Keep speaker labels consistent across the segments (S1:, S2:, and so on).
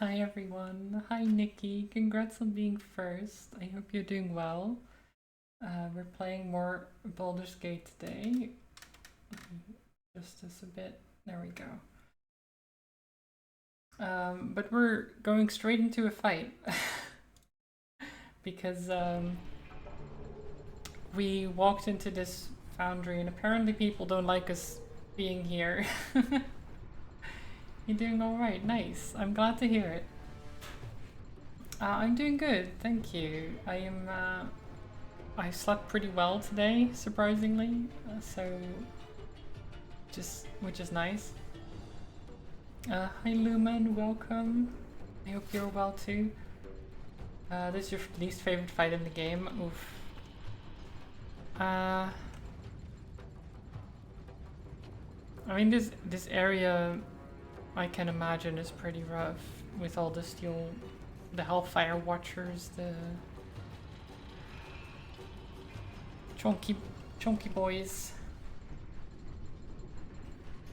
S1: Hi everyone. Hi Nikki. Congrats on being first. I hope you're doing well. We're playing more Baldur's Gate today. Just this a bit. There we go. But we're going straight into a fight. Because we walked into this foundry and apparently people don't like us being here. You're doing alright. Nice. I'm glad to hear it. I'm doing good, thank you. I slept pretty well today, surprisingly. Which is nice. Hi Lumen, welcome. I hope you're well too. This is your least favorite fight in the game. Oof. I mean this area I can imagine is pretty rough with all the steel, the Hellfire Watchers, the chunky boys.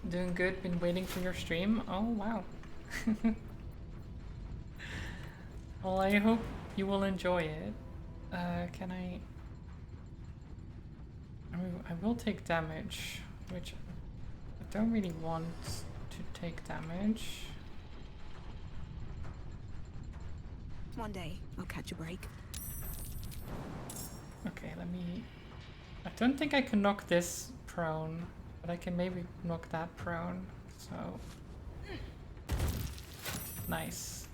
S1: Doing good, been waiting for your stream. Oh wow. Well, I hope you will enjoy it. Can I mean, I will take damage, which I don't really want to take damage.
S2: One day, I'll catch a break.
S1: Okay, let me... I don't think I can knock this prone, but I can maybe knock that prone, so... Nice.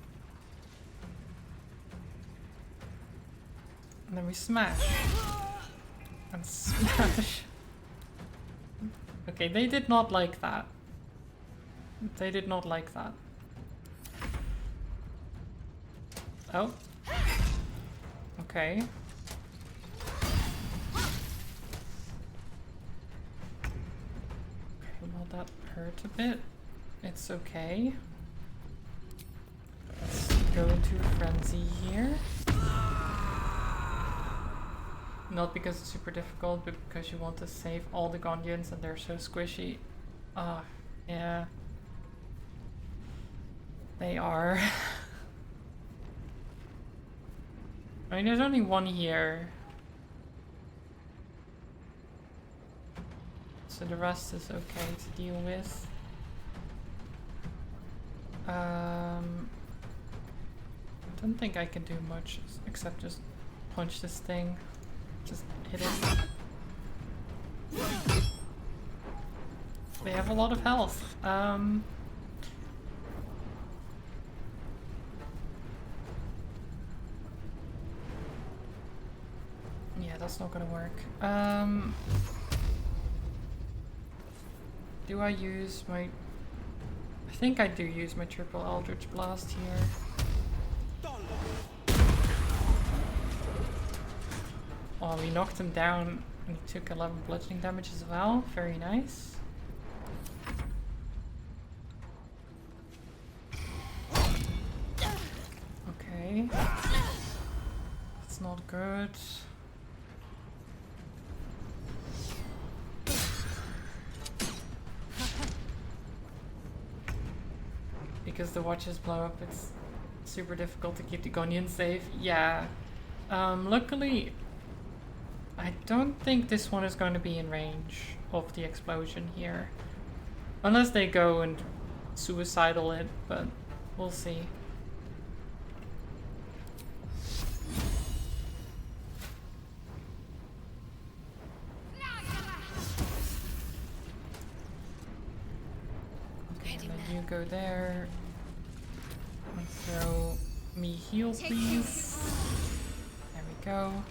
S1: And then we smash. And smash. Okay, they did not like that. They did not like that. Oh. Okay. Okay, well that hurt a bit. It's okay. Let's go into a frenzy here. Not because it's super difficult, but because you want to save all the Gondians and they're so squishy. Yeah. They are. I mean, there's only one here. So the rest is okay to deal with. I don't think I can do much except just punch this thing. Just hit it. They have a lot of health. Yeah, that's not gonna work. Do I use my... I think I do use my triple Eldritch Blast here. Oh, we knocked him down and he took 11 bludgeoning damage as well. Very nice. Okay. That's not good. Because the watches blow up, it's super difficult to keep the Gonian safe. Yeah. Luckily, I don't think this one is going to be in range of the explosion here. Unless they go and suicidal it, but we'll see. Okay, and then you go there. And throw me heal, please. There we go.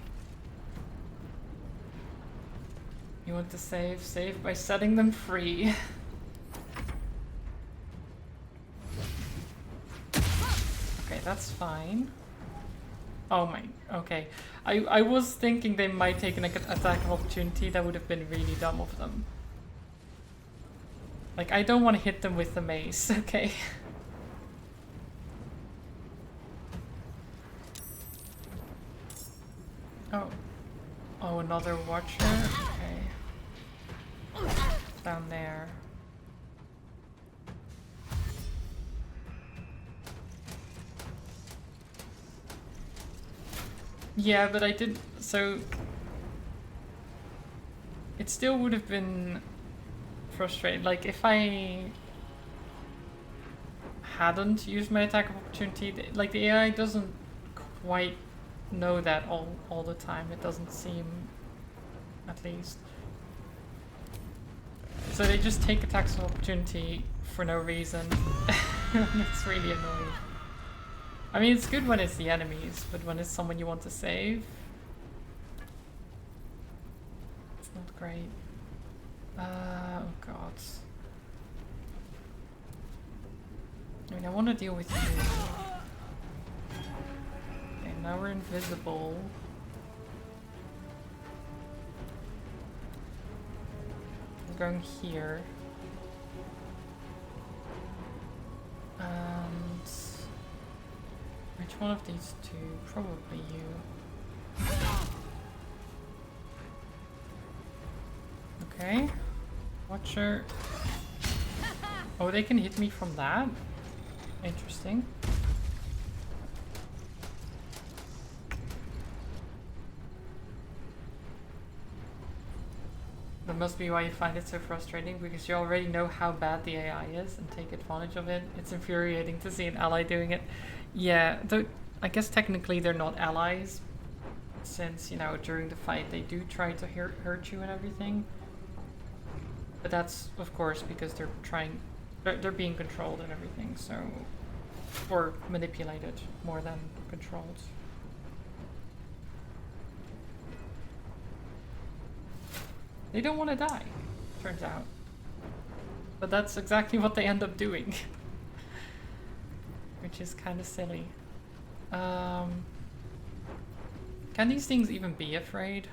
S1: You want to save? Save by setting them free. Okay, that's fine. Oh my, okay. I was thinking they might take an attack of opportunity. That would have been really dumb of them. Like, I don't want to hit them with the mace, okay? Oh. Oh, another watcher? Okay. Down there. Yeah, but I did, so it still would have been frustrating. Like if I hadn't used my attack of opportunity, like the AI doesn't quite know that all the time. It doesn't seem, at least. So they just take attacks of opportunity for no reason. It's really annoying. I mean, it's good when it's the enemies, but when it's someone you want to save, it's not great. Oh god. I mean, I want to deal with you. Okay, now we're invisible. We're going here. And which one of these two? Probably you. Okay. Watcher. Oh, they can hit me from that? Interesting. That must be why you find it so frustrating, because you already know how bad the AI is and take advantage of it. It's infuriating to see an ally doing it. Yeah, though I guess technically they're not allies, since, you know, during the fight they do try to hurt you and everything. But that's, of course, because they're being controlled and everything, so... Or manipulated more than controlled. They don't want to die, turns out. But that's exactly what they end up doing. Which is kind of silly. Can these things even be afraid?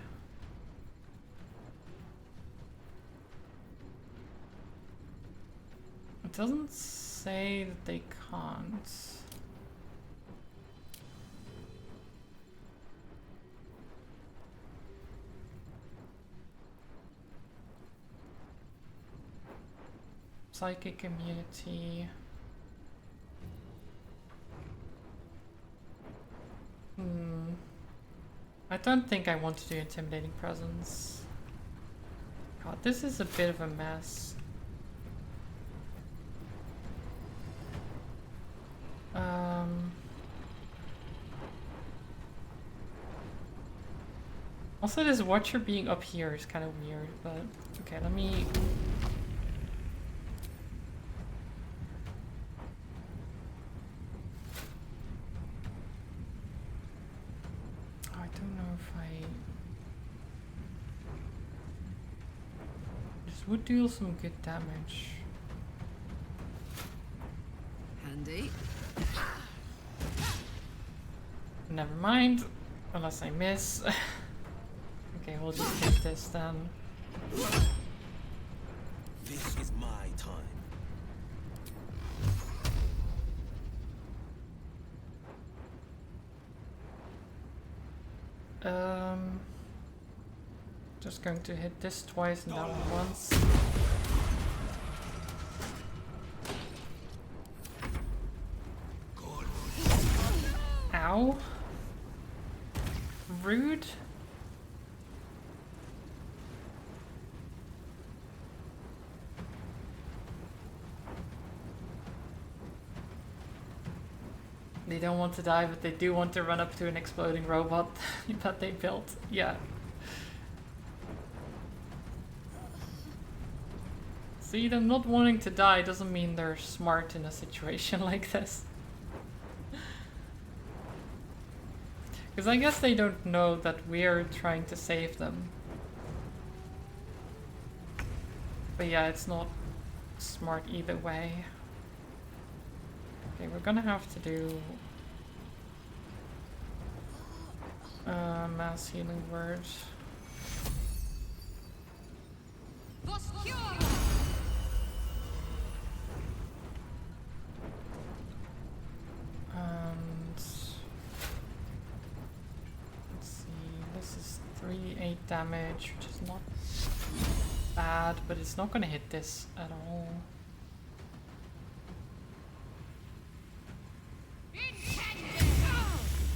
S1: It doesn't say that they can't. Psychic immunity. I don't think I want to do intimidating presence. God, this is a bit of a mess. Also, this watcher being up here is kind of weird, but okay, let me... Oh, I don't know if I... This would deal some good damage.
S2: Handy.
S1: Never mind, unless I miss. Okay, we'll just hit this then.
S3: This is my time.
S1: Just going to hit this twice and that one once. Ow. Rude. They don't want to die, but they do want to run up to an exploding robot that they built. Yeah. See, them not wanting to die doesn't mean they're smart in a situation like this. Because I guess they don't know that we're trying to save them. But yeah, it's not smart either way. Okay, we're gonna have to do mass healing word. And let's see, this is 3-8 damage, which is not bad, but it's not gonna hit this at all.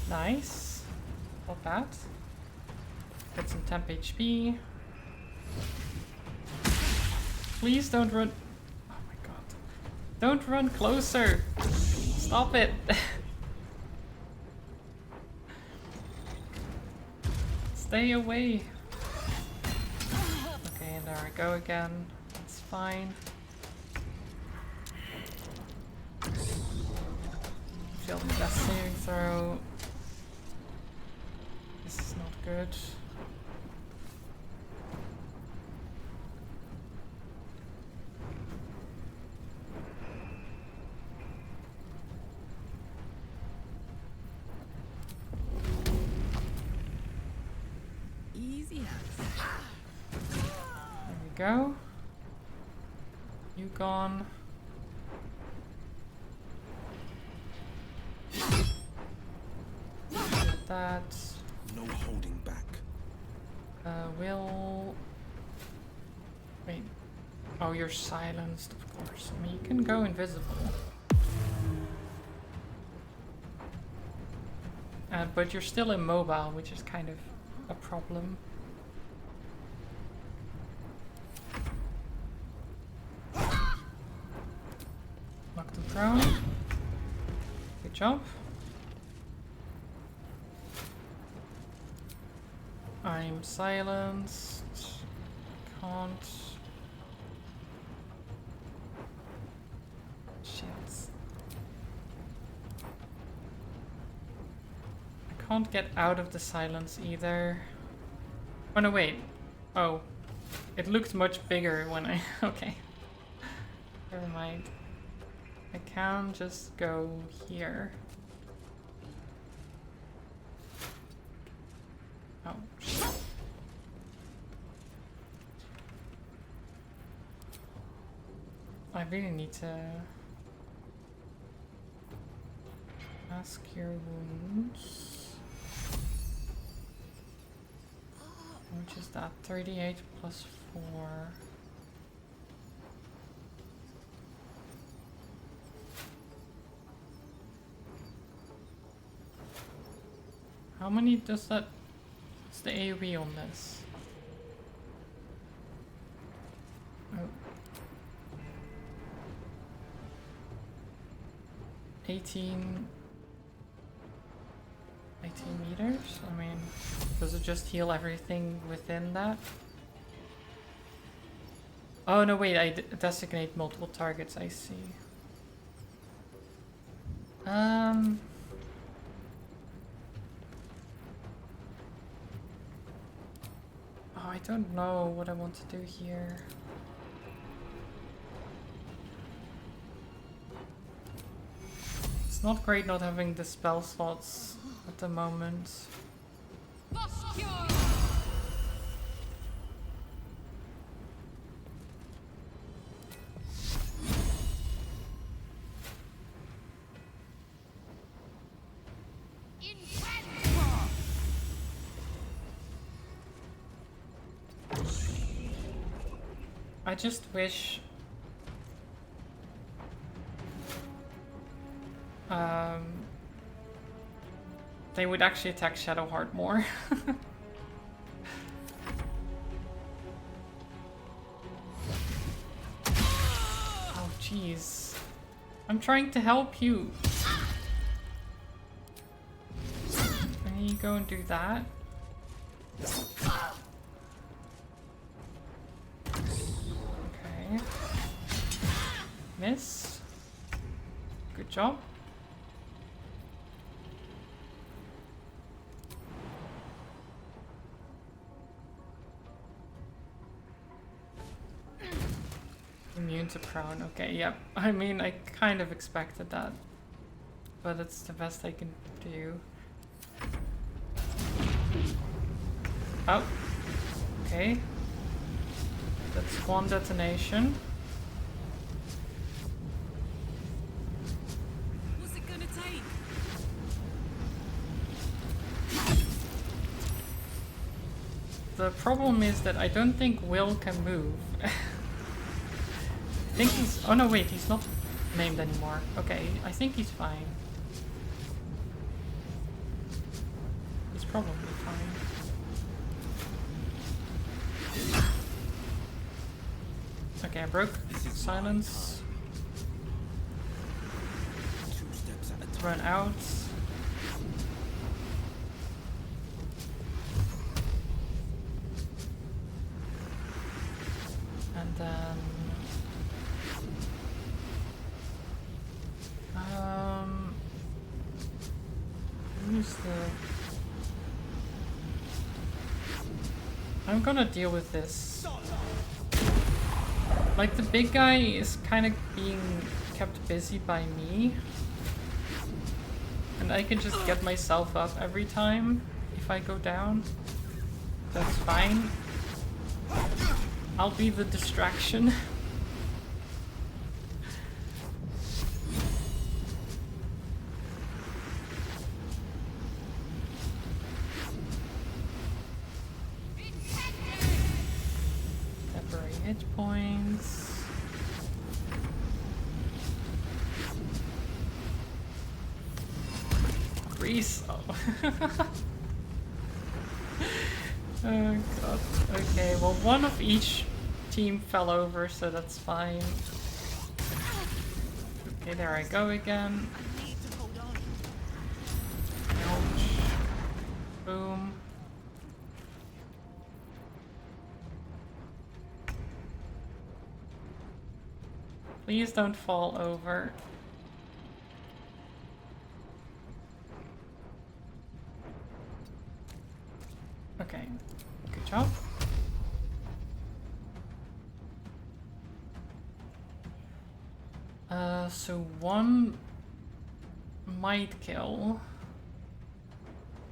S1: Nice. Thought bad. Get some temp HP. Please don't run. Oh my god. Don't run closer. Stop it. Stay away. Okay, and there I go again. That's fine. Failed the best saving throw. This is not good.
S2: Easy as.
S1: There we go. You gone. Get that.
S3: No holding back.
S1: Will... Wait. Oh, you're silenced, of course. I mean, you can go invisible. But you're still immobile, which is kind of a problem. Knock them prone. Good job. I'm silenced. Can't. Shit. I can't get out of the silence either. Oh no, wait. Oh. It looked much bigger when I... Okay. Never mind. I can just go here. Oh, shit. I really need to mask your wounds. Which is that? 38 plus 4. How many does that... What's the AoE on this? Oh. 18 meters? I mean, does it just heal everything within that? Oh no, wait, I designate multiple targets, I see. Oh, I don't know what I want to do here. It's not great not having the spell slots at the moment. I just wish they would actually attack Shadowheart more. Oh jeez. I'm trying to help you. And you go and do that. Okay. Miss. Good job. Immune to prone. Okay, yep. I mean, I kind of expected that. But it's the best I can do. Oh. Okay. That's one detonation.
S2: What's it gonna take?
S1: The problem is that I don't think Will can move. I think he's... Oh no, wait, he's not named anymore. Okay, I think he's fine. He's probably fine. Okay, I broke silence.
S3: 2 steps at a time.
S1: Run out. And then who's the I'm gonna deal with this. Like the big guy is kind of being kept busy by me. And I can just get myself up every time if I go down. That's fine. I'll be the distraction. Temporary hit points. Grease. Oh. Oh god. Okay, well one of each team fell over, so that's fine. Okay, there I go again.
S2: I need to hold on.
S1: Ouch. Boom. Please don't fall over. Okay, good job. So one might kill.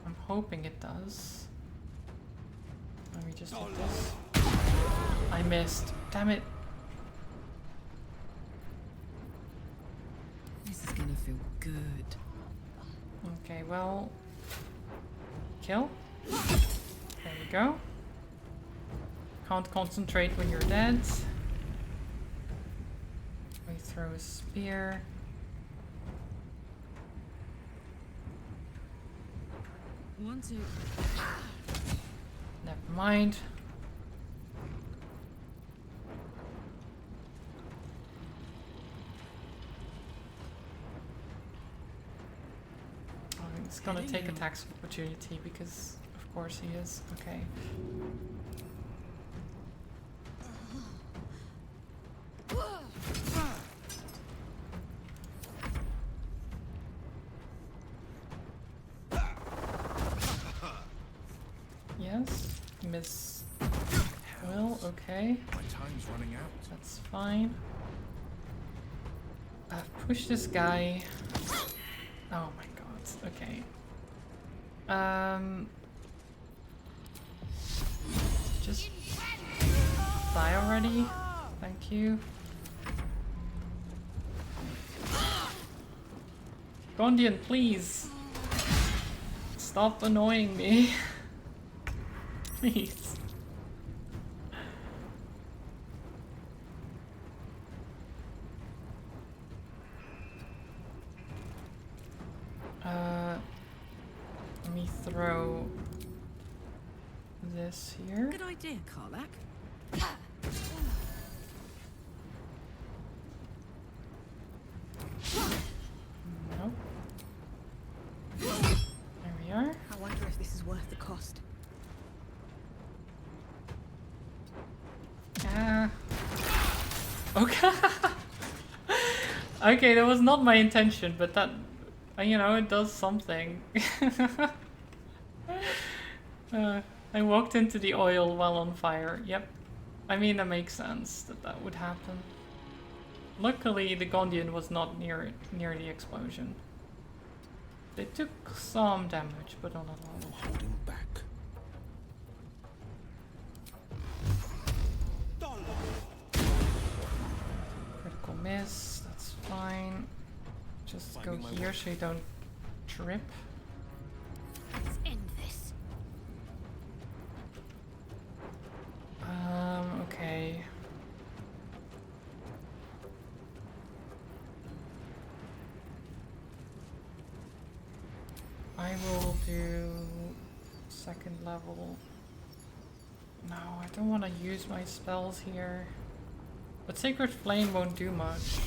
S1: I'm hoping it does. Let me just hit this. I missed. Damn it.
S2: This is gonna feel good.
S1: Okay, well. Kill. There we go. Can't concentrate when you're dead. We throw a spear.
S2: One, two.
S1: Never mind. Oh, it's gonna take attacks of opportunity because, of course, he is. Okay. Yes, Miss Will, okay,
S3: My time's running out.
S1: that's fine. I've pushed this guy. Oh my god, okay. Just die already, thank you. Gondian, please! Stop annoying me. Please. Let me throw this here.
S2: Good idea, Karlak.
S1: Nope. There we are.
S2: I wonder if this is worth the cost.
S1: Ah. Okay. Okay, that was not my intention, but that, you know, it does something. I walked into the oil while on fire. Yep. I mean, that makes sense that that would happen. Luckily, the Gondian was not near the explosion. They took some damage, but not a lot.
S3: No holding back.
S1: Critical miss, that's fine. Just go
S3: Finding my
S1: here
S3: way.
S1: so you don't trip.
S2: Let's end this.
S1: Okay. I will do second level. No, I don't want to use my spells here. But Sacred Flame won't do much.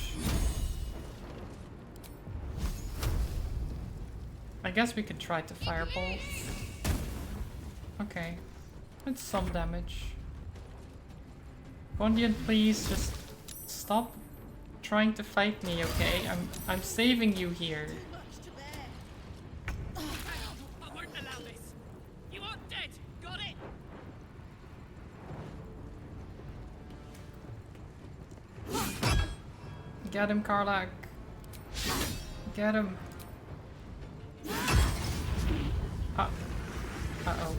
S1: I guess we could try to Firebolt. Okay. It's some damage. Gondian, please just stop trying to fight me, okay? I'm saving you here.
S4: I won't allow this. You are dead. Got it?
S1: Get him, Karlach. Get him. Uh-oh.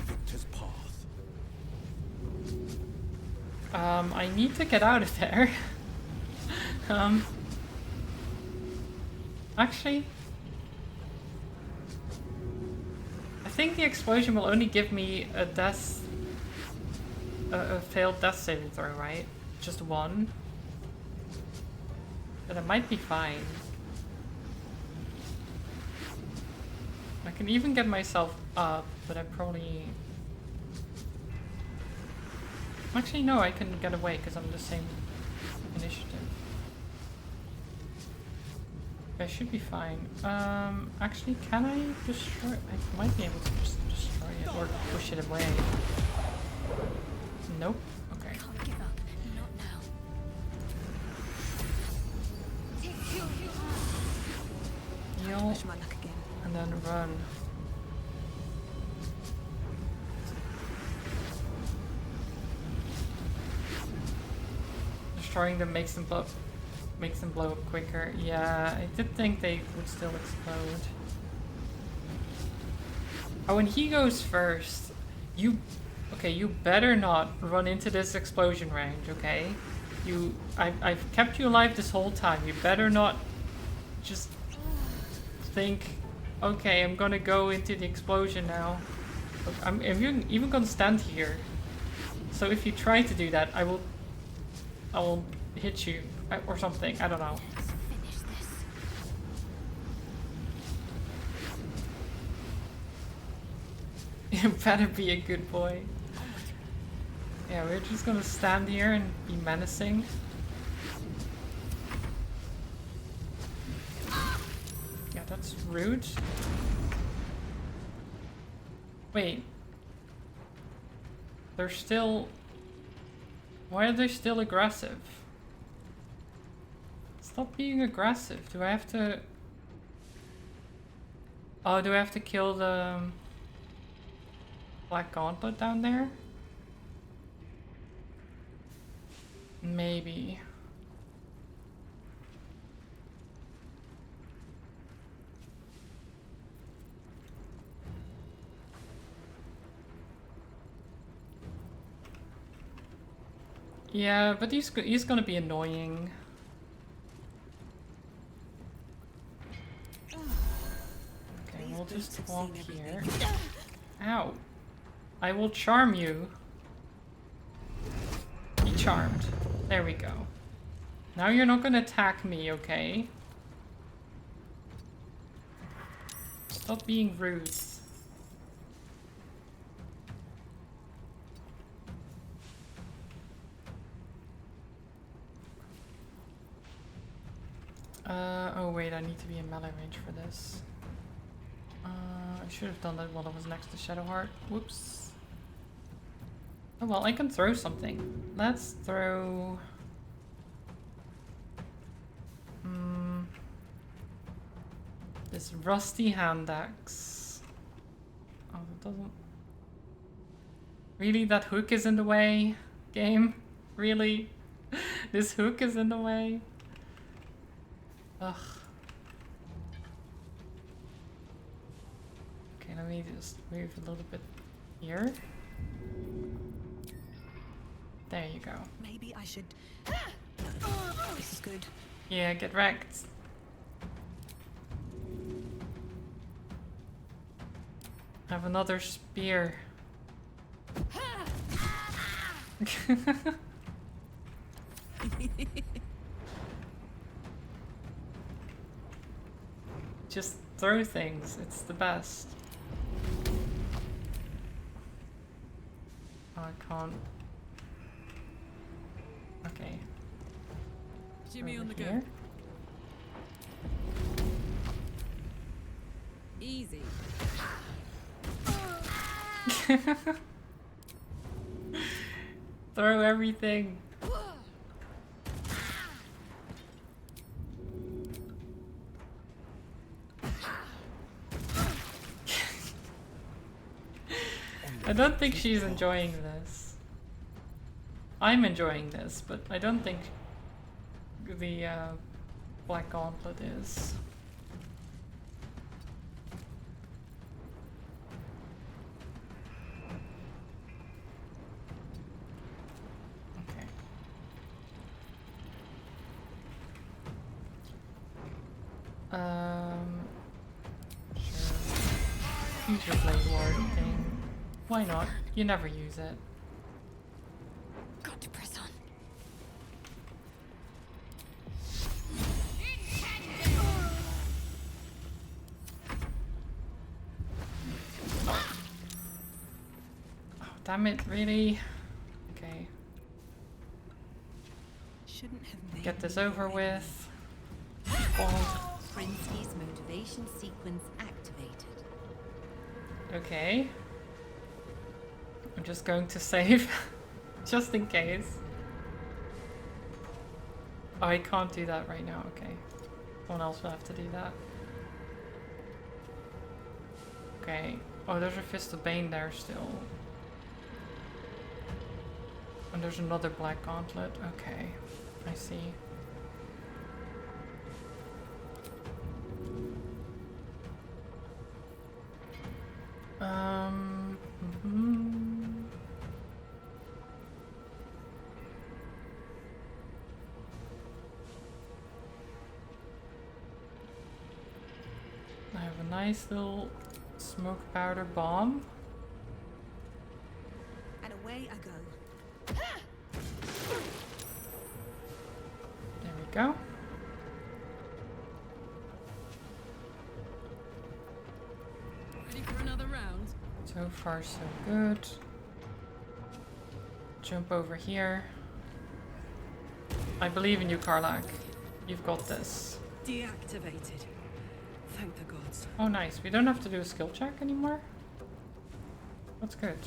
S3: Victor's path.
S1: I need to get out of there. Actually, I think the explosion will only give me a failed death saving throw, right? Just one. But it might be fine. I can even get myself up, but I probably... Actually, no, I can get away because I'm the same initiative. I should be fine. Actually, can I destroy... I might be able to just destroy it or push it away. Nope. Okay.
S2: Can't give up. Not now.
S1: Heal,
S2: Push my luck again.
S1: and then run. Destroying them makes them blow up quicker. Yeah, I did think they would still explode. Oh, and he goes first. Okay, you better not run into this explosion range, okay? I've kept you alive this whole time. You better not just think, okay, I'm gonna go into the explosion now. Look, I'm even gonna stand here. So if you try to do that, I will hit you or something. I don't know.
S2: Let's finish this.
S1: You better be a good boy. Yeah, we're just gonna stand here and be menacing. Yeah, that's rude. Wait. They're still... Why are they still aggressive? Stop being aggressive. Do I have to... Oh, do I have to kill the... Black Gauntlet down there? Maybe. Yeah, but he's gonna be annoying. Okay, we'll just walk here. Ow. I will charm you. Be charmed. There we go. Now you're not gonna attack me, okay? Stop being rude. Oh wait, I need to be in melee range for this. I should have done that while I was next to Shadowheart. Whoops. Oh well, I can throw something. Let's throw... this rusty hand axe. Oh, that doesn't... Really? That hook is in the way? Game? Really? This hook is in the way? Ugh. Okay, let me just move a little bit here. There you go.
S2: Maybe I should. This is good.
S1: Yeah, get wrecked. Have another spear. just throw things. It's the best. Oh, I can't. Okay.
S5: Jimmy on the
S1: Here.
S5: go. Easy.
S1: Throw everything. I don't think she's enjoying this. I'm enjoying this, but I don't think the Black Gauntlet is. Okay. Sure. Use your blade ward thing. Why not? You never use it.
S2: Got to press on.
S1: Oh, damn it, really? Okay.
S2: Shouldn't have made
S1: Get this
S2: me
S1: over
S2: ready.
S1: with. Bald.
S6: Prince's motivation sequence activated.
S1: Okay. I'm just going to save. Just in case. Oh, I can't do that right now. Okay. Someone else will have to do that. Okay. Oh, there's a Fist of Bane there still. And there's another Black Gauntlet. Okay. I see. mhm. I have a nice little smoke powder bomb.
S2: And away I go.
S1: There we go.
S5: Ready for another round?
S1: So far, so good. Jump over here. I believe in you, Karlak. You've got this.
S5: Deactivated. Thank the gods.
S1: Oh, nice. We don't have to do a skill check anymore. That's good.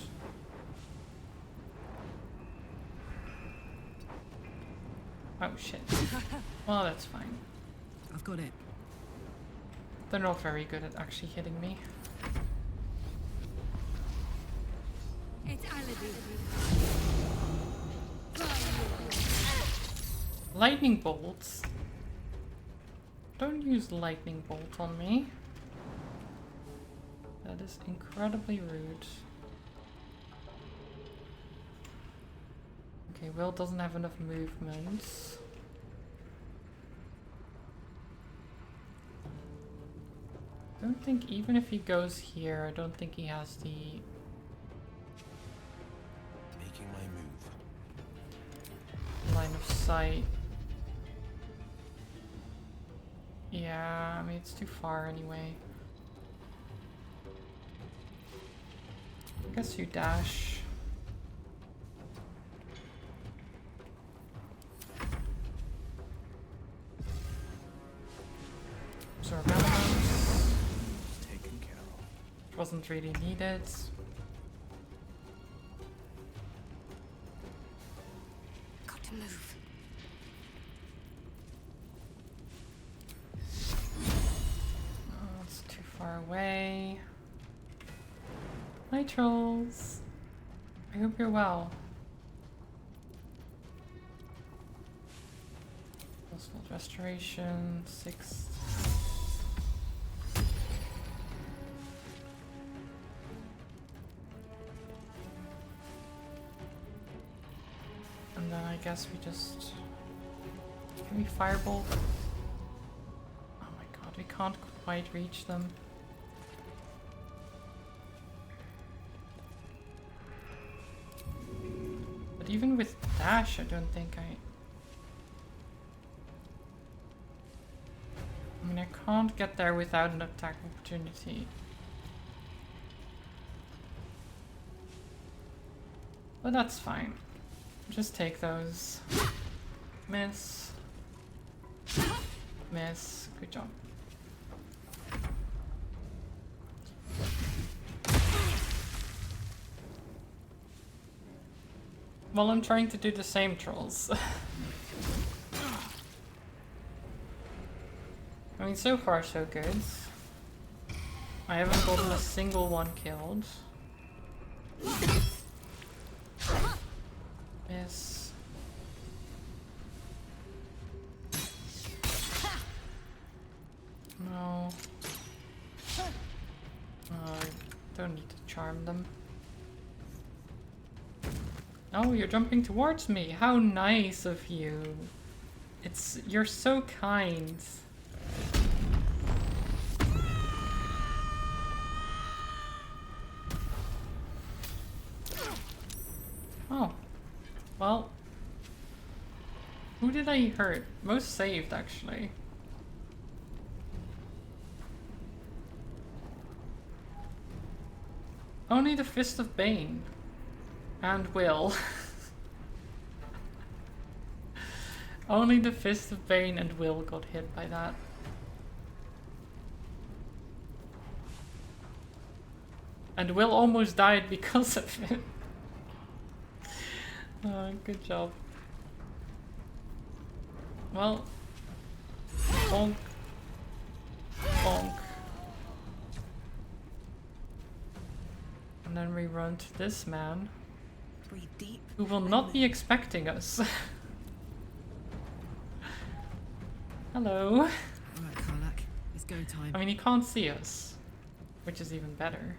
S1: Oh, shit. Well, that's fine.
S5: I've got it.
S1: They're not very good at actually hitting me.
S5: It's Aladdin.
S1: Lightning bolts? Don't use lightning bolt on me. That is incredibly rude. Okay, Will doesn't have enough movements. I don't think, even if he goes here, I don't think he has the...
S3: Making my move.
S1: line of sight. Yeah, I mean, it's too far anyway. I guess you dash. Absorb elements.
S3: Taken care of.
S1: Wasn't really needed.
S2: Got to move.
S1: Oh, it's too far away. Hi, trolls. I hope you're well. Pulseful restoration, 6. And then I guess we just... Can we firebolt? Oh my god, we can't quite reach them. But even with dash, I don't think I... I mean, I can't get there without an attack opportunity. But that's fine. Just take those. Miss. Miss. Good job. Well, I'm trying to do the same, trolls. I mean, so far so good. I haven't gotten a single one killed. Miss. No. I don't need to charm them. Oh, you're jumping towards me. How nice of you. You're so kind. Oh. Well. Who did I hurt? Most saved, actually. Only the Fist of Bane. And Will. Only the Fist of Bane and Will got hit by that. And Will almost died because of it. Good job. Well. Bonk. Bonk. And then we run to this man.
S2: Breathe deep.
S1: Who will not be expecting us. Hello.
S5: Alright, Karlak. It's go time.
S1: I mean, he can't see us. Which is even better.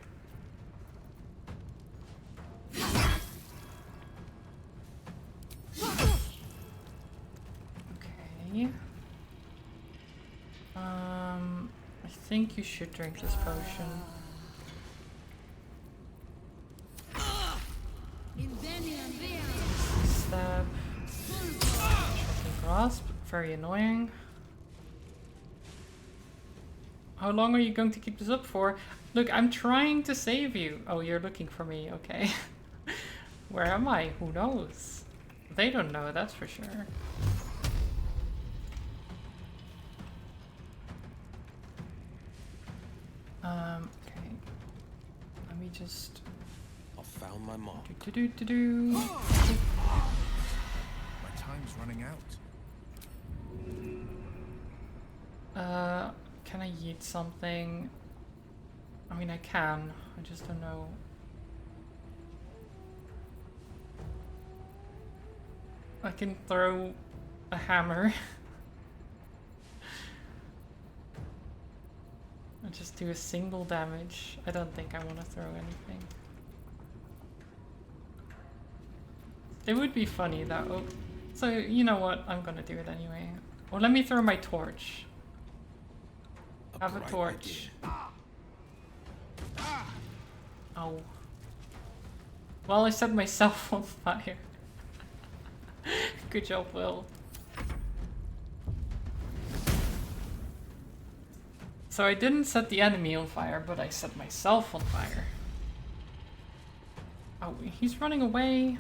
S1: Okay. I think you should drink this potion. Stab. Shocking grasp. Very annoying. How long are you going to keep this up for? Look, I'm trying to save you. Oh, you're looking for me. Okay. Where am I? Who knows? They don't know, that's for sure. Okay. Let me just...
S3: I found my mark.
S1: Do-do-do-do-do.
S3: My time's running out.
S1: Can I eat something? I mean, I can. I just don't know. I can throw a hammer. I just do a single damage. I don't think I want to throw anything. It would be funny though. So, you know what? I'm gonna do it anyway. Well, let me throw my torch. Have a torch. Oh. Well, I set myself on fire. Good job, Will. So I didn't set the enemy on fire, but I set myself on fire. Oh, he's running away.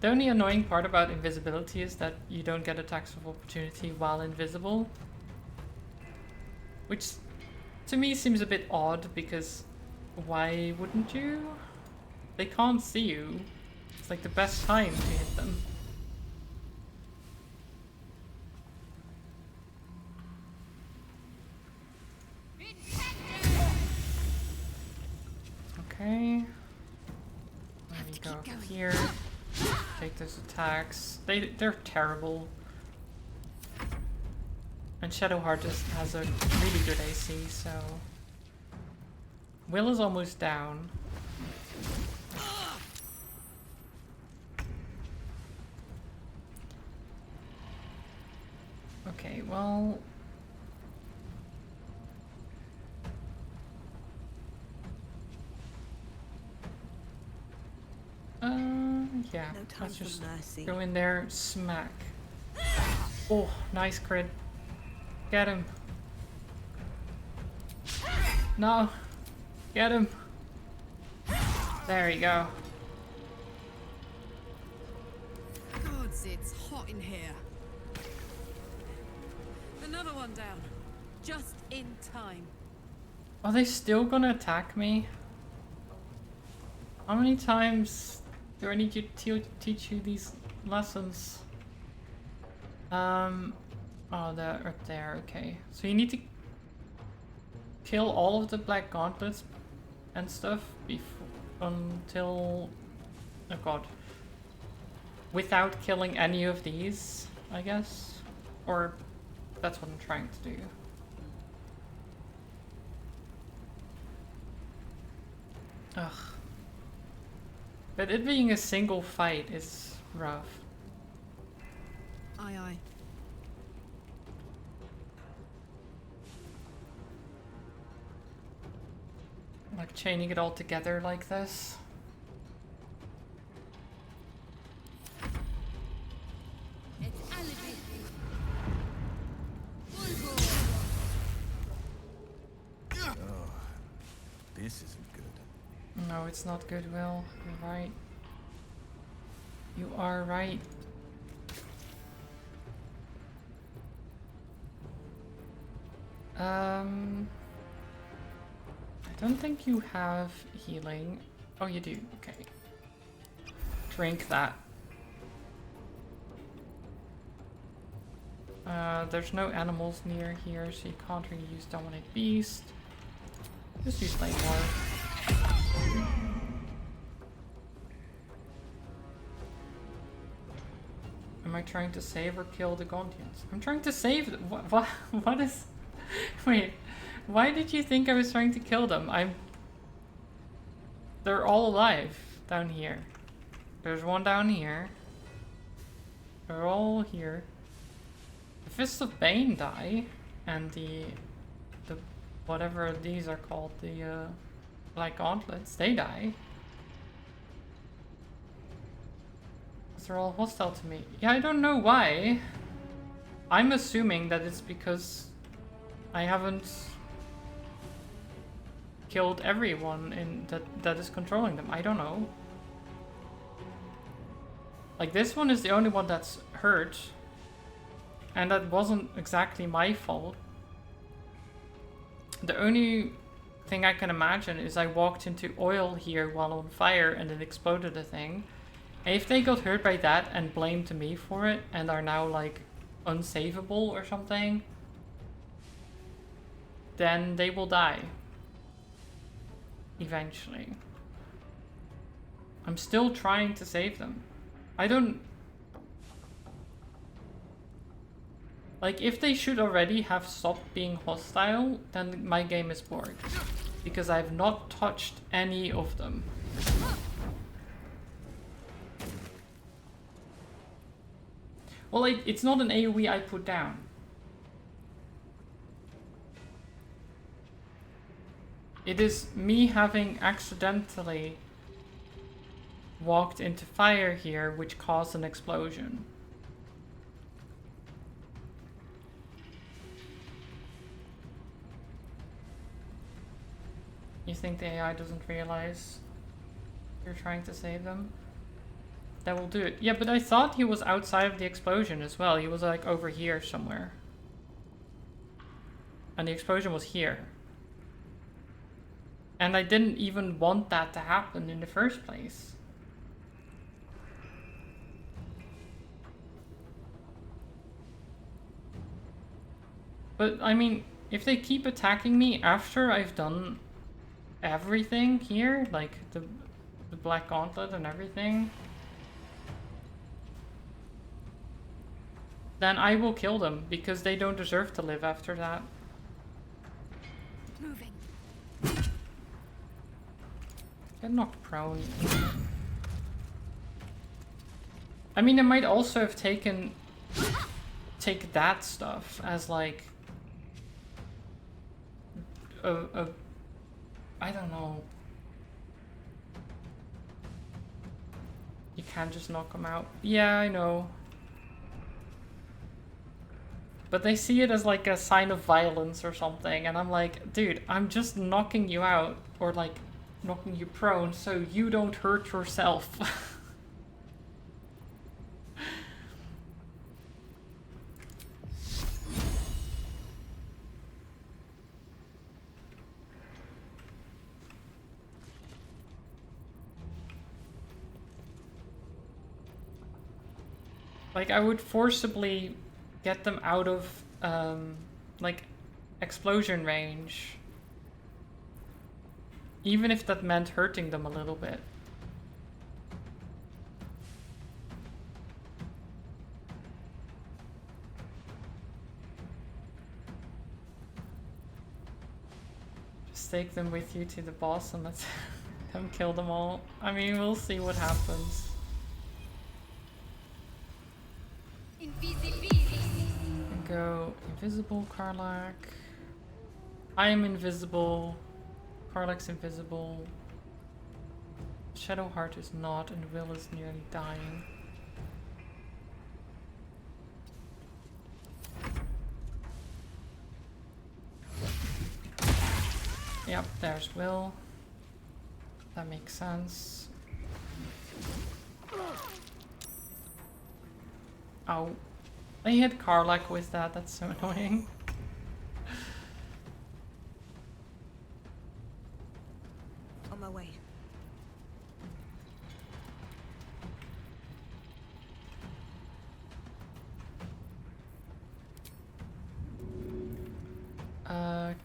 S1: The only annoying part about invisibility is that you don't get attacks of opportunity while invisible. Which to me seems a bit odd because why wouldn't you? They can't see you. It's like the best time to hit them. Okay. There we go here. Take those attacks. They're terrible. And Shadowheart just has a really good AC, so... Will is almost down. Okay, well... yeah,
S2: No time
S1: let's
S2: for
S1: just
S2: mercy.
S1: go in there, smack. Oh, nice crit. Get him. No. Get him. There you go.
S5: Gods, it's hot in here. Another one down. Just in time.
S1: Are they still gonna attack me? How many times do I need to teach you these lessons? Oh, they're right there, okay. So you need to kill all of the black gauntlets and stuff until... Oh god. Without killing any of these, I guess? Or that's what I'm trying to do. Ugh. But it being a single fight is rough.
S5: Aye, aye.
S1: Like chaining it all together like this.
S6: It's elevated.
S3: Oh, this isn't good.
S1: No, it's not good, Will. You're right. You are right. I don't think you have healing. Oh, you do. Okay. Drink that. There's no animals near here, so you can't really use Dominate Beast. Just use Flame War. Am I trying to save or kill the Gondians? I'm trying to save them. What is... Wait, why did you think I was trying to kill them? They're all alive down here. There's one down here. They're all here. The Fists of Bane die, and the whatever these are called, the Black Gauntlets, they die. They're all hostile to me. Yeah, I don't know why. I'm assuming that it's because I haven't killed everyone in that is controlling them. I don't know. Like, this one is the only one that's hurt. And that wasn't exactly my fault. The only thing I can imagine is I walked into oil here while on fire and it exploded the thing. And if they got hurt by that and blamed me for it and are now like unsavable or something, then they will die. Eventually. I'm still trying to save them. I don't... Like, if they should already have stopped being hostile, then my game is bored. Because I've not touched any of them. Well, it's not an AoE I put down. It is me having accidentally walked into fire here, which caused an explosion. You think the AI doesn't realize you're trying to save them? That will do it. Yeah, but I thought he was outside of the explosion as well. He was like over here somewhere. And the explosion was here. And I didn't even want that to happen in the first place. But, I mean, if they keep attacking me after I've done everything here, like the Black Gauntlet and everything, then I will kill them, because they don't deserve to live after that.
S2: Moving.
S1: Get knocked prone. I mean, I might also have take that stuff as like I don't know. You can't just knock them out. Yeah, I know. But they see it as like a sign of violence or something, and I'm like, dude, I'm just knocking you out, or like knocking you prone so you don't hurt yourself. Like, I would forcibly get them out of, like, explosion range. Even if that meant hurting them a little bit. Just take them with you to the boss and let's him kill them all. I mean, we'll see what happens. Go invisible, Karlak. I am invisible. Karlak's invisible. Shadowheart is not, and Will is nearly dying. Yep, there's Will. That makes sense. Oh. I hit Karlak with that, that's so annoying.
S2: On my way.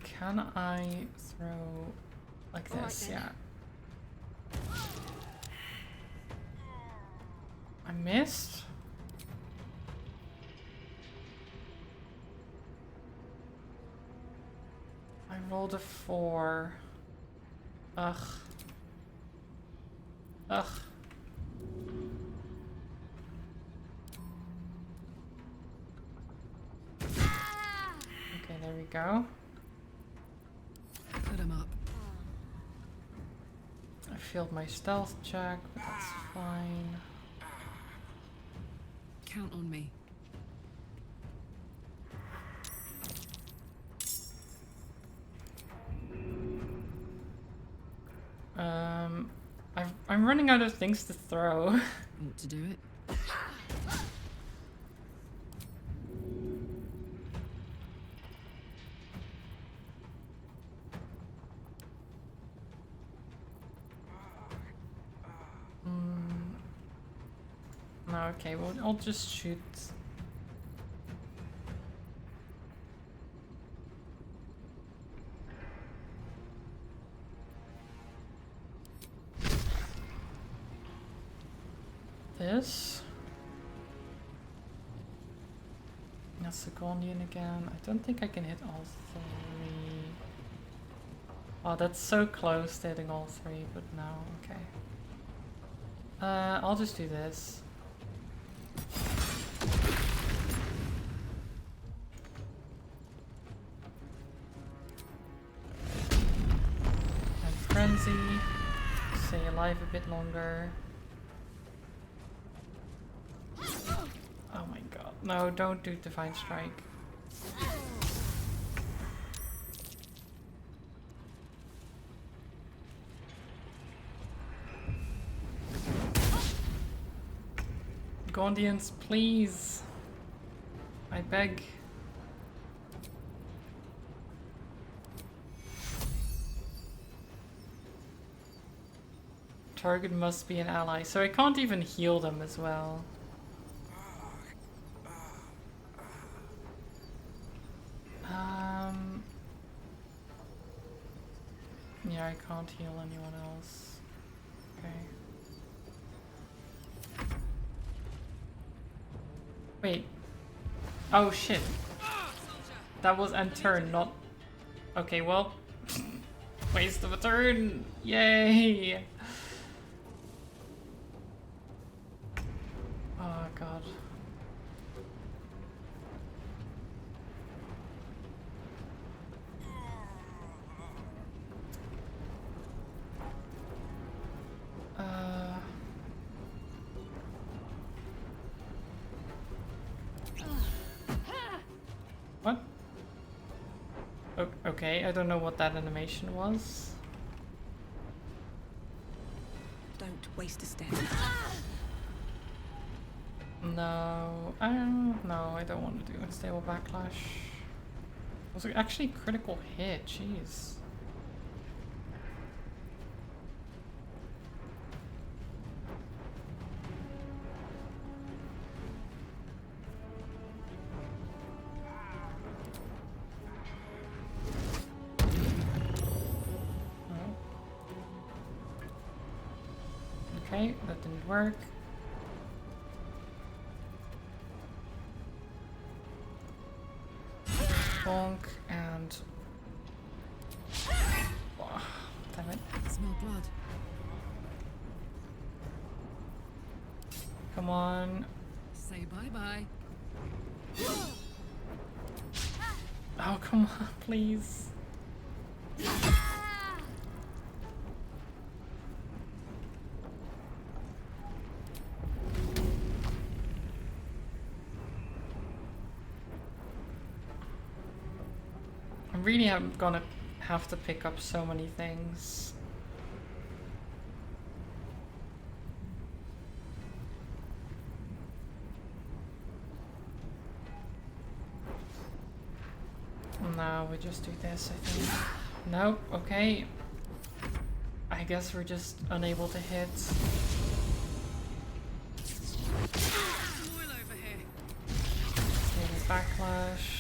S1: Can I throw like this? Yeah. I missed? I rolled a 4. Ugh. Ugh. Okay, there we go.
S5: Put him up.
S1: I failed my stealth check, but that's fine.
S5: Count on me.
S1: I'm running out of things to throw.
S5: Want to do it?
S1: No, okay, well, I'll just shoot. This. That's the Gondian again. I don't think I can hit all 3. Oh, that's so close to hitting all 3, but no, okay. I'll just do this. And Frenzy. Stay alive a bit longer. Oh my god. No, don't do Divine Strike. Gondians, please. I beg. Target must be an ally, so I can't even heal them as well. Yeah, I can't heal anyone else. Okay. Wait. Oh shit. That was end turn, not... Okay, well... Waste of a turn! Yay! Oh god. Okay, I don't know what that animation was.
S2: Don't waste a step.
S1: No, I don't want to do unstable backlash. It was actually a critical hit, jeez. Okay, that didn't work. Bonk and... Oh, damn it.
S5: Smell blood.
S1: Come on.
S5: Say bye-bye.
S1: Oh, come on, please. I'm really gonna have to pick up so many things. No, we just do this, I think. Nope, okay. I guess we're just unable to hit.
S5: Oil over here.
S1: Stable backlash.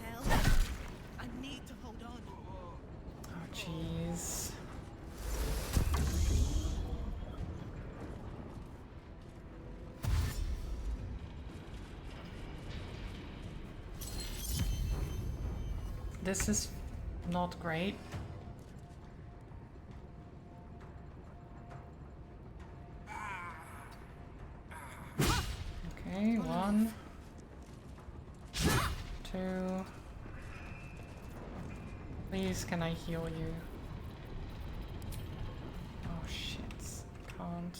S2: Hell, I need to hold on.
S1: Oh, jeez. This is not great. Okay, 1, 2. Please, can I heal you? Oh shit, can't.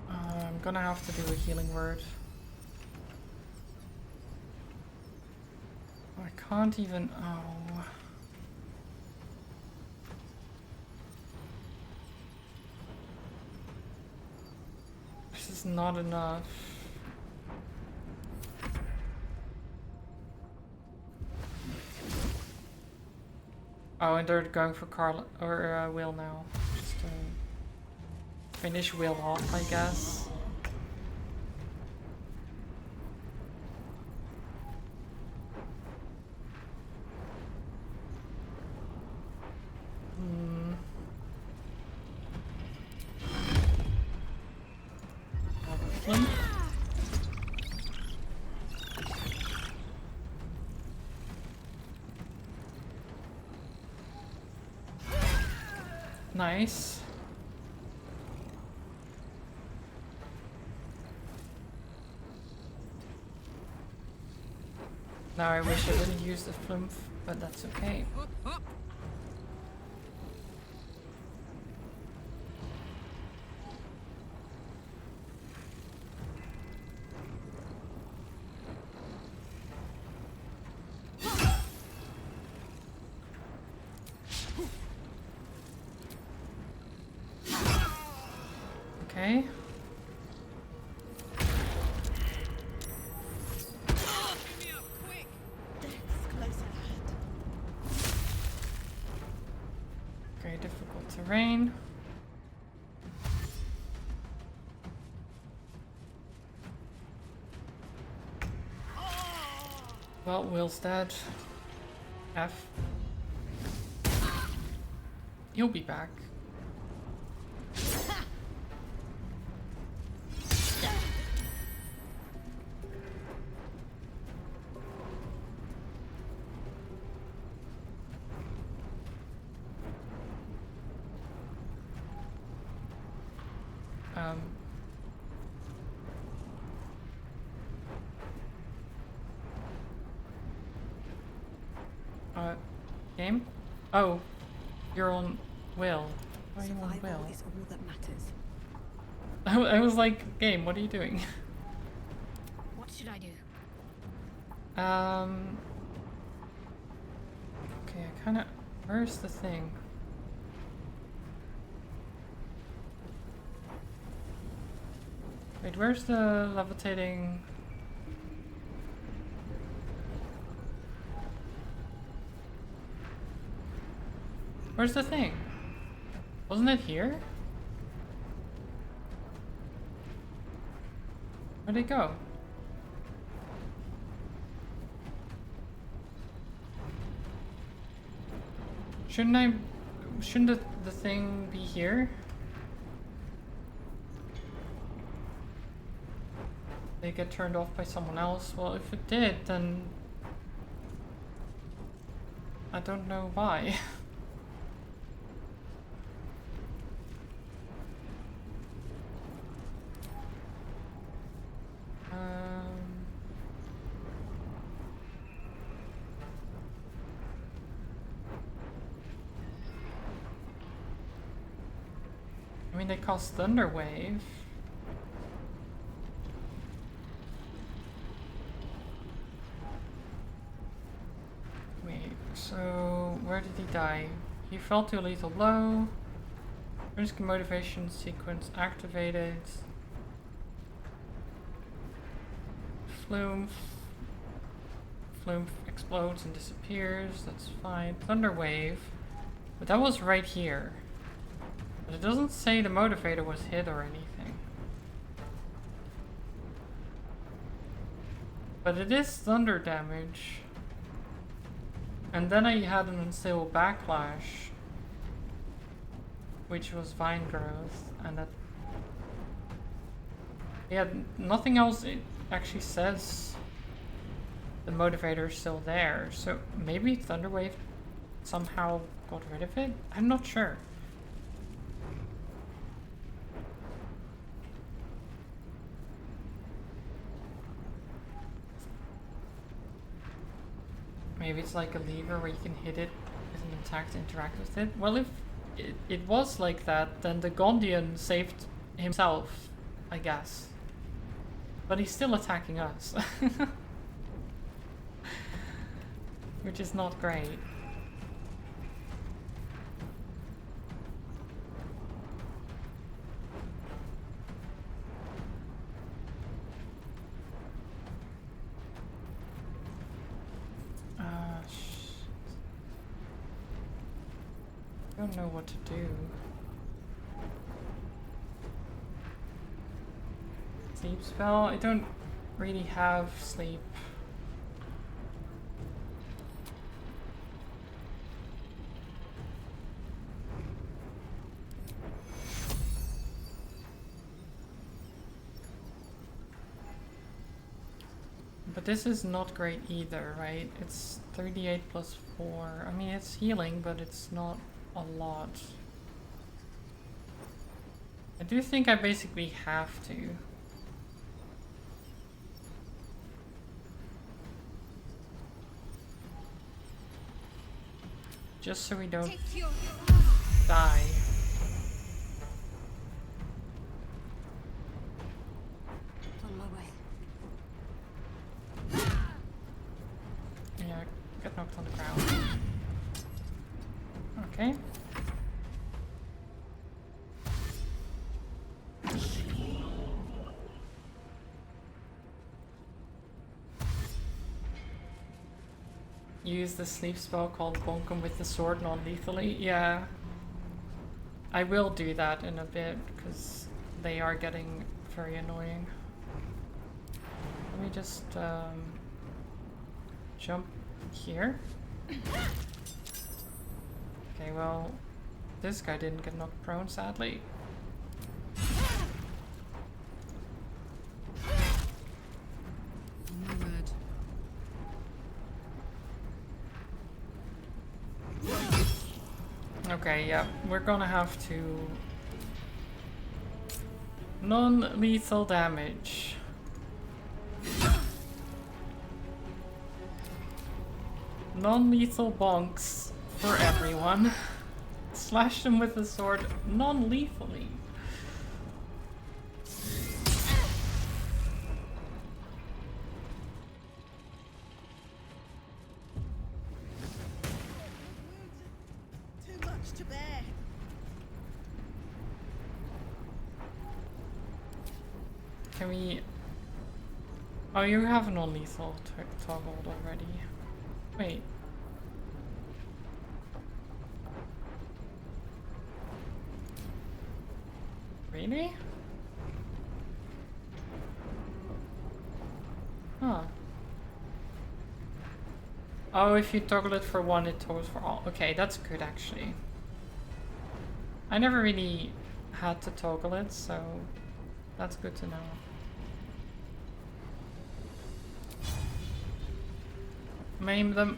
S1: I'm gonna have to do a healing word. I can't even. Oh. This is not enough. Oh, and they're going for Carl or Will now. Just to finish Will off, I guess. Flint. Nice. Now I wish I didn't use the flumph, but that's okay.
S5: Up, up.
S1: Okay.
S5: Give me up, quick.
S2: Death's close at hand.
S1: Very difficult terrain. Well, Will's dead. F. He'll be back. Game? Oh, you're on Will. Why are you on
S2: Survival
S1: Will?
S2: is all that matters.
S1: I was like, game, what are you doing?
S6: What should I do?
S1: Okay, I kinda... Where's the thing? Wait, where's the levitating... Where's the thing? Wasn't it here? Where'd it go? Shouldn't the thing be here? They get turned off by someone else? Well, if it did, then... I don't know why. I mean, they cost Thunder Wave. Wait, so where did he die? He fell to a lethal blow. Risk motivation sequence activated. Flume explodes and disappears. That's fine. Thunder Wave. But that was right here. But it doesn't say the motivator was hit or anything. But it is thunder damage. And then I had an unstable backlash, which was vine growth, and that... Yeah, nothing else it actually says the motivator is still there. So maybe Thunderwave somehow got rid of it? I'm not sure. Maybe it's like a lever where you can hit it with an attack to interact with it. Well, if it was like that, then the Gondian saved himself, I guess. But he's still attacking us. Which is not great. I don't know what to do. Sleep spell? I don't really have sleep. But this is not great either, right? It's 38 plus 4. I mean, it's healing, but it's not a lot. I do think I basically have to. Just so we don't die.
S6: On my way.
S1: Yeah, got knocked on the ground. Okay. Use the sleep spell called bonk him with the sword non-lethally. Yeah. I will do that in a bit, because they are getting very annoying. Let me just jump here. Okay, well, this guy didn't get knocked prone, sadly.
S5: Word.
S1: Okay, yeah, we're gonna have to Non-lethal damage. Non-lethal bonks for everyone. Slash them with the sword non-lethally.
S2: Too much to bear.
S1: Can we... Oh, you have non-lethal toggled already. Wait. Really? Huh. Oh, if you toggle it for one, it toggles for all. Okay, that's good actually. I never really had to toggle it, so that's good to know. Maim them.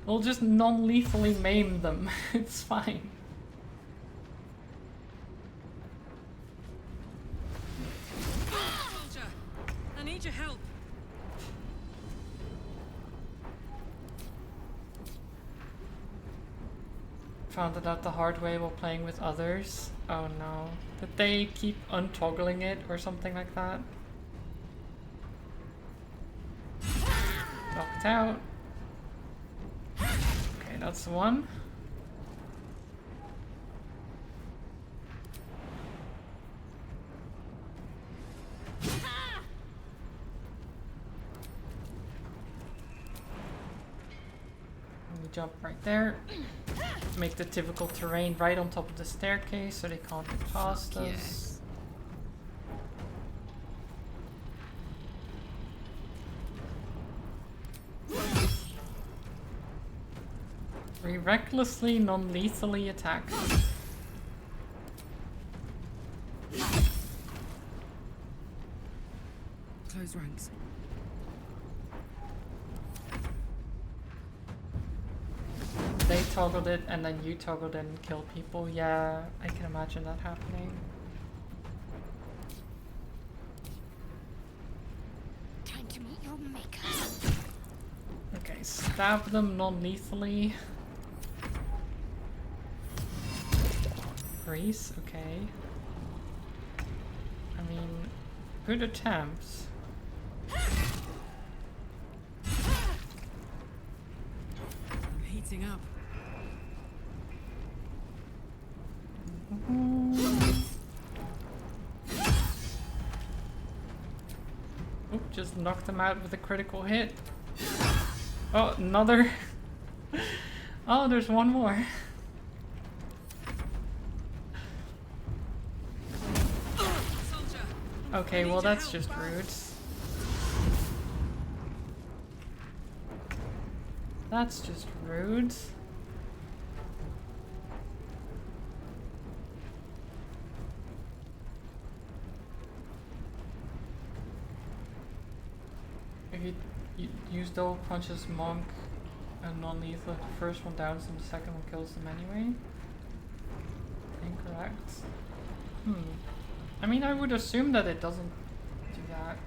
S1: We'll just non-lethally maim them. It's fine.
S5: Soldier, I need your help.
S1: Found it out the hard way while playing with others. Oh no. Did they keep untoggling it or something like that? Knocked out. Okay, that's one. We jump right there. Make the typical terrain right on top of the staircase so they can't get past us. We recklessly, non-lethally attack.
S5: Close ranks.
S1: They toggled it and then you toggled it and killed people. Yeah, I can imagine that happening.
S6: Time to meet your maker.
S1: Okay, stab them non-lethally. Grease, okay. I mean, good attempts.
S5: I'm heating up.
S1: Oop, just knocked them out with a critical hit. Oh, another. Oh, there's one more.
S5: Soldier,
S1: Okay, well that's just rude. That's just rude. If you use double punches monk and non-lethal, the first one downs them, the second one kills them anyway. Incorrect. I mean, I would assume that it doesn't do that.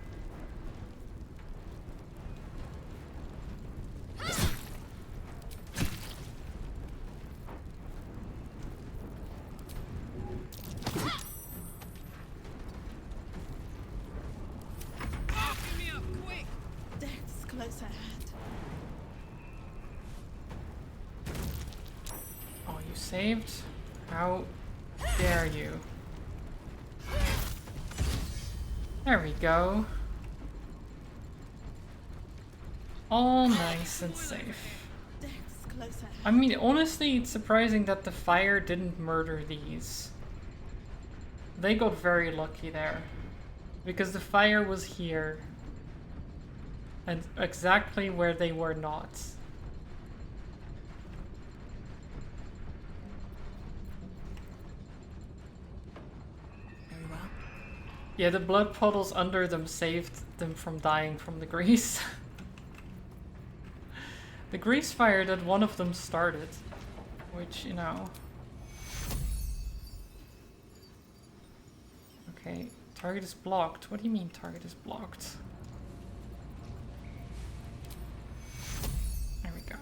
S5: give me up, quick!
S2: Death's close at hand.
S1: Oh, you saved? How dare you? There we go. All nice and safe.
S2: Death's close at hand.
S1: I mean, honestly, it's surprising that the fire didn't murder these. They got very lucky there. Because the fire was here. And exactly where they were not.
S2: Very well.
S1: Yeah, the blood puddles under them saved them from dying from the grease. the grease fire that one of them started, which, you know. Okay, target is blocked. What do you mean target is blocked? There we go.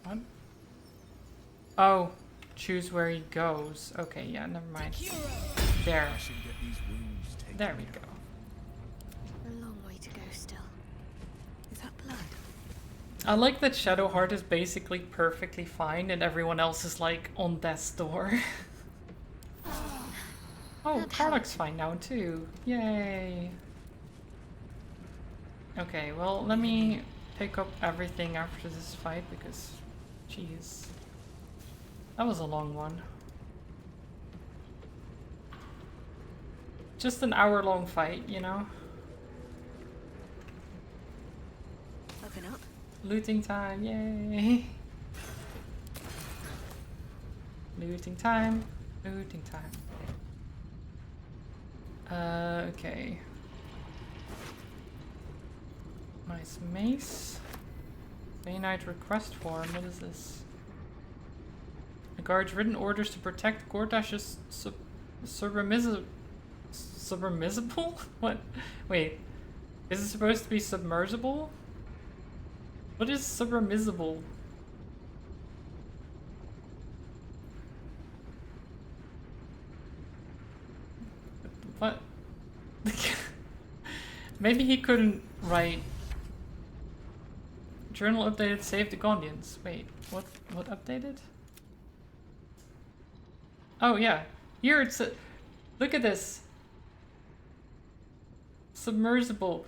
S1: What? Oh, choose where he goes. Okay, yeah, never mind. There.
S3: I should get these wounds taken
S1: There we
S3: care
S1: go.
S6: A long way to go still.
S2: Is that blood?
S1: I like that Shadowheart is basically perfectly fine and everyone else is like on death's door. Oh,
S6: That
S1: Karlach's fine now too. Yay. Okay, well, let me pick up everything after this fight because, jeez. That was a long one. Just an hour-long fight, you know?
S2: Open up.
S1: Looting time, yay! Looting time, looting time. Okay. Nice mace. Day Knight request form, what is this? The guard's written orders to protect Gordash's submersible? What? Wait. Is it supposed to be submersible? What is submersible? What? Maybe he couldn't write. Journal updated, save the Gondians. Wait, what updated? Oh yeah, here it's a, look at this. Submersible.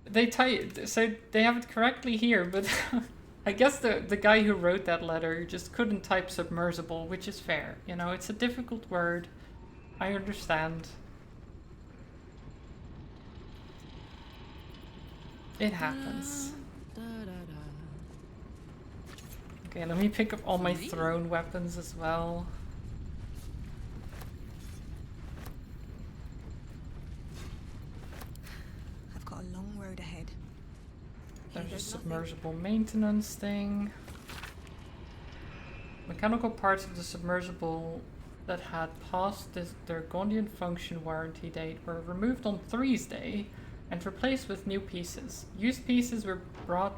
S1: They so they have it correctly here, but I guess the guy who wrote that letter just couldn't type submersible, which is fair. You know, it's a difficult word. I understand. It happens. Okay, let me pick up all my thrown weapons as well.
S2: I've got a long road ahead.
S1: There's a submersible maintenance thing. Mechanical parts of the submersible that had passed their Gondian function warranty date were removed on Thursday and replaced with new pieces. Used pieces were brought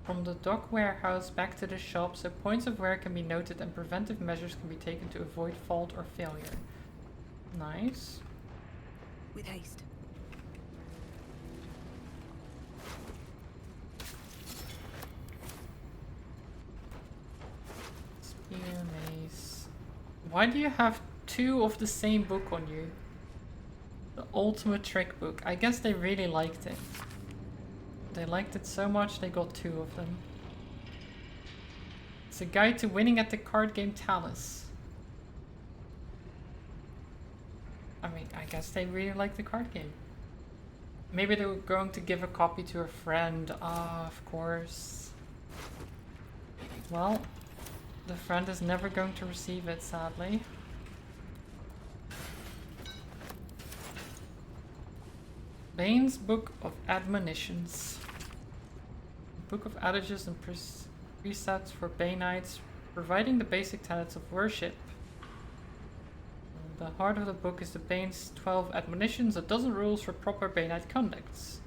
S1: from the dock warehouse back to the shop so points of wear can be noted and preventive measures can be taken to avoid fault or failure. Nice.
S2: With haste.
S1: Spear mace. Why do you have two of the same book on you? The ultimate trick book. I guess they really liked it. They liked it so much they got two of them. It's a guide to winning at the card game Talus. I mean, I guess they really like the card game. Maybe they were going to give a copy to a friend. Ah, of course. Well, the friend is never going to receive it, sadly. Bane's Book of Admonitions. Book of adages and precepts for Baneites, providing the basic tenets of worship. The heart of the book is the Bane's 12 admonitions, a dozen rules for proper Baneite conducts,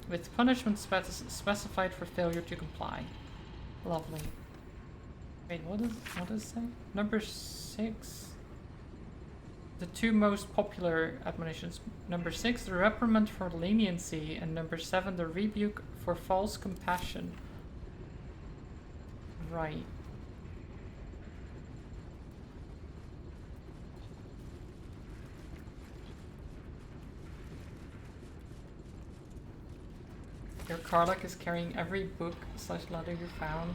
S1: with punishment specified for failure to comply. Lovely. Wait, what does it say? Number 6. The two most popular admonitions. Number 6, the reprimand for leniency, and number 7, the rebuke for false compassion. Right. Your Karlach is carrying every book / letter you found.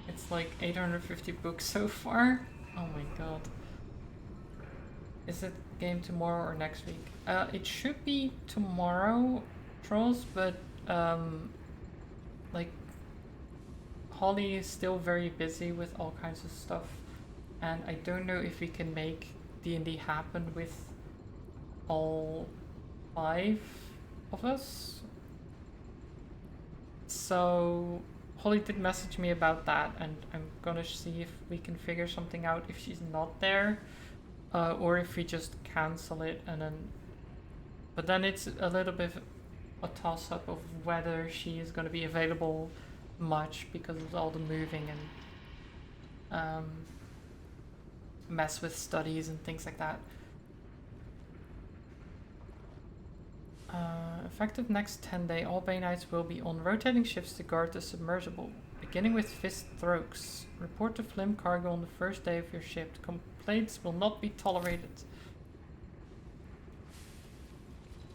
S1: It's like 850 books so far. Oh my god. Is it game tomorrow or next week? It should be tomorrow, trolls, but like Holly is still very busy with all kinds of stuff, and I don't know if we can make D&D happen with all 5 of us. So Holly did message me about that, and I'm gonna see if we can figure something out if she's not there, or if we just cancel it and then. But then it's a little bit a toss-up of whether she is gonna be available much because of all the moving and mess with studies and things like that. Effective next 10 day, all Bay Knights will be on rotating shifts to guard the submersible. Beginning with fist strokes. Report to Flim Cargo on the first day of your shift. Complaints will not be tolerated.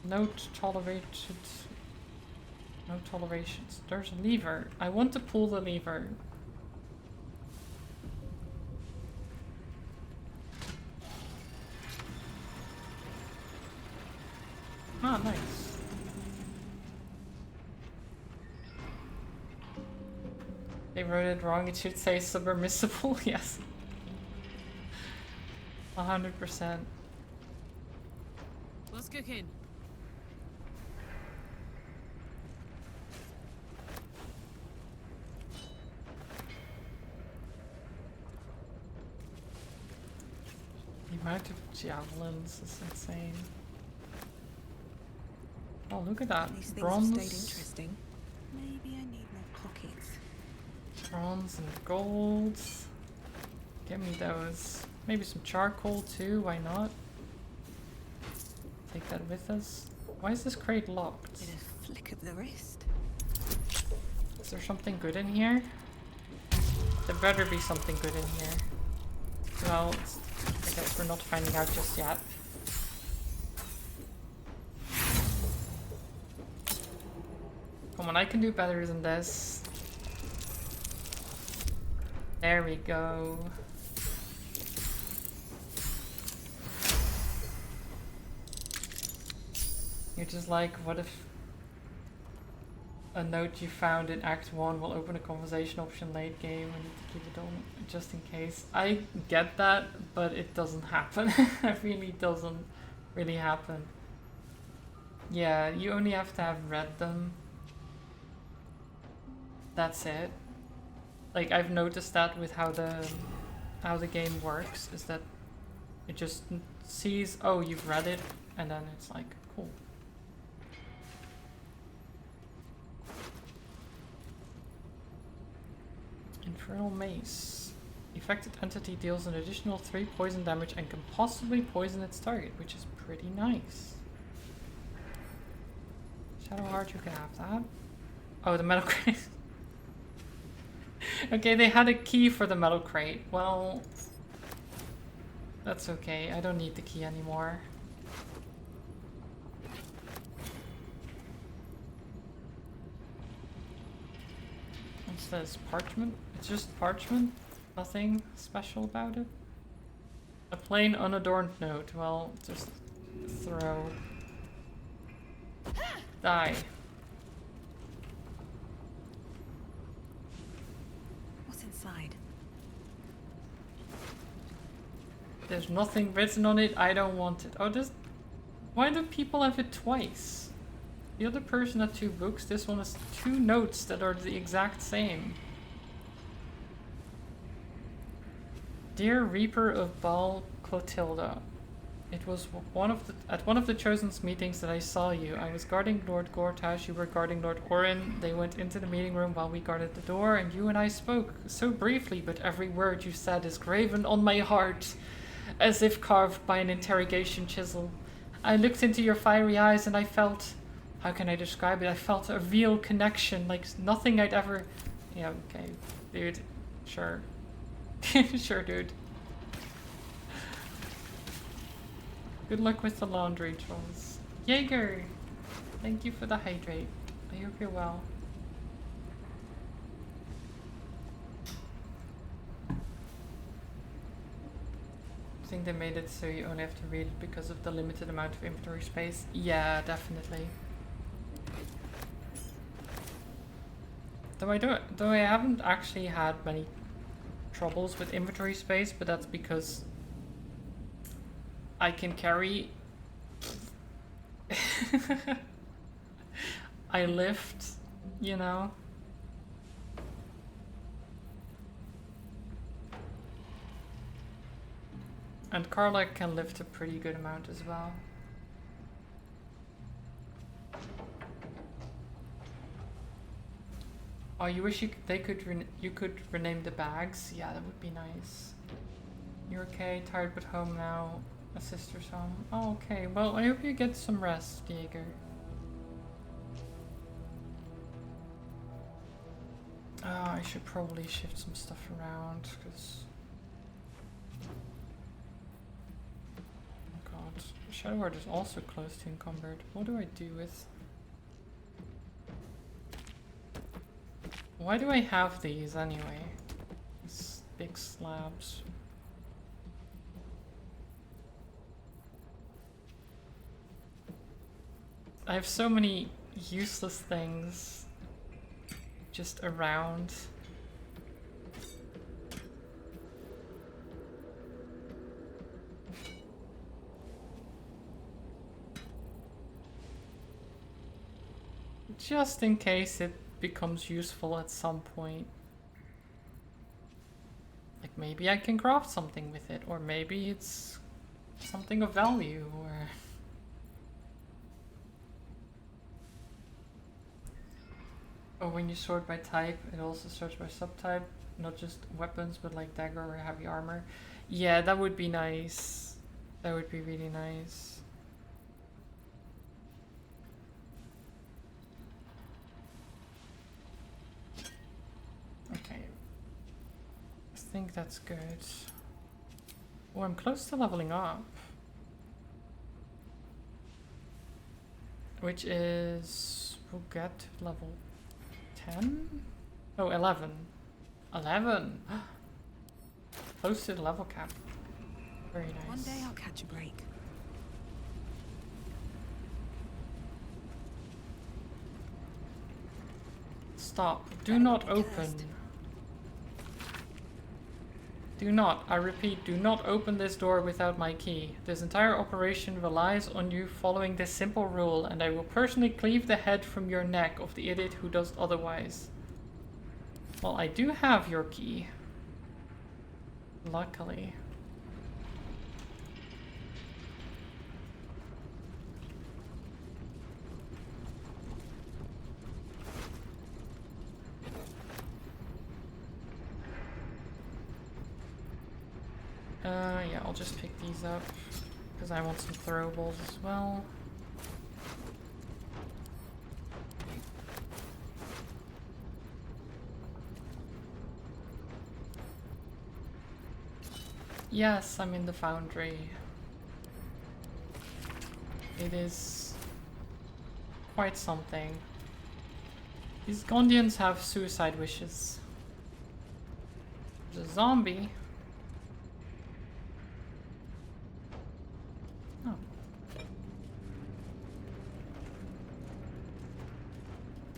S1: Note tolerated. No tolerations. There's a lever. I want to pull the lever. Ah, nice. They wrote it wrong. It should say submersible. Yes. 100%.
S5: What's cooking?
S1: The amount of javelins is insane. Oh, look at that.
S2: These things
S1: Bronze.
S2: have stayed interesting. Maybe I need more pockets.
S1: Bronze and gold. Give me those. Maybe some charcoal too, why not? Take that with us. Why is this crate locked?
S2: Did a flick of the wrist.
S1: Is there something good in here? There better be something good in here. Well, I guess we're not finding out just yet. Come on, I can do better than this. There we go. You're just like, what if a note you found in Act 1 will open a conversation option late game? I need to keep it on just in case. I get that, but it doesn't happen. It really doesn't really happen. Yeah, you only have to have read them. That's it. Like, I've noticed that with how the game works, is that it just sees, oh, you've read it, and then it's like, cool. Infernal Mace. Affected entity deals an additional 3 poison damage and can possibly poison its target, which is pretty nice. Shadow Heart, you can have that. Oh, the metal crate. Okay, they had a key for the metal crate. Well, that's okay. I don't need the key anymore. What's this? Parchment? It's just parchment? Nothing special about it? A plain unadorned note. Well, just throw. Die.
S2: What's inside?
S1: There's nothing written on it. I don't want it. Oh, this. Why do people have it twice? The other person had 2 books. This one has 2 notes that are the exact same. Dear Reaper of Baal Clotilda, it was at one of the Chosen's meetings that I saw you. I was guarding Lord Gortash, you were guarding Lord Orin. They went into the meeting room while we guarded the door, and you and I spoke, so briefly, but every word you said is graven on my heart, as if carved by an interrogation chisel. I looked into your fiery eyes and I felt, how can I describe it? I felt a real connection, like nothing I'd ever... Yeah, okay, dude, sure. Sure, dude. Good luck with the laundry, Trolls. Jaeger! Thank you for the hydrate. I hope you're well. I think they made it so you only have to read it because of the limited amount of inventory space. Yeah, definitely. Though I haven't actually had many troubles with inventory space, but that's because I can carry I lift, you know? And Carla can lift a pretty good amount as well. Oh, you wish you could rename the bags? Yeah, that would be nice. You're okay, tired but home now. A sister's home. Oh, okay. Well, I hope you get some rest, Diego. I should probably shift some stuff around, because... Oh god. Shadow Ward is also close to encumbered. What do I do with... Why do I have these anyway? These big slabs. I have so many useless things just around. Just in case it becomes useful at some point. Like maybe I can craft something with it, or maybe it's something of value, or... Oh, when you sort by type, it also sorts by subtype, not just weapons, but like dagger or heavy armor. Yeah, that would be nice. That would be really nice. Okay. I think that's good. Oh, I'm close to leveling up. Which is... we'll get to level 10? Oh, 11. 11! Close to the level cap. Very nice.
S2: One day I'll catch a break.
S1: Stop. Do not open. Do not, I repeat, do not open this door without my key. This entire operation relies on you following this simple rule, and I will personally cleave the head from your neck of the idiot who does otherwise. Well, I do have your key. Luckily. Yeah, I'll just pick these up, because I want some throwables as well. Yes, I'm in the foundry. It is quite something. These Gondians have suicide wishes. There's a zombie. Oh.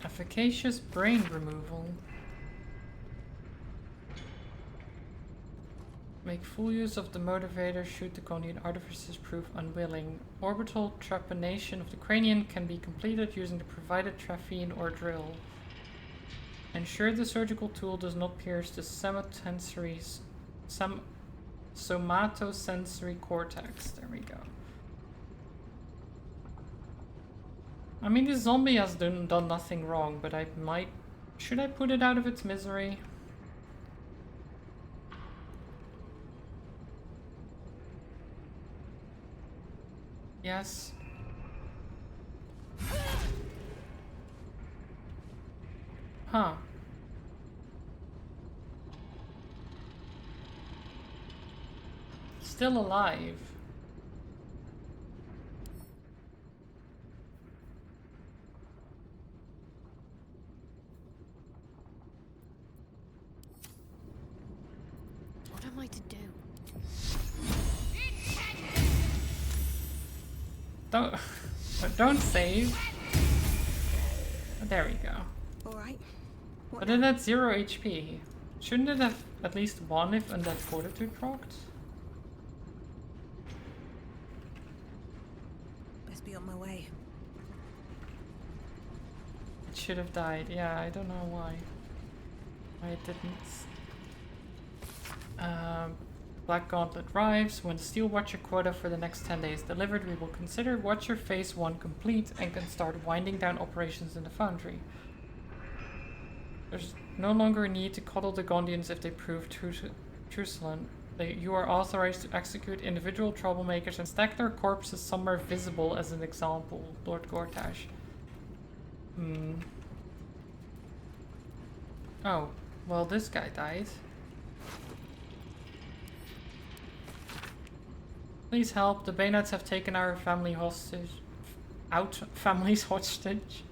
S1: Efficacious brain removal. Make full use of the motivator should the Gondian artificers prove unwilling. Orbital trepanation of the cranium can be completed using the provided trephine or drill. Ensure the surgical tool does not pierce the somatosensory cortex. There we go. I mean, this zombie has done nothing wrong, but I might... Should I put it out of its misery? Yes. Huh. Still alive.
S6: What am I to do?
S1: Don't save. There we go.
S2: Alright.
S1: But it had 0 HP. Shouldn't it have at least one if Undead Fortitude procced?
S2: Best be on my way.
S1: should have died. Yeah, I don't know why. Why it didn't. Black Gauntlet arrives. When the Steel Watcher quota for the next 10 days delivered, we will consider Watcher Phase 1 complete and can start winding down operations in the Foundry. There's no longer a need to coddle the Gondians if they prove truculent. You are authorized to execute individual troublemakers and stack their corpses somewhere visible as an example, Lord Gortash. Oh, well, this guy died. Please help. The Bayonets have taken our family hostage. Families hostage.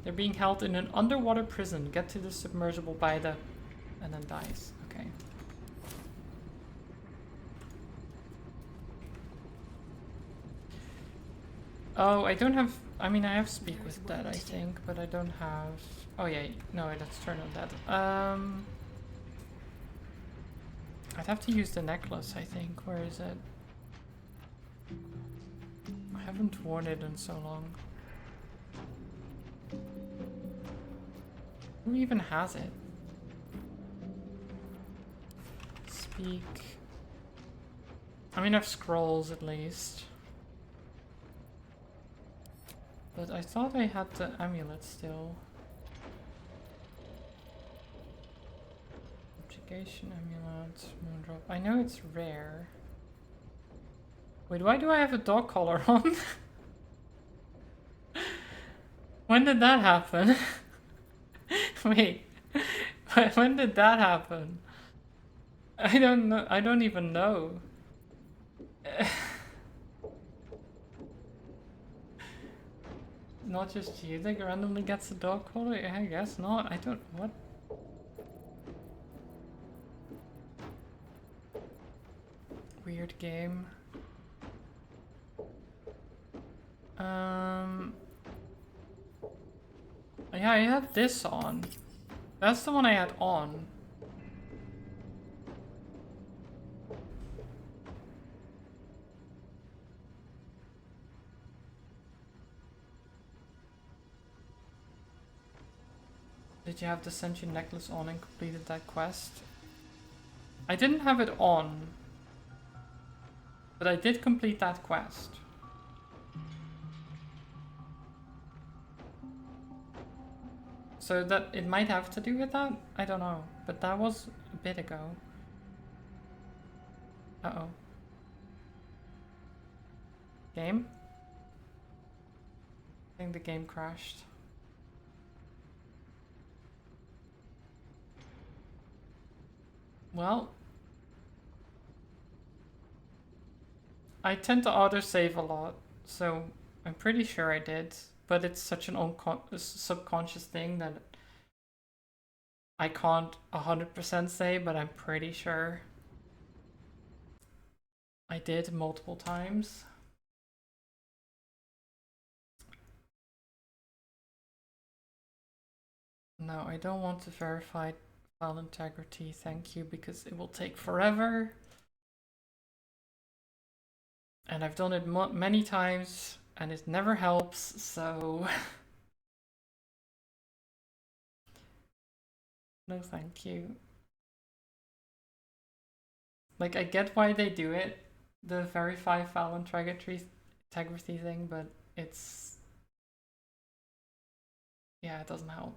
S1: They're being held in an underwater prison. Get to the submersible by the... And then dies. Okay. Oh, I don't have... I mean, I have Speak with Dead, I think, but I don't have... Oh yeah, no, let's turn on that. I'd have to use the necklace, I think. Where is it? I haven't worn it in so long. Who even has it? Speak. I mean, I have scrolls at least. But I thought I had the amulet still. Subjugation amulet, moondrop. I know it's rare. Wait, why do I have a dog collar on? When did that happen? Wait, when did that happen? I don't know. I don't even know. Not just you that randomly gets a dog collar? I guess not. I don't... What? Weird game. Yeah, I had this on. That's the one I had on. Did you have the Sentient Necklace on and completed that quest? I didn't have it on, but I did complete that quest. So that it might have to do with that? I don't know, but that was a bit ago. Uh-oh. Game? I think the game crashed. Well, I tend to autosave a lot, so I'm pretty sure I did, but it's such an subconscious thing that I can't 100% say, but I'm pretty sure I did multiple times. No, I don't want to verify file integrity, thank you, because it will take forever. And I've done it many times, and it never helps, so... No, thank you. Like, I get why they do it, the verify file integrity thing, but it's... Yeah, it doesn't help.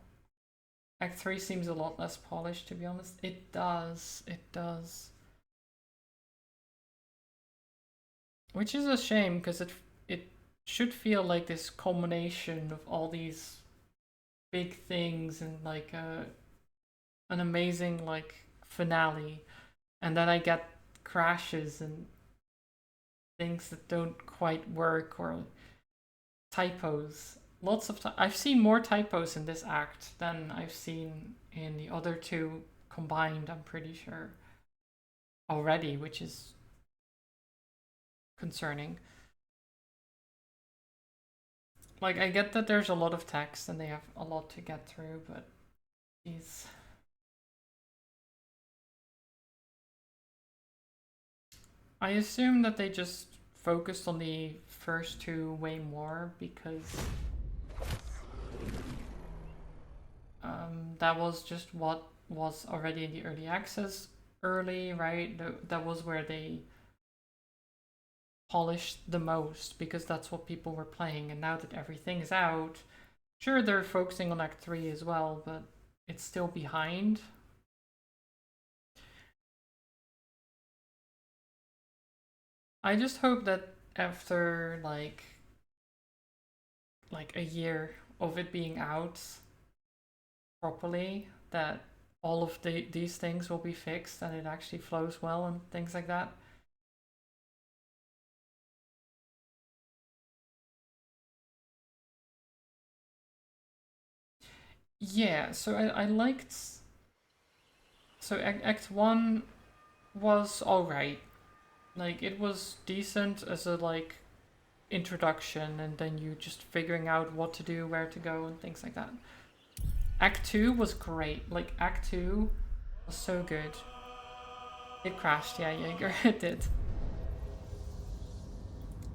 S1: Act 3 seems a lot less polished, to be honest. It does, it does. Which is a shame, because it should feel like this culmination of all these big things and like an amazing like finale, and then I get crashes and things that don't quite work or typos. Lots of I've seen more typos in this act than I've seen in the other two combined, I'm pretty sure, already, which is concerning. Like, I get that there's a lot of text and they have a lot to get through, but geez. I assume that they just focused on the first two way more because That was just what was already in the early access early, right? That was where they polished the most because that's what people were playing. And now that everything is out, sure, they're focusing on Act 3 as well, but it's still behind. I just hope that after like a year of it being out properly, that all of these things will be fixed and it actually flows well and things like that. Yeah, so I liked... So Act 1 was alright. Like, it was decent as a, like, introduction, and then you just figuring out what to do, where to go, and things like that. Act 2 was great. Like, Act 2 was so good. It crashed, yeah, Jaeger, it did.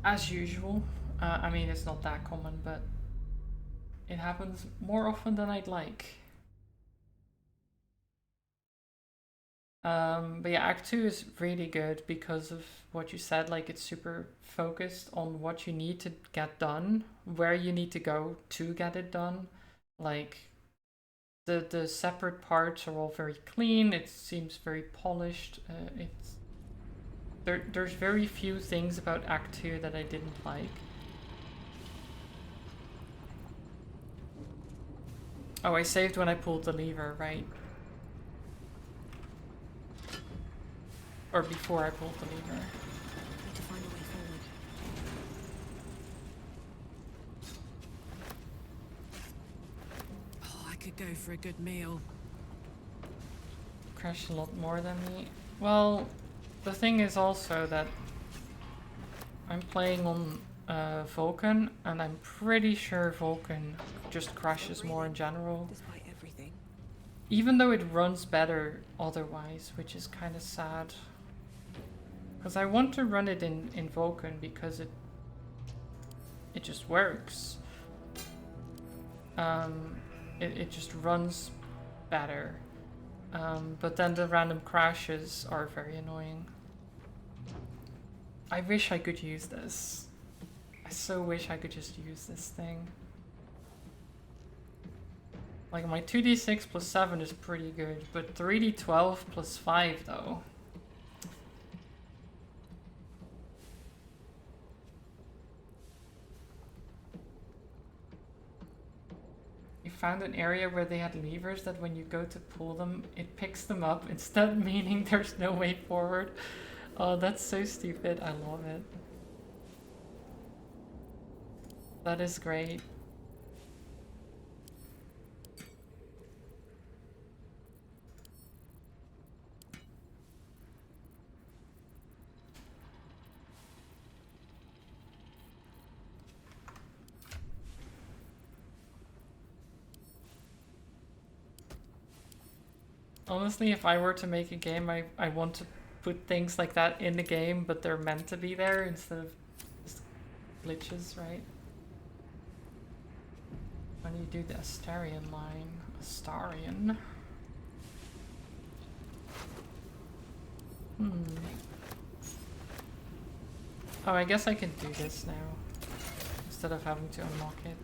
S1: As usual. I mean, it's not that common, but it happens more often than I'd like. But yeah, Act 2 is really good because of what you said. Like, it's super focused on what you need to get done, where you need to go to get it done. Like, the separate parts are all very clean. It seems very polished. There's very few things about Act 2 that I didn't like. Oh, I saved when I pulled the lever, right? Or before I pulled the lever.
S2: Need to find a way forward.
S5: Oh, I could go for a good meal.
S1: Crashed a lot more than me. Well, the thing is also that I'm playing on Vulcan, and I'm pretty sure Vulcan just crashes more in general.
S2: Despite everything.
S1: Even though it runs better otherwise, which is kind of sad. Because I want to run it in Vulcan because it just works. It just runs better. But then the random crashes are very annoying. I wish I could use this. I so wish I could just use this thing. Like, my 2d6 plus 7 is pretty good, but 3d12 plus 5 though. You found an area where they had levers that when you go to pull them, it picks them up instead, meaning there's no way forward. Oh, that's so stupid. I love it. That is great. Honestly, if I were to make a game, I want to put things like that in the game, but they're meant to be there instead of just glitches, right? When you do the Astarian line, Astarian. Oh, I guess I can do this now instead of having to unlock it.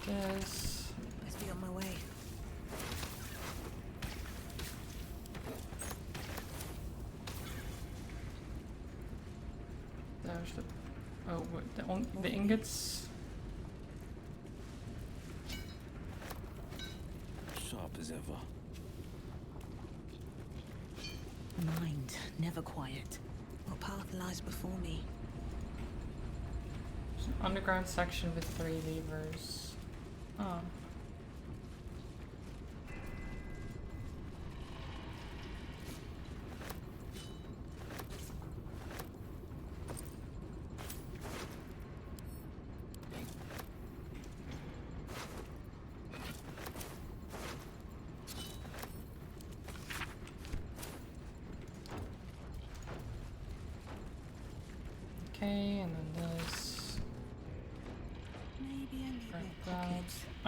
S1: This.
S2: Must be on my way.
S1: There's the... Oh, wait, the ingots.
S3: Sharp as ever.
S2: Mind, never quiet. What path lies before me?
S1: There's an underground section with 3 levers. Oh.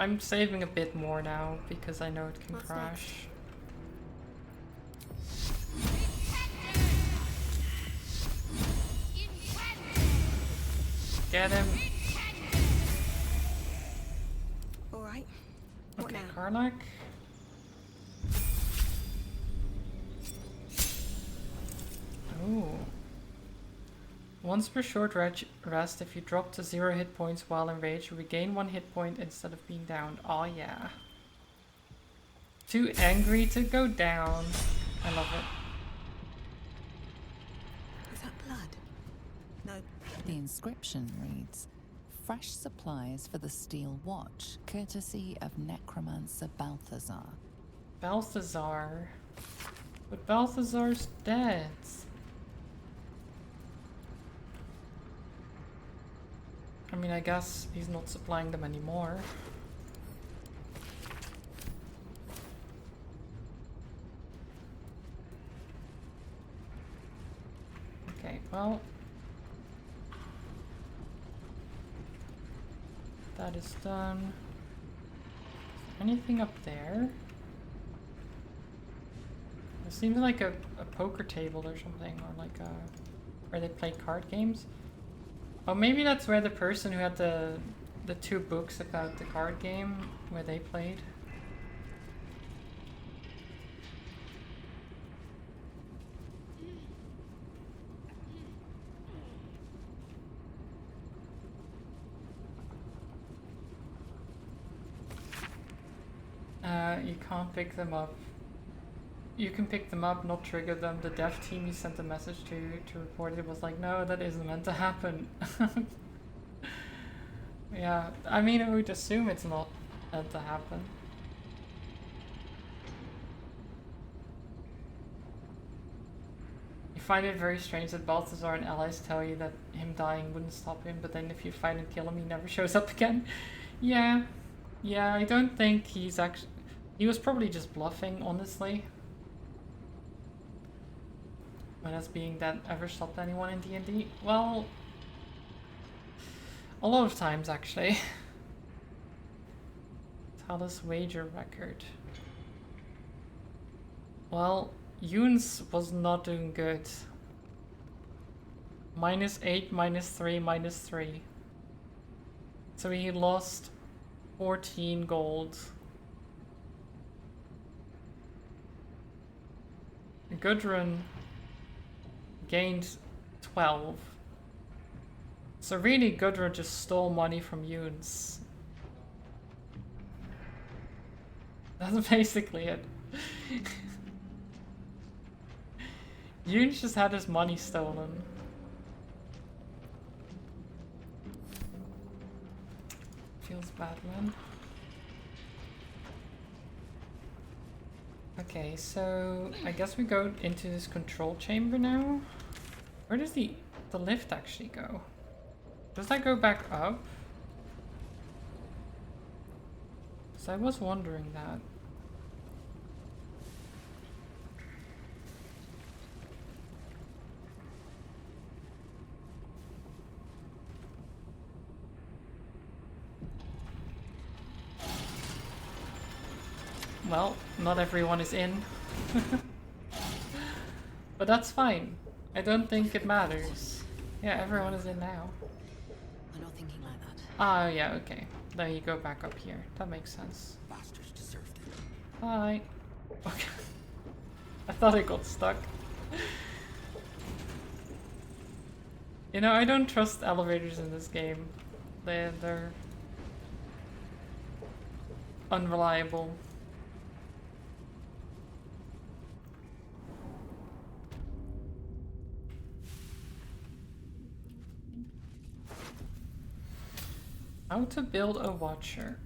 S1: I'm saving a bit more now because I know it can
S6: What's
S1: crash. Get him.
S6: All right. What
S1: Okay,
S6: now?
S1: Karnak. Ooh. Once per short rest, if you drop to 0 hit points while enraged, you regain 1 hit point instead of being downed. Oh yeah. Too angry to go down. I love it.
S2: Is that blood? No.
S7: The inscription reads, "Fresh supplies for the Steel Watch, courtesy of Necromancer Balthazar."
S1: Balthazar. But Balthazar's dead. I mean, I guess he's not supplying them anymore. Okay, well. That is done. Is there anything up there? It seems like a poker table or something, or like a where they play card games. Oh, maybe that's where the person who had the 2 books about the card game where they played. You can't pick them up. You can pick them up, not trigger them. The dev team you sent a message to report it was like, no, that isn't meant to happen. Yeah, I mean, I would assume it's not meant to happen. You find it very strange that Balthazar and allies tell you that him dying wouldn't stop him, but then if you fight and kill him, he never shows up again. Yeah, I don't think he's actually... He was probably just bluffing, honestly. When as being that ever stopped anyone in D&D? Well, a lot of times actually. Talus wager record. Well, Yoon's was not doing good. -8, -3, -3. So he lost 14 gold. Gudrun gained 12. So really Gudrun just stole money from Yoon's. That's basically it. Yoon just had his money stolen. Feels bad, man. Okay, so I guess we go into this control chamber now. Where does the lift actually go? Does that go back up? So I was wondering that. Well, not everyone is in. But that's fine. I don't think it matters. Yeah, everyone is in now.
S2: I'm not thinking like that.
S1: Ah, yeah, okay. Then you go back up here. That makes sense.
S3: Bastards deserved it.
S1: Hi. Okay. I thought I got stuck. You know, I don't trust elevators in this game. They're unreliable. How to build a watcher.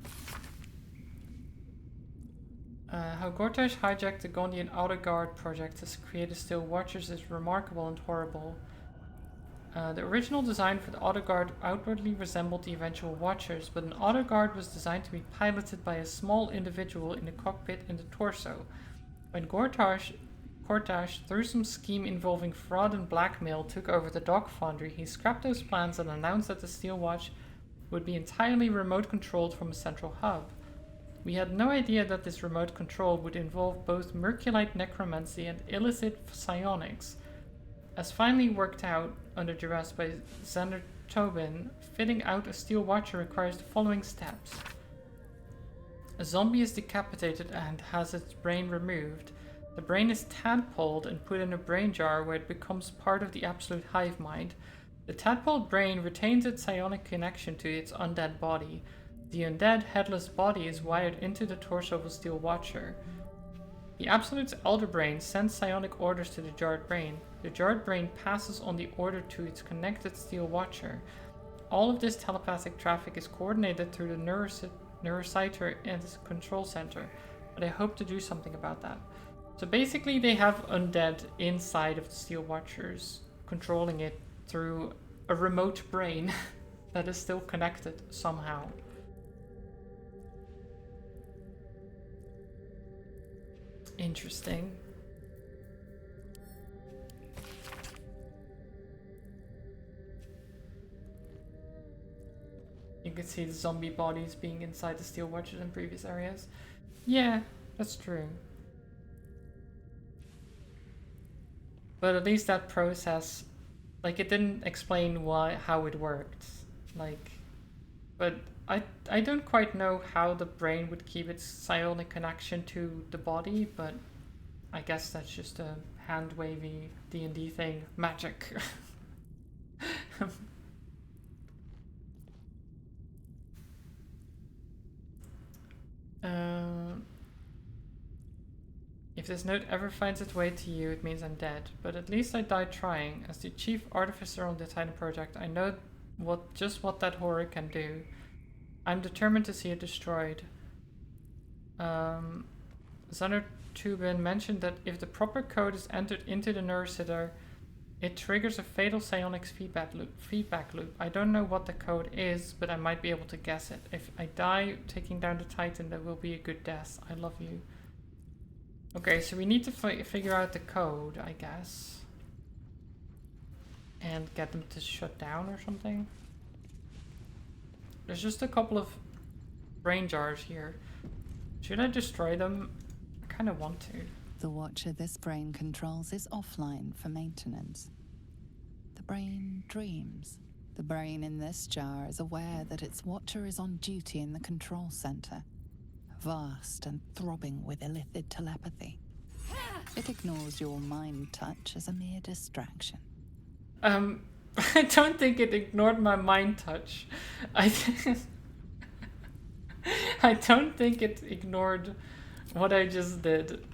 S1: How Gortash hijacked the Gondian Auto Guard project to create a Steel Watchers is remarkable and horrible. The original design for the Auto Guard outwardly resembled the eventual Watchers, but an Auto Guard was designed to be piloted by a small individual in the cockpit and the torso. When Gortash, through some scheme involving fraud and blackmail, took over the Dog Foundry, he scrapped those plans and announced that the Steel Watch would be entirely remote controlled from a central hub. We had no idea that this remote control would involve both Merculite necromancy and illicit psionics. As finally worked out under duress by Xander Tobin, fitting out a steel watcher requires the following steps. A zombie is decapitated and has its brain removed. The brain is tadpoled and put in a brain jar where it becomes part of the absolute hive mind. The tadpoled brain retains its psionic connection to its undead body. The undead, headless body is wired into the torso of a steel watcher. The Absolute's elder brain sends psionic orders to the jarred brain. The jarred brain passes on the order to its connected steel watcher. All of this telepathic traffic is coordinated through the neurociter and its control center, but I hope to do something about that. So basically they have undead inside of the steel watchers, controlling it through a remote brain that is still connected somehow. Interesting. You can see the zombie bodies being inside the steel watchers in previous areas. Yeah, that's true. But at least that process, like, it didn't explain how it worked. Like, but I don't quite know how the brain would keep its psionic connection to the body, but I guess that's just a hand-wavy D&D thing. Magic. If this note ever finds its way to you, it means I'm dead. But at least I died trying. As the chief artificer on the Titan project, I know just what that horror can do. I'm determined to see it destroyed. Xander Tubin mentioned that if the proper code is entered into the neurositter, it triggers a fatal psionics feedback loop. I don't know what the code is, but I might be able to guess it. If I die taking down the Titan, that will be a good death. I love you. Okay, so we need to figure out the code, I guess. And get them to shut down or something. There's just a couple of brain jars here. Should I destroy them? I kind of want to.
S7: The watcher this brain controls is offline for maintenance. The brain dreams. The brain in this jar is aware that its watcher is on duty in the control center, vast and throbbing with illicit telepathy. It ignores your mind touch as a mere distraction.
S1: I don't think it ignored my mind touch. I don't think it ignored what I just did.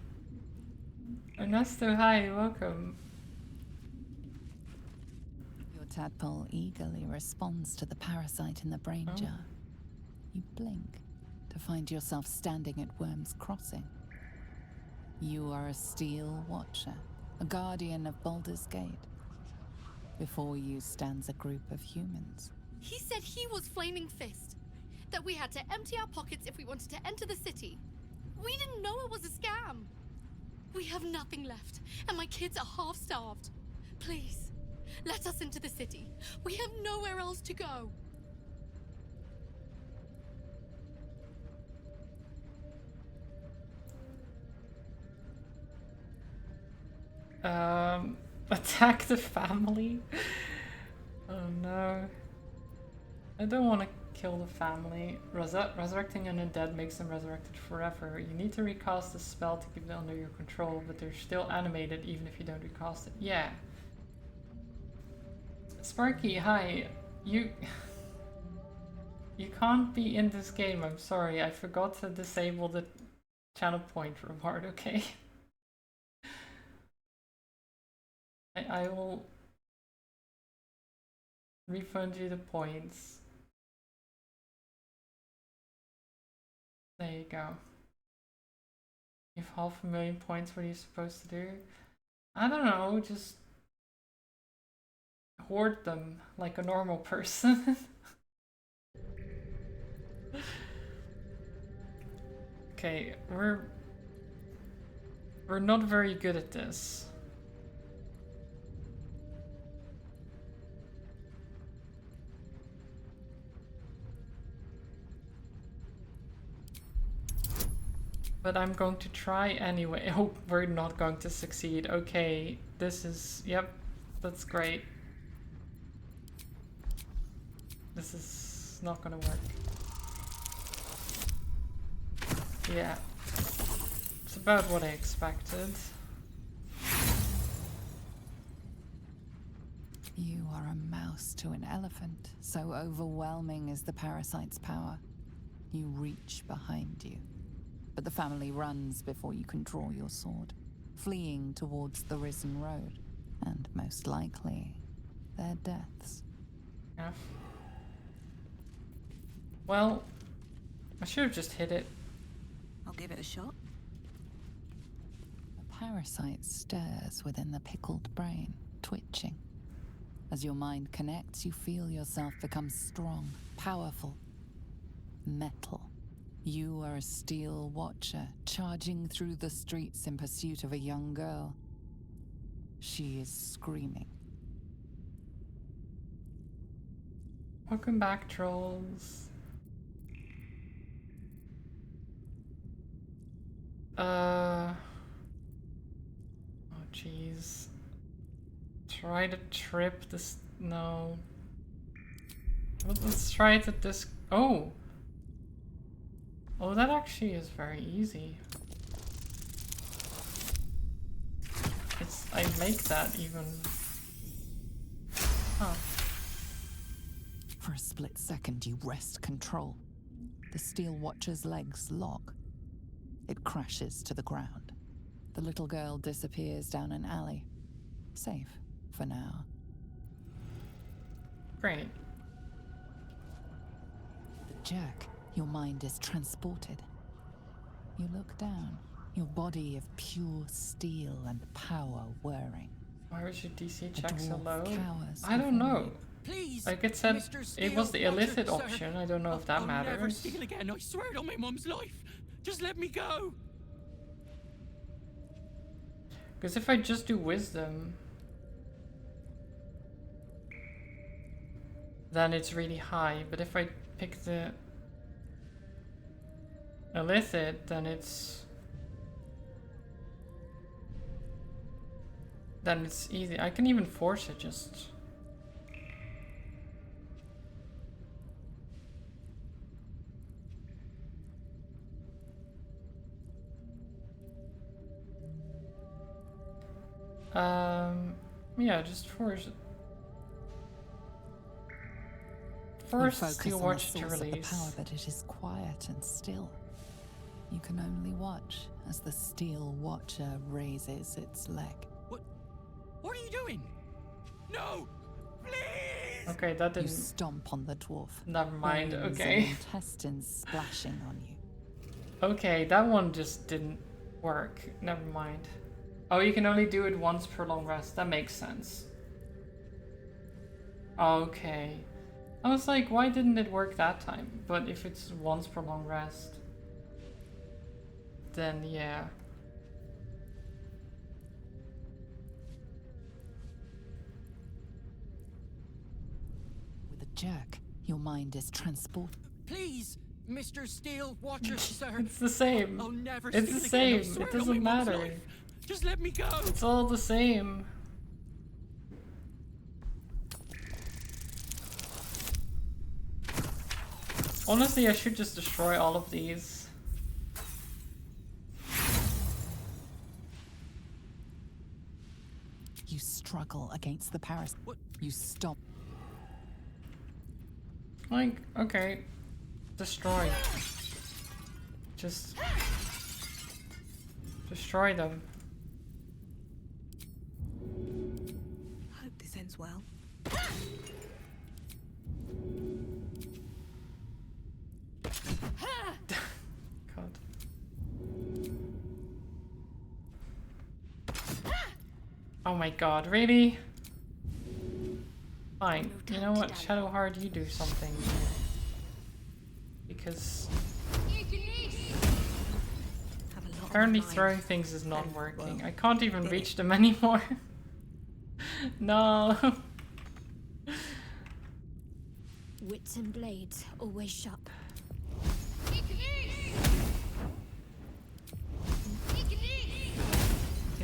S1: Ernesto, hi, welcome.
S7: Your tadpole eagerly responds to the parasite in the brain jar. You blink to find yourself standing at Worm's Crossing. You are a steel watcher, a guardian of Baldur's Gate. Before you stands a group of humans.
S8: He said he was Flaming Fist. That we had to empty our pockets if we wanted to enter the city. We didn't know it was a scam. We have nothing left, and my kids are half-starved. Please, let us into the city. We have nowhere else to go.
S1: Attack the family? Oh no. I don't want to kill the family. Resurrecting an undead makes them resurrected forever. You need to recast the spell to keep them under your control, but they're still animated even if you don't recast it. Yeah. Sparky, hi. You can't be in this game, I'm sorry. I forgot to disable the channel point reward, okay? I will refund you the points. There you go. You've 500,000 points, what are you supposed to do? I don't know, just hoard them like a normal person. Okay, we're not very good at this. But I'm going to try anyway. Oh, we're not going to succeed. Okay, this is... Yep, that's great. This is not gonna work. Yeah. It's about what I expected.
S7: You are a mouse to an elephant, so overwhelming is the parasite's power. You reach behind you, but the family runs before you can draw your sword, fleeing towards the risen road, and most likely, their deaths.
S1: Yeah. Well, I should have just hit it.
S2: I'll give it a shot.
S7: The parasite stirs within the pickled brain, twitching. As your mind connects, you feel yourself become strong, powerful, metal. You are a steel watcher, charging through the streets in pursuit of a young girl. She is screaming.
S1: Welcome back, trolls. Oh jeez. Try to trip this. No. Let's try it at this. Oh! Oh, that actually is very easy. I make that even. Huh.
S7: For a split second, you wrest control. The steel watcher's legs lock. It crashes to the ground. The little girl disappears down an alley. Safe for now.
S1: Great.
S7: The jerk, your mind is transported. You look down, your body of pure steel and power whirring.
S1: Why was your DC
S7: The
S1: check so
S7: dwarf
S1: low?
S7: cowers
S1: I don't
S7: before
S1: know.
S7: you.
S5: Please,
S1: Like it said,
S5: Mr.
S1: it was the
S5: Steele,
S1: illicit
S5: Roger, sir.
S1: option. I don't know if that
S5: I'll never
S1: matters.
S5: steal again. I swear it on my mum's life. Just let me go.
S1: Because if I just do wisdom, then it's really high. But if I pick the illicit, then it's easy. I can even force it just. Yeah, just force it. Force Steel Watch to release.
S7: The power that it is quiet and still. You can only watch as the Steel Watcher raises its leg.
S5: What are you doing? No! Please!
S1: Okay, that
S7: You
S1: didn't.
S7: stomp on the dwarf.
S1: Never mind.
S7: Veins
S1: Okay.
S7: and intestines splashing on you.
S1: Okay, that one just didn't work. Never mind. Oh, you can only do it once per long rest. That makes sense. Okay. I was like, why didn't it work that time? But if it's once per long rest, then yeah.
S7: With a jerk, your mind is transported.
S5: Please, Mr. Steele Watcher, sir.
S1: It's the same.
S5: I'll never
S1: It's
S5: steal
S1: the
S5: again. I
S1: same.
S5: swear
S1: It
S5: on
S1: doesn't
S5: my mum's
S1: matter.
S5: life. Just let me go.
S1: It's all the same. Honestly, I should just destroy all of these.
S7: You struggle against the parasite.
S5: What?
S7: You stop.
S1: Like, okay. Destroy. Just destroy them.
S6: Hope this ends well.
S1: God. Oh my god, really? Fine. You know what? Shadowheart, you do something. Because
S6: Have a lot
S1: apparently
S6: on my
S1: throwing
S6: mind.
S1: things is not
S6: Then,
S1: working.
S6: well,
S1: I can't even
S6: did
S1: reach
S6: it.
S1: them anymore. No.
S9: Wits and blades always sharp.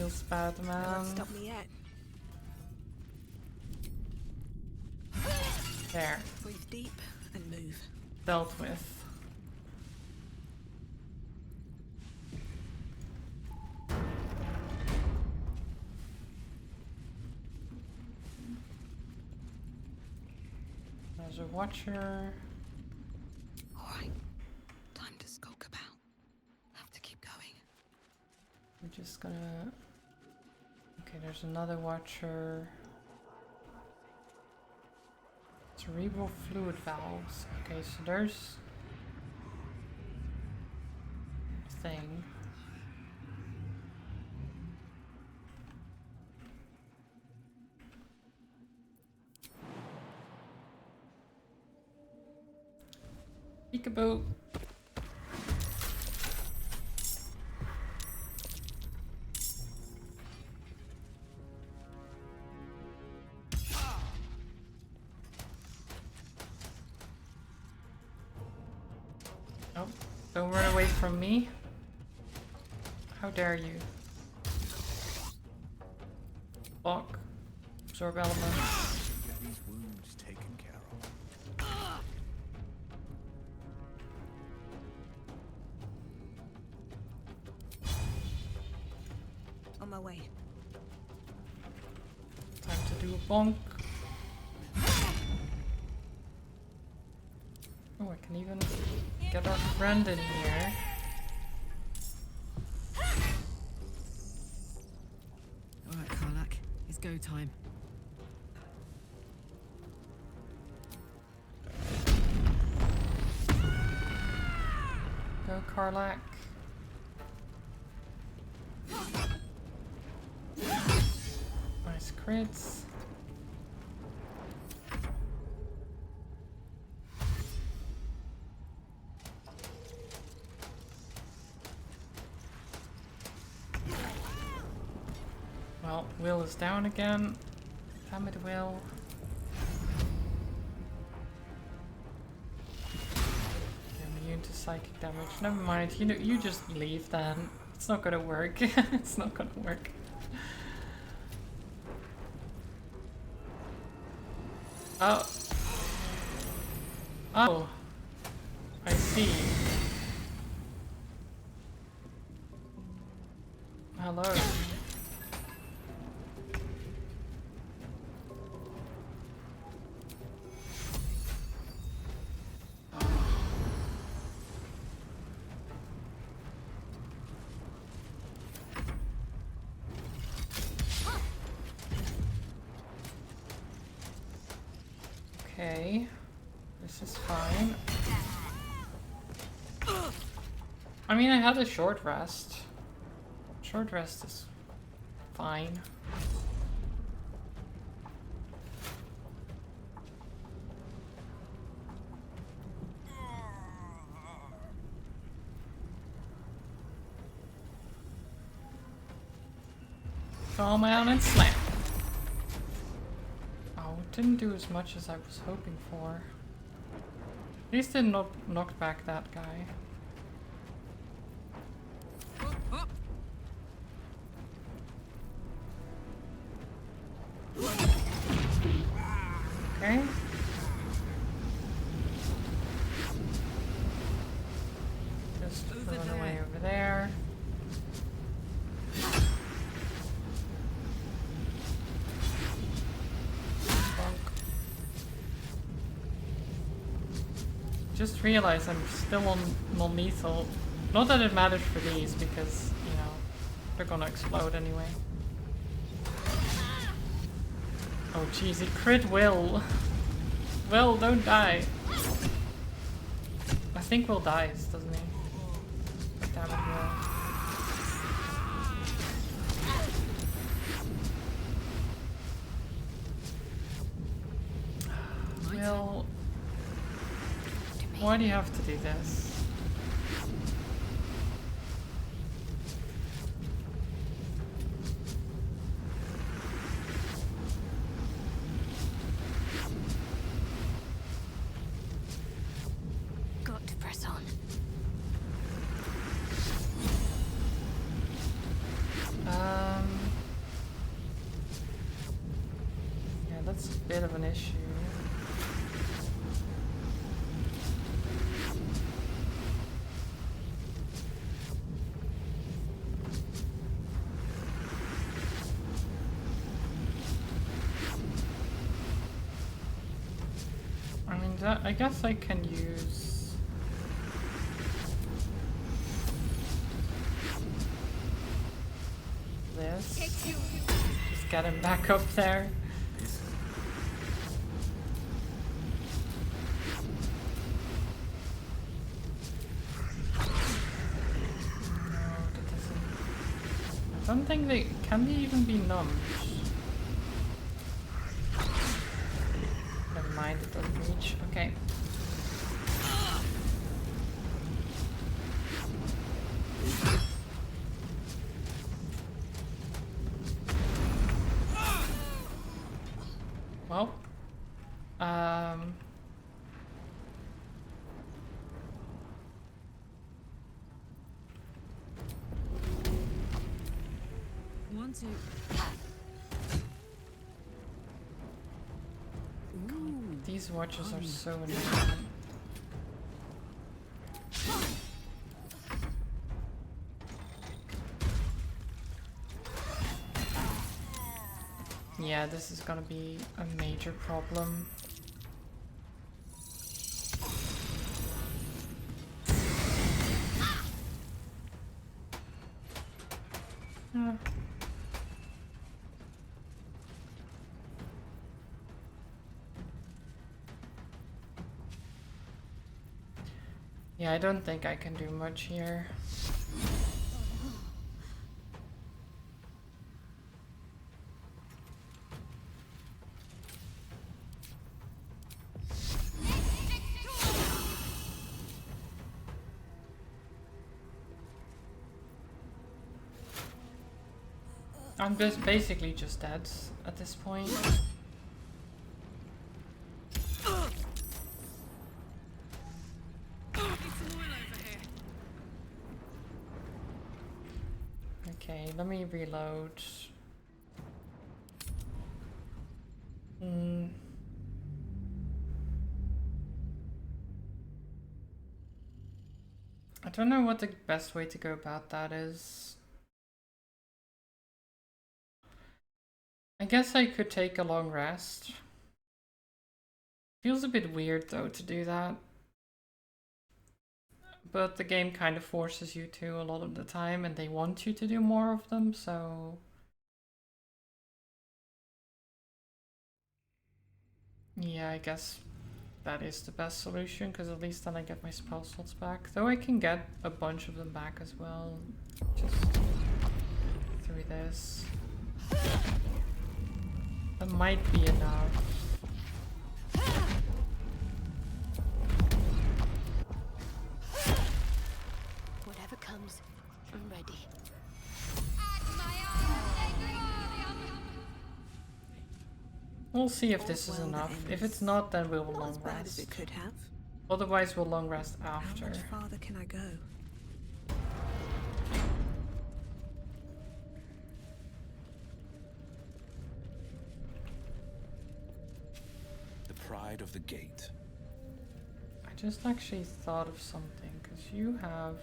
S1: feels bad,
S6: Can't
S1: man.
S6: stop me yet.
S1: There.
S6: Breathe deep and move.
S1: Dealt with. There's a watcher.
S6: Alright. Time to skulk about. Have to keep going.
S1: We're just gonna... Okay, there's another watcher. Cerebral fluid valves. Okay, so there's... a thing. Peekaboo. Oh, don't run away from me. How dare you? Block. Absorb elements.
S3: Get these wounds taken care of.
S6: On my way.
S1: Time to do a bonk. Oh, I can even get our friend in here.
S5: Alright, Karlak. It's go time.
S1: Go, Karlak. Nice crits. Well, Will is down again. Damn it, Will. I'm immune to psychic damage. Never mind. You know, you just leave then. It's not gonna work. It's not gonna work. Oh. Oh. I see. Hello. Okay, this is fine. I mean, I had a short rest. Short rest is fine. Fall down and slam. Didn't do as much as I was hoping for. At least didn't knock back that guy. Okay. Just run away over there. Just realized I'm still on non-lethal. Not that it matters for these, because, you know, they're gonna explode anyway. Oh jeez, he crit Will. Will, don't die. I think Will dies, doesn't he? Damn it, Will. Will... Why do you have to do this?
S9: Got to press on.
S1: That's a bit of an issue. I mean, I guess I can use... this. Just get him back up there. I don't think they can even be numbed. Never mind, it doesn't reach. Okay. Well,
S5: One, two. Ooh.
S1: these watches are so annoying. Yeah, this is gonna be a major problem. Yeah, I don't think I can do much here. I'm just basically just dead at this point. Okay, let me reload. I don't know what the best way to go about that is. I guess I could take a long rest. Feels a bit weird though to do that. But the game kind of forces you to a lot of the time, and they want you to do more of them, so... yeah, I guess that is the best solution, because at least then I get my spell slots back. Though I can get a bunch of them back as well, just through this. That might be enough.
S9: Whatever comes, I'm ready.
S1: We'll see if this is enough. If it's not, then we'll
S2: Not as
S1: long
S2: bad as
S1: rest.
S2: it could have.
S1: Otherwise, we'll long rest after.
S2: How much farther can I go?
S3: The pride of the gate.
S1: I just actually thought of something, because you have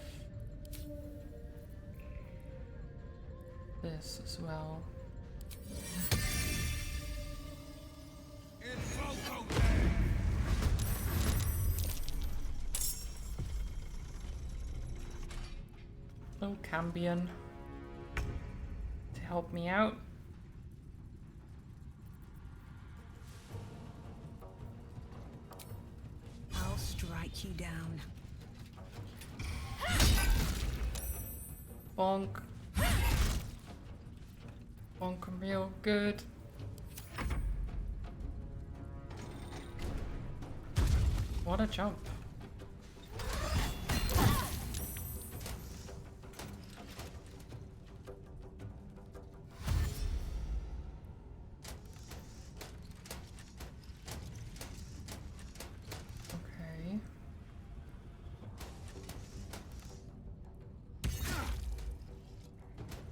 S1: this as well. Little Cambion to help me out.
S2: I'll strike you down.
S1: Bonk. Bonk him real good. What a jump. Okay.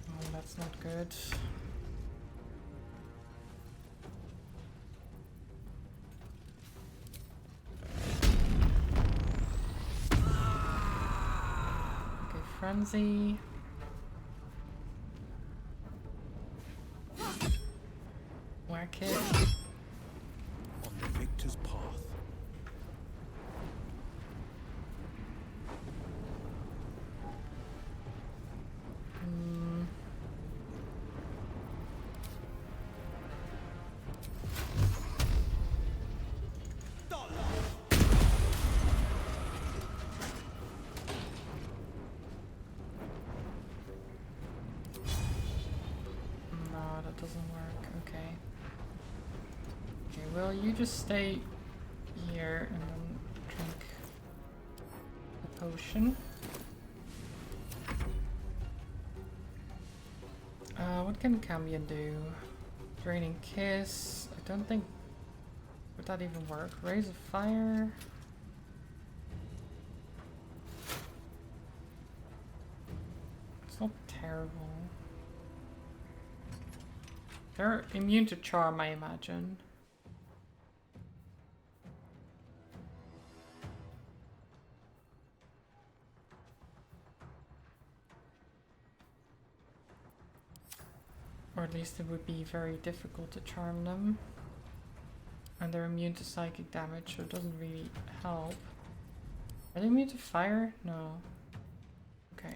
S1: Oh, that's not good. Frenzy. Whack it.
S3: On the victor's path.
S1: No, that doesn't work. Okay. Okay, well, you just stay here and then drink the potion. What can Cambion do? Draining Kiss. I don't think... Would that even work? Raise of Fire? It's not terrible. They're immune to Charm, I imagine. Or at least it would be very difficult to charm them. And they're immune to psychic damage, so it doesn't really help. Are they immune to fire? No. Okay.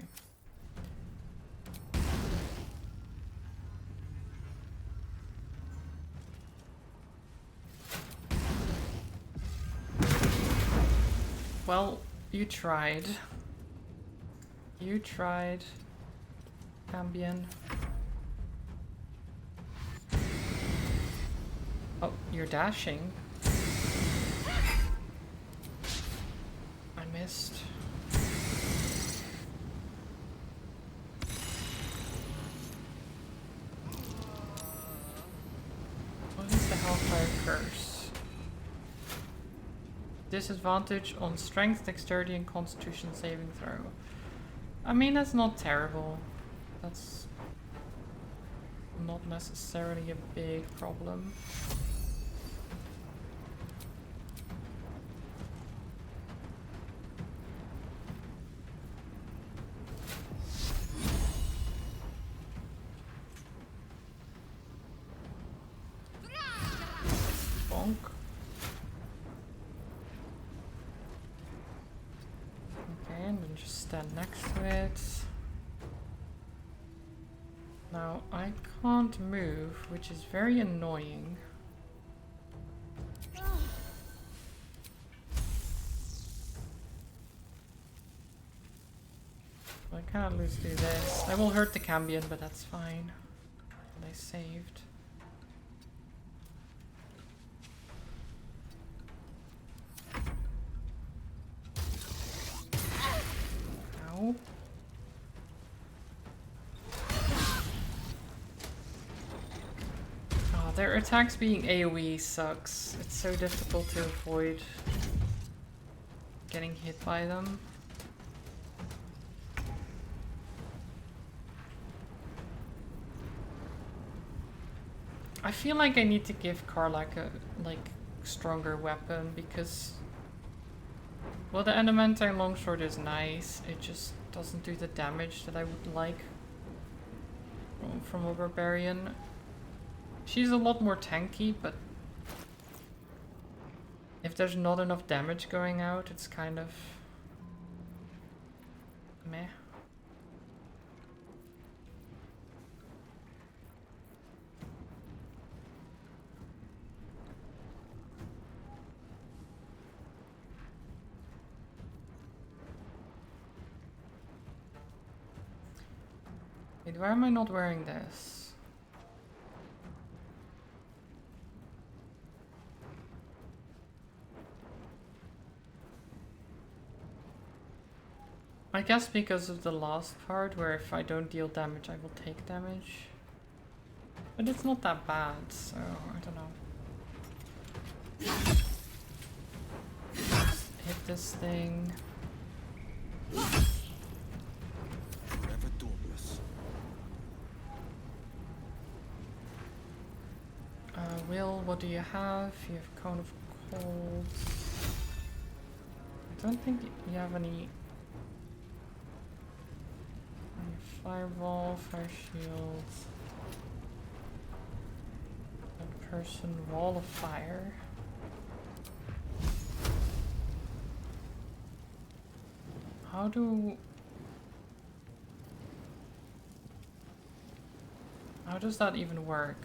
S1: Well, you tried. You tried, Cambion. Oh, you're dashing. I missed. What is the Hellfire Curse? Disadvantage on Strength, Dexterity, and Constitution saving throw. I mean, that's not terrible. That's not necessarily a big problem. Bonk. Okay, and then just stand next to it. Now, I can't move, which is very annoying. I can't lose do this. I will hurt the Cambion, but that's fine. And I saved. Ow. Oh, their attacks being AoE sucks. It's so difficult to avoid getting hit by them. I feel like I need to give Karlak a stronger weapon because, well, the Adamantine longsword is nice. It just doesn't do the damage that I would like from a barbarian. She's a lot more tanky, but if there's not enough damage going out, it's kind of meh. Wait, why am I not wearing this? I guess because of the last part where if I don't deal damage I will take damage. But it's not that bad, so I don't know. Hit this thing.
S3: Forever dauntless.
S1: Will, what do you have? You have Cone of Cold. I don't think you have any Fireball, fire shields. A person, wall of fire. How does that even work?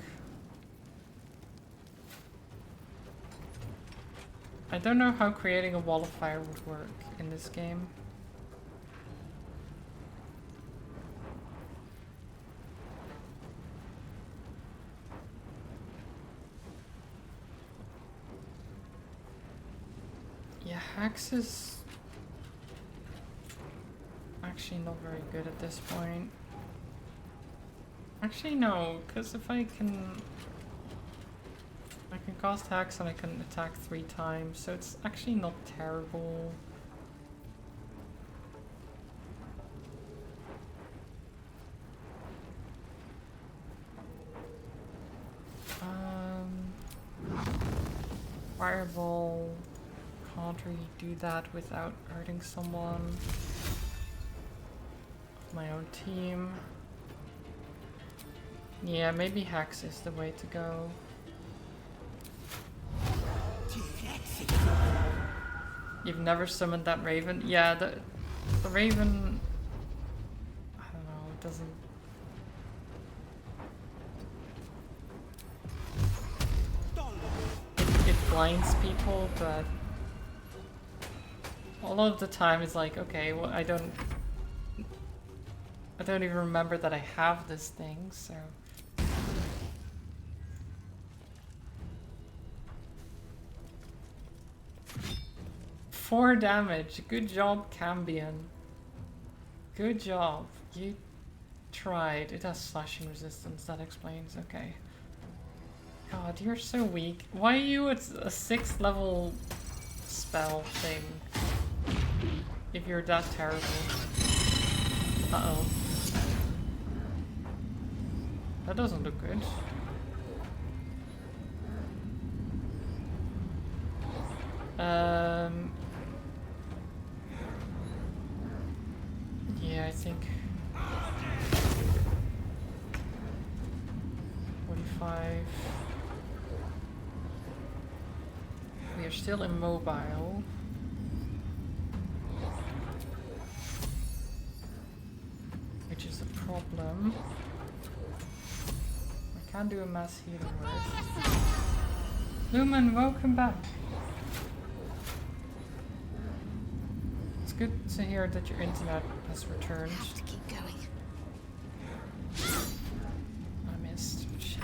S1: I don't know how creating a wall of fire would work in this game. Yeah, hacks is actually not very good at this point. Actually no, because if I can cast hacks and I can attack 3 times, so it's actually not terrible. Fireball, can't really do that without hurting someone of my own team. Yeah, maybe Hex is the way to go. You've never summoned that raven? Yeah, the raven, I don't know, it doesn't... It blinds people, but all of the time it's like, okay, well, I don't even remember that I have this thing, so... 4 damage. Good job, Cambion. Good job. You tried. It has slashing resistance. That explains. Okay. God, you're so weak. Why are you at a 6th level spell thing? If you're that terrible. Uh-oh. That doesn't look good. Yeah, I think 45. We are still immobile. Which is a problem. I can't do a mass healing word. Lumen, welcome back. It's good to hear that your internet has returned.
S9: Have to keep going.
S1: I missed. Shit.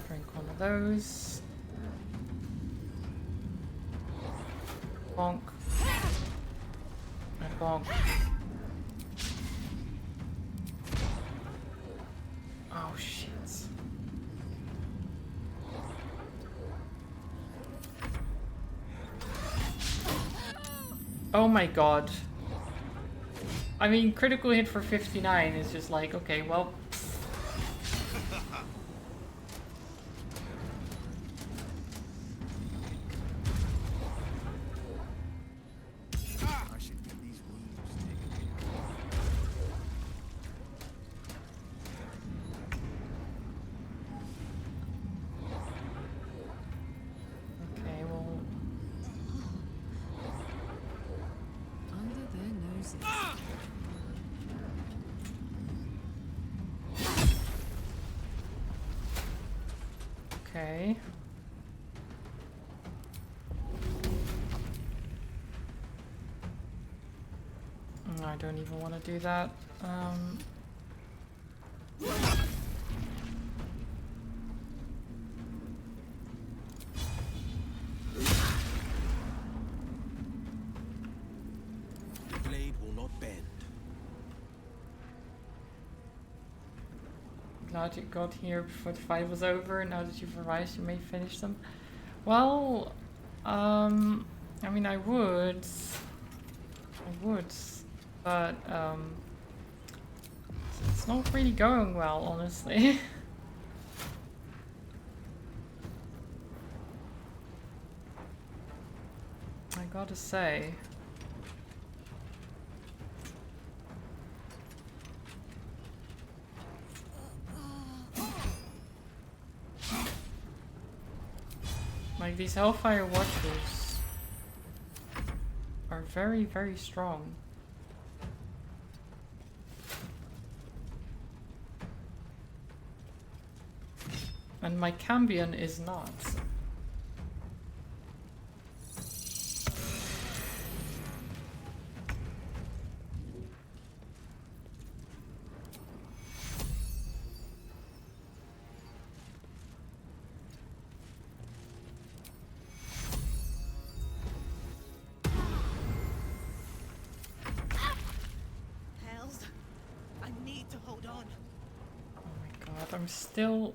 S1: Drink one of those. Bonk. And bonk. Oh shit. Oh my god. I mean, critical hit for 59 is just like, okay, well... Okay, well...
S2: Under their noses.
S1: Okay. I don't even want to do that.
S3: The blade will not bend.
S1: Glad you got here before the fight was over. Now that you've arrived, you may finish them. Well, I mean, I would, but it's not really going well, honestly. gotta say. Like, these Hellfire Watchers are very, very strong. And my Cambion is not.
S2: Hells, I need to hold on.
S1: Oh my god, I'm still...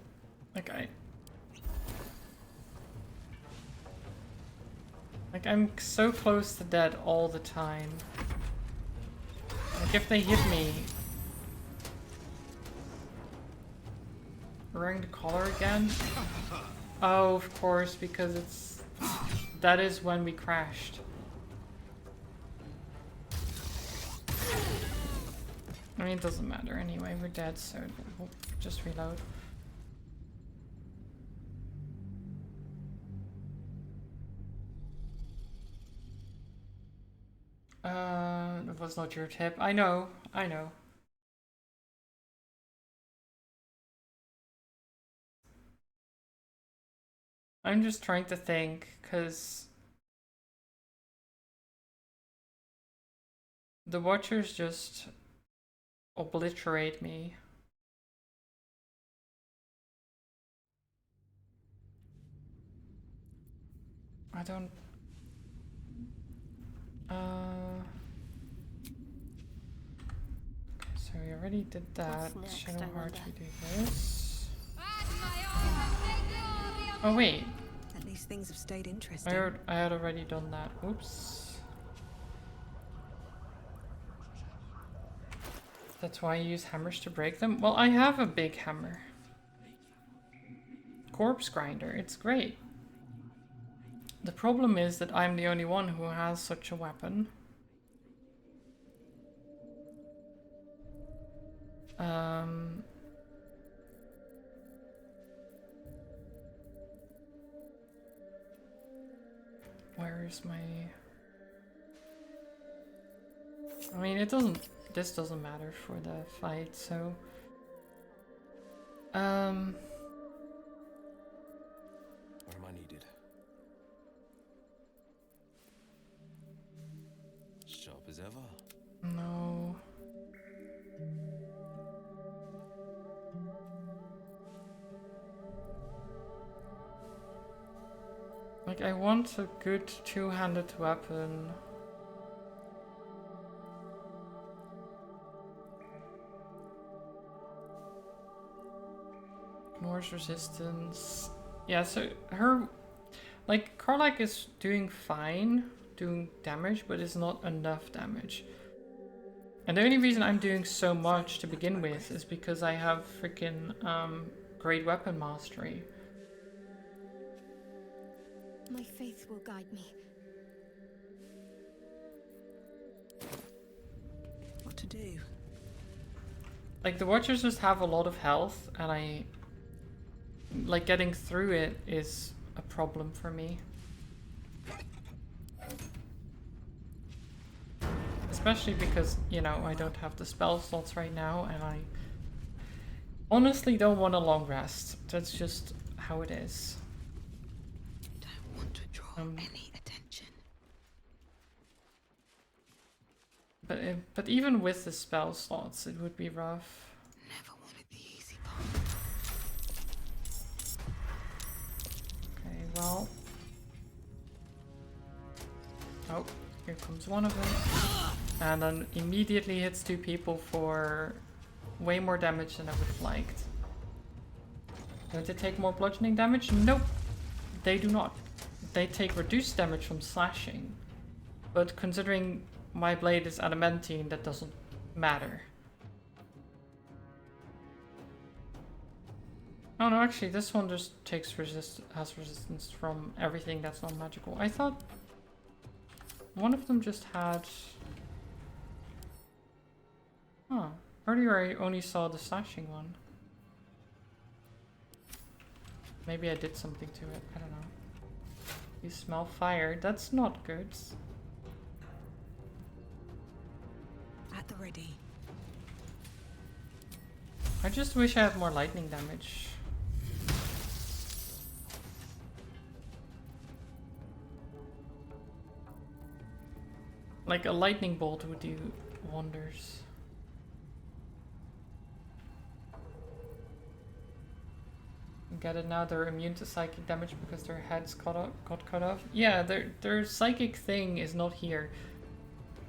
S1: Like, I'm so close to dead all the time. Like, if they hit me... Wearing the collar again? Oh, of course, because it's... That is when we crashed. I mean, it doesn't matter anyway, we're dead, so we'll just reload. That was not your tip. I know, I know. I'm just trying to think, because the Watchers just obliterate me. I don't... Okay, so we already did that.
S9: What's next,
S1: Shadow
S9: I
S1: Heart,
S9: wonder?
S1: we do this. Oh wait,
S2: At least things have stayed interesting.
S1: I had already done that. Oops. That's why I use hammers to break them? Well, I have a big hammer. Corpse Grinder, it's great. The problem is that I'm the only one who has such a weapon. Where is my... I mean, it doesn't... This doesn't matter for the fight, so...
S3: Where am I needed? Sharp as ever.
S1: No... Like, I want a good two-handed weapon. Norse resistance. Yeah, so her... Like, Karlach is doing fine, doing damage, but it's not enough damage. And the only reason I'm doing so much to begin with is because I have freaking great weapon mastery.
S9: My faith will guide me.
S2: What to do?
S1: Like, the Watchers just have a lot of health, and like, getting through it is a problem for me. Especially because, you know, I don't have the spell slots right now, and I honestly don't want a long rest. That's just how it is.
S6: Don't want to draw any attention.
S1: But even with the spell slots, it would be rough.
S6: Never wanted the easy part.
S1: Okay, well... Oh, here comes one of them. And then immediately hits two people for way more damage than I would have liked. Don't they take more bludgeoning damage? Nope, they do not. They take reduced damage from slashing. But considering my blade is adamantine, that doesn't matter. Oh no, actually this one just takes has resistance from everything that's not magical. I thought... one of them just had... Huh. Earlier I only saw the slashing one. Maybe I did something to it, I don't know. You smell fire, that's not good.
S2: At the ready.
S1: I just wish I had more lightning damage. Like a lightning bolt would do wonders. Get it now, they're immune to psychic damage because their heads got cut off. Yeah, their psychic thing is not here.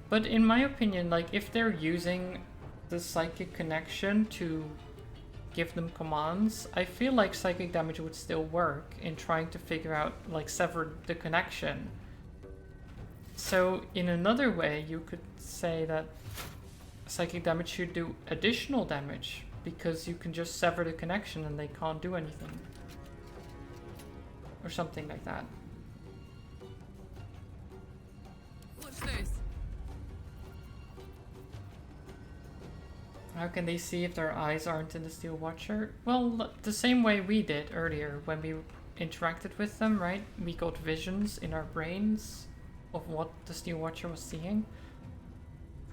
S1: But in my opinion, like if they're using the psychic connection to give them commands, I feel like psychic damage would still work in trying to figure out, like, sever the connection. So in another way, you could say that psychic damage should do additional damage because you can just sever the connection and they can't do anything. Or something like that.
S5: What's this?
S1: How can they see if their eyes aren't in the Steel Watcher? Well, the same way we did earlier when we interacted with them, right? We got visions in our brains of what the Steel Watcher was seeing.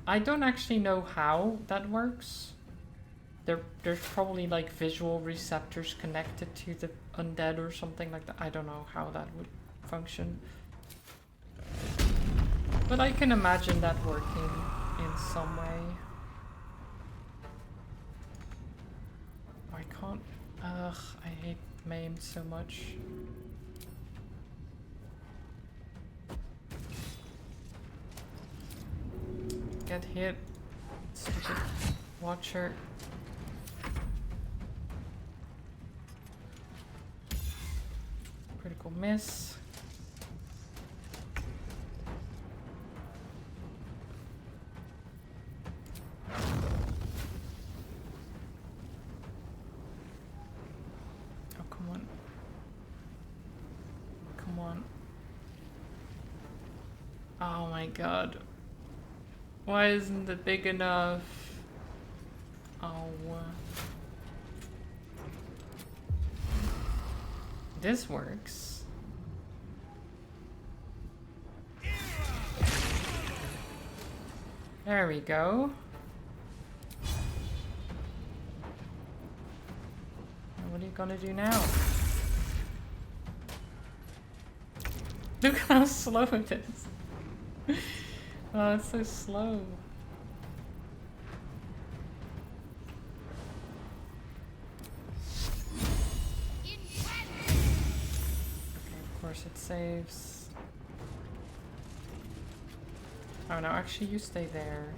S1: I don't actually know how that works. There's probably like visual receptors connected to the undead or something like that. I don't know how that would function. But I can imagine that working in some way. I can't... Ugh, I hate maimed so much. Get hit. Stupid Watcher. Critical miss. Oh, come on. Come on. Oh my god. Why isn't it big enough? Oh. This works. There we go. What are you gonna do now? Look how slow it is. Oh, it's so slow. Of course it saves. Oh no, actually you stay there.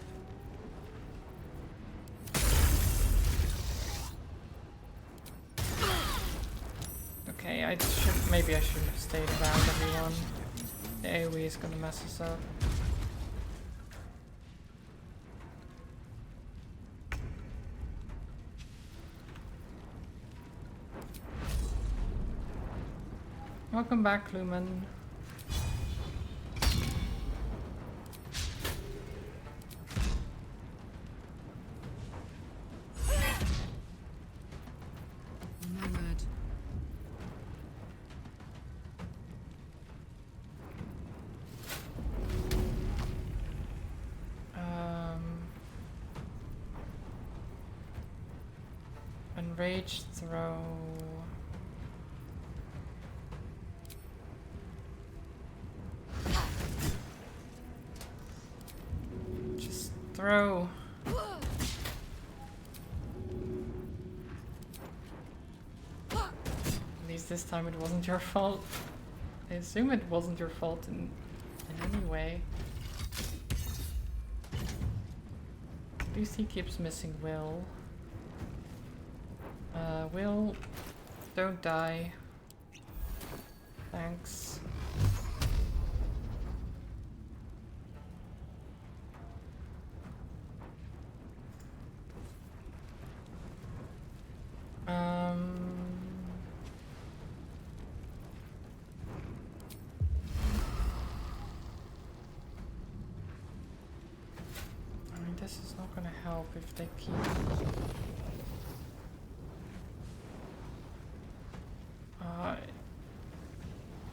S1: Okay, maybe I shouldn't have stayed around everyone. The AoE is gonna mess us up. Welcome back, Lumen.
S5: My word.
S1: Enraged throw. Just throw. At least this time it wasn't your fault. I assume it wasn't your fault in any way. At least he keeps missing Will. Will, don't die. Thanks. if they keep...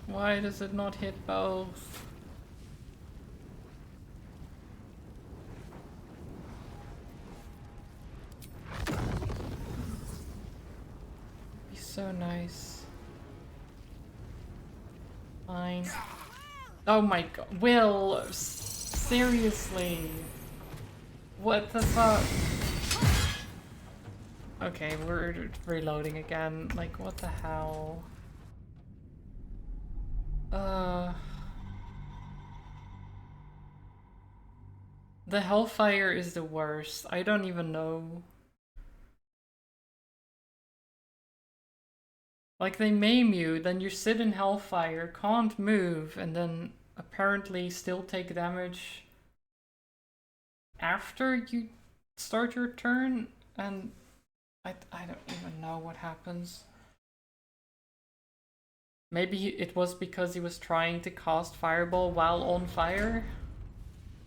S1: Why does it not hit both? Be so nice. Fine. Oh my god. Will! Seriously? What the fuck? Okay, we're reloading again. Like, what the hell? The Hellfire is the worst. I don't even know. Like, they maim you, then you sit in Hellfire, can't move, and then apparently still take damage after you start your turn, and I don't even know what happens. Maybe it was because he was trying to cast Fireball while on fire?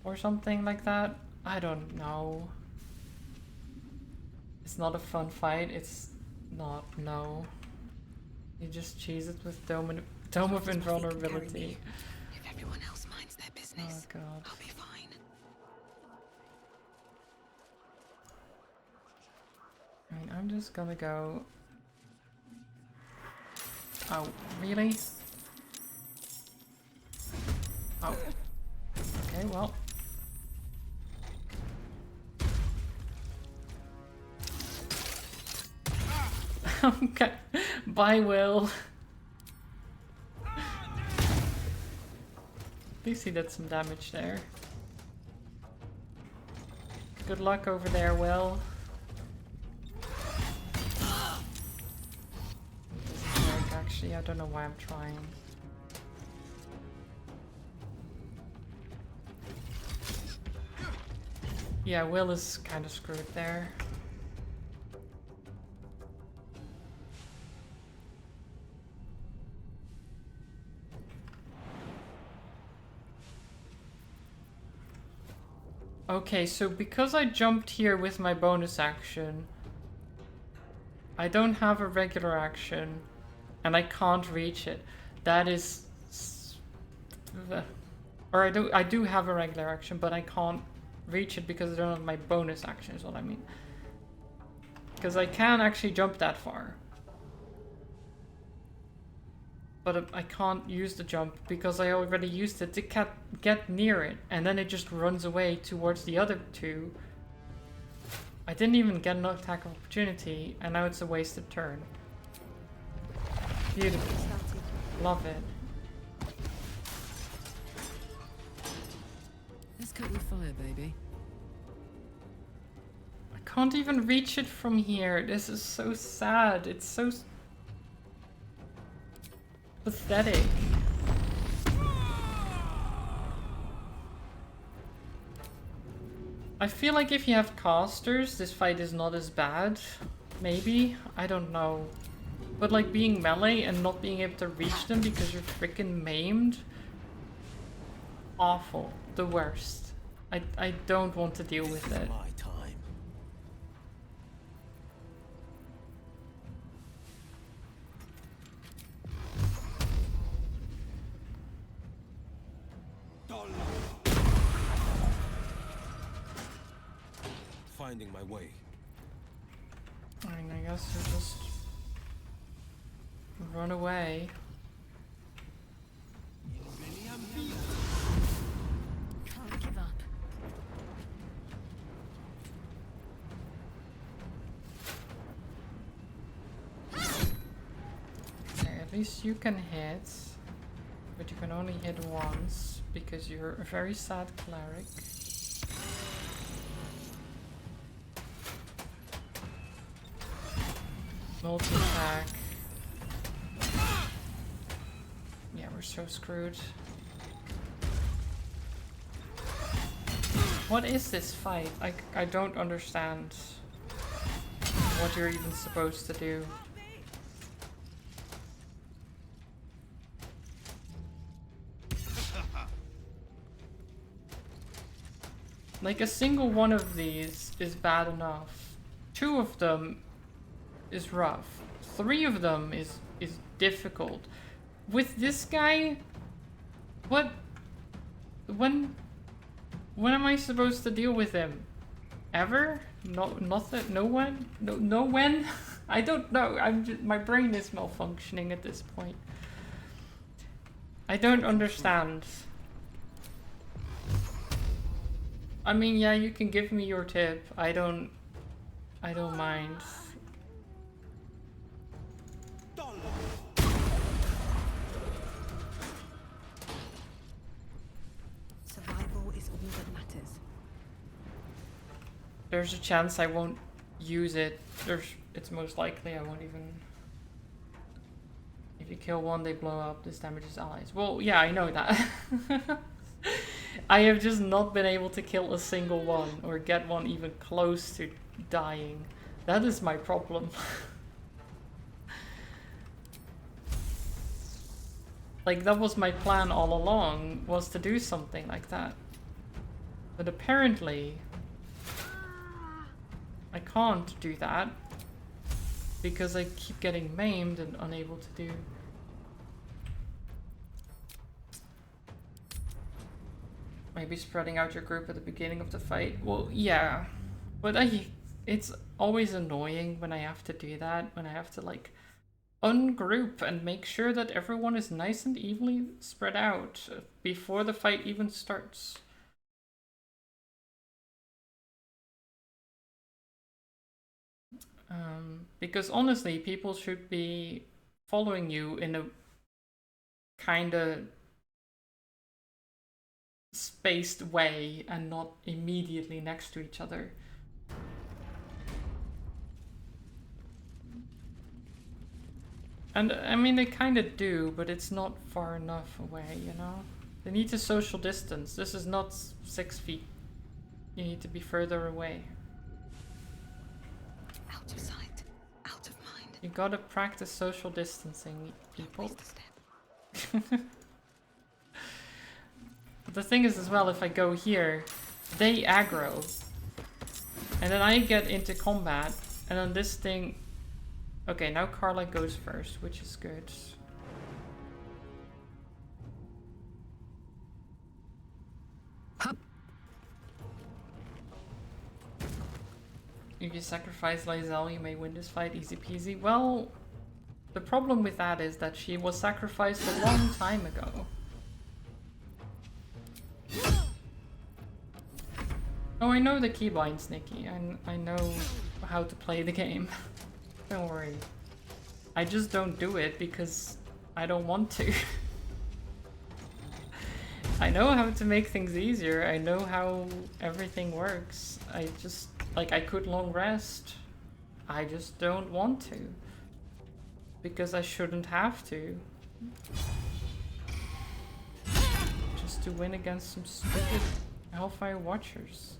S1: Or something like that? I don't know. It's not a fun fight, it's not, no. You just cheese it with Dome of Invulnerability.
S6: If everyone else minds their business,
S1: Oh god.
S6: I'll be fine.
S1: I mean, I'm just gonna go... Oh, really? Oh. Okay, well. Okay. Bye, Will. At least he did some damage there. Good luck over there, Will. Doesn't work, actually. I don't know why I'm trying. Yeah, Will is kind of screwed there. Okay, so because I jumped here with my bonus action, I don't have a regular action, and I can't reach it. That is... Or I do have a regular action, but I can't reach it because I don't have my bonus action, is what I mean. Because I can actually jump that far. But I can't use the jump because I already used it to get near it, and then it just runs away towards the other two. I didn't even get an attack of opportunity, and now it's a wasted turn. Beautiful. Love it.
S5: Let's cut your fire, baby.
S1: I can't even reach it from here. This is so sad. It's so pathetic. I feel like if you have casters, this fight is not as bad. Maybe? I don't know. But like being melee and not being able to reach them because you're freaking maimed. Awful. The worst. I don't want to deal with it.
S3: My time. Finding my way.
S1: I mean, I guess you just run away.
S5: Can't give up.
S1: Okay, at least you can hit, but you can only hit once because you're a very sad cleric. Multi-attack. Yeah, we're so screwed. What is this fight? I don't understand what you're even supposed to do. Like a single one of these is bad enough. 2 of them is rough. 3 of them is difficult. With this guy, what? When am I supposed to deal with him? Ever? No, nothing. No one. No when. I don't know. My brain is malfunctioning at this point. I don't understand. I mean, yeah, you can give me your tip. I don't mind.
S2: Survival is all that matters.
S1: There's a chance I won't use it. It's most likely I won't even. If you kill one, they blow up. This damages allies. Well, yeah, I know that. I have just not been able to kill a single one or get one even close to dying. That is my problem. Like, that was my plan all along, was to do something like that. But apparently, I can't do that because I keep getting maimed and unable to do. Maybe spreading out your group at the beginning of the fight. Well, yeah, but it's always annoying when I have to do that, when I have to like ungroup and make sure that everyone is nice and evenly spread out before the fight even starts. Because honestly, people should be following you in a kind of spaced way and not immediately next to each other. And I mean, they kind of do, but it's not far enough away, you know? They need to social distance. This is not 6 feet. You need to be further away.
S6: Out of sight, out of mind.
S1: You gotta practice social distancing, people.
S6: Waste a step.
S1: But the thing is as well, if I go here, they aggro. And then I get into combat, and then this thing... Okay, now Carla goes first, which is good. If you sacrifice Lae'zel, you may win this fight easy peasy. Well, the problem with that is that she was sacrificed a long time ago. Oh, I know the keybinds, Nikki. I know how to play the game. Don't worry. I just don't do it because I don't want to. I know how to make things easier. I know how everything works. I just, like, I could long rest. I just don't want to. Because I shouldn't have to. Just to win against some stupid Hellfire Watchers.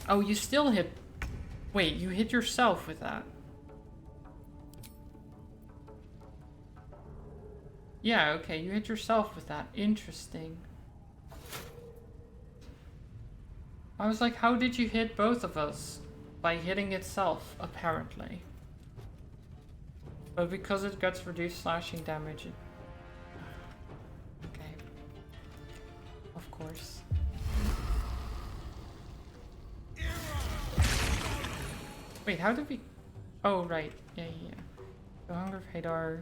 S1: Oh, you still hit... Wait, you hit yourself with that? Yeah, okay, you hit yourself with that. Interesting. I was like, how did you hit both of us? By hitting itself, apparently. But because it gets reduced slashing damage, it... Okay. Of course. Wait, how did we... Oh, right. Yeah. The Hunger of Hadar.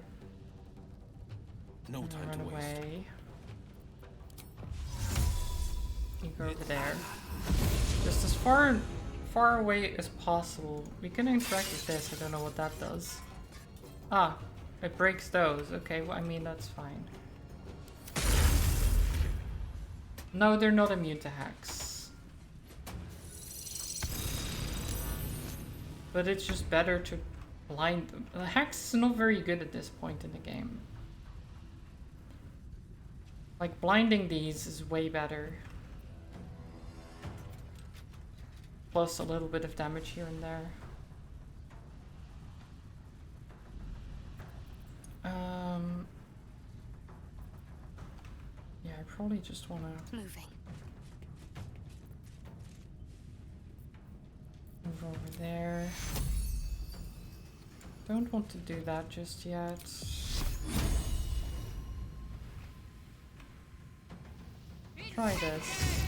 S3: No time
S1: Run
S3: to waste.
S1: away. You go over there. Just as far away as possible. We can interact with this. I don't know what that does. Ah, it breaks those. Okay, well, I mean, that's fine. No, they're not immune to hacks. But it's just better to blind them. The hacks is not very good at this point in the game. Like, blinding these is way better. Plus a little bit of damage here and there. Yeah, I probably just wanna
S6: Moving.
S1: move over there. Don't want to do that just yet. Try this.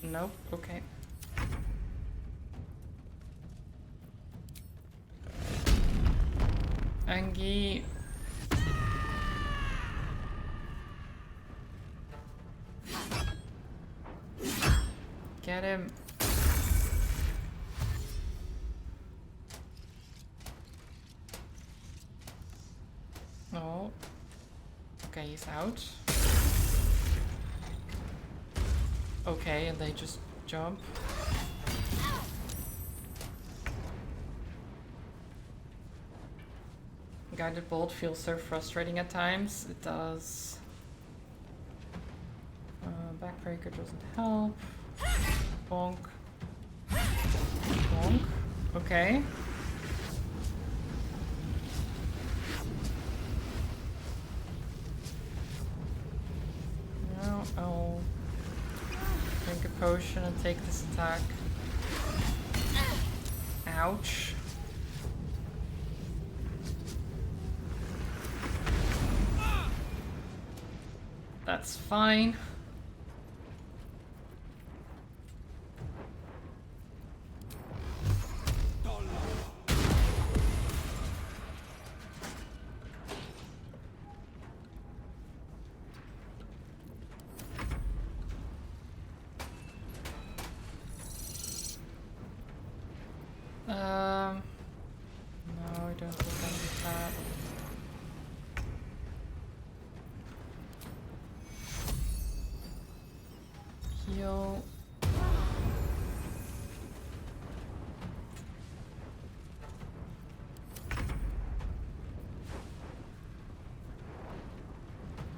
S1: Nope, okay. Angie. Get him. Oh. Okay, he's out. Okay, and they just jump. Guided bolt feels so frustrating at times. It does. Backbreaker doesn't help. Bonk. Bonk. Okay. Now I'll drink a potion and take this attack. Ouch. That's fine. No, I don't think I need that. Heal.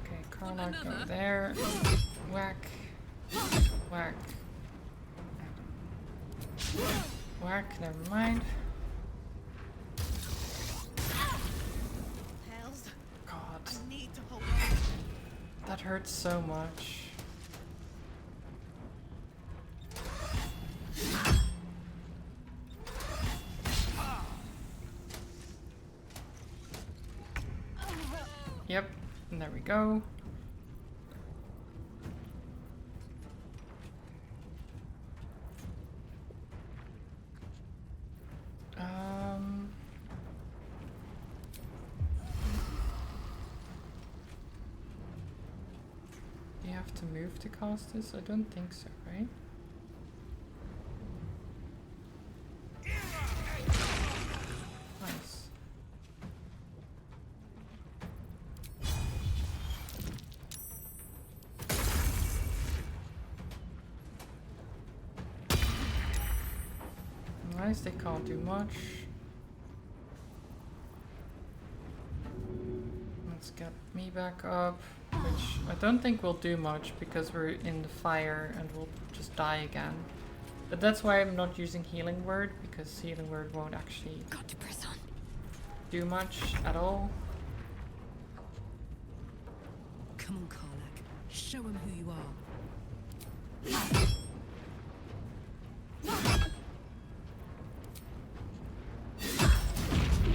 S1: Okay, Carla, go there. Whack. Whack. Whack, never mind.
S6: Hells.
S1: God,
S6: I need to hold on.
S1: that hurts so much. Yep, and there we go. You have to move to cast this? I don't think so, right? Nice. Nice, they can't do much. Let's get me back up, which I don't think will do much because we're in the fire and we'll just die again. But that's why I'm not using Healing Word, because Healing Word won't actually
S6: Got to press on.
S1: do much at all.
S5: Come on, Karlak. Show him who you are.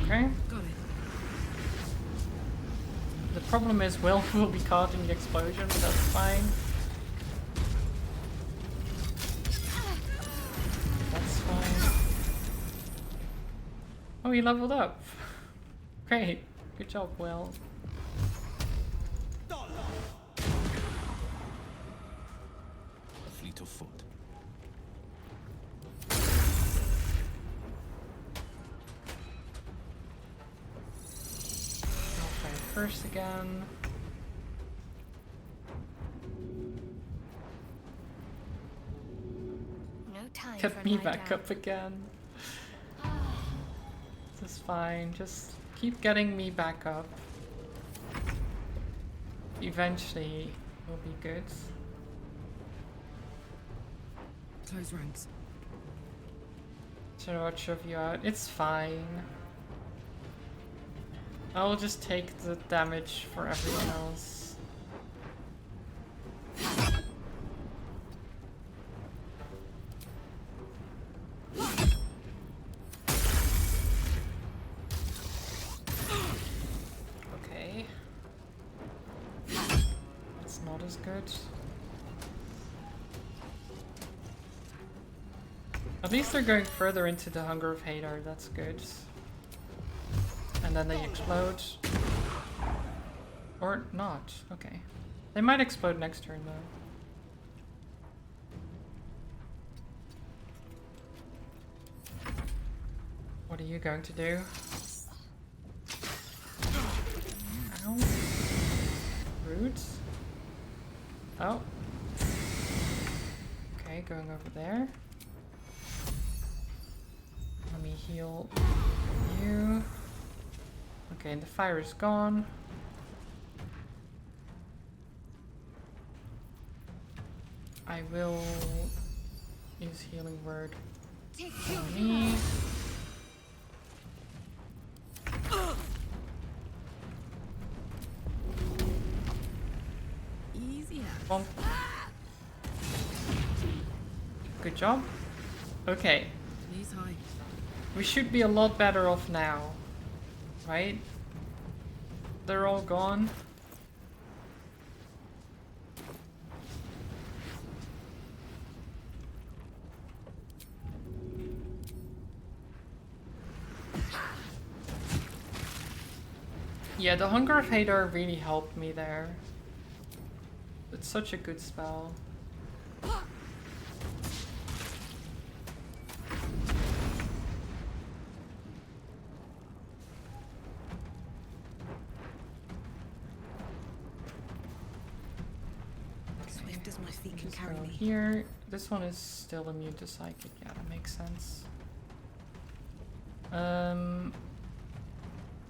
S1: Okay.
S5: Got it.
S1: The problem is Will will be caught in the explosion, but that's fine. That's fine. Oh, he leveled up. Great. Good job, Will.
S3: A fleet of foot.
S1: I'll try first again.
S9: No time
S1: Get
S9: for
S1: me
S9: lie
S1: back
S9: down.
S1: up again. This is fine. Just keep getting me back up. Eventually, we'll be good.
S5: Close ranks.
S1: Should I shove you out? It's fine. I'll just take the damage for everyone else. is good. At least they're going further into the Hunger of Hadar, that's good. And then they explode. Or not, okay. They might explode next turn though. What are you going to do? Ow. Rude. Oh. Okay, going over there. Let me heal you. Okay, and the fire is gone. I will use healing word on me.
S5: Easy.
S1: Bonk. Good job. Okay.
S5: Knees high.
S1: We should be a lot better off now. Right? They're all gone. Yeah, the Hunger of Hadar really helped me there. It's such a good spell.
S2: Swift as my feet can
S1: Just
S2: carry
S1: go
S2: me.
S1: here. This one is still immune to psychic. Yeah, that makes sense.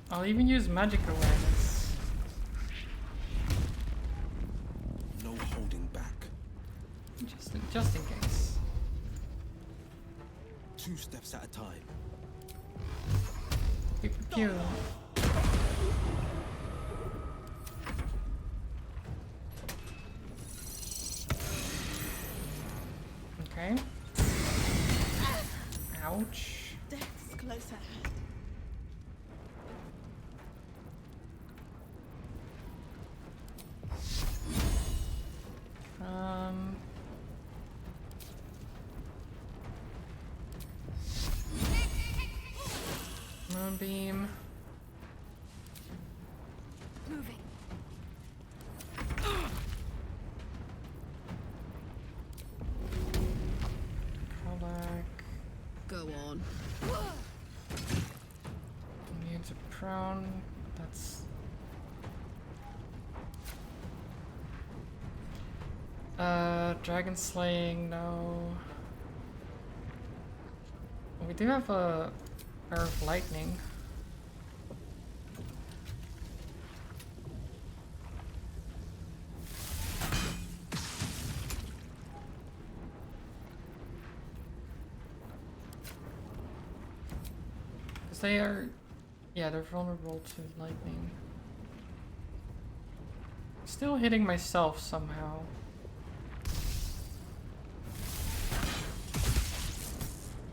S1: I'll even use magic awareness.
S3: No holding back.
S1: Just in case.
S3: 2 steps at a time.
S1: Pew pew pew. Okay. Ouch.
S5: Death's close at hand.
S1: Moonbeam.
S8: Moving.
S1: Callback.
S5: Go on.
S1: Immune to prone. That's dragon slaying, no. We do have a pair of lightning. Because they are, yeah, they're vulnerable to lightning. Still hitting myself somehow.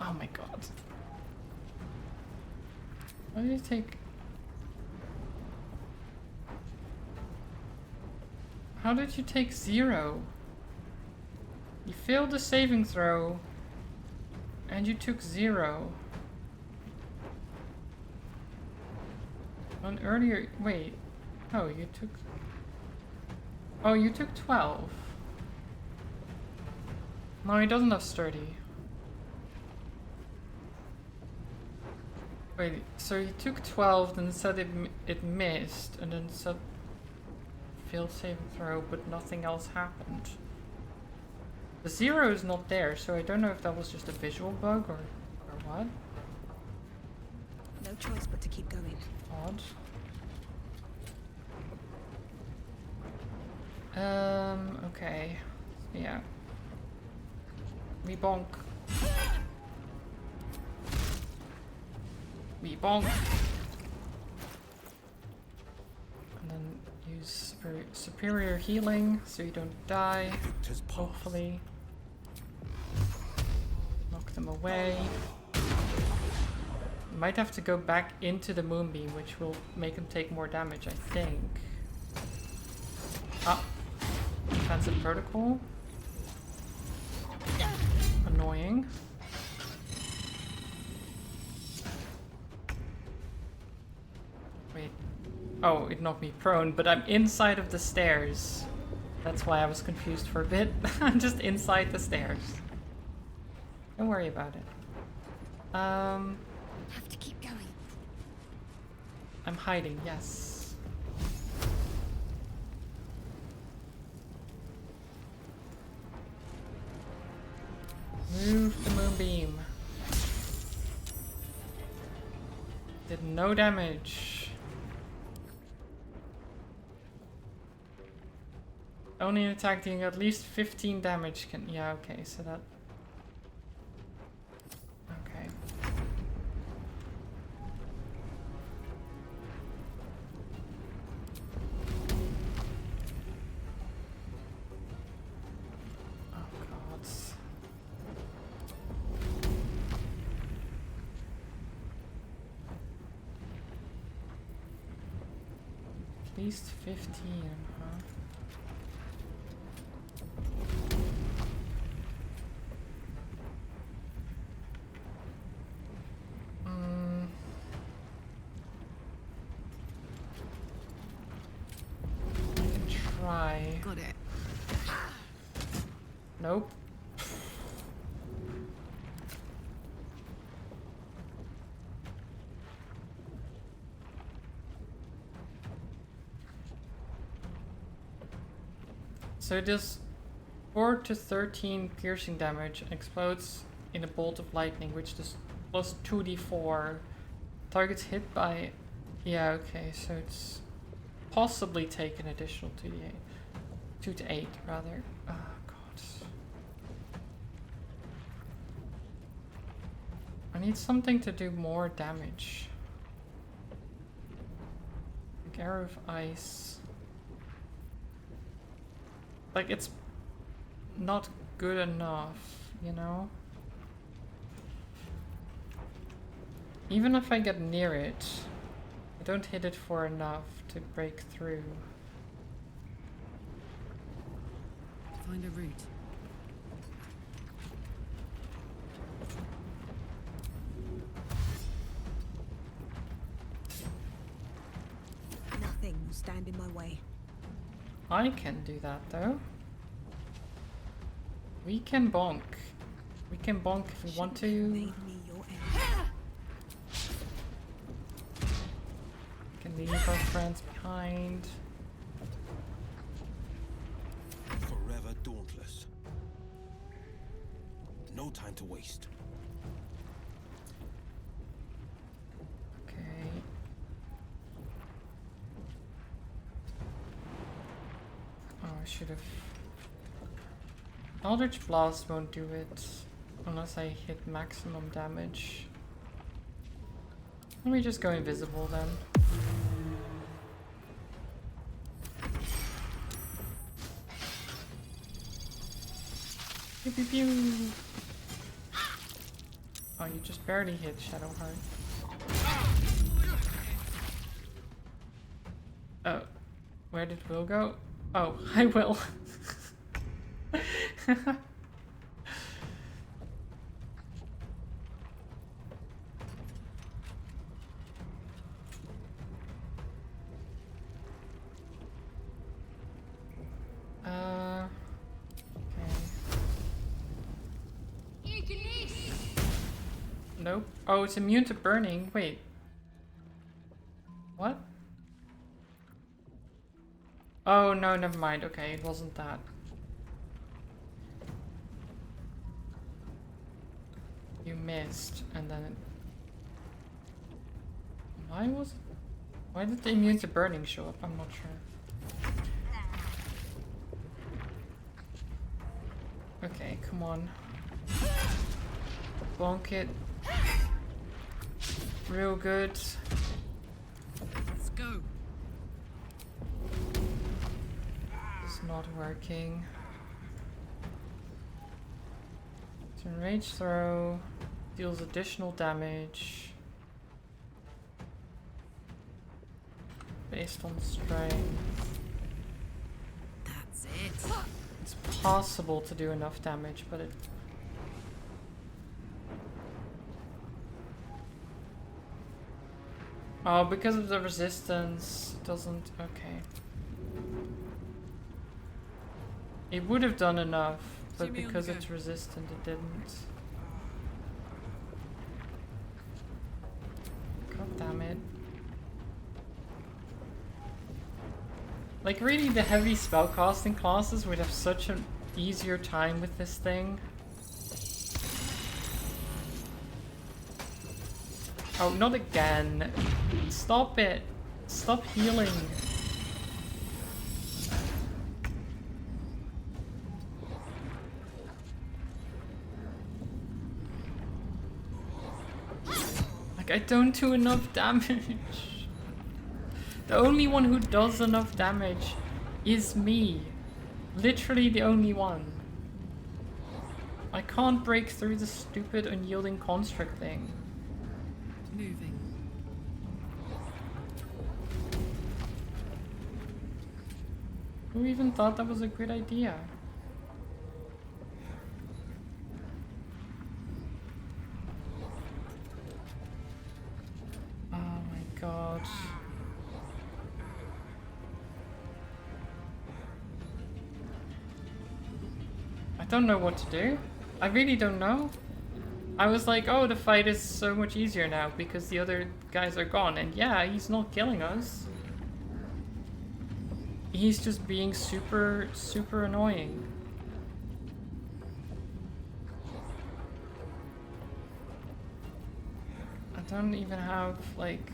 S1: Oh my god. Why did you take... How did you take 0? You failed the saving throw and you took 0. On earlier... Wait. Oh, you took... Oh, you took 12. No, he doesn't have sturdy. Wait, so you took 12, then said it missed, and then said failed saving throw, but nothing else happened. The 0 is not there, so I don't know if that was just a visual bug or what.
S2: No choice but to keep going.
S1: Odd. Okay. Yeah. We bonk. We bonk. And then use superior healing so you don't die.
S3: Victor's path.
S1: Hopefully. Knock them away. Might have to go back into the moonbeam, which will make them take more damage, I think. Ah. defensive protocol. Annoying. Wait. Oh, it knocked me prone, but I'm inside of the stairs. That's why I was confused for a bit. I'm just inside the stairs. Don't worry about it.
S8: Have to keep going.
S1: I'm hiding, yes. Move the moonbeam. Did no damage. Only an attack dealing at least 15 damage can... Yeah, okay, so that... Okay. Oh god. At least 15, huh? Try.
S2: Got it.
S1: Nope. So it does 4 to 13 piercing damage and explodes in a bolt of lightning, which does plus 2d4. Targets hit by... Yeah, okay, so it's possibly take an additional 2d8. 2 to 8, rather. Oh, god. I need something to do more damage. Like Arrow of Ice. Like, it's not good enough, you know? Even if I get near it, I don't hit it for enough to break through.
S5: Find a route.
S2: Nothing will stand in my way.
S1: I can do that though. We can bonk. We can bonk if we want to.
S2: Made me your enemy.
S1: We can leave our friends behind.
S3: Forever dauntless. No time to waste.
S1: Okay. Oh, I should have. Eldritch Blast won't do it unless I hit maximum damage. Let me just go invisible then. Pew pew pew. Oh, you just barely hit Shadowheart. Oh, where did Will go? Oh, hi Will. Nope. Oh, it's immune to burning. Wait. What? Oh, no, never mind. Okay, it wasn't that. You missed, and then it... Why was it... Why did the immune to burning show up? I'm not sure. Okay, come on. Bonk it. Real good.
S5: Let's go.
S1: It's not working. It's a rage throw. Deals additional damage. Based on strength.
S5: That's it.
S1: possible to do enough damage, but it... Oh, because of the resistance, it doesn't... Okay. It would have done enough, but because it's resistant, it didn't. God damn it. Like, really, the heavy spellcasting classes would have such an easier time with this thing. Oh, not again. Stop it. Stop healing. Like, I don't do enough damage. The only one who does enough damage is me. Literally the only one. I can't break through the stupid unyielding construct thing.
S5: Moving.
S1: Who even thought that was a good idea? Oh my god. I don't know what to do. I really don't know. I was like, oh, the fight is so much easier now because the other guys are gone. And yeah, he's not killing us. He's just being super, super annoying. I don't even have, like...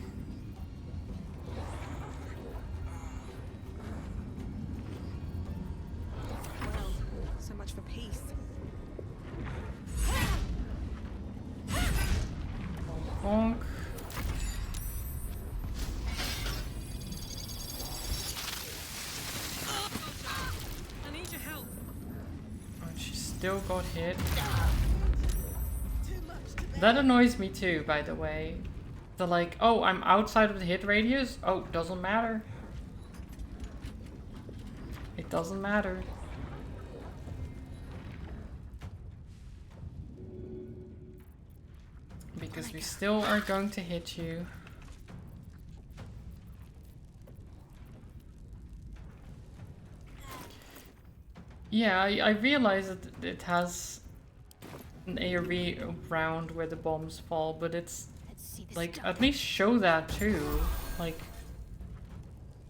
S2: Well, so much for peace.
S1: Bonk.
S5: I need your help.
S1: Oh, she still got hit. That annoys me too, by the way. The like, oh, I'm outside of the hit radius? Oh, doesn't matter. It doesn't matter. Because we still are going to hit you. Yeah, I realize that it has an AoE round where the bombs fall, but it's like, at least show that too. Like,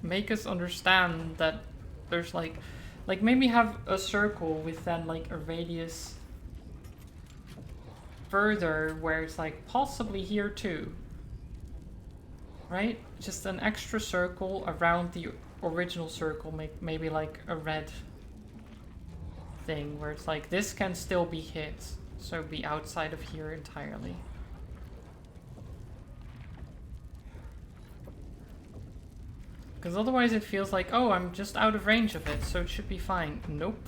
S1: make us understand that there's like maybe have a circle with then like a radius further where it's like possibly here too. Right? Just an extra circle around the original circle, maybe like a red thing where it's like this can still be hit, so be outside of here entirely. Because otherwise it feels like, oh, I'm just out of range of it, so it should be fine. Nope.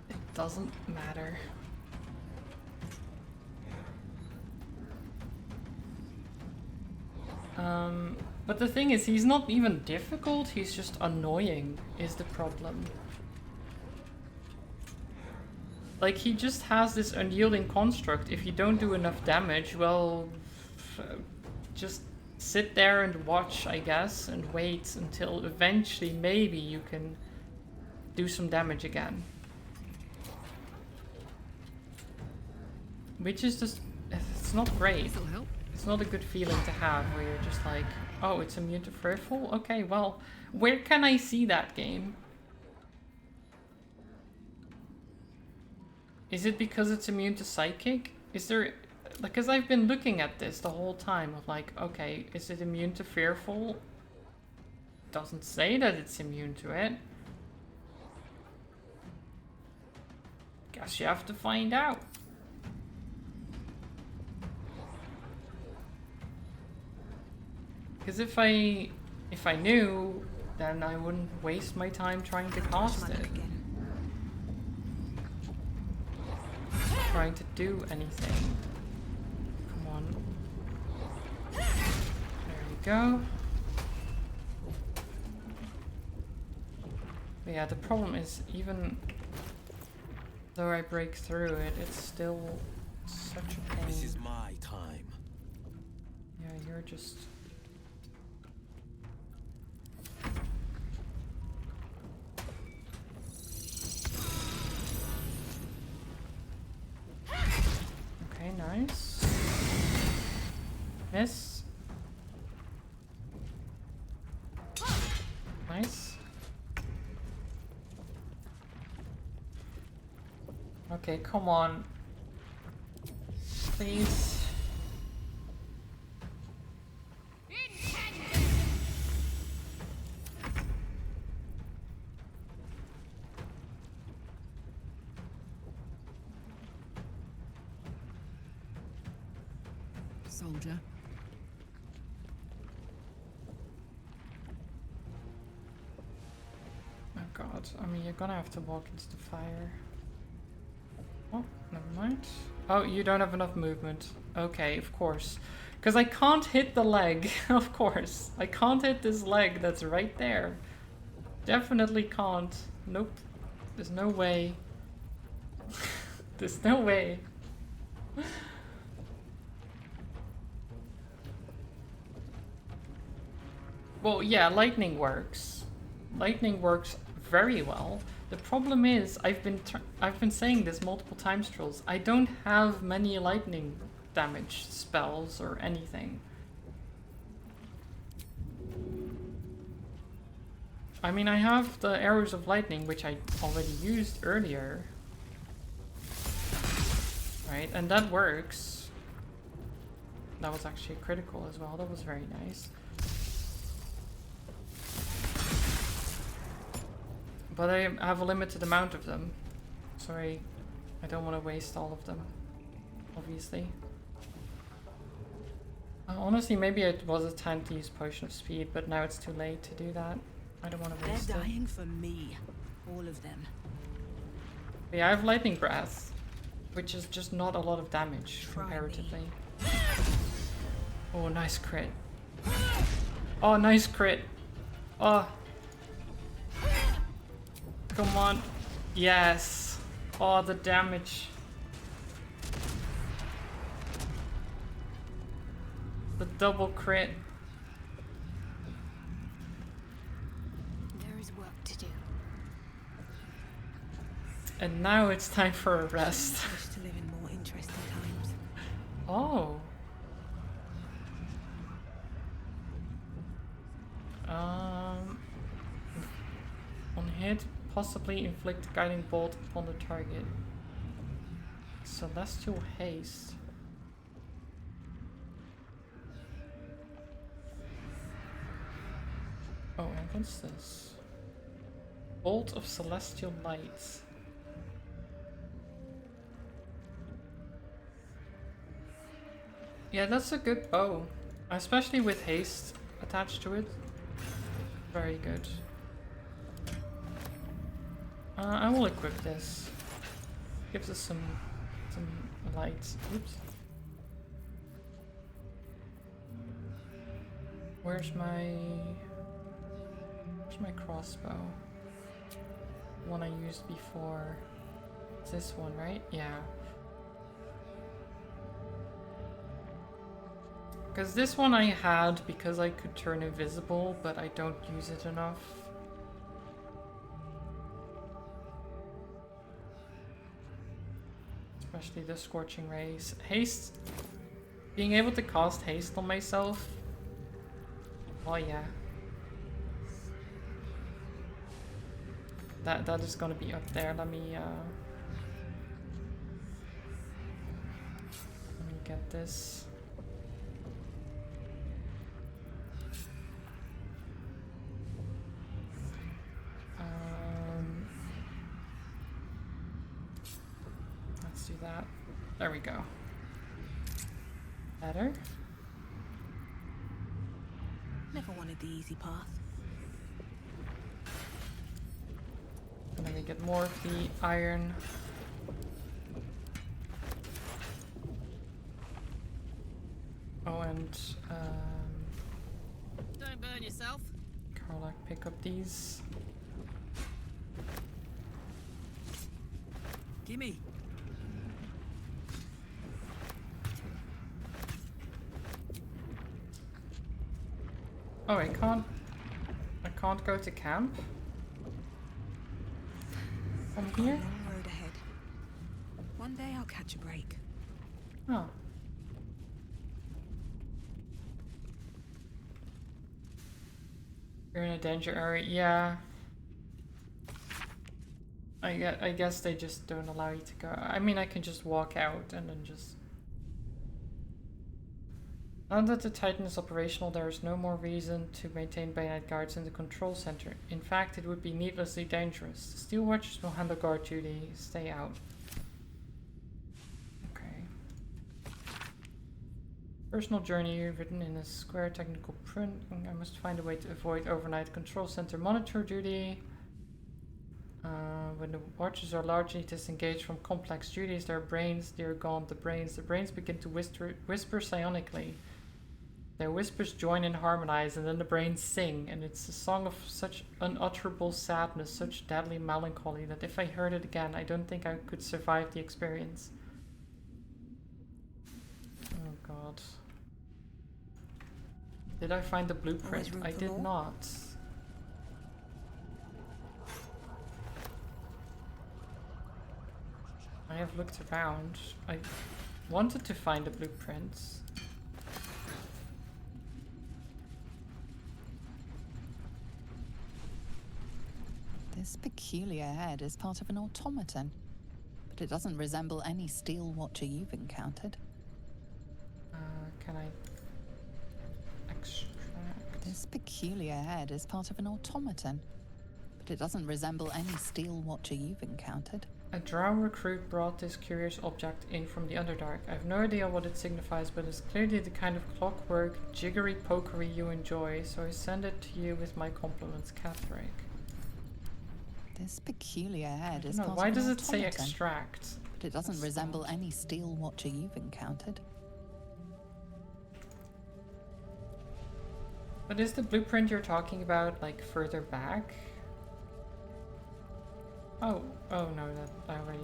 S1: It doesn't matter. But the thing is, he's not even difficult, he's just annoying, is the problem. Like, he just has this unyielding construct. If you don't do enough damage, well, just sit there and watch, I guess, and wait until eventually maybe you can do some damage again. Which is just, it's not great.
S5: This'll help.
S1: It's not a good feeling to have where you're just like, oh, it's immune to fearful? Okay, well, where can I see that game? Is it because it's immune to psychic? Is there, like, because I've been looking at this the whole time of like, okay, is it immune to fearful? Doesn't say that it's immune to it. Guess you have to find out. Because if I knew, then I wouldn't waste my time trying to cast it. Trying to do anything. Come on. There we go. But yeah, the problem is even Though I break through it, it's still such a pain.
S3: This is my time.
S1: Yeah, you're just... Okay, nice. Miss. Nice. Okay, come on. Please.
S2: Soldier.
S1: Oh god, I mean, you're gonna have to walk into the fire. Oh, never mind. Oh, you don't have enough movement. Okay, of course. Because I can't hit the leg, of course. I can't hit this leg that's right there. Definitely can't. Nope. There's no way. There's no way. Well, yeah, lightning works. Lightning works very well. The problem is, I've been saying this multiple times, trolls. I don't have many lightning damage spells or anything. I mean, I have the arrows of lightning, which I already used earlier. Right, and that works. That was actually critical as well. That was very nice. But I have a limited amount of them, so I don't want to waste all of them, obviously. Honestly, maybe it was a time to use Potion of Speed, but now it's too late to do that. I don't want to waste it.
S2: They're dying for me, all of them.
S1: But yeah, I have Lightning Breath, which is just not a lot of damage comparatively. Oh, nice crit. Oh, nice crit. Oh. Come on. Yes. Oh, the damage. The double crit.
S9: There is work to do.
S1: And now it's time for a rest.
S2: I wish to live in more interesting times.
S1: Oh. On hit, possibly inflict guiding bolt upon the target. Celestial haste. Oh, and what's this? Bolt of celestial light. Yeah, that's a good bow. Especially with haste attached to it. Very good. I will equip this. Gives us some light. Oops. Where's my crossbow? The one I used before. It's this one, right? Yeah. Because this one I had because I could turn invisible, but I don't use it enough. Especially the Scorching Rays. Haste. Being able to cast haste on myself. Oh yeah. That is gonna be up there. Let me get this. Let's do that. There we go. Better.
S2: Never wanted the easy path.
S1: And then we get more of the iron. Oh, and
S5: Don't burn yourself.
S1: Carla, pick up these.
S10: Gimme.
S1: Oh, I can't go to camp? From here?
S2: Long road ahead. One day I'll catch a break.
S1: Oh. You're in a danger area, yeah. I guess they just don't allow you to go. I mean, I can just walk out and then just... Now that the Titan is operational, there is no more reason to maintain bayonet guards in the control center. In fact, it would be needlessly dangerous. The Steel Watchers will handle guard duty. Stay out. Okay. Personal journey written in a square technical print. I must find a way to avoid overnight control center monitor duty. When the watchers are largely disengaged from complex duties, their brains, they are gone. The brains begin to whisper psionically. Their whispers join and harmonize, and then the brains sing, and it's a song of such unutterable sadness, such deadly melancholy, that if I heard it again, I don't think I could survive the experience. Oh god. Did I find the blueprint? I did not. I have looked around. I wanted to find the blueprints.
S7: This peculiar head is part of an automaton, but it doesn't resemble any steel watcher you've encountered.
S1: Can I extract?
S7: This peculiar head is part of an automaton, but it doesn't resemble any steel watcher you've encountered.
S1: A drow recruit brought this curious object in from the Underdark. I have no idea what it signifies, but it's clearly the kind of clockwork, jiggery-pokery you enjoy, so I send it to you with my compliments, Catherine.
S7: This peculiar head is
S1: No,
S7: part
S1: why
S7: of an
S1: does it say
S7: automaton,
S1: extract?
S7: but it doesn't resemble any steel watcher you've encountered.
S1: But is the blueprint you're talking about, like, further back? Oh no, that I already...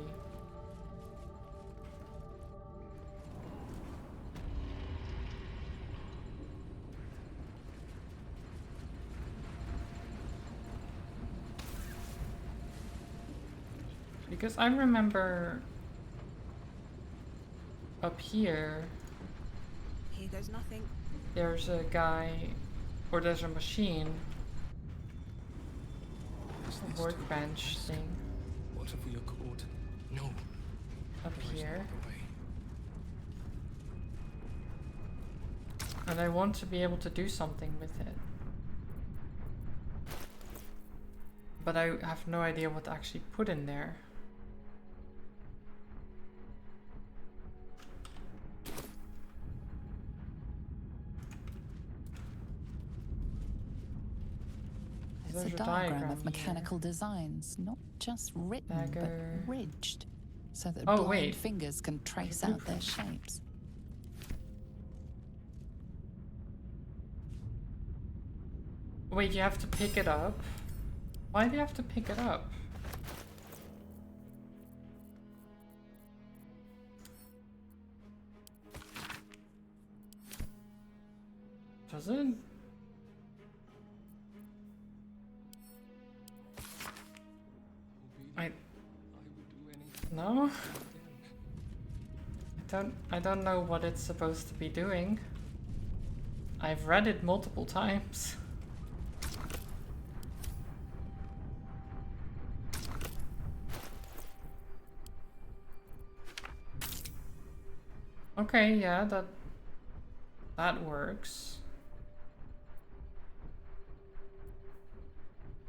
S1: Because I remember up here,
S2: Here goes nothing.
S1: there's a guy, or there's a machine, a workbench thing
S3: Whatever you're called, no.
S1: up
S3: There is
S1: here.
S3: no way.
S1: And I want to be able to do something with it. But I have no idea what to actually put in there.
S7: It's
S1: There's
S7: a diagram
S1: here.
S7: of mechanical designs, not just written,
S1: Dagger.
S7: but ridged, so that
S1: Oh,
S7: blind
S1: wait.
S7: fingers can trace out their shapes.
S1: Wait, you have to pick it up? Why do you have to pick it up? Does it? No? I don't know what it's supposed to be doing. I've read it multiple times. Okay, yeah, that works.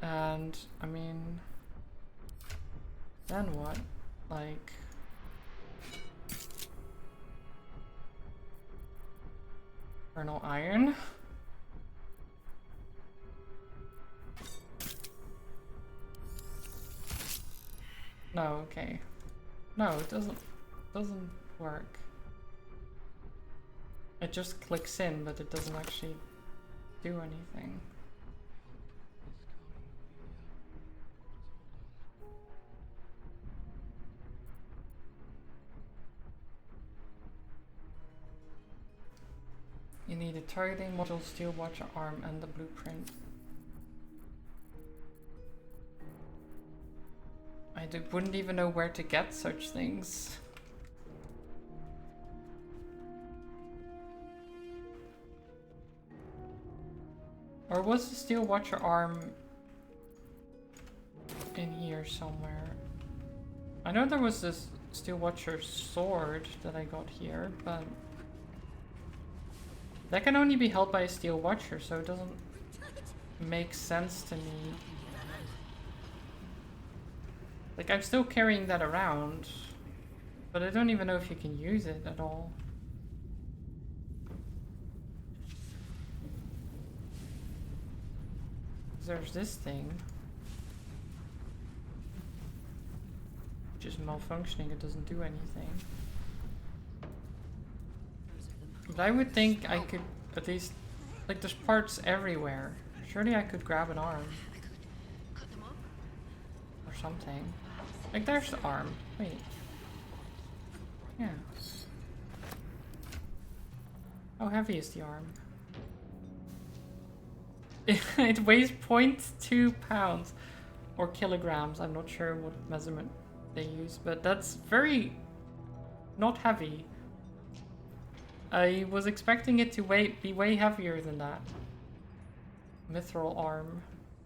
S1: And I mean, then what? Like, Kernel Iron? No, okay. No, it doesn't work. It just clicks in, but it doesn't actually do anything. You need a targeting module, steel watcher arm, and the blueprint. Wouldn't even know where to get such things. Or was the steel watcher arm in here somewhere? I know there was this steel watcher sword that I got here, but that can only be held by a steel watcher, so it doesn't make sense to me. Like, I'm still carrying that around, but I don't even know if you can use it at all. There's this thing, which is malfunctioning, it doesn't do anything. But I would think I could at least, like, there's parts everywhere. Surely I could grab an arm. Or something. Like, there's the arm. Wait. Yeah. How heavy is the arm? It weighs 0.2 pounds. Or kilograms. I'm not sure what measurement they use, but that's very not heavy. I was expecting it to be way heavier than that. Mithril arm.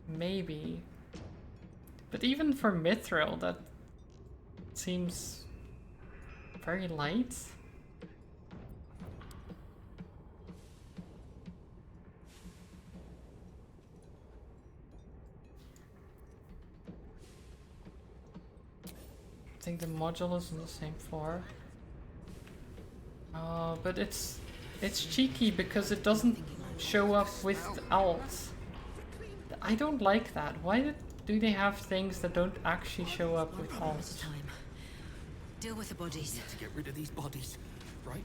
S1: Maybe. But even for mithril, that seems very light. I think the module is on the same floor. But it's cheeky because it doesn't show up with alt. I don't like that. Why do they have things that don't actually show up with alt?
S2: Time. Deal with the bodies.
S3: To get rid of these bodies right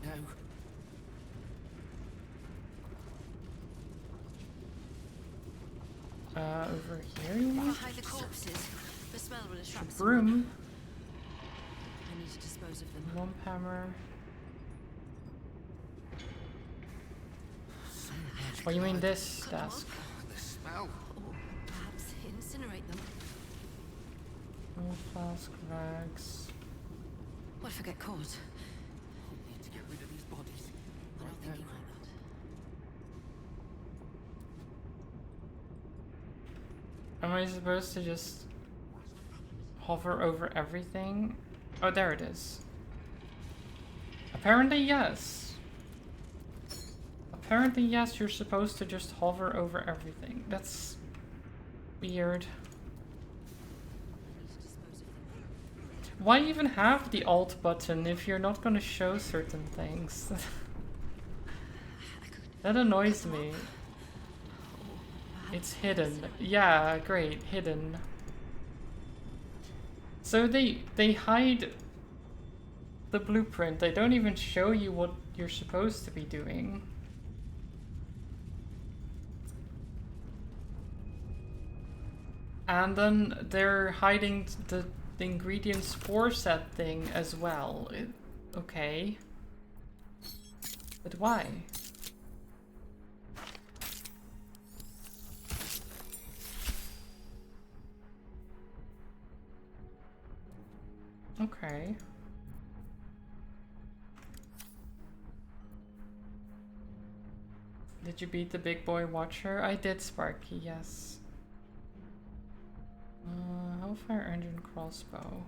S3: now.
S1: Over here you want?
S2: Hide the corpses. The smell will attract
S1: Broom.
S2: I need to dispose of them.
S1: Lump hammer. Oh, you mean this desk?
S3: The smell.
S2: Or perhaps incinerate them.
S1: No flask, rags.
S2: What if I get caught?
S3: Need to get rid of these bodies
S2: I'm not thinking like that.
S1: Am I supposed to just hover over everything? Oh, there it is. Apparently, yes. Apparently, yes, you're supposed to just hover over everything. That's weird. Why even have the alt button if you're not gonna show certain things? That annoys me. It's hidden. Yeah, great, hidden. So they hide the blueprint. They don't even show you what you're supposed to be doing. And then they're hiding the ingredients for set thing as well. Okay. But why? Okay. Did you beat the big boy watcher? I did, Sparky, yes. Hellfire engine crossbow.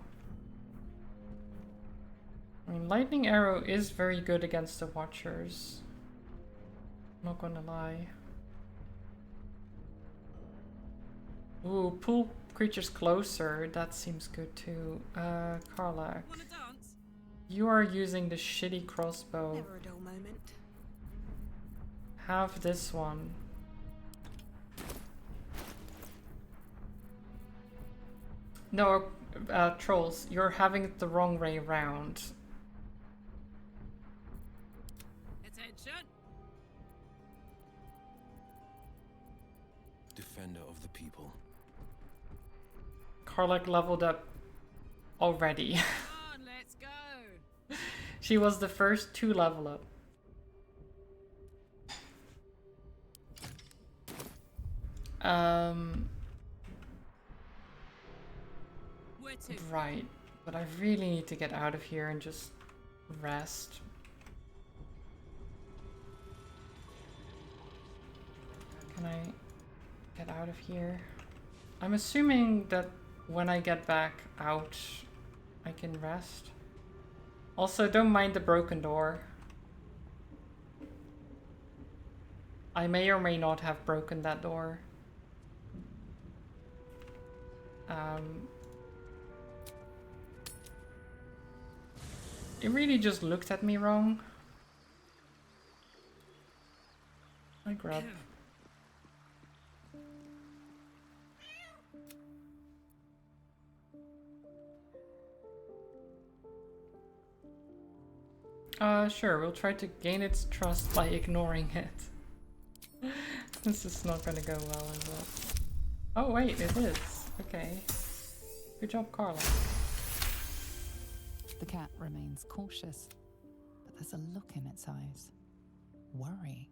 S1: I mean, lightning arrow is very good against the watchers. Not gonna lie. Ooh, pull creatures closer. That seems good too. Karlak.
S5: Wanna dance?
S1: You are using the shitty crossbow.
S6: Never a dull moment.
S1: Have this one. No, trolls, you're having it the wrong way round.
S5: Attention!
S3: Defender of the people.
S1: Karlak leveled up already.
S5: Come on, let's go!
S1: She was the first to level up. Um,
S5: Where to?
S1: right. But I really need to get out of here and just rest. Can I get out of here? I'm assuming that when I get back out, I can rest. Also, don't mind the broken door. I may or may not have broken that door. It really just looked at me wrong. I grab. Sure, we'll try to gain its trust by ignoring it. This is not gonna go well, is it? Oh wait, it is. Okay. Good job, Carla.
S7: The cat remains cautious, but there's a look in its eyes. Worry.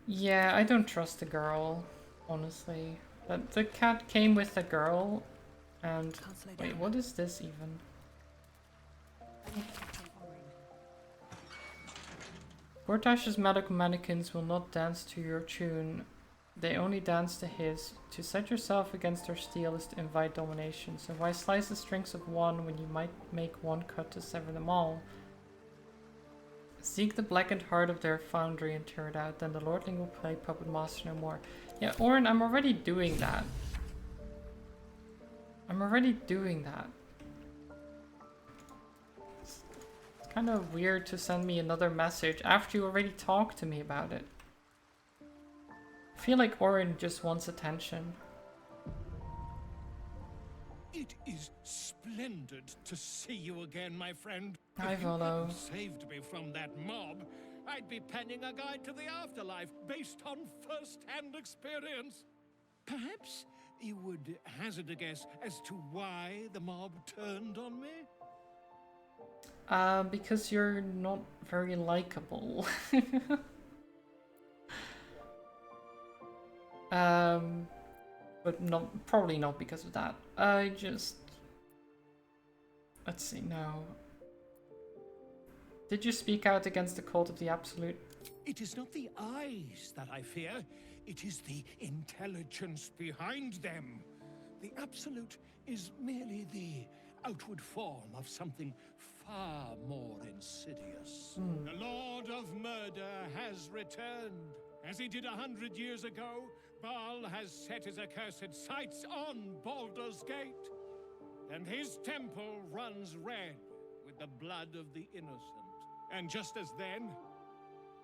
S1: Yeah, I don't trust the girl, honestly. But the cat came with the girl, and... Wait, what is this even? Gortash's medical mannequins will not dance to your tune. They only dance to his. To set yourself against their steel is to invite domination. So why slice the strings of one when you might make one cut to sever them all? Seek the blackened heart of their foundry and tear it out. Then the lordling will play puppet master no more. Yeah, Orin, I'm already doing that. I'm already doing that. It's kind of weird to send me another message after you already talked to me about it. I feel like Orin just wants attention.
S10: It is splendid to see you again, my friend.
S1: Hi,
S10: If you
S1: Volo.
S10: hadn't saved me from that mob, I'd be penning a guide to the afterlife based on first-hand experience. Perhaps you would hazard a guess as to why the mob turned on me?
S1: Because you're not very likable. But probably not because of that. Let's see, no. Did you speak out against the cult of the Absolute?
S10: It is not the eyes that I fear, it is the intelligence behind them. The Absolute is merely the outward form of something far more insidious. The Lord of Murder has returned. As he did 100 years ago, Baal has set his accursed sights on Baldur's Gate. And his temple runs red with the blood of the innocent. And just as then,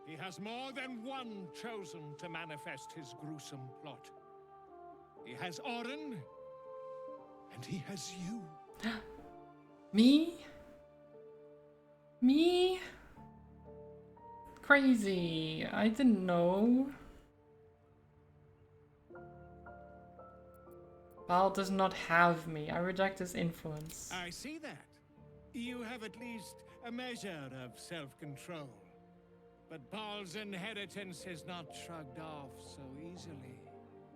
S10: he has more than one chosen to manifest his gruesome plot. He has Orin, and he has you.
S1: Me? Me? Crazy. I didn't know. Baal does not have me. I reject his influence.
S10: I see that. You have at least a measure of self-control. But Baal's inheritance is not shrugged off so easily.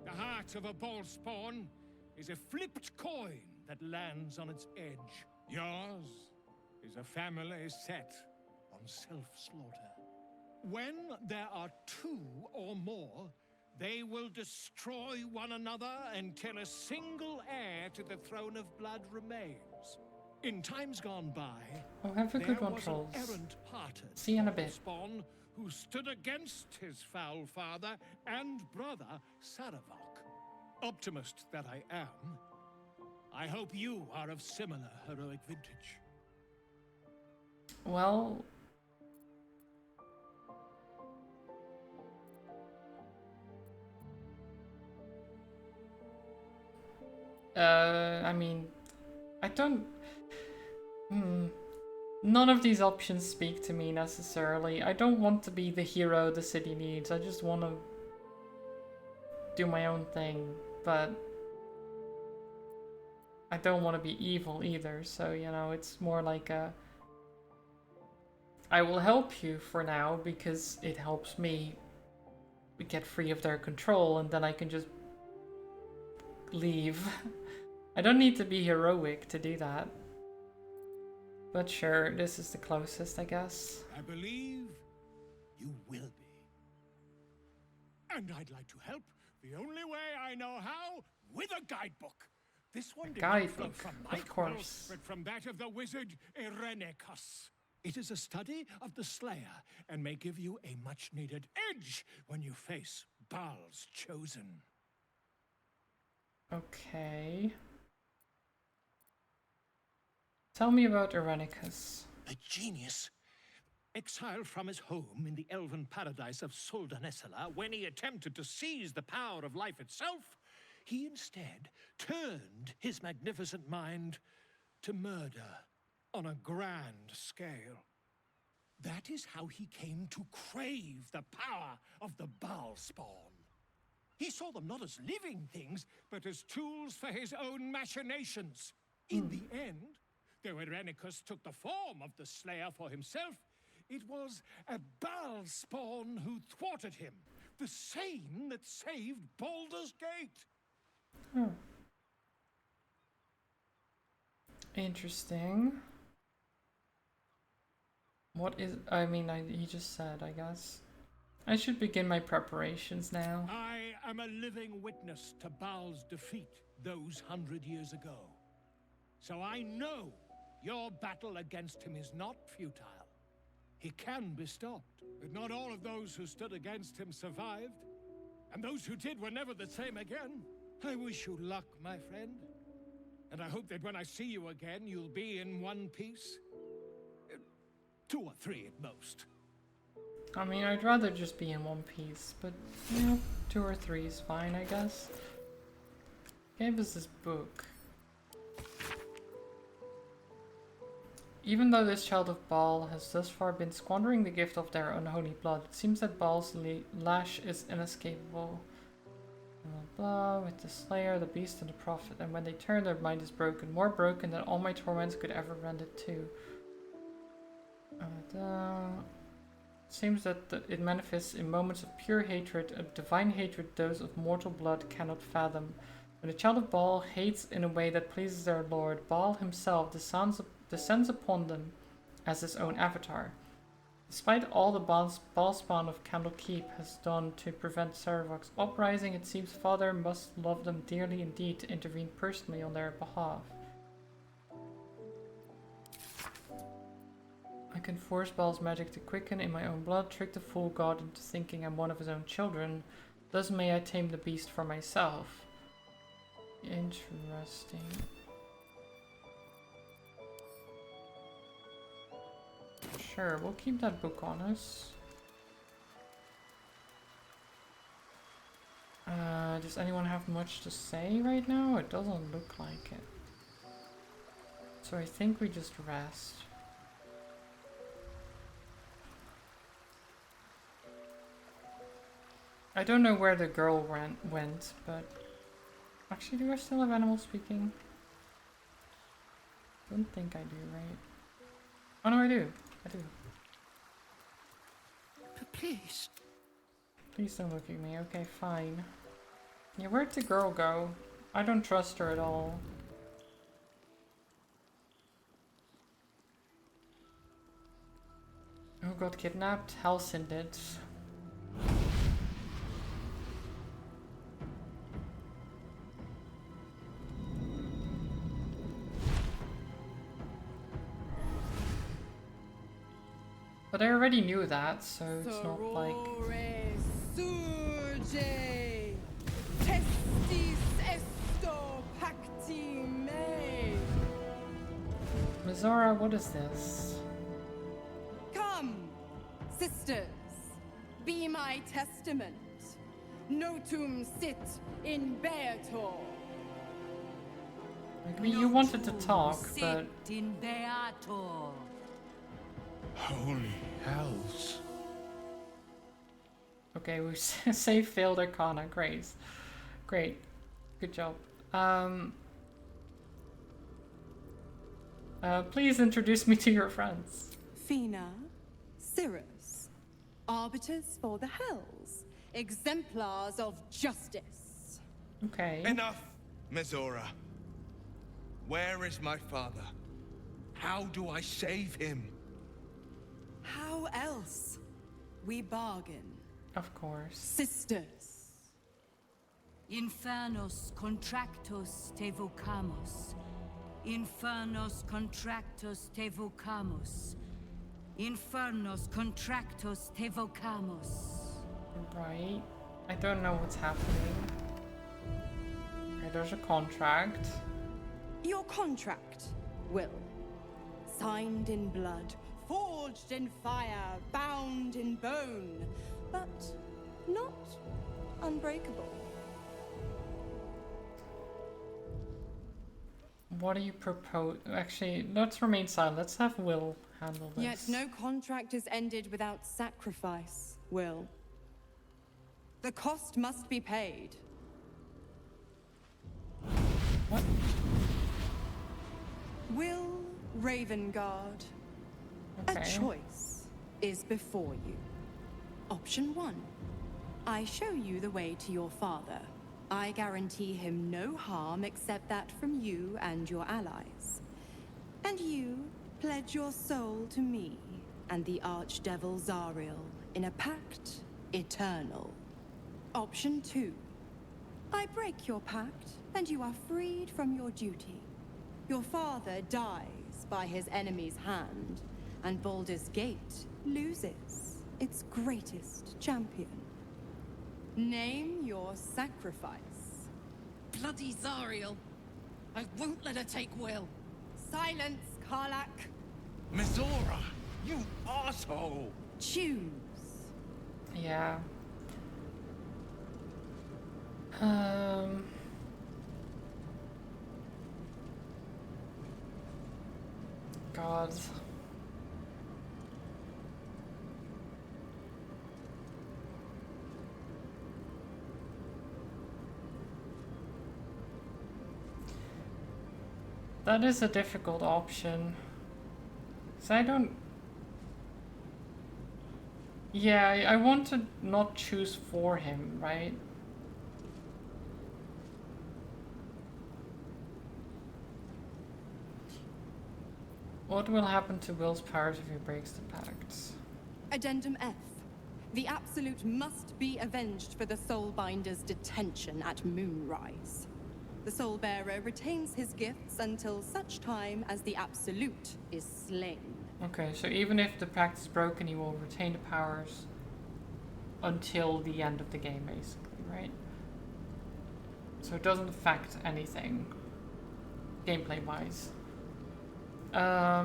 S10: The heart of a Baal spawn is a flipped coin that lands on its edge. Yours is a family set on self-slaughter. When there are two or more, they will destroy one another until a single heir to the throne of blood remains. In times gone by,
S1: Oh, have a good
S10: there
S1: one,
S10: was
S1: trolls.
S10: an errant parted
S1: See you in a bit.
S10: spawn who stood against his foul father and brother Saravok. Optimist that I am, I hope you are of similar heroic vintage.
S1: Well... I mean, I don't... None of these options speak to me necessarily. I don't want to be the hero the city needs. I just want to do my own thing, but I don't want to be evil either. So, you know, it's more like a... I will help you for now because it helps me get free of their control, and then I can just leave. I don't need to be heroic to do that. But sure, this is the closest, I guess.
S10: I believe you will be. And I'd like to help the only way I know how, with a guidebook. This one did not flow from my quill, but from that of the wizard Irenicus. It is a study of the Slayer and may give you a much-needed edge when you face Baal's chosen.
S1: Okay. Tell me about Irenicus.
S10: A genius. Exiled from his home in the elven paradise of Soldanessala when he attempted to seize the power of life itself, he instead turned his magnificent mind to murder on a grand scale. That is how he came to crave the power of the Baal spawn. He saw them not as living things, but as tools for his own machinations. In the end, though Irenicus took the form of the Slayer for himself, it was a Baal spawn who thwarted him, the same that saved Baldur's Gate.
S1: Interesting. What is... I mean, he just said, I guess. I should begin my preparations now.
S10: I am a living witness to Baal's defeat those 100 years ago. So I know your battle against him is not futile. He can be stopped, but not all of those who stood against him survived. And those who did were never the same again. I wish you luck, my friend. And I hope that when I see you again, you'll be in one piece. 2 or 3 at most.
S1: I mean, I'd rather just be in one piece, but, you know, 2 or 3 is fine, I guess. Gave us this book. Even though this child of Baal has thus far been squandering the gift of their unholy blood, it seems that Baal's lash is inescapable. Blah, blah, with the Slayer, the Beast, and the Prophet, and when they turn, their mind is broken, more broken than all my torments could ever rend it to. Seems that it manifests in moments of pure hatred, a divine hatred those of mortal blood cannot fathom. When the child of Baal hates in a way that pleases their lord, Baal himself descends upon them as his own avatar. Despite all the Baal spawn of Candlekeep has done to prevent Saravok's uprising, it seems Father must love them dearly indeed to intervene personally on their behalf. I can force Baal's magic to quicken in my own blood, trick the fool god into thinking I'm one of his own children. Thus may I tame the beast for myself. Interesting. Sure, we'll keep that book on us. Does anyone have much to say right now? It doesn't look like it. So I think we just rest. I don't know where the girl went, but... Actually, do I still have animal speaking? Don't think I do, right? Oh no, I do. I do.
S6: But please.
S1: Please don't look at me. Okay, fine. Yeah, where'd the girl go? I don't trust her at all. Who got kidnapped? Halcyon did. But I already knew that, so it's not like... Mizora, what is this?
S5: Come, sisters, be my testament. Notum sit in Beator.
S1: Like, you wanted to talk, but...
S2: in Beator.
S10: Holy hells.
S1: Okay, we saved failed Arcana. Great. Great. Good job. Please introduce me to your friends.
S5: Fina, Cirrus, arbiters for the hells, exemplars of justice.
S1: Okay.
S3: Enough!
S11: Mizora, where is my father? How do I save him?
S5: How else? We bargain.
S1: Of course.
S5: Sisters.
S2: Infernos contractos te vocamos. Infernos contractos te vocamos. Infernos contractos te vocamos.
S1: Right. I don't know what's happening. Okay, there's a contract.
S5: Your contract, Will. Signed in blood, forged in fire, bound in bone, but not unbreakable.
S1: What do you propose? Actually, let's remain silent. Let's have Will handle this.
S5: Yet no contract is ended without sacrifice, Will. The cost must be paid.
S1: What?
S5: Will Ravengard,
S1: Okay.
S5: a choice is before you. Option 1. I show you the way to your father. I guarantee him no harm except that from you and your allies. And you pledge your soul to me and the Archdevil Zariel in a pact eternal. Option 2. I break your pact and you are freed from your duty. Your father dies by his enemy's hand, and Baldur's Gate loses its greatest champion. Name your sacrifice.
S9: Bloody Zariel. I won't let her take Will.
S5: Silence, Karlak.
S11: Mizora, you asshole!
S5: Choose.
S1: Yeah. God. That is a difficult option. 'Cause I don't... Yeah, I want to not choose for him, right? What will happen to Will's powers if he breaks the pact?
S5: Addendum F. The Absolute must be avenged for the Soulbinder's detention at Moonrise. The Soulbearer retains his gifts until such time as the Absolute is slain.
S1: Okay, so even if the pact is broken, he will retain the powers until the end of the game, basically, right? So it doesn't affect anything, gameplay-wise. I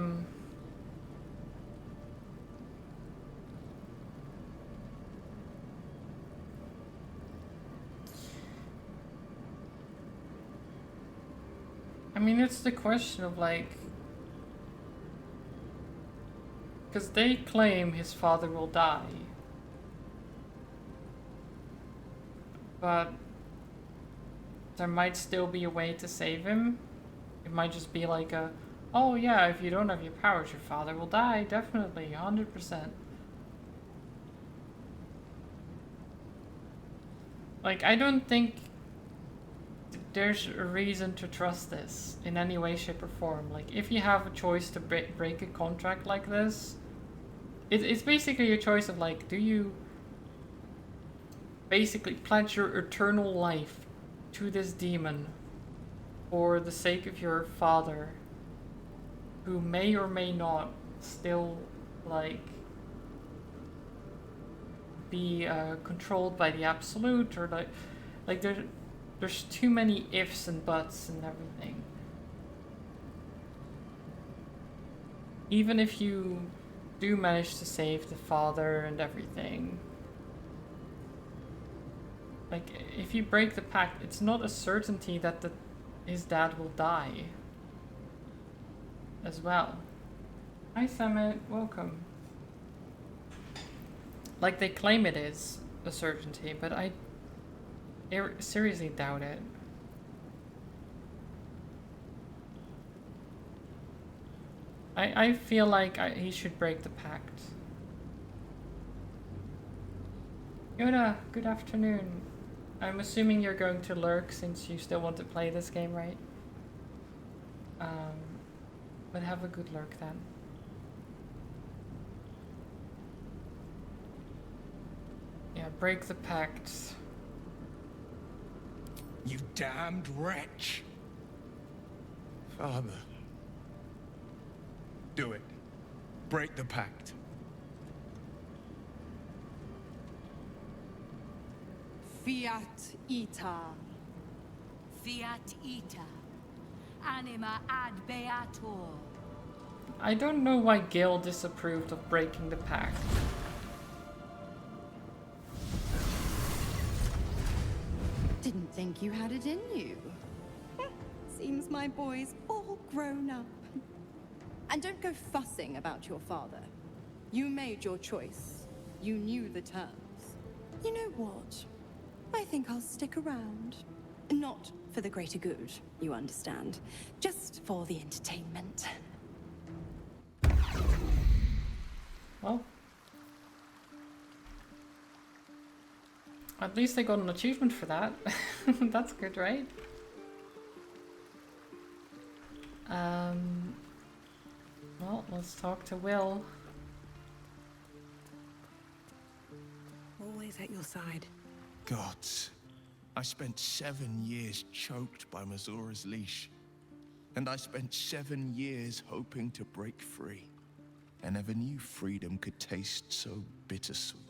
S1: mean, it's the question of like, because they claim his father will die, but there might still be a way to save him. It might just be like a, oh yeah, if you don't have your powers, your father will die, definitely, 100%. Like, I don't think there's a reason to trust this in any way, shape, or form. Like, if you have a choice to break a contract like this, it's basically a choice of like, do you basically pledge your eternal life to this demon for the sake of your father, who may or may not still, like, be controlled by the Absolute, or like there's too many ifs and buts and everything. Even if you do manage to save the father and everything, like, if you break the pact, it's not a certainty that his dad will die as well. Hi Summit, welcome. Like, they claim it is a certainty, but I seriously doubt it. I feel like he should break the pact. Yoda, good afternoon. I'm assuming you're going to lurk since you still want to play this game, right? But have a good lurk then. Yeah, break the pact.
S11: You damned wretch! Father. Do it. Break the pact.
S5: Fiat ita.
S2: Fiat ita. Anima ad beator.
S1: I don't know why Gil disapproved of breaking the pact.
S5: Didn't think you had it in you. Seems my boy's all grown up. And don't go fussing about your father. You made your choice. You knew the terms. You know what? I think I'll stick around. Not for the greater good, you understand. Just for the entertainment.
S1: Well, at least I got an achievement for that. That's good, right? Well, let's talk to Will.
S2: Always at your side.
S11: Gods. I spent 7 years choked by Mazora's leash. And I spent 7 years hoping to break free. I never knew freedom could taste so bittersweet.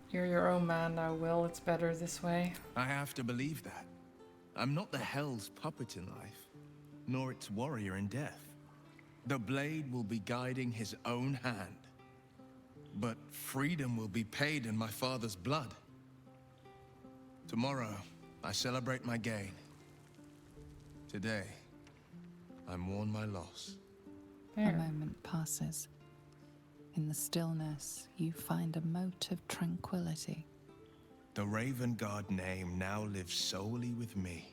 S1: You're your own man now, Will. It's better this way.
S11: I have to believe that. I'm not the Hell's puppet in life, nor its warrior in death. The blade will be guiding his own hand. But freedom will be paid in my father's blood. Tomorrow, I celebrate my gain. Today, I mourn my loss.
S1: There.
S7: A moment passes. In the stillness, you find a mote of tranquility.
S11: The Raven Guard name now lives solely with me.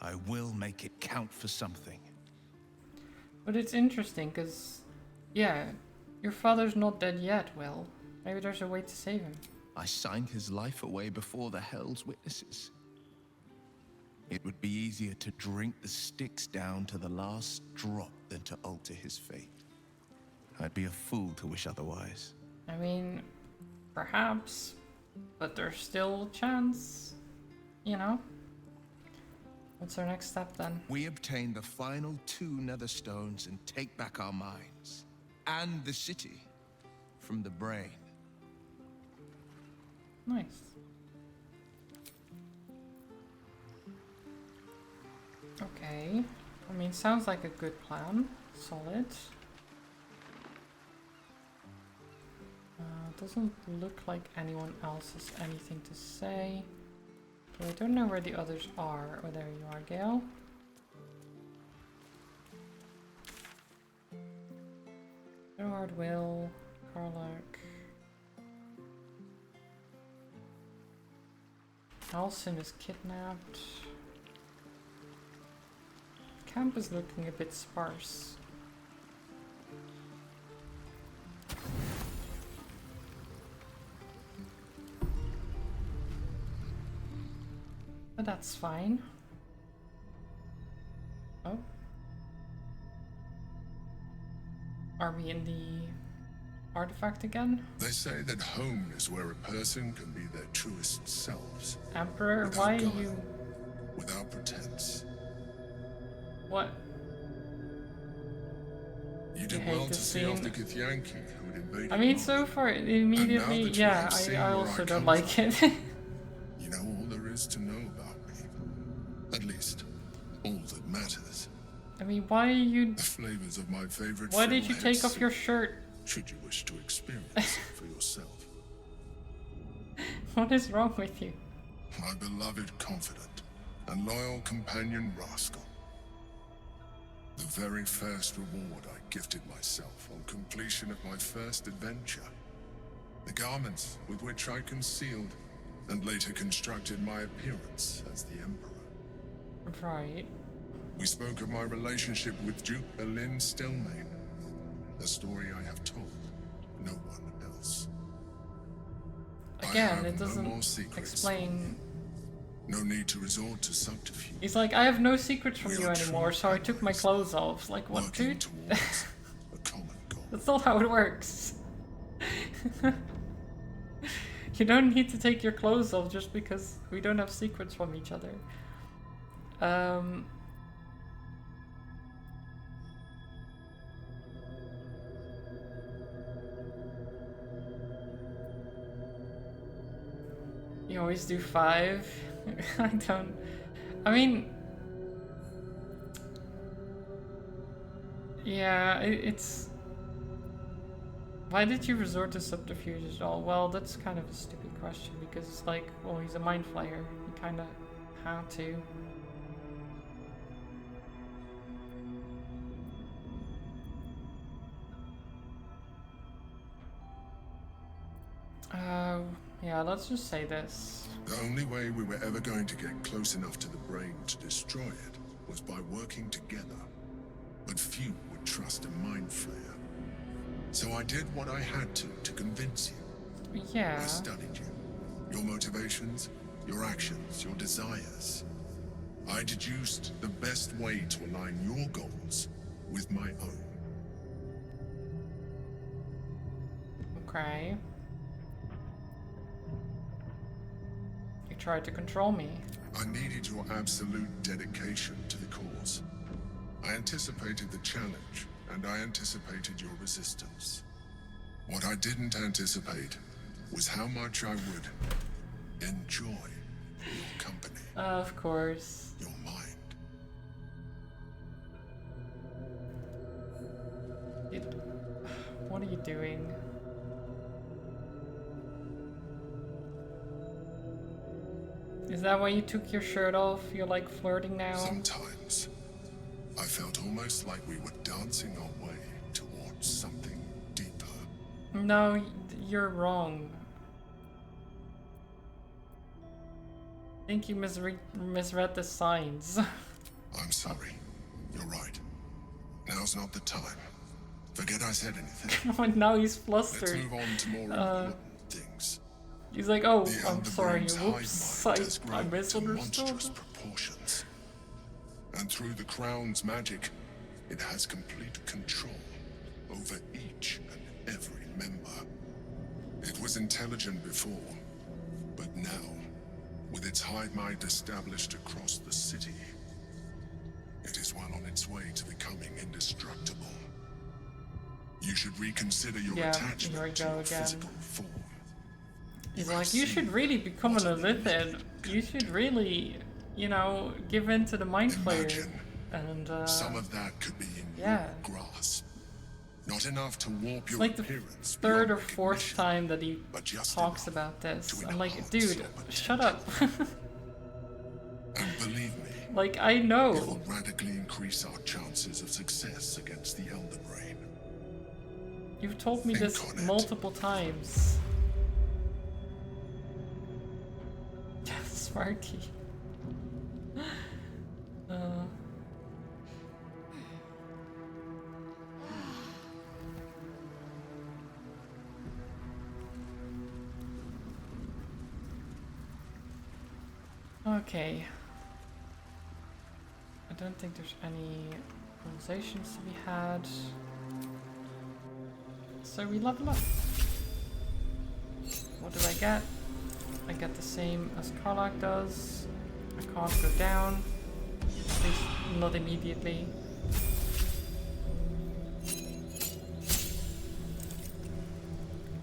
S11: I will make it count for something.
S1: But it's interesting, because, yeah, your father's not dead yet, Will. Maybe there's a way to save him.
S11: I signed his life away before the Hell's witnesses. It would be easier to drink the sticks down to the last drop than to alter his fate. I'd be a fool to wish otherwise.
S1: I mean, perhaps, but there's still a chance, you know? What's our next step then?
S11: We obtain the final 2 nether stones and take back our minds. And the city from the brain.
S1: Nice. Okay. I mean, sounds like a good plan. Solid. Doesn't look like anyone else has anything to say. Okay, I don't know where the others are. Oh, there you are, Gale. Gerard, Will, Karlak. Alcin is kidnapped. Camp is looking a bit sparse. But that's fine. Oh. Are we in the artifact again?
S12: They say that home is where a person can be their truest selves.
S1: Emperor,
S12: Without
S1: why are
S12: guile,
S1: you...
S12: without pretense.
S1: What?
S12: You did
S1: hate
S12: well to
S1: this
S12: see off
S1: scene.
S12: the Githyanki who had invaded.
S1: I mean,
S12: Mars.
S1: so far, immediately,
S12: that you
S1: yeah,
S12: have seen
S1: I
S12: where
S1: also
S12: I
S1: don't
S12: come
S1: like it.
S12: You know all there is to know about me. At least, all that matters.
S1: I mean, why are you...
S12: The flavors of my favorite
S1: Why did you
S12: fiddlehead
S1: take off
S12: soup,
S1: your shirt?
S12: should you wish to experience it for yourself.
S1: What is wrong with you?
S12: My beloved confidant and loyal companion Rascal. The very first reward I gifted myself on completion of my first adventure. The garments with which I concealed and later constructed my appearance as the Emperor.
S1: Right.
S12: We spoke of my relationship with Duke Berlin Stelmane. A story I have told no one else.
S1: Again, it
S12: no
S1: doesn't
S12: more secrets.
S1: explain.
S12: No need to resort to subterfuge.
S1: He's like, I have no secrets from
S12: We
S1: you
S12: are
S1: anymore,
S12: true
S1: so I took my
S12: allies,
S1: clothes off. It's like, what,
S12: working
S1: dude?
S12: towards a common goal.
S1: That's not how it works. You don't need to take your clothes off just because we don't have secrets from each other. You always do 5. I mean, yeah, it's. Why did you resort to subterfuge at all? Well, that's kind of a stupid question because it's like, well, he's a mind flayer. He kind of had to. Yeah, let's just say this.
S12: The only way we were ever going to get close enough to the brain to destroy it was by working together. But few would trust a mind flayer. So I did what I had to convince you.
S1: Yeah.
S12: I studied you. Your motivations, your actions, your desires. I deduced the best way to align your goals with my own.
S1: Okay. You tried to control me.
S12: I needed your absolute dedication to the cause. I anticipated the challenge, and I anticipated your resistance. What I didn't anticipate was how much I would enjoy your company.
S1: Of course.
S12: Your mind.
S1: What are you doing? Is that why you took your shirt off? You're like flirting now?
S12: Sometimes, I felt almost like we were dancing our way towards something deeper.
S1: No, you're wrong. I think you misread the signs.
S12: I'm sorry. You're right. Now's not the time. Forget I said anything.
S1: Oh, now he's flustered.
S12: Let's move on to more important things.
S1: He's like, oh,
S12: The
S1: I'm sorry.
S12: Underbrain's
S1: Whoops,
S12: hive mind has
S1: I
S12: grown to
S1: misunderstood.
S12: monstrous proportions. And through the Crown's magic, it has complete control over each and every member. It was intelligent before, but now, with its hive mind established across the city, it is well on its way to becoming indestructible. You should reconsider your attachment to your physical form.
S1: He's like, you should really become an Elithid. You should really, you know, give in to the mind flayer. And
S12: some of that could be in
S1: yeah.
S12: your grasp. Not enough to warp your
S1: like the
S12: appearance.
S1: Third or fourth time that he talks about this. I'm like, dude, shut up.
S12: And believe me,
S1: like, I know.
S12: It will radically increase our chances of success against the Elder Brain.
S1: You've told me this multiple times. Sparky. Okay. I don't think there's any realizations to be had. So we level up. What do I get? I get the same as Karlach does. I can't go down. At least not immediately.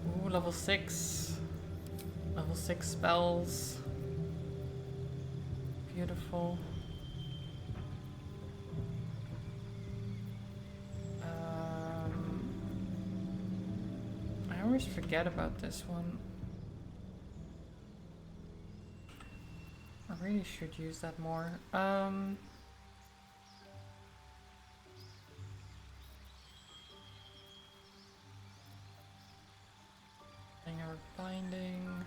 S1: Ooh, level 6. Level 6 spells. Beautiful. I always forget about this one. I really should use that more. Hanger binding.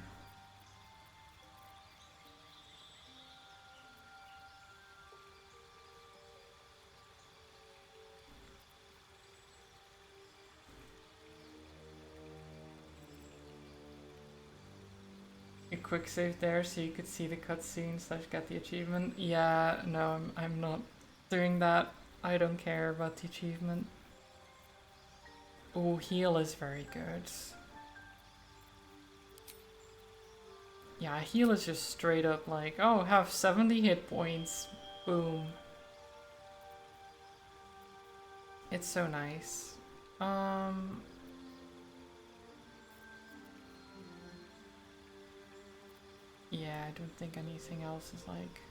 S1: quick save there so you could see the cutscene / get the achievement. Yeah, no, I'm not doing that. I don't care about the achievement. Oh, heal is very good. Yeah, heal is just straight up like, oh, have 70 hit points. Boom. It's so nice. Yeah, I don't think anything else is like...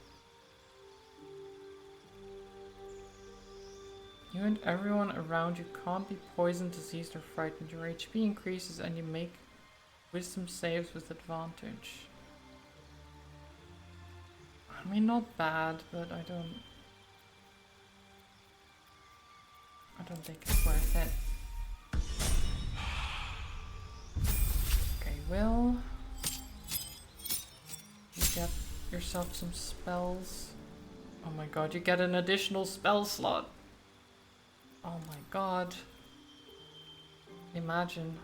S1: You and everyone around you can't be poisoned, diseased, or frightened. Your HP increases and you make wisdom saves with advantage. I mean, not bad, but I don't think it's worth it. Okay, Will. You get yourself some spells. Oh my god, you get an additional spell slot. Oh my god. Imagine.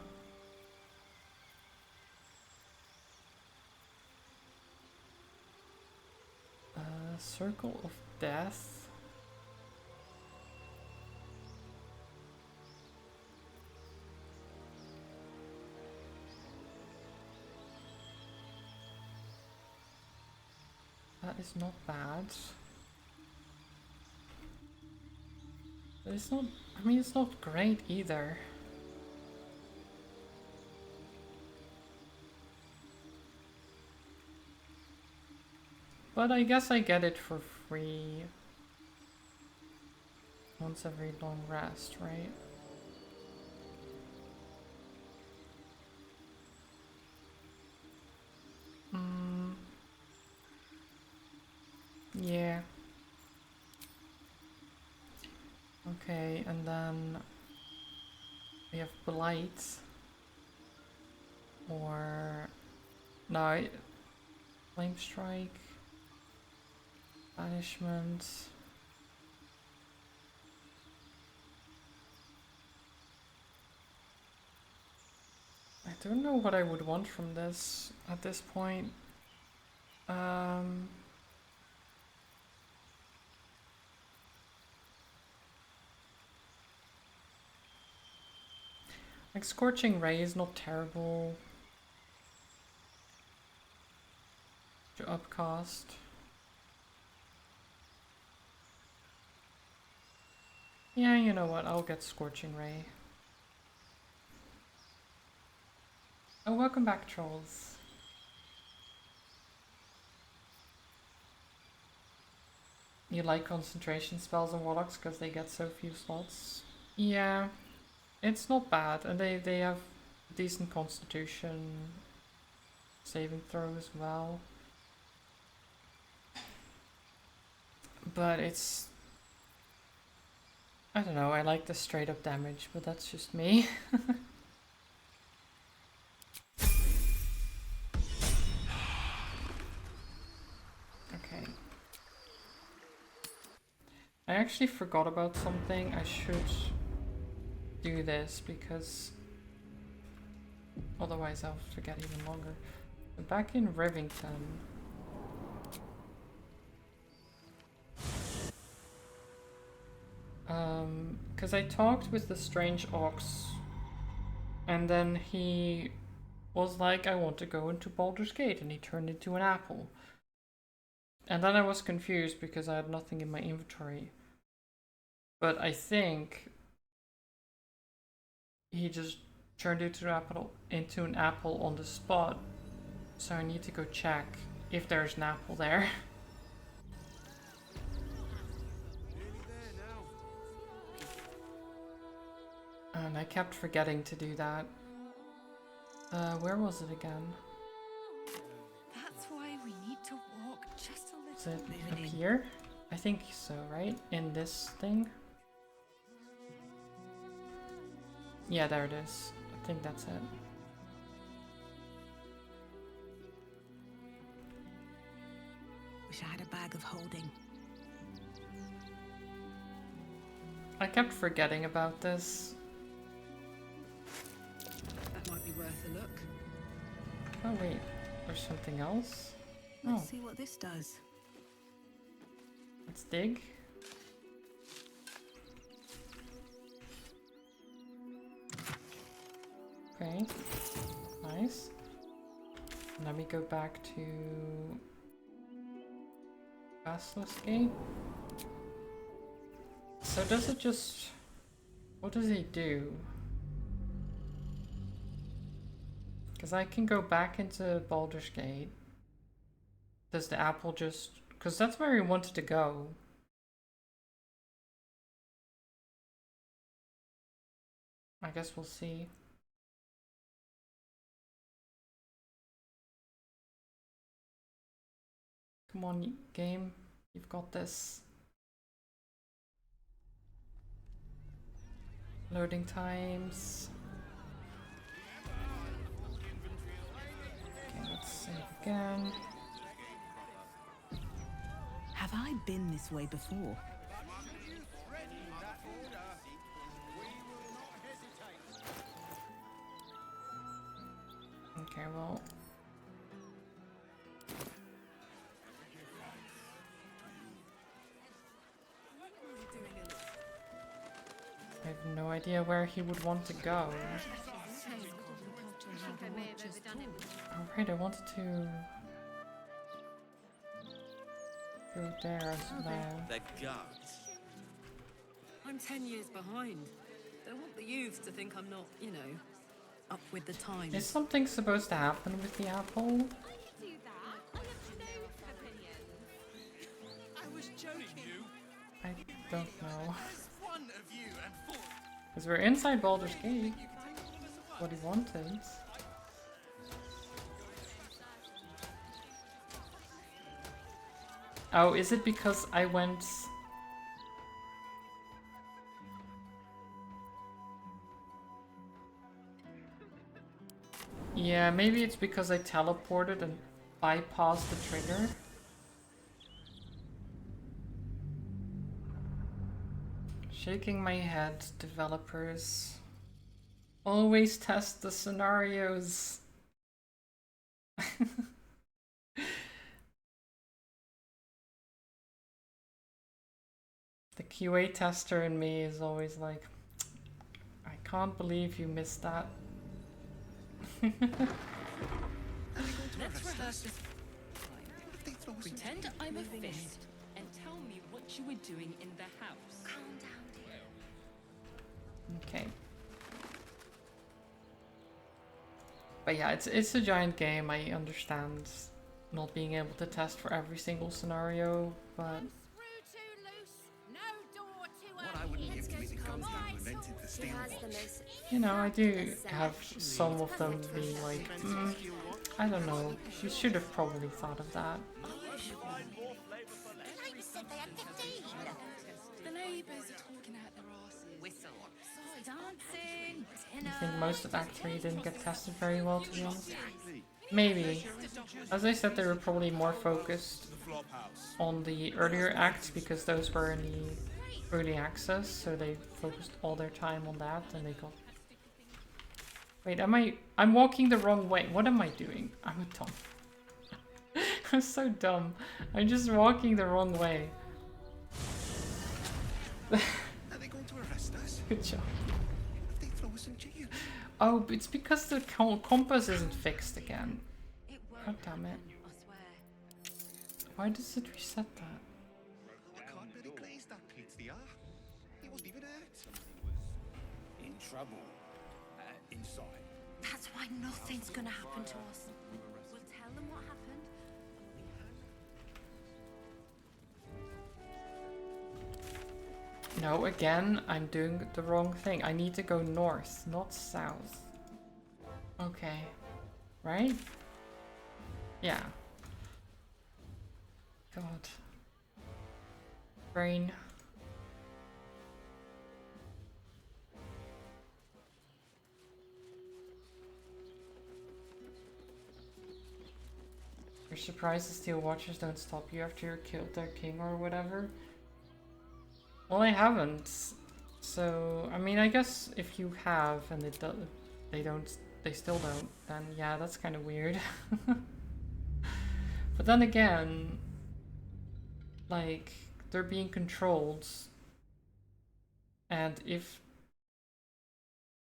S1: Circle of Death. That is not bad. But it's not, I mean, it's not great either. But I guess I get it for free. Once every long rest, right? Yeah. Okay, and then we have Blight. Or... no, Flame Strike. Banishment. I don't know what I would want from this at this point. Like Scorching Ray is not terrible to upcast. Yeah, you know what, I'll get Scorching Ray. Oh, welcome back, trolls. You like concentration spells and warlocks because they get so few slots? Yeah, it's not bad, and they have decent constitution saving throw as well. But it's... I don't know, I like the straight up damage, but that's just me. Okay. I actually forgot about something. I should do this because otherwise I'll forget even longer. So back in Rivington, because I talked with the strange ox and then he was like, I want to go into Baldur's Gate, and he turned into an apple. And then I was confused because I had nothing in my inventory. But I think he just turned into an apple on the spot. So I need to go check if there's an apple there. And I kept forgetting to do that. Where was it again?
S6: That's why we need to walk just a little bit.
S1: Is it up here? I think so, right? In this thing? Yeah, there it is. I think that's it.
S2: Wish I had a bag of holding.
S1: I kept forgetting about this.
S6: That might be worth a look.
S1: Oh wait, Or something else?
S2: Let's see what this does.
S1: Let's dig. Okay, nice. And let me go back to Basilisk Gate. So does it just... what does he do? Because I can go back into Baldur's Gate. Does the apple just... because that's where he wanted to go. I guess we'll see. Come on, game. You've got this. Loading times. Okay, let's save again.
S2: Have I been this way before?
S1: Okay, well... I have no idea where he would want to go. Alright, I wanted to... go there as well.
S13: The guts.
S9: I'm 10 years behind. Don't want the youths to think I'm not, you know, up with the times.
S1: Is something supposed to happen with the apple?
S13: I was joking.
S1: I don't know. Because we're inside Baldur's Gate. What he wanted. Oh, is it because I went... yeah, maybe it's because I teleported and bypassed the trigger. Shaking my head, developers. Always test the scenarios. The QA tester in me is always like, I can't believe you missed that.
S9: Let's rehearse this. Pretend I'm a fist and tell me what you were doing in the house. Calm down, dear.
S1: Okay. But yeah, it's a giant game. I understand not being able to test for every single scenario, but you know, I do have some of them being like, I don't know, you should have probably thought of that.
S9: The neighbours are talking out their asses. Whistle. Dancing.
S1: I think most of Act 3 didn't get tested very well, to be honest. Maybe. As I said, they were probably more focused on the earlier acts because those were in the early access, so they focused all their time on that and they got... Wait, I'm walking the wrong way. What am I doing? I'm a dumb. I'm so dumb. I'm just walking the wrong way.
S11: Are they going to arrest us?
S1: Good job.
S11: They throw us in jail.
S1: Oh, it's because the compass isn't fixed again. God damn it. Why does it reset that?
S11: I can't really glaze that pizza. He wasn't even hurt.
S3: In trouble. Inside.
S8: That's why nothing's gonna happen to us. We'll tell them what happened.
S1: No, again, I'm doing the wrong thing. I need to go north, not south. Okay. Right? Yeah. God. Brain. You're surprised the Steel Watchers don't stop you after you killed their king or whatever? Well, I haven't. So, I mean, I guess if you have and they still don't, then yeah, that's kind of weird. But then again, like, they're being controlled, and if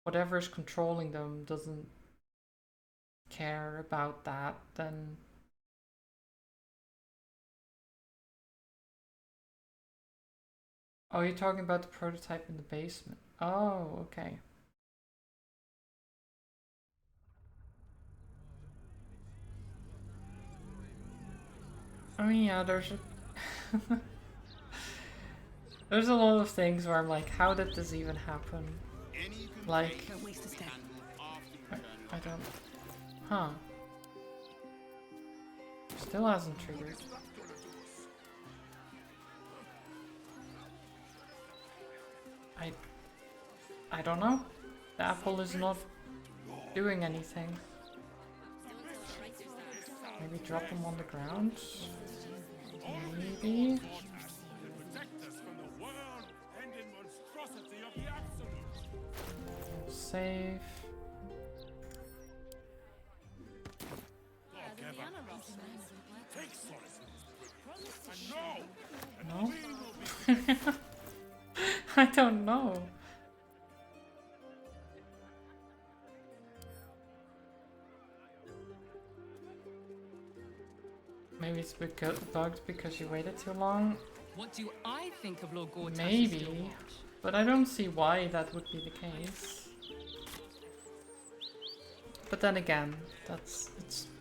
S1: whatever's controlling them doesn't care about that, then oh, you're talking about the prototype in the basement. Oh, okay. I mean, yeah, there's there's a lot of things where I'm like, how did this even happen? Like, I don't... Huh. Still hasn't triggered. I don't know. The apple is not doing anything. Maybe drop them on the ground? Maybe? Save. No? I don't know. Maybe it's bugged because you waited too long.
S13: What do I think of Lord Gortash's
S1: Maybe, but I don't see why that would be the case. But then again,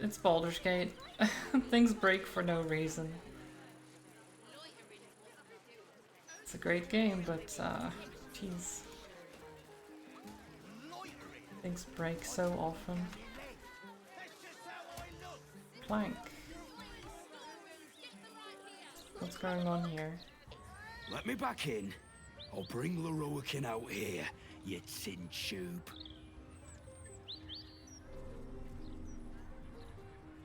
S1: it's Baldur's Gate. Things break for no reason. It's a great game, but jeez, things break so often. Plank. What's going on here?
S14: Let me back in. I'll bring Leroican out here, you tin tube.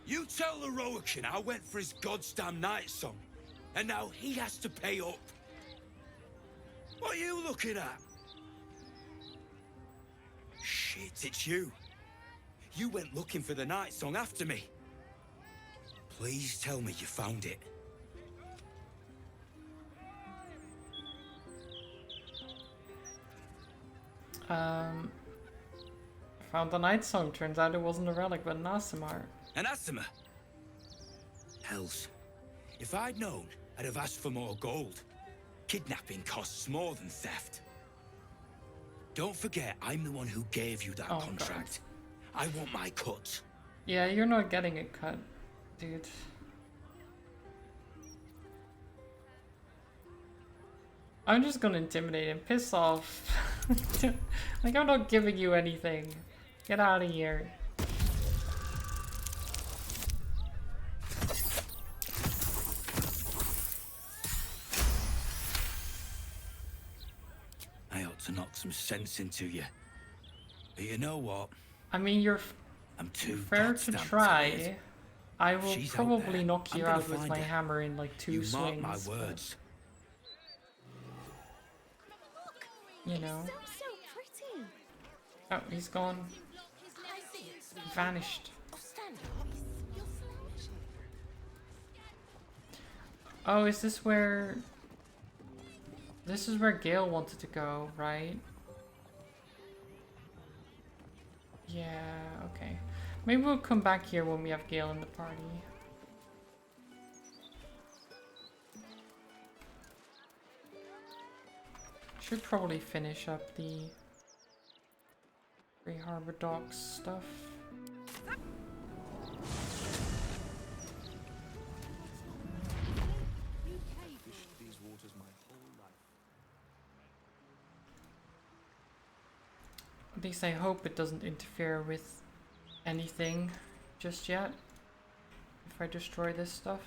S14: You tell Leroican I went for his goddamn night song, and now he has to pay up. What are you looking at? Shit, it's you. You went looking for the night song after me. Please tell me you found it.
S1: Found the night song. Turns out it wasn't a relic, but an Aasimar.
S14: An Aasimar? Hells. If I'd known, I'd have asked for more gold. Kidnapping costs more than theft. Don't forget, I'm the one who gave you that contract. God. I want my cut.
S1: Yeah, you're not getting a cut, dude. I'm just gonna intimidate him. Piss off. Like, I'm not giving you anything. Get out of here.
S14: I ought to knock some sense into you. But you know what?
S1: I mean, you're
S14: I'm too
S1: fair to try.
S14: Tired.
S1: I will
S14: She's
S1: probably knock you
S14: I'm
S1: out with
S14: find
S1: my
S14: her.
S1: hammer in like 2
S14: you
S1: swings.
S14: Mark my words.
S1: You know.
S8: So pretty.
S1: Oh, he's gone. Vanished. Oh, is this where... This is where Gale wanted to go, right? Yeah, okay. Maybe we'll come back here when we have Gale in the party. Should probably finish up the Grey Harbor Docks stuff.
S3: These waters my whole life.
S1: At least I hope it doesn't interfere with anything just yet. If I destroy this stuff.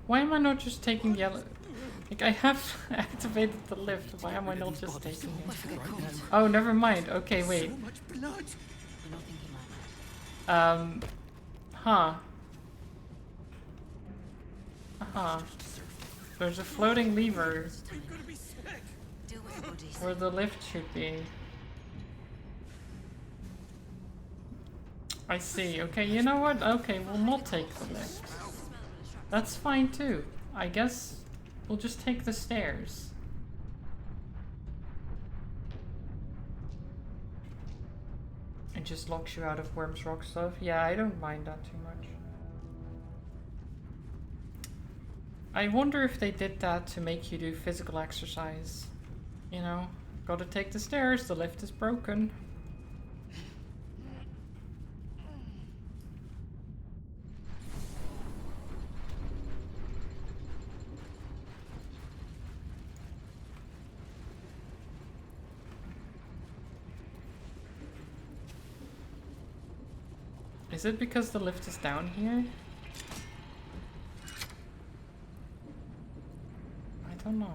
S1: Why am I not just taking the Like, I have activated the lift. Why am I not just taking it? Oh, never mind. Okay, wait.
S14: So much blood.
S1: Huh. There's a floating lever where the lift should be. I see. Okay, you know what? Okay, we'll not take the lift. That's fine too. I guess we'll just take the stairs. It just locks you out of Worm's Rock stuff. Yeah, I don't mind that too much. I wonder if they did that to make you do physical exercise. You know, gotta take the stairs, the lift is broken. Is it because the lift is down here? I don't know.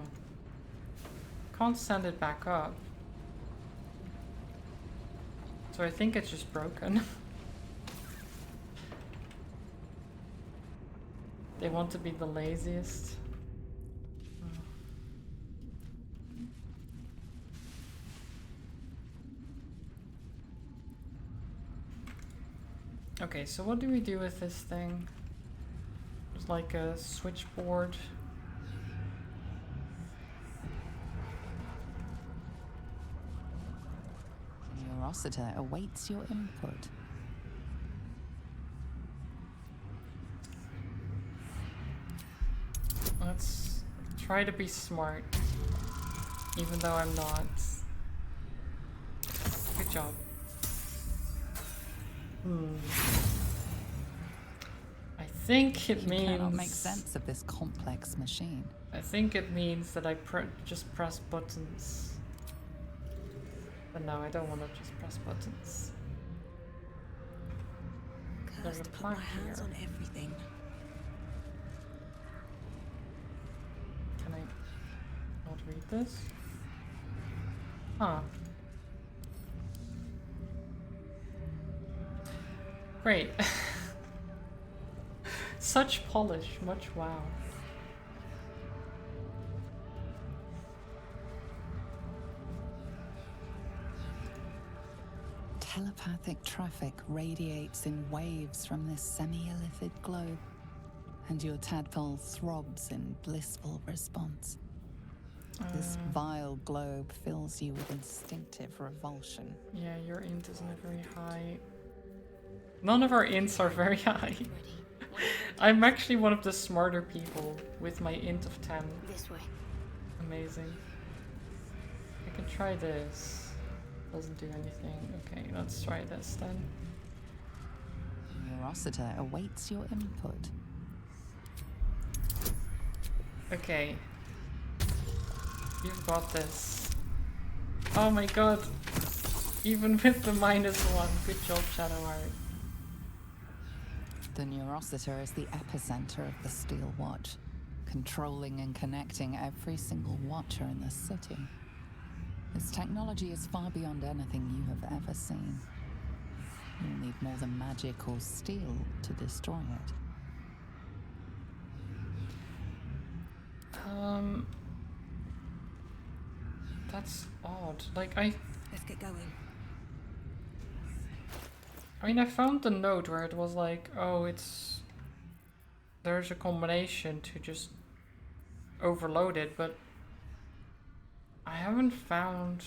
S1: Can't send it back up. So I think it's just broken. They want to be the laziest. Okay, so what do we do with this thing? It's like a switchboard.
S7: Your Rossiter awaits your input.
S1: Let's try to be smart, even though I'm not. Good job. I think it means...
S7: You cannot make sense of this complex machine.
S1: I think it means that I just press buttons. But no, I don't want to just press buttons. There's a plaque here.
S2: On everything.
S1: Can I not read this? Huh. Great. Such polish, much wow.
S7: Telepathic traffic radiates in waves from this semi-illithid globe, and your tadpole throbs in blissful response. This vile globe fills you with instinctive revulsion.
S1: Yeah, your int isn't very high. None of our ints are very high. I'm actually one of the smarter people with my int of 10.
S8: This way.
S1: Amazing. I can try this. Doesn't do anything. Okay, let's try this then.
S7: Your Rossiter awaits your input.
S1: Okay. You've got this. Oh my god. Even with the -1. Good job, Shadowheart.
S7: The Neurositer is the epicenter of the Steel Watch, controlling and connecting every single watcher in the city. Its technology is far beyond anything you have ever seen. You'll need more than magic or steel to destroy it.
S1: That's odd. Like, let's
S2: get going.
S1: I mean, I found the note where it was like, oh, there's a combination to just overload it, but I haven't found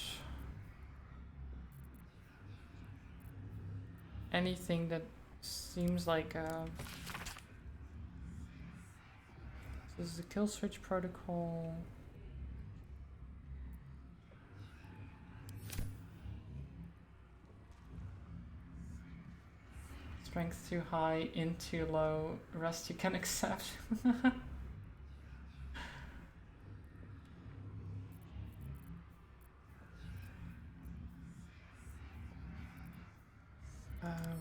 S1: anything that seems like this is the kill switch protocol. Strength too high, int too low, rest you can accept.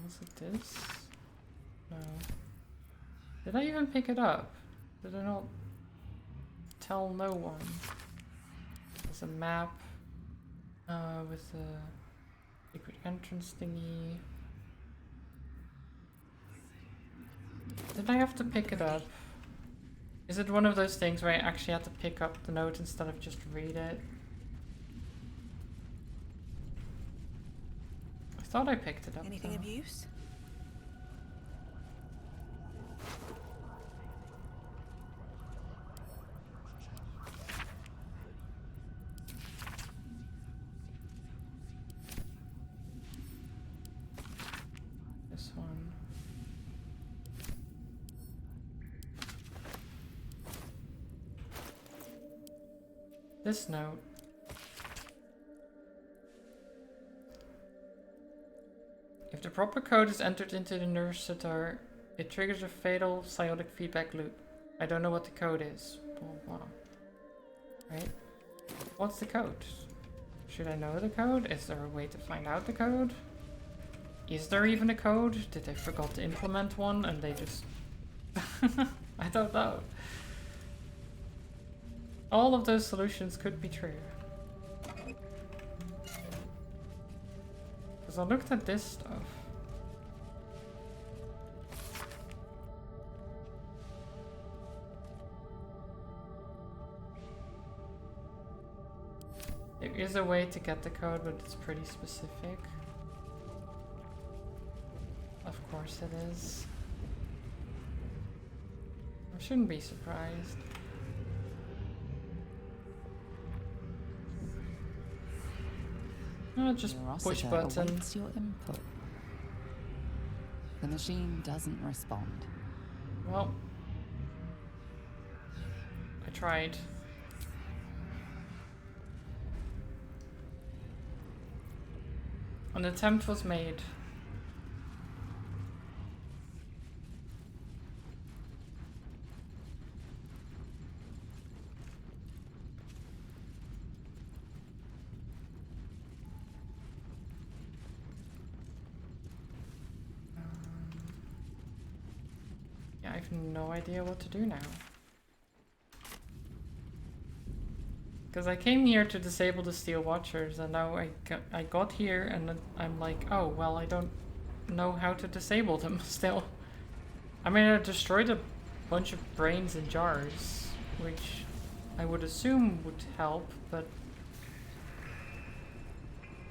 S1: Was it this? No. Did I even pick it up? Did I not tell no one. There's a map with a secret entrance thingy. Did I have to pick it up? Is it one of those things where I actually had to pick up the note instead of just read it? I thought I picked it up.
S2: Anything
S1: though.
S2: of use?
S1: This one. This note. If the proper code is entered into the nerve sitar, it triggers a fatal psionic feedback loop. I don't know what the code is. Blah, blah. Right? What's the code? Should I know the code? Is there a way to find out the code? Is there even a code? Did they forgot to implement one and they just... I don't know. All of those solutions could be true. Because I looked at this stuff. There is a way to get the code, but it's pretty specific. Of course it is. I shouldn't be surprised. Just push
S7: Rossiter
S1: button.
S7: awaits your input. The machine doesn't respond.
S1: Well, I tried. An attempt was made. Yeah, I have no idea what to do now. Because I came here to disable the Steel Watchers, and now I got here and then I'm like, oh, well, I don't know how to disable them still. I mean, I destroyed a bunch of brains in jars, which I would assume would help, but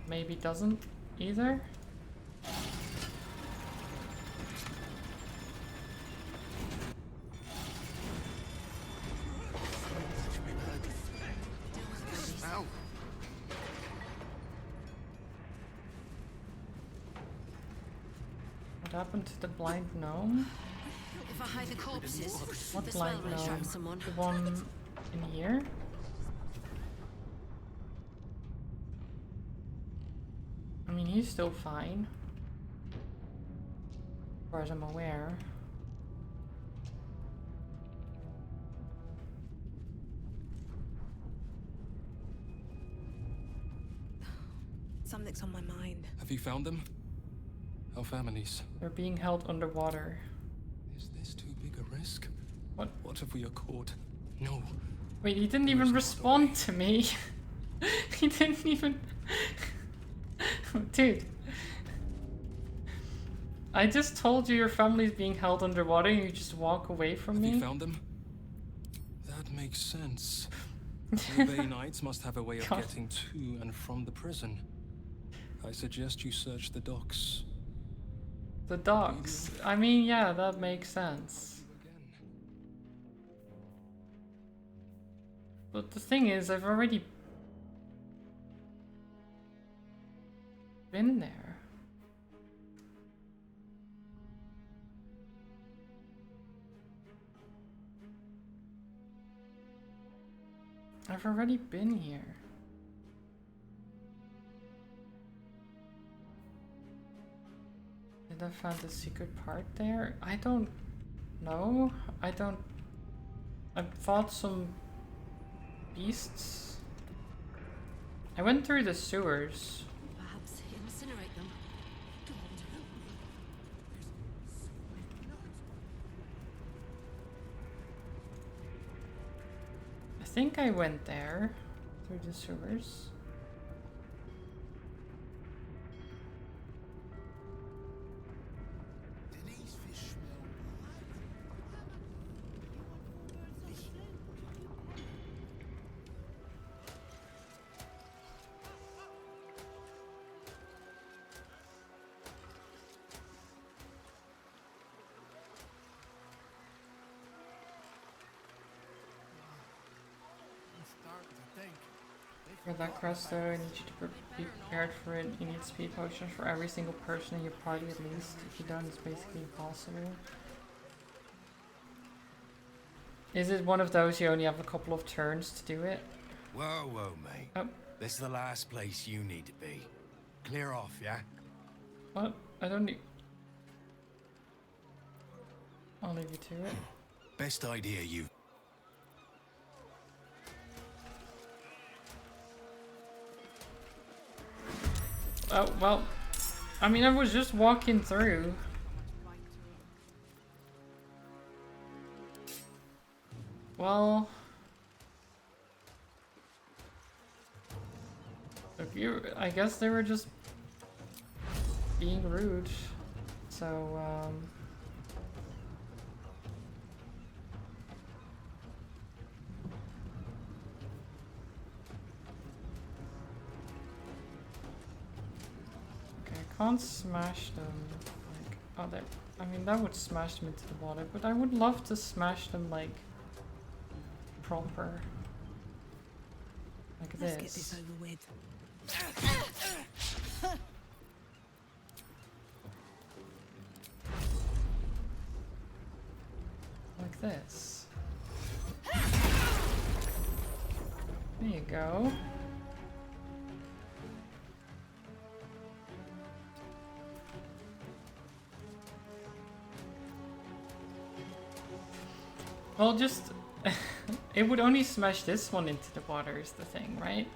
S1: maybe doesn't either. What happened to the blind gnome?
S6: If I hide the corpses,
S1: What
S6: the smell
S1: blind
S6: will
S1: gnome?
S6: attract someone.
S1: The one in here? I mean, he's still fine. As far as I'm aware.
S2: Something's on my mind.
S15: Have you found them? Our families.
S1: They're being held underwater.
S15: Is this too big a risk?
S1: What?
S15: What if we are caught? No.
S1: Wait, he didn't even respond to me. He didn't even... Dude. I just told you your family's being held underwater and you just walk away from me?
S15: Have you found them? That makes sense. The Bay Knights must have a way of
S1: God.
S15: getting to and from the prison. I suggest you search the docks.
S1: The docks. I mean, yeah, that makes sense. But the thing is, I've already been there. I've already been here. Did I find the secret part there? I don't know. I fought some beasts. I went through the sewers.
S6: Perhaps incinerate them.
S1: I think I went there through the sewers. For that quest though, I need you to be prepared for it. You need speed potions for every single person in your party at least. If you don't, it's basically impossible. Is it one of those you only have a couple of turns to do it?
S16: Whoa, whoa, mate.
S1: Oh.
S16: This is the last place you need to be. Clear off, yeah?
S1: What? I don't need... I'll leave you to it.
S16: Best idea you...
S1: Oh, well, I mean, I was just walking through. Well, I guess they were just being rude, so, okay, I can't smash them, like, oh, they, I mean, that would smash them into the water, but I would love to smash them, like, proper. Like
S2: Let's
S1: this.
S2: get this over with.
S1: Like this. There you go. Well, just... it would only smash this one into the water is the thing, right?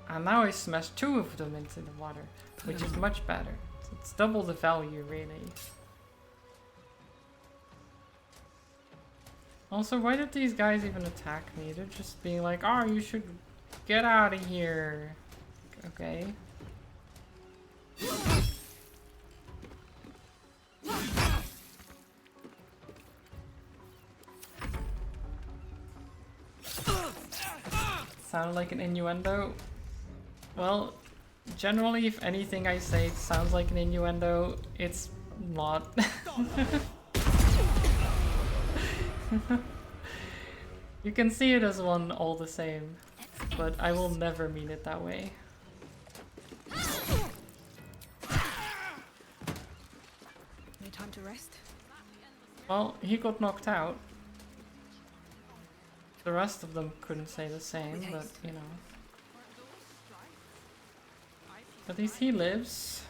S1: And now I smashed two of them into the water, which is much better. It's double the value, really. Also, why did these guys even attack me? They're just being like, oh, you should get out of here. Okay. Sounded like an innuendo. Well, generally, if anything I say sounds like an innuendo, it's not. You can see it as one all the same, but I will never mean it that way.
S2: No time to rest?
S1: Well, he got knocked out. The rest of them couldn't say the same, but you know. At least he lives.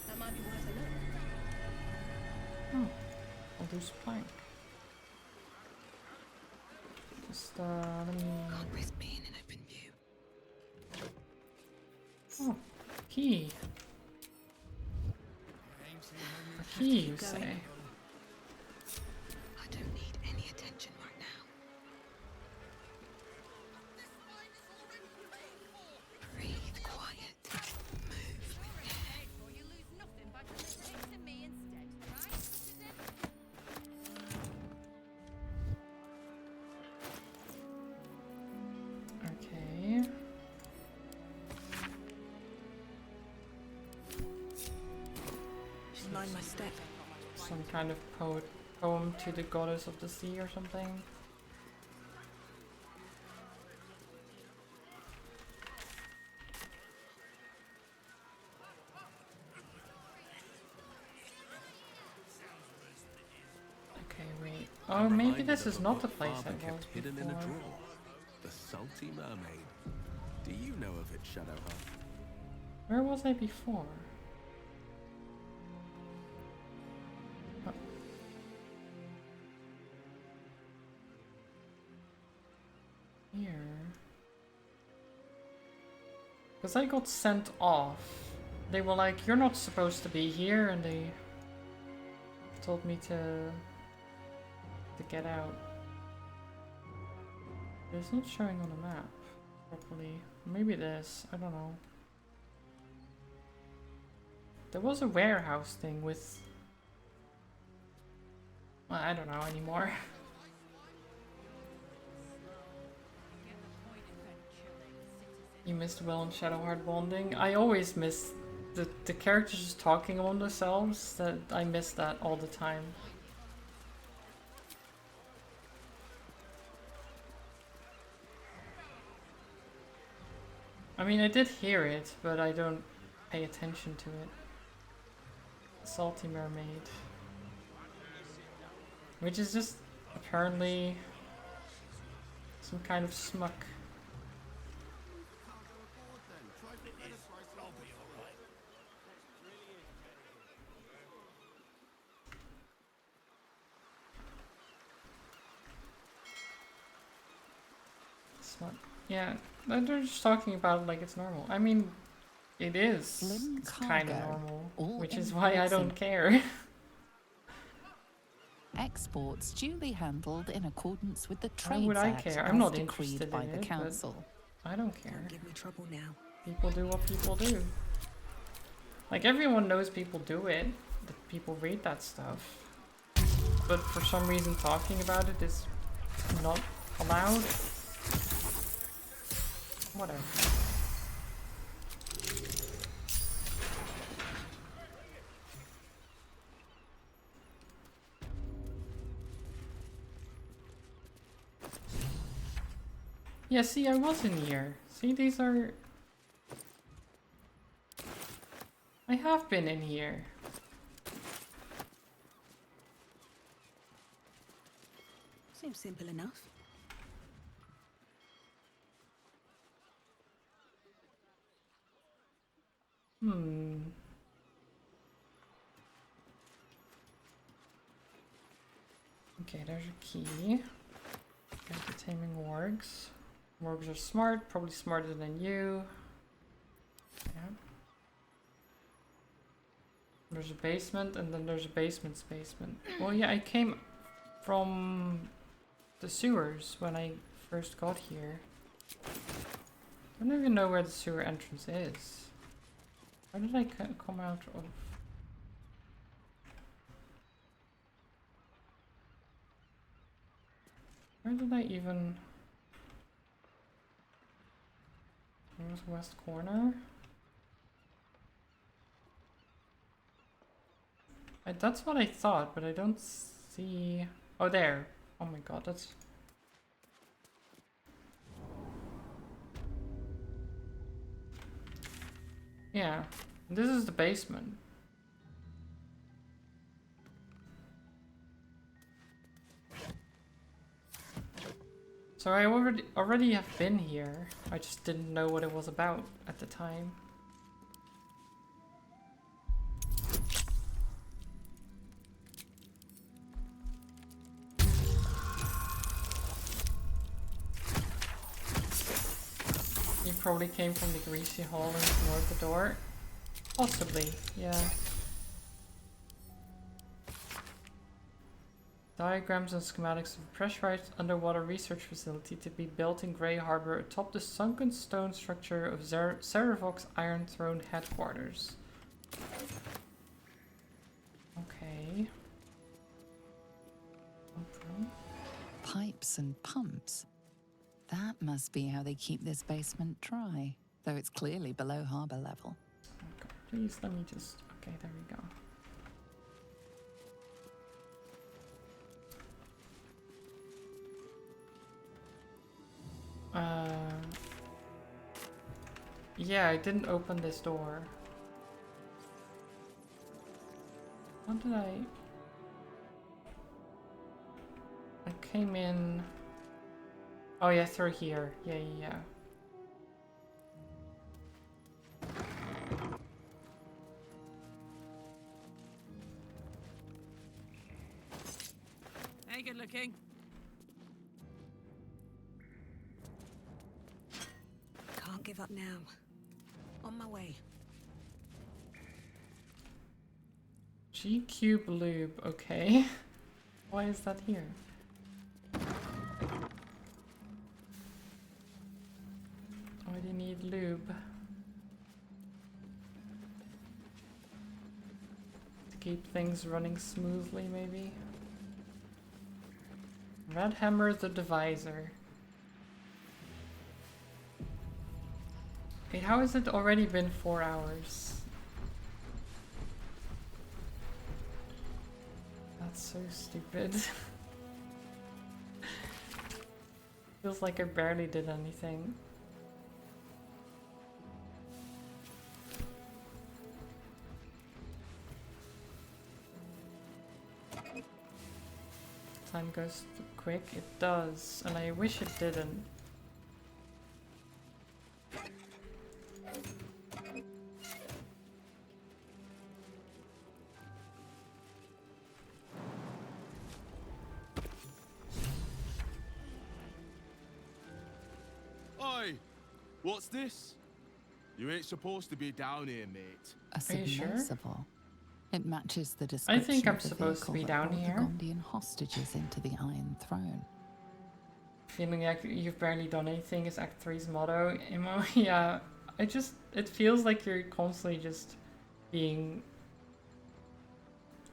S2: That might be worth a look.
S1: Oh, I'll do plank. Just let me.
S2: Can't risk being in open view.
S1: Oh, key. A key, you say?
S2: I don't need any attention right now. Breathe quiet. Move with care.
S8: You lose nothing by just listening to me instead, right?
S1: Okay.
S2: Just mind my step.
S1: Some kind of poem to the goddess of the sea or something. Okay, wait. Oh, maybe this is not the place I was
S3: hidden in a
S1: before.
S3: drawer. The Salty Mermaid. Do you know of it, Shadowheart?
S1: Where was I before? Oh. Here. Because I got sent off. They were like, you're not supposed to be here, and they told me to get out. It's not showing on the map properly. Maybe it is, I don't know. There was a warehouse thing with... Well, I don't know anymore. You missed Will and Shadowheart bonding. I always miss the characters just talking among themselves. That I miss that all the time. I mean, I did hear it, but I don't pay attention to it. Salty Mermaid. Which is just apparently some kind of smuck. Smut. Yeah, they're just talking about it like it's normal. I mean, it is. It's kind of normal, which is why I don't care.
S7: Exports duly handled in accordance with the
S1: Why
S7: Trades
S1: would I
S7: Act
S1: care?
S7: as
S1: I'm not
S7: decreed
S1: interested
S7: by
S1: in
S7: the
S1: it,
S7: council.
S1: but I don't care.
S2: Don't give me trouble now.
S1: People do what people do. Like, everyone knows people do it. That people read that stuff. But for some reason talking about it is not allowed. Whatever. Yeah, see, I was in here. See, these are... I have been in here.
S2: Seems simple enough.
S1: Okay, there's a key. Got the taming wargs. Wargs are smart, probably smarter than you. Yeah. There's a basement, and then there's a basement's basement. Well, yeah, I came from the sewers when I first got here. I don't even know where the sewer entrance is. Where did I come out of? Where did I even... Northwest corner? That's what I thought, but I don't see... Oh, there. Oh my god, that's... Yeah, this is the basement. So I already have been here. I just didn't know what it was about at the time. You probably came from the greasy hall and ignored the door. Possibly, yeah. Diagrams and schematics of a pressurized underwater research facility to be built in Grey Harbor atop the sunken stone structure of Serevok's Iron Throne headquarters. Okay.
S7: Pipes and pumps. That must be how they keep this basement dry, though it's clearly below harbor level.
S1: Okay, please let me just... Okay, there we go. Yeah, I didn't open this door. How did I came in... Oh yeah, through here. Yeah, yeah, yeah.
S9: Hey, good looking.
S2: Can't give up now. On my way.
S1: G-Cube lube, okay. Why is that here? Why do you need lube? To keep things running smoothly, maybe? Red Hammer the Divisor. Wait, how has it already been 4 hours? That's so stupid. Feels like I barely did anything. Time goes too quick. It does, and I wish it didn't.
S3: Oi! What's this? You ain't supposed to be down here, mate.
S7: A
S1: Are you sure?
S7: submersible. It matches the
S1: I
S7: description
S1: think I'm
S7: of the
S1: supposed to
S7: vehicle
S1: be
S7: that
S1: down
S7: brought
S1: here.
S7: the Gondian hostages into the Iron Throne.
S1: Feeling like you've barely done anything is Act 3's motto. Emo, yeah. It feels like you're constantly just being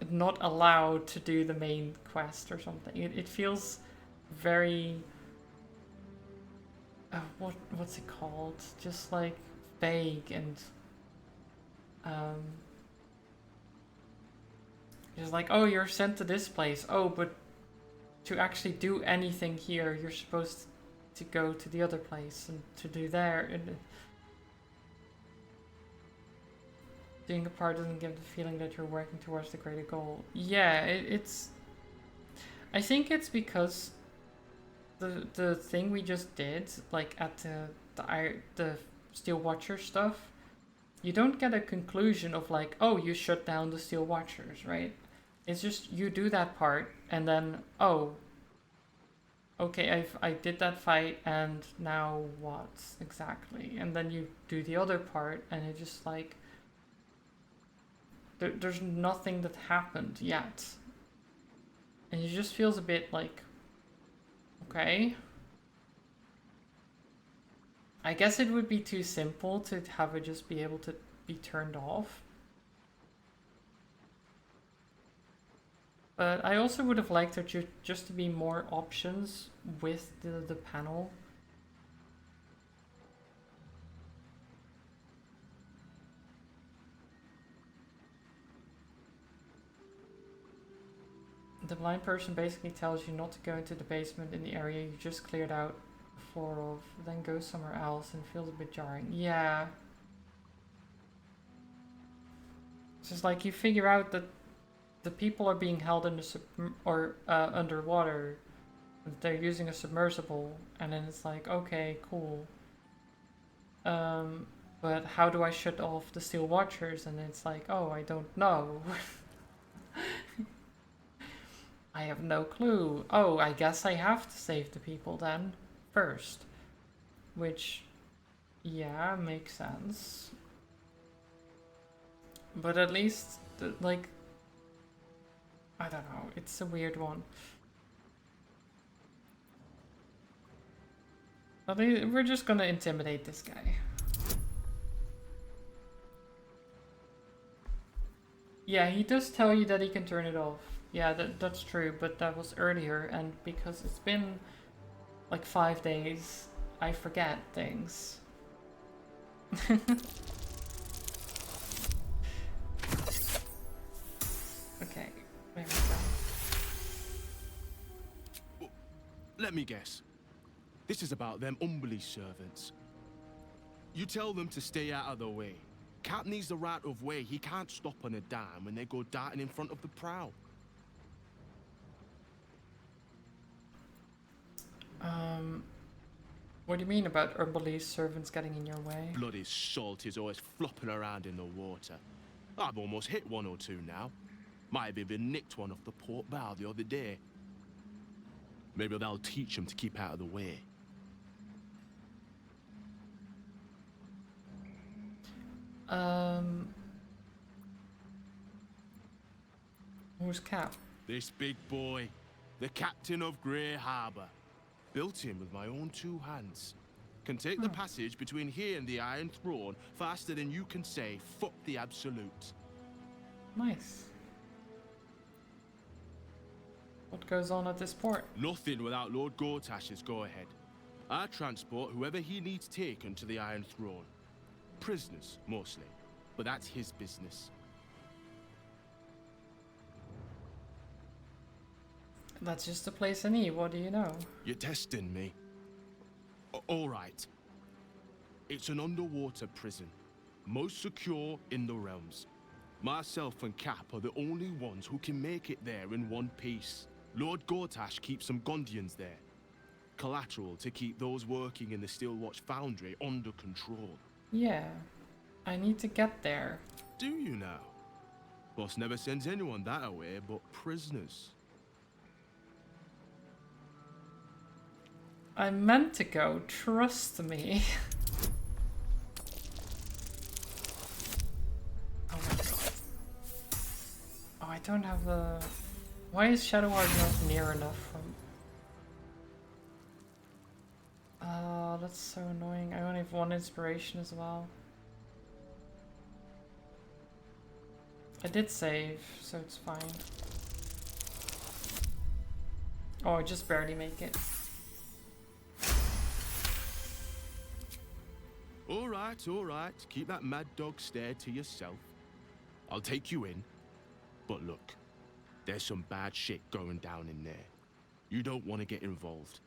S1: not allowed to do the main quest or something. It feels very... what's it called? Just like vague and... just like, oh, you're sent to this place. Oh, but to actually do anything here, you're supposed to go to the other place and to do there. And doing a part doesn't give the feeling that you're working towards the greater goal. Yeah, it's... I think it's because the thing we just did, like at the Steel Watcher stuff, you don't get a conclusion of like, oh, you shut down the Steel Watchers, right? It's just you do that part and then, oh, okay, I did that fight and now what exactly? And then you do the other part and it's just like, there's nothing that happened yet. And it just feels a bit like, okay. I guess it would be too simple to have it just be able to be turned off. But I also would have liked there just to be more options with the panel. The blind person basically tells you not to go into the basement in the area you just cleared out the floor of, then go somewhere else, and feels a bit jarring. Yeah. It's just like you figure out that the people are being held in underwater. They're using a submersible, and then it's like, okay, cool. But how do I shut off the Steel Watchers? And it's like, oh, I don't know. I have no clue. Oh, I guess I have to save the people then, first. Which, yeah, makes sense. But at least, like, I don't know, it's a weird one. But we're just gonna intimidate this guy. Yeah, he does tell you that he can turn it off. Yeah, that's true, but that was earlier, and because it's been like 5 days, I forget things. Okay, there we go.
S3: Let me guess. This is about them Umberly servants. You tell them to stay out of the way. Cap needs the right of way. He can't stop on a dime when they go darting in front of the prow.
S1: What do you mean about Umberly's servants getting in your way?
S3: Bloody salt is always flopping around in the water. I've almost hit one or two now. Might have even nicked one off the port bow the other day. Maybe that'll teach them to keep out of the way.
S1: Who's Cap?
S3: This big boy, the captain of Grey Harbor. Built him with my own 2 hands. Can take the passage between here and the Iron Throne faster than you can say, fuck the Absolute.
S1: Nice. What goes on at this port?
S3: Nothing without Lord Gortash's go-ahead. I transport whoever he needs taken to the Iron Throne. Prisoners, mostly. But that's his business.
S1: That's just a place I need. What do you know?
S3: You're testing me. All right. It's an underwater prison. Most secure in the realms. Myself and Cap are the only ones who can make it there in one piece. Lord Gortash keeps some Gondians there. Collateral to keep those working in the Steelwatch Foundry under control.
S1: Yeah. I need to get there.
S3: Do you now? Boss never sends anyone that away but prisoners.
S1: I meant to go, trust me. Oh my god. Oh, I don't have the... Why is Shadowheart not near enough from... Oh, that's so annoying. I only have 1 inspiration as well. I did save, so it's fine. Oh, I just barely make it.
S3: All right. Keep that mad dog stare to yourself. I'll take you in. But look, there's some bad shit going down in there. You don't want to get involved.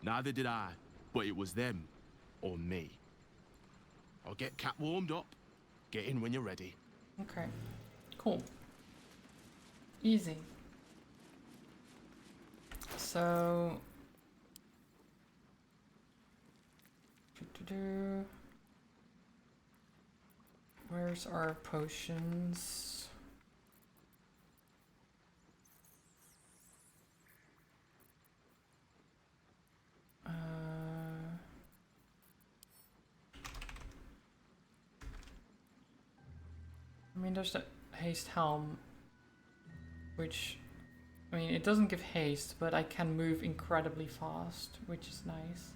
S3: Neither did I, but it was them or me. I'll get Cat warmed up. Get in when you're ready.
S1: Okay. Cool. Easy. So... Where's our potions? I mean, there's the haste helm, which, I mean, it doesn't give haste, but I can move incredibly fast, which is nice.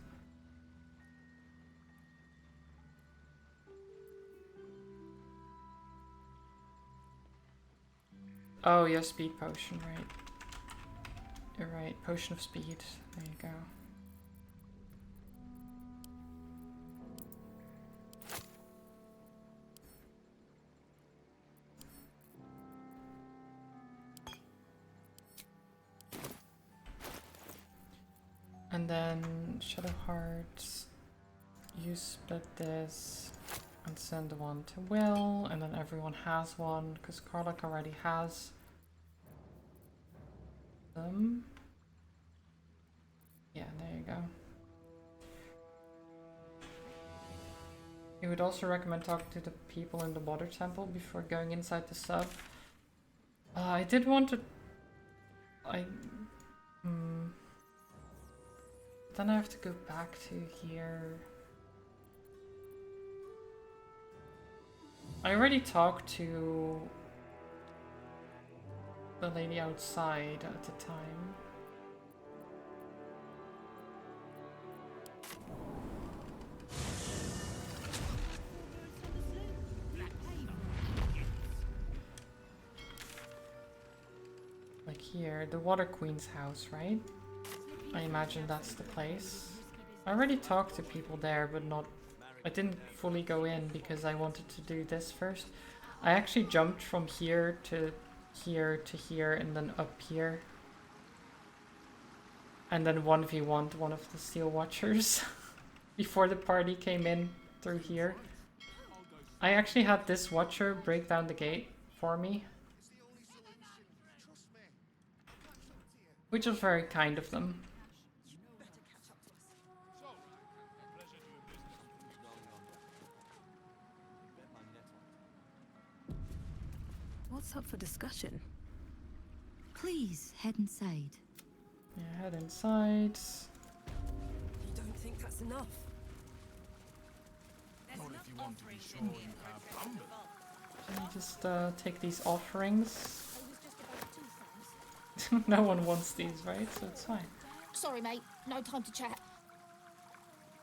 S1: Oh, yeah, speed potion, right. You're right, potion of speed. There you go. And then Shadowheart, you split this and send one to Will, and then everyone has one because Karlach already has them. Yeah, there you go. You would also recommend talking to the people in the water temple before going inside the sub. I did want to... Then I have to go back to here. I already talked to the lady outside at the time. Like here, the Water Queen's house, right? I imagine that's the place. I already talked to people there, but not... I didn't fully go in because I wanted to do this first. I actually jumped from here to here to here and then up here. And then 1v1'd one of the Steel Watchers before the party came in through here. I actually had this Watcher break down the gate for me, which was very kind of them.
S2: What's up for discussion?
S6: Please, head inside.
S1: Yeah, head inside.
S9: You don't think that's enough?
S3: Not if you want to be sure you have Amber.
S1: Let me just take these offerings. No one wants these, right? So it's fine.
S8: Sorry, mate. No time to chat.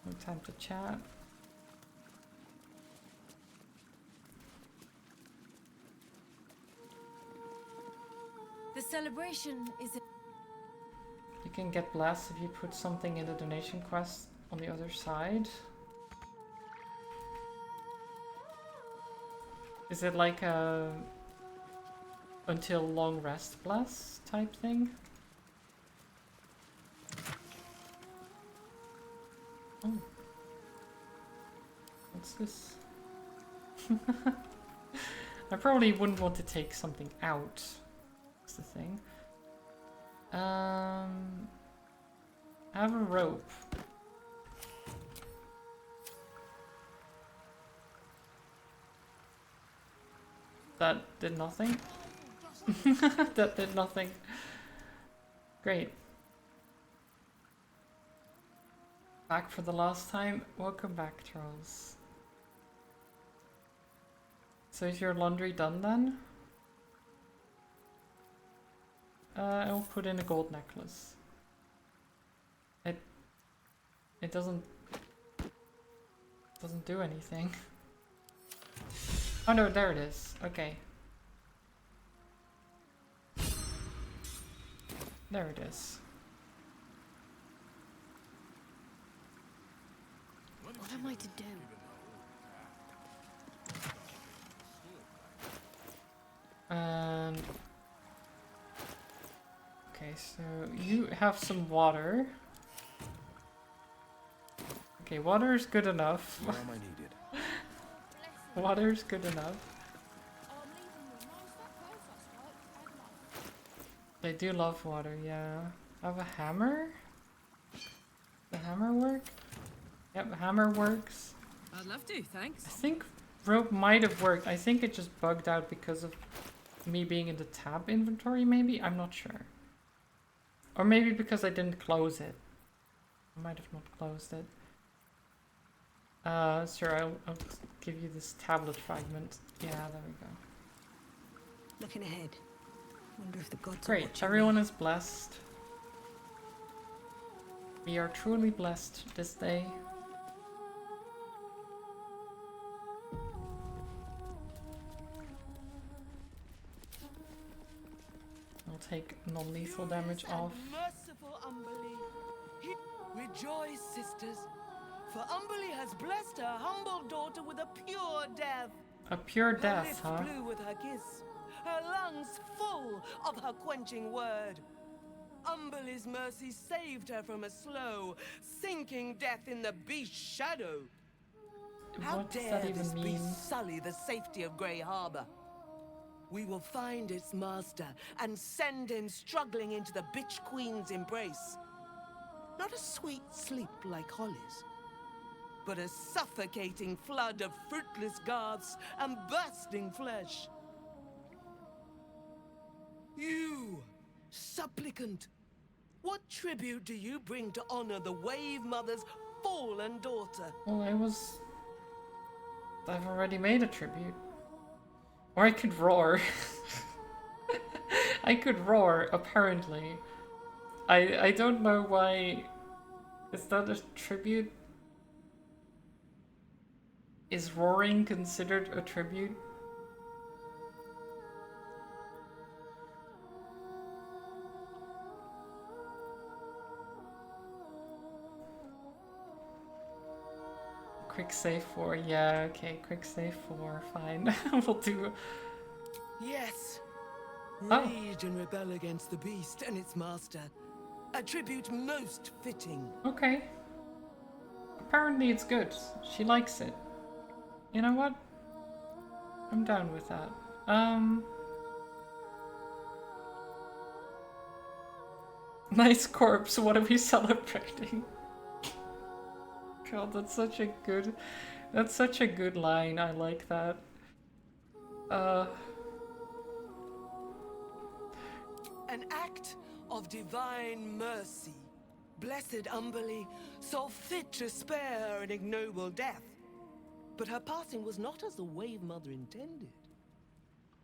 S1: No time to chat.
S6: The celebration is.
S1: You can get blessed if you put something in the donation quest on the other side. Is it like a until long rest bless type thing? Oh. What's this? I probably wouldn't want to take something out. That's the thing. I have a rope. That did nothing. That did nothing. Great. Back for the last time. Welcome back, Charles. So is your laundry done then? I'll put in a gold necklace. It doesn't do anything. Oh no, there it is. Okay. There it is.
S6: What am I to do?
S1: And okay, so you have some water. Okay, water is good enough.
S15: Where am I needed?
S1: Water's good enough. They do love water, yeah. I have a hammer? The hammer work? Yep, hammer works.
S9: I'd love to, thanks.
S1: I think rope might have worked. I think it just bugged out because of me being in the tab inventory, maybe? I'm not sure. Or maybe because I didn't close it. I might have not closed it. Sure, I'll give you this tablet fragment. Yeah, there we go.
S2: Looking ahead. Wonder if the gods are
S1: Great,
S2: watching
S1: everyone
S2: me.
S1: is blessed. We are truly blessed this day. I'll take non-lethal damage off.
S17: Merciful Umberly. Rejoice, sisters, for Umberly has blessed her humble daughter with a pure death.
S1: A pure
S17: Her
S1: death,
S17: lips
S1: huh?
S17: blue with her kiss, her lungs full of her quenching word. Umberly's mercy saved her from a slow, sinking death in the beast's shadow. How
S1: What does
S17: dare
S1: that even
S17: this
S1: mean?
S17: beast sully the safety of Grey Harbor? We will find its master and send him struggling into the bitch queen's embrace. Not a sweet sleep like Holly's, but a suffocating flood of fruitless garths and bursting flesh. You, supplicant, what tribute do you bring to honor the Wave Mother's fallen daughter?
S1: Well, I've already made a tribute. Or I could roar. I could roar, apparently. I don't know why. Is that a tribute? Is roaring considered a tribute? Quick save 4, yeah, okay, quick save 4, fine. We'll do.
S17: Yes.
S1: Oh.
S17: Rage and rebel against the beast and its master. A tribute most fitting.
S1: Okay. Apparently it's good. She likes it. You know what? I'm down with that. Nice corpse, what are we celebrating? God, that's such a good line. I like that.
S17: An act of divine mercy. Blessed Umberly saw fit to spare her an ignoble death. But her passing was not as the Wave Mother intended.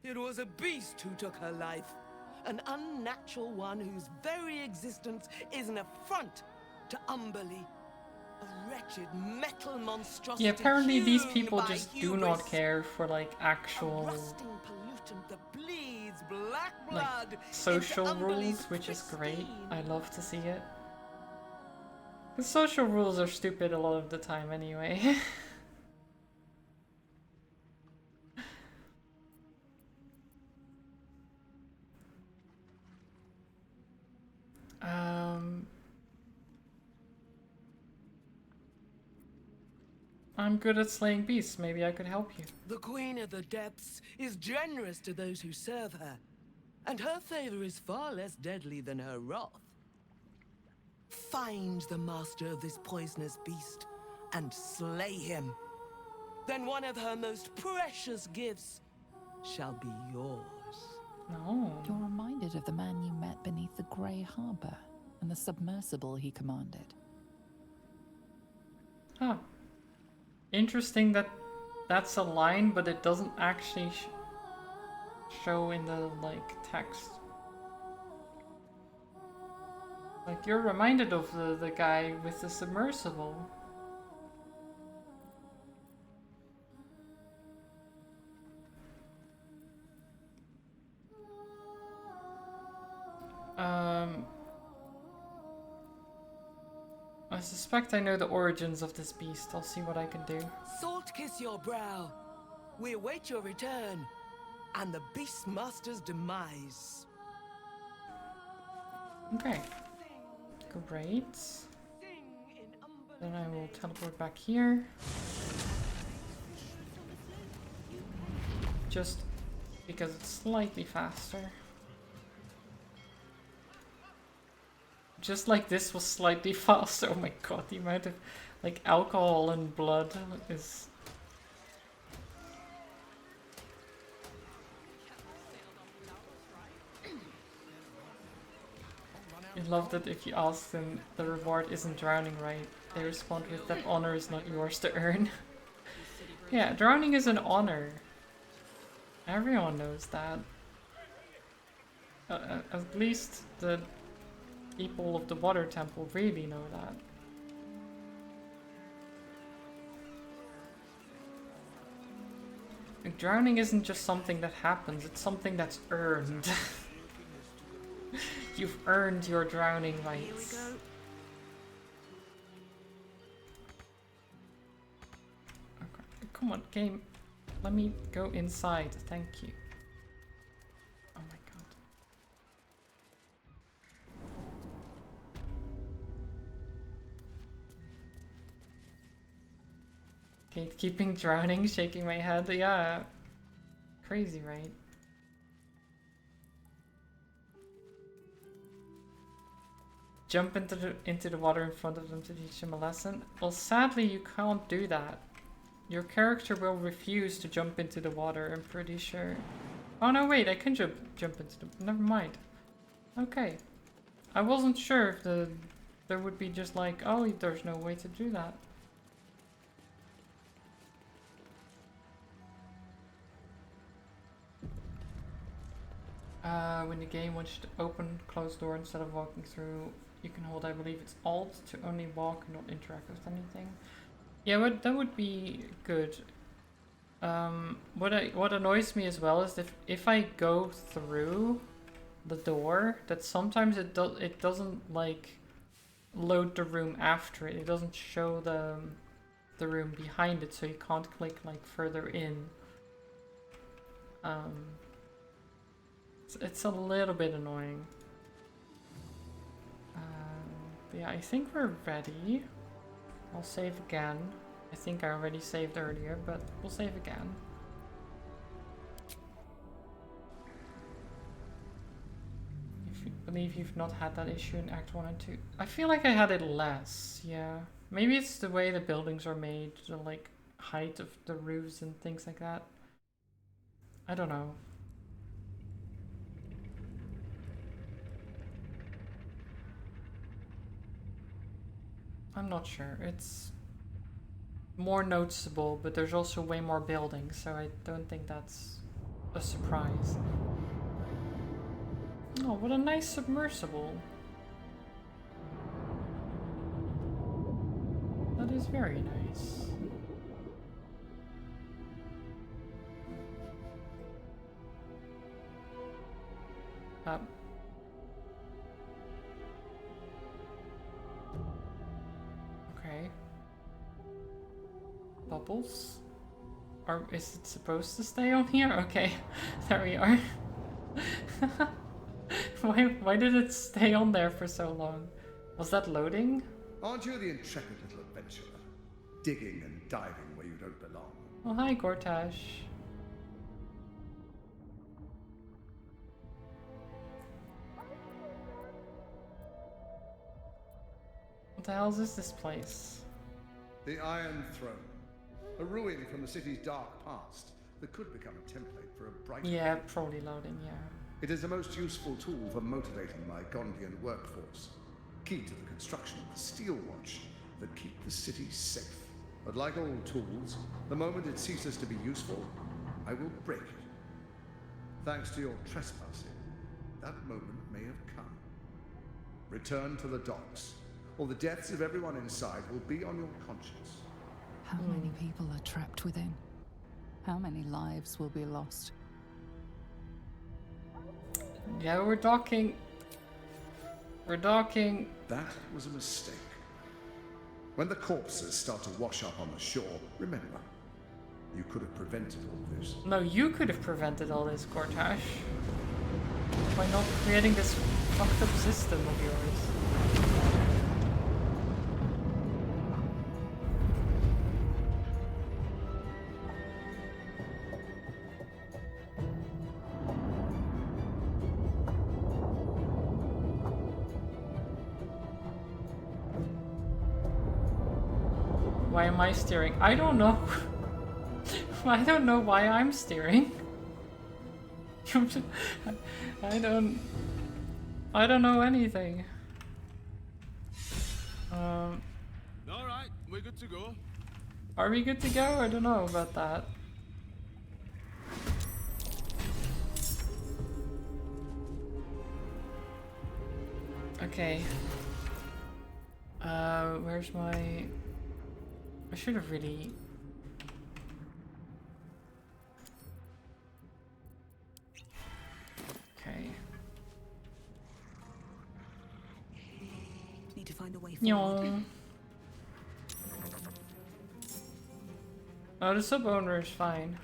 S17: It was a beast who took her life. An unnatural one whose very existence is an affront to Umberly. A wretched metal monstrosity.
S1: Yeah, apparently these
S17: hewn
S1: people
S17: by
S1: just do
S17: hubris.
S1: not care for like
S17: A
S1: actual
S17: rusting pollutant that bleeds black
S1: like
S17: blood
S1: social
S17: into Umberly's
S1: rules, which is great. I love to see it. The social rules are stupid a lot of the time anyway. I'm good at slaying beasts. Maybe I could help you.
S17: The Queen of the Depths is generous to those who serve her, and her favor is far less deadly than her wrath. Find the master of this poisonous beast and slay him. Then one of her most precious gifts shall be yours.
S1: No.
S7: You're reminded of the man you met beneath the Grey Harbor and the submersible he commanded.
S1: Huh. Interesting that that's a line, but it doesn't actually show in the like text. Like you're reminded of the guy with the submersible. I suspect I know the origins of this beast. I'll see what I can do.
S17: Salt kiss your brow. We await your return and the Beastmaster's demise.
S1: Okay. Great. Then I will teleport back here. Just because it's slightly faster. Just like this was slightly faster. Oh my god, the amount of like alcohol and blood is... I love that if you ask them the reward isn't drowning, right? They respond with that honor is not yours to earn. Yeah, drowning is an honor. Everyone knows that. At least the people of the Water Temple really know that. Like, drowning isn't just something that happens, it's something that's earned. You've earned your drowning rights. Okay. Come on, game. Let me go inside. Thank you. Oh my god. Gatekeeping, drowning, shaking my head. Yeah. Crazy, right? Jump into the water in front of them to teach them a lesson? Well, sadly, you can't do that. Your character will refuse to jump into the water, I'm pretty sure. Oh no, wait, I can jump into the... Never mind. Okay. I wasn't sure if there would be just like, oh, there's no way to do that. When the game wants you to open closed door instead of walking through, you can hold, I believe it's Alt to only walk and not interact with anything. Yeah, but that would be good. What annoys me as well is that if I go through the door, that sometimes it doesn't like load the room after it. It doesn't show the room behind it, so you can't click like further in. It's a little bit annoying. But yeah, I think we're ready. I'll save again. I think I already saved earlier, but we'll save again. If you believe you've not had that issue in Act 1 and 2. I feel like I had it less, yeah. Maybe it's the way the buildings are made, the like height of the roofs and things like that. I don't know. I'm not sure. It's more noticeable, but there's also way more buildings, so I don't think that's a surprise. Oh, what a nice submersible. That is very nice. Up. Okay. Bubbles? Is it supposed to stay on here? Okay, there we are. Why did it stay on there for so long? Was that loading?
S18: Aren't you the intrepid little adventurer? Digging and diving where you don't belong.
S1: Oh, hi, Gortash. What the hell is this place?
S18: The Iron Throne. A ruin from the city's dark past that could become a template for a brighter
S1: Yeah,
S18: future.
S1: probably loading, yeah.
S18: It is a most useful tool for motivating my Gondian workforce. Key to the construction of the steel watch that keep the city safe. But like all tools, the moment it ceases to be useful, I will break it. Thanks to your trespassing, that moment may have come. Return to the docks, or the deaths of everyone inside will be on your conscience.
S7: How many people are trapped within? How many lives will be lost?
S1: Yeah, we're docking. We're docking.
S18: That was a mistake. When the corpses start to wash up on the shore, remember, you could have prevented all this.
S1: No, you could have prevented all this, Gortash. By not creating this fucked up system of yours. Why am I steering? I don't know. I don't know why I'm steering. I don't know anything.
S3: All right, we're good to go.
S1: Are we good to go? I don't know about that. Okay. Where's my... I should have really... Okay.
S2: Need to find a way forward.
S1: Oh, the sub owner is fine.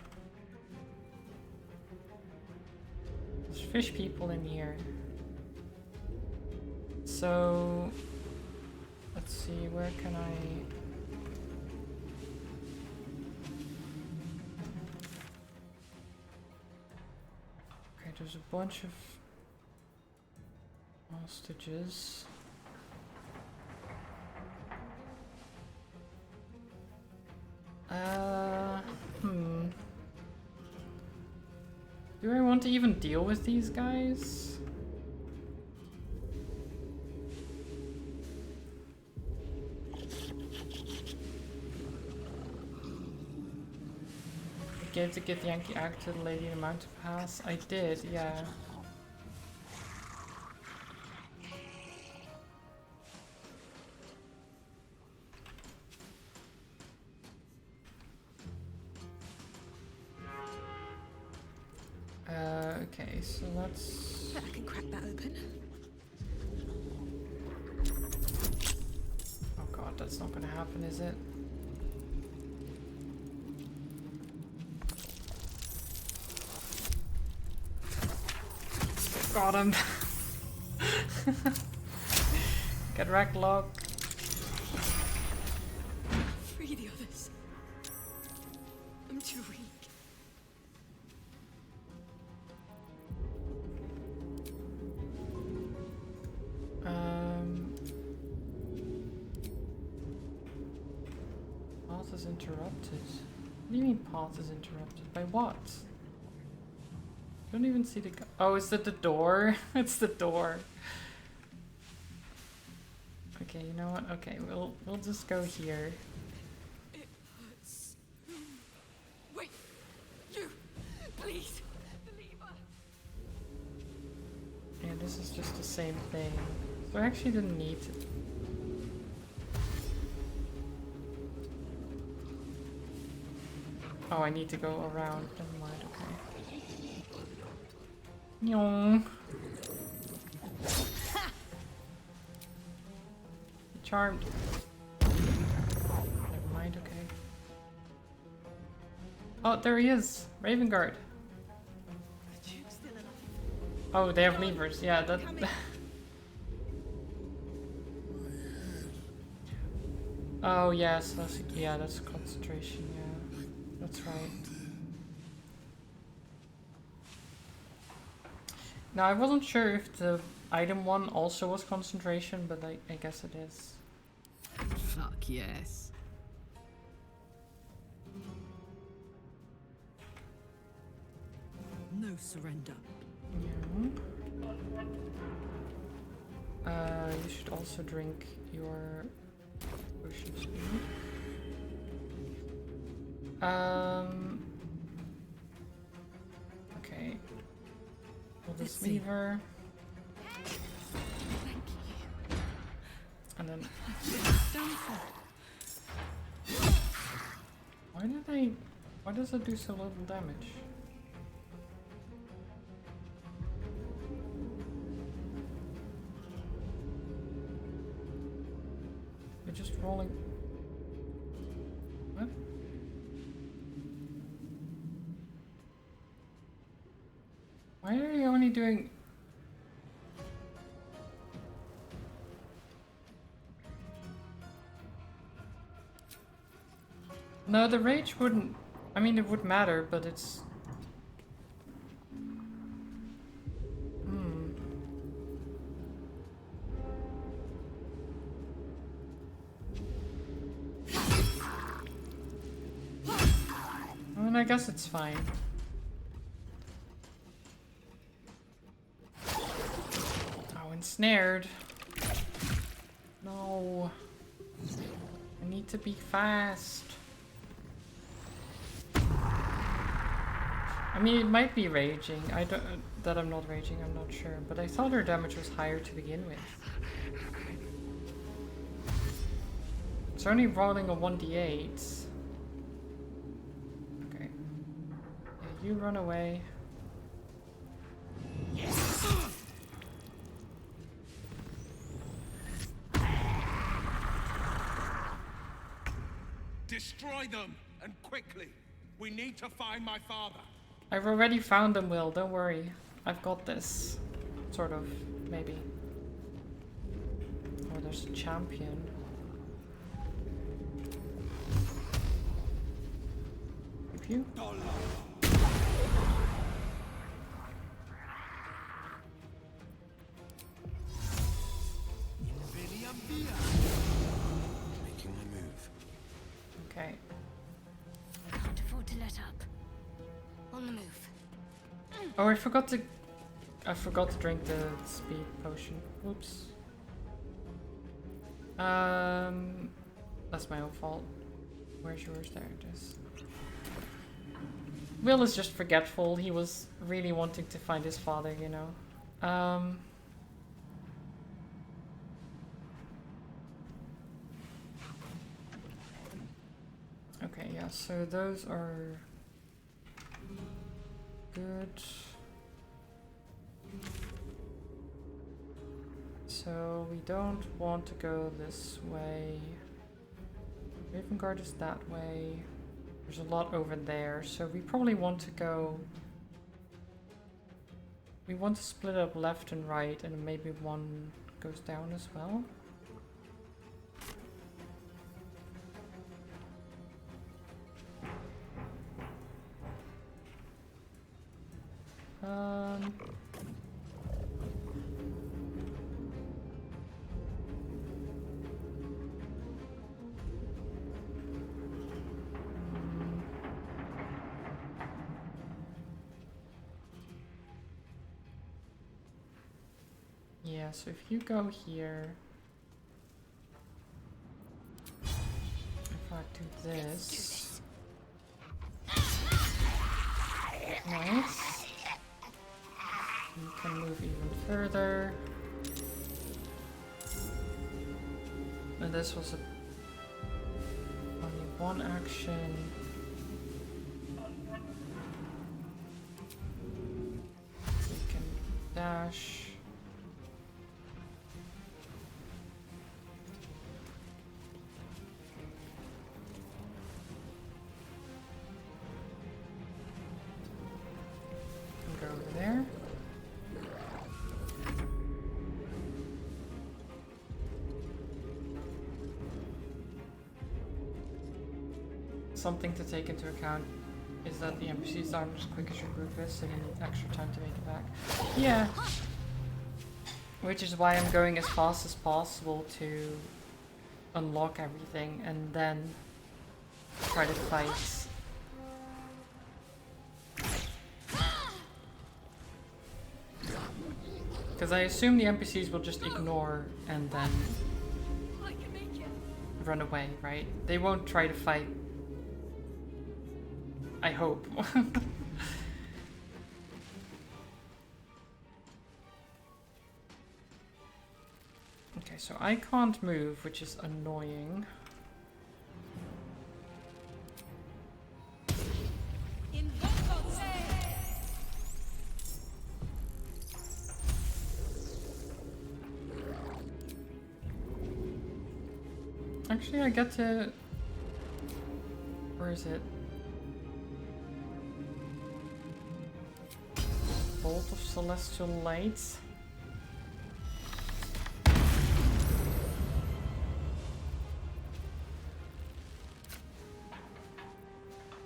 S1: There's fish people in here. So... Let's see, where can I... Okay, there's a bunch of hostages. Do I want to even deal with these guys? I gave the Gith Yankee act to the lady in the mountain pass. I did, yeah. Okay, so let's...
S2: I can crack that open.
S1: Oh god, that's not gonna happen, is it? Got him! Get wrecked, Log.
S9: Free the others. I'm too weak.
S1: Path is interrupted. What do you mean path is interrupted? By what? I don't even see the... Oh, is that the door? It's the door. Okay, you know what? Okay, we'll just go here.
S9: It
S8: Please. The lever.
S1: Yeah, this is just the same thing. So I actually didn't need to. Oh, I need to go around. Never mind, okay. Nyong. Charmed. Never mind, okay. Oh, there he is! Ravengard. Oh, they have levers. Yeah, that. Oh yes, that's concentration. Yeah, that's right. Now I wasn't sure if the item one also was concentration, but I guess it is.
S9: Fuck yes. No surrender.
S1: Yeah. You should also drink your potion speed. Okay. Pull this lever. And then. Why does it do so little damage? You're just rolling. What? Why are you only doing... No, the rage wouldn't... I mean, it would matter, but it's... I mean, I guess it's fine. Oh, ensnared. No. I need to be fast. I mean, it might be raging. I don't... that I'm not raging, I'm not sure. But I thought her damage was higher to begin with. It's only rolling a 1d8. Okay. Yeah, you run away.
S10: Destroy them, and quickly. We need to find my father.
S1: I've already found them, Will. Don't worry. I've got this. Sort of. Maybe. Oh, there's a champion. If you...
S16: Making my move.
S1: Okay.
S8: Can't afford to let up. On the move.
S1: Oh, I forgot to drink the speed potion. Oops. That's my own fault. Where's yours? There it is. Will is just forgetful. He was really wanting to find his father, you know. Okay, yeah, so those are good. So we don't want to go this way. Ravengard is that way. There's a lot over there, so we probably want to go... We want to split up left and right, and maybe one goes down as well. Yeah, so if you go here, if I do this, Nice. You can move even further. And this was only one action. So you can dash. Go over there. Something to take into account is that the NPCs aren't as quick as your group is, so you need extra time to make it back. Yeah. Which is why I'm going as fast as possible to unlock everything and then try to fight. Because I assume the NPCs will just ignore and then run away, right? They won't try to fight. I hope. Okay, so I can't move, which is annoying. Actually, I get to... Where is it? Bolt of Celestial Light.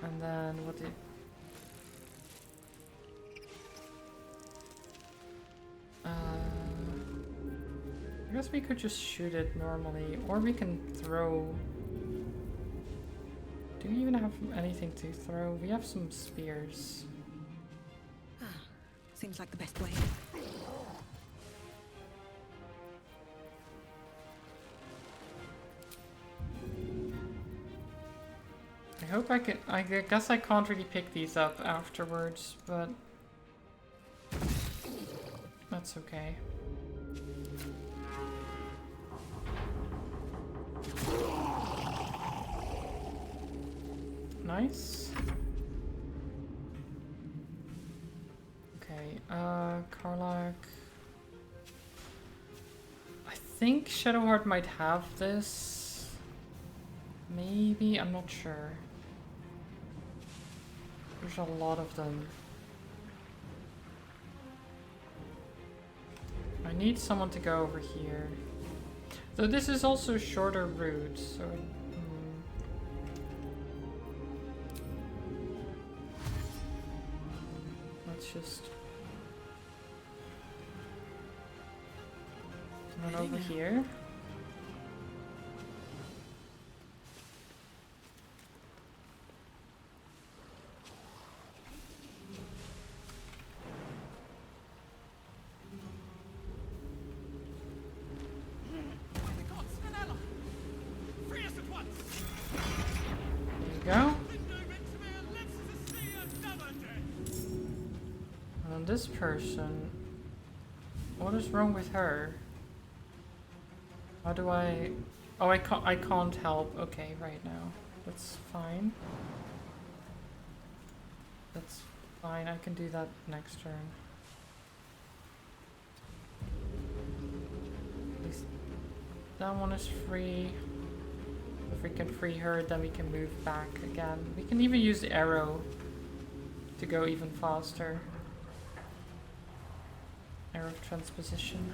S1: And then what did... I guess we could just shoot it normally, or we can throw... Do we even have anything to throw? We have some spears.
S2: Seems like the best way.
S1: I hope I can... I guess I can't really pick these up afterwards, but... That's okay. Nice. Okay, Karlach. I think Shadowheart might have this. Maybe, I'm not sure. There's a lot of them. I need someone to go over here. So this is also a shorter route, so... Let's just... run over here. This person, what is wrong with her? How do I... Oh, I can't help. Okay, right now. That's fine. That's fine, I can do that next turn. At least that one is free. If we can free her, then we can move back again. We can even use the arrow to go even faster. Arrow of transposition.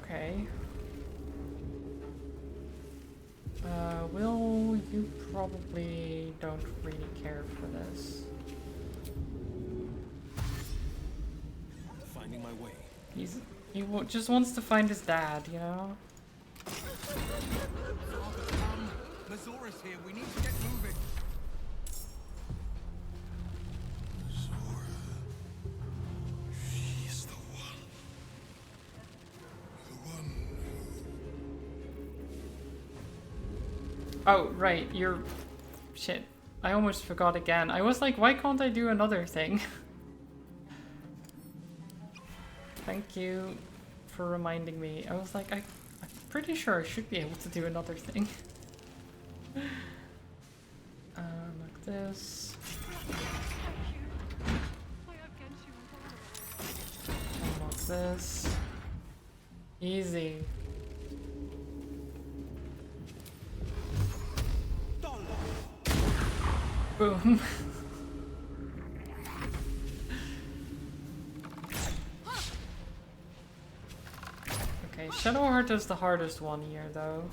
S1: Okay. Will, you probably don't really care for this.
S15: Finding my way.
S1: He just wants to find his dad, you know?
S16: Mazora's here. We need to get moving.
S1: Oh, right, you're... Shit. I almost forgot again. I was like, why can't I do another thing? Thank you for reminding me. I was like, I'm pretty sure I should be able to do another thing. Like this. Like this. Easy. Boom. Okay, Shadowheart is the hardest one here, though.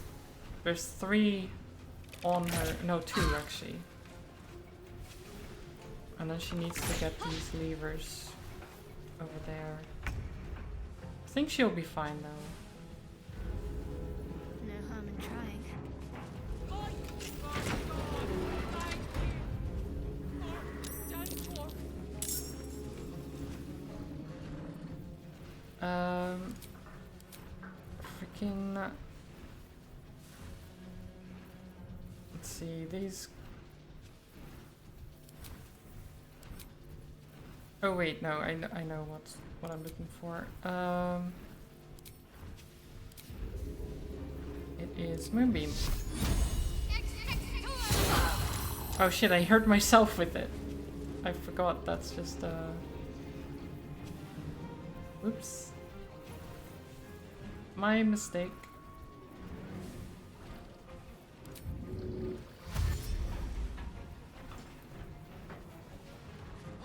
S1: There's 3 on her. No, 2 actually. And then she needs to get these levers over there. I think she'll be fine, though.
S8: No harm in trying.
S1: Freaking. Let's see, these. Oh wait, no, I know what I'm looking for. It is Moonbeam. Oh shit, I hurt myself with it. I forgot, that's just Whoops. My mistake.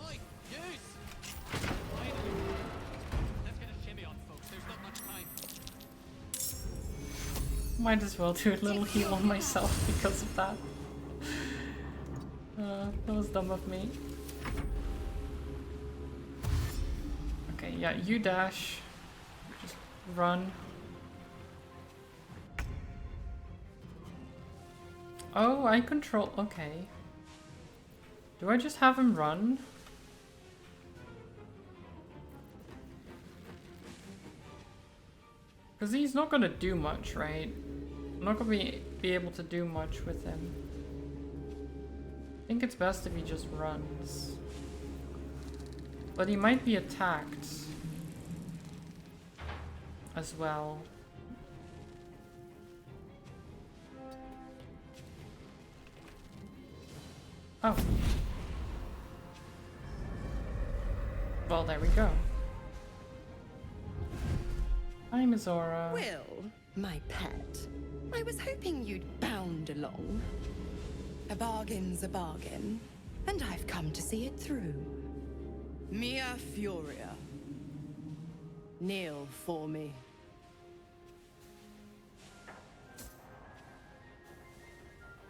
S4: Oi, use! Let's get a shimmy on, folks. There's not much time.
S1: Might as well do a little heal on myself because of that. That was dumb of me. Okay, yeah, you dash. Just run. Oh, I control. Okay. Do I just have him run? Because he's not gonna do much, right? I'm not gonna be able to do much with him. I think it's best if he just runs. But he might be attacked as well. Oh. Well, there we go. Hi, Mizora.
S5: Will, my pet. I was hoping you'd bound along. A bargain's a bargain, and I've come to see it through. Mia Furia. Kneel for me.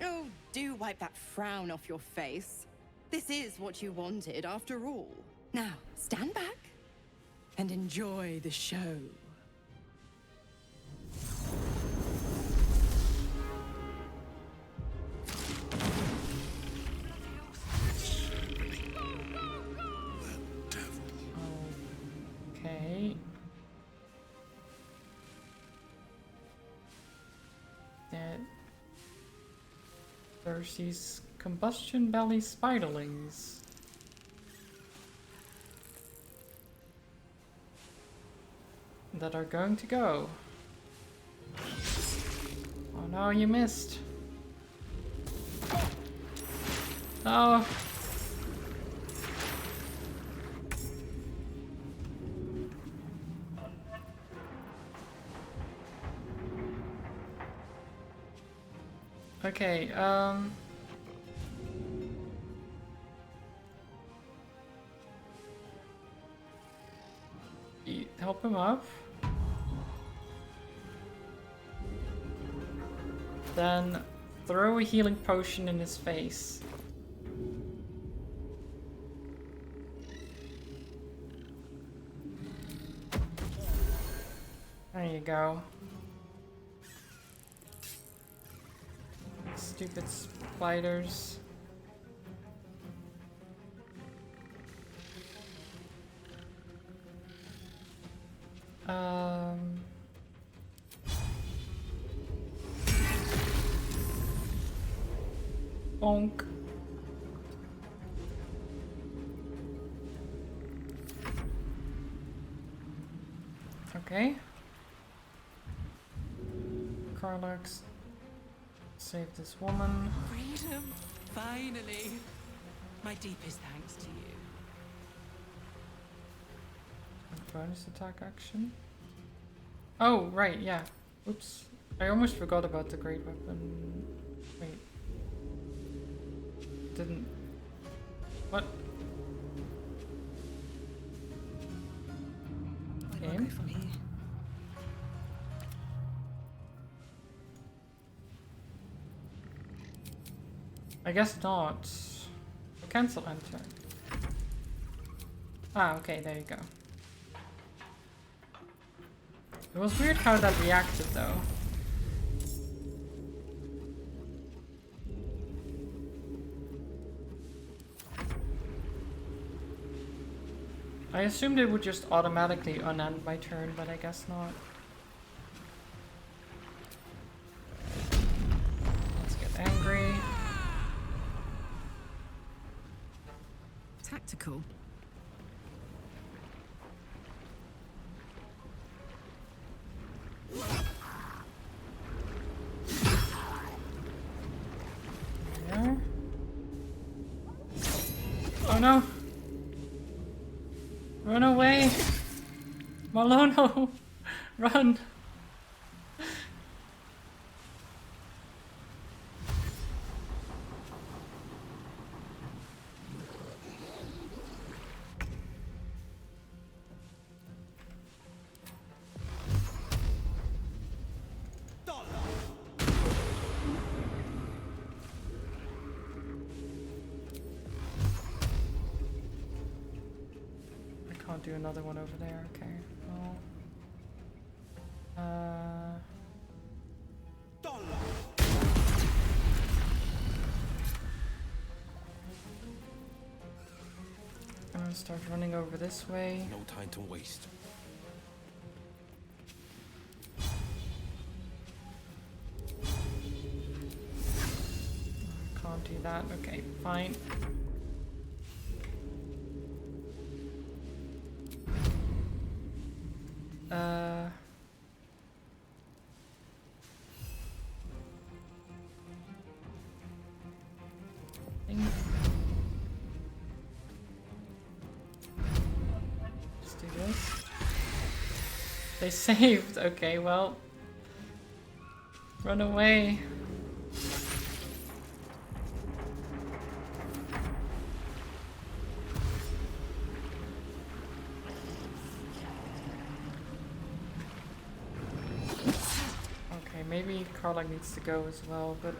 S5: Oh, do wipe that frown off your face. This is what you wanted after all. Now, stand back and enjoy the show.
S1: Okay. There's these combustion belly spiderlings. That are going to go. Oh no, you missed. Oh. Okay, help him up. Then throw a healing potion in his face. There you go. Stupid spiders. Bonk. Okay. Carlux, save this woman.
S2: Freedom! Finally! My deepest thanks to you.
S1: Bonus attack action. Oh, right, yeah. Oops. I almost forgot about the great weapon. Wait. Didn't. What?
S2: Where do I go from here?
S1: I guess not. Cancel enter. Ah, okay, there you go. It was weird how that reacted though. I assumed it would just automatically unend my turn, but I guess not. Let's get angry.
S2: Tactical.
S1: There. Oh no! Run away! Malono! Run! Do another one over there, okay. Well, I'm gonna start running over this way.
S15: No time to waste.
S1: Can't do that, okay, fine. Let's do this. They saved. Okay, well, run away. Maybe Carla needs to go as well, but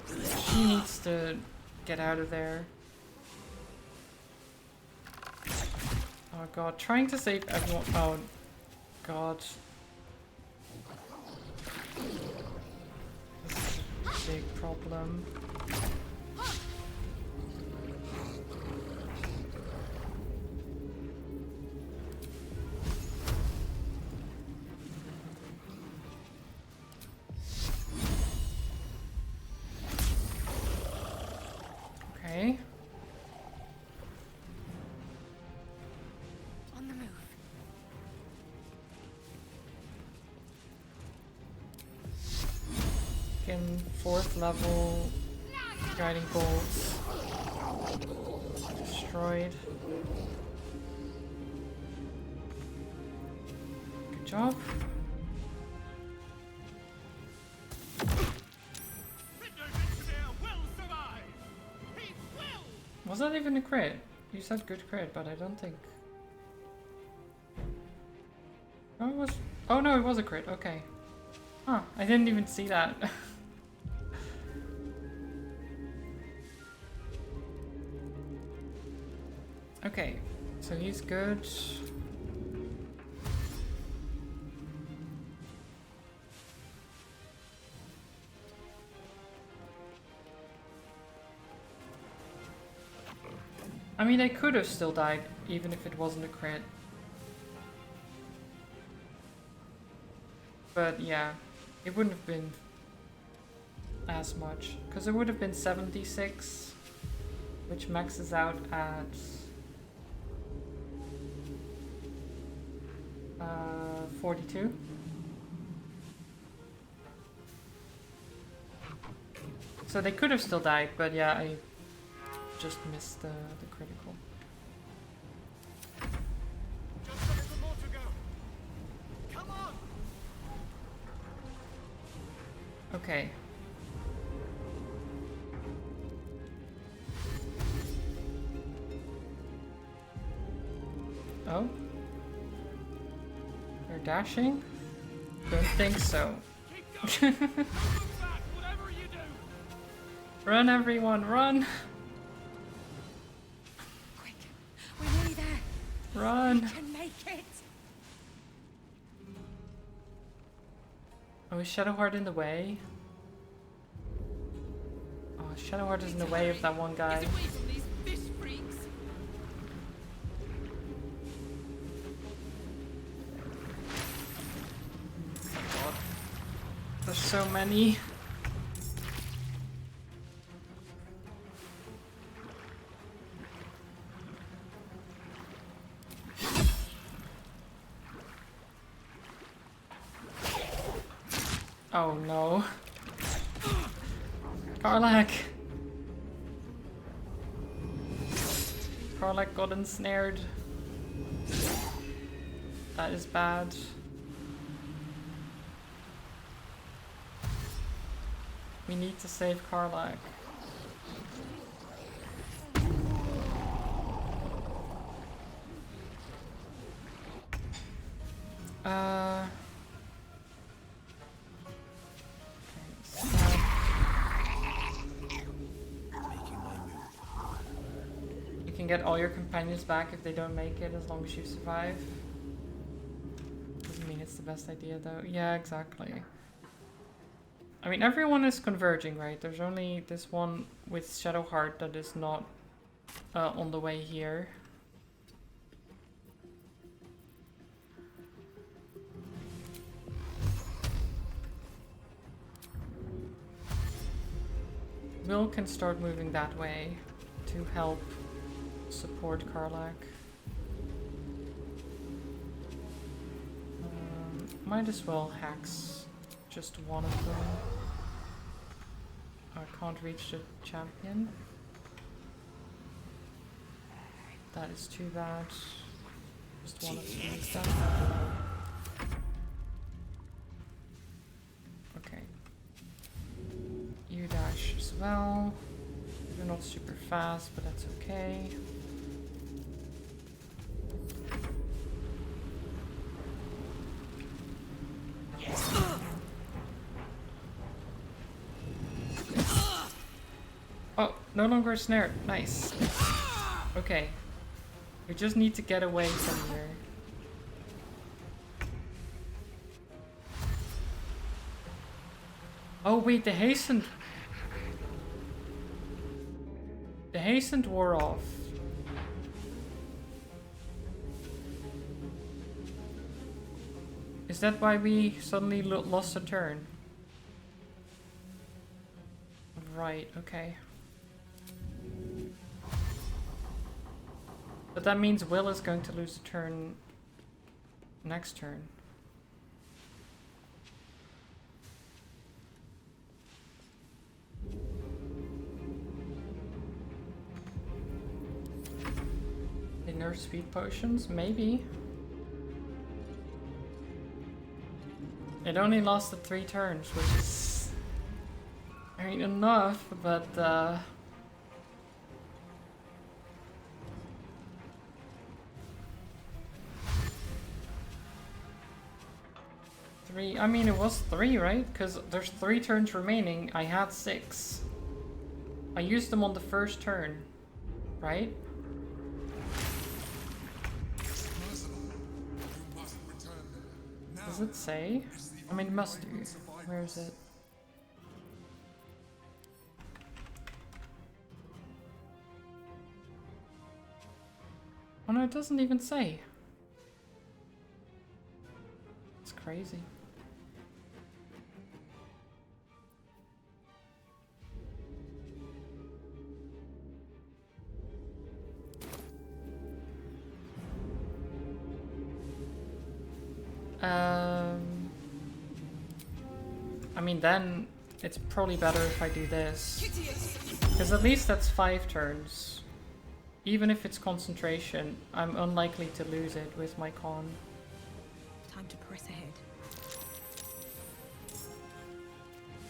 S1: she needs to get out of there. Oh god, trying to save everyone. Oh god. This is a big problem. Okay.
S8: On the move.
S1: In 4th level guiding bolts destroyed. Good job. Was that even a crit? You said good crit, but I don't think. Oh, it was. Oh no, it was a crit. Okay. Huh, I didn't even see that. Okay, so he's good. I mean, I could have still died, even if it wasn't a crit. But yeah, it wouldn't have been as much, because it would have been 76 which maxes out at 42. So they could have still died, but yeah, I just missed the critical.
S3: Just a little more to go. Come on!
S1: Okay. Oh? They're dashing? Don't think so. Run, everyone, run!
S2: Quick, we're nearly there.
S1: Run!
S2: We can make it.
S1: Oh, is Shadowheart in the way? Oh, Shadowheart is in the way of that one guy.
S4: Get away from these fish freaks.
S1: Oh god. There's so many. Oh no. Karlak! Karlak got ensnared. That is bad. We need to save Karlak. You can get all your companions back if they don't make it, as long as you survive. Doesn't mean it's the best idea though. Yeah, exactly. I mean, everyone is converging, right? There's only this one with Shadowheart that is not on the way here. Will can start moving that way to help support Karlak. Might as well hex just one of them. I can't reach the champion. That is too bad. Just one of them is done. Okay. You dash as well. You're not super fast, but that's okay. Oh, no longer snared. Nice. Okay. We just need to get away from here. Oh wait, the hastened wore off. Is that why we suddenly lost a turn? Right, okay. But that means Will is going to lose a turn next turn. They nerf speed potions? Maybe. It only lasted 3 turns, which is... I mean, enough, but I mean, it was 3, right? Because there's 3 turns remaining. I had 6. I used them on the first turn, right? Does it say? I mean, it must do. Where is it? Oh no, it doesn't even say. It's crazy. I mean, then it's probably better if I do this. Because at least that's 5 turns. Even if it's concentration, I'm unlikely to lose it with my con.
S2: Time to press ahead.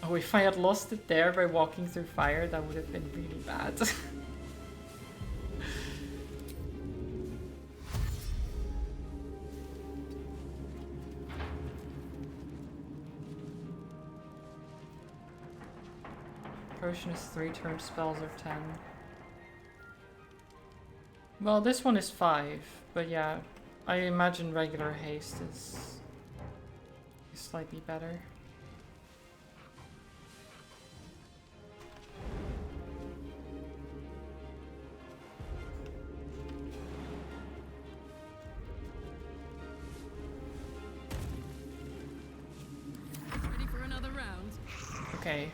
S1: Oh, if I had lost it there by walking through fire, that would have been really bad. Potion is 3 turn spells or 10. Well, this one is 5, but yeah, I imagine regular haste is slightly better.
S9: Ready for another round?
S1: Okay.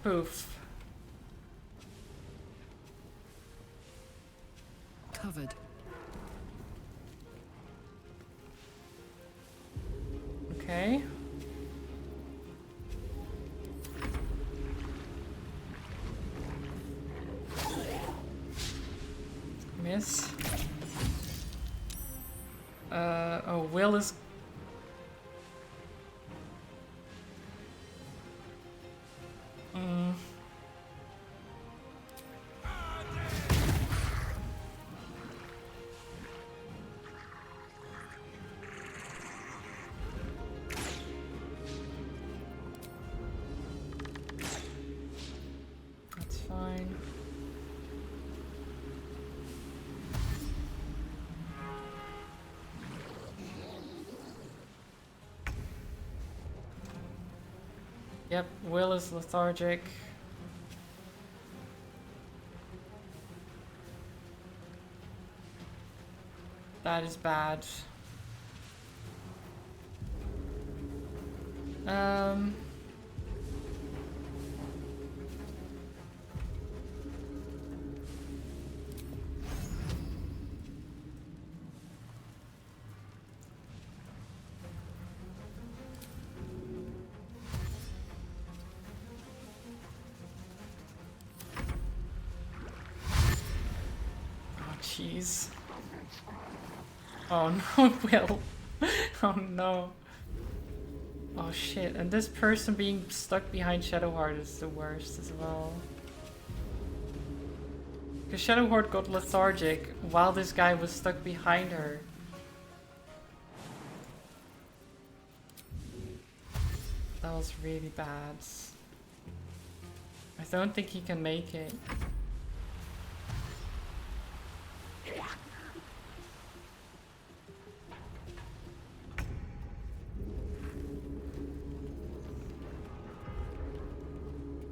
S1: Poof.
S9: Covered.
S1: Okay. Miss. Oh, Will is... That's fine. Yep, Will is lethargic. That is bad. Oh, jeez. Oh no, Will. Oh no. Oh shit, and this person being stuck behind Shadowheart is the worst as well. Because Shadowheart got lethargic while this guy was stuck behind her. That was really bad. I don't think he can make it.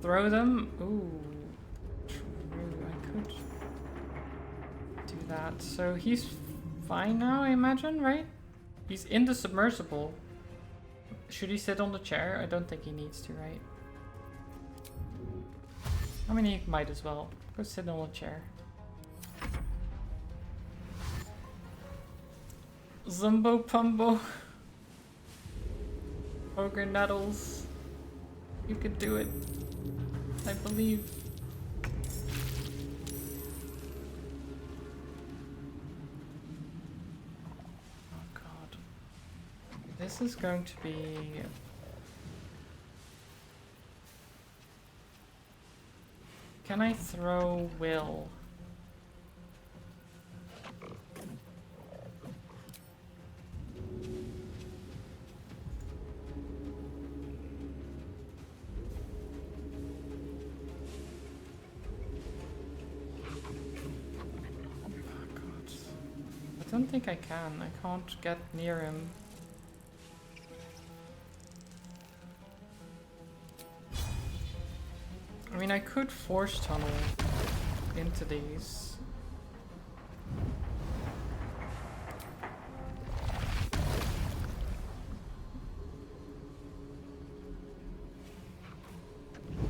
S1: Throw them? Ooh. True, I could do that. So he's fine now, I imagine, right? He's in the submersible. Should he sit on the chair? I don't think he needs to, right? I mean, he might as well. Go sit on the chair. Zumbo Pumbo. Ogre Nettles. You could do it. I believe. Oh god. This is going to be... Can I throw Will? I don't think I can. I can't get near him. I mean, I could force tunnel into these.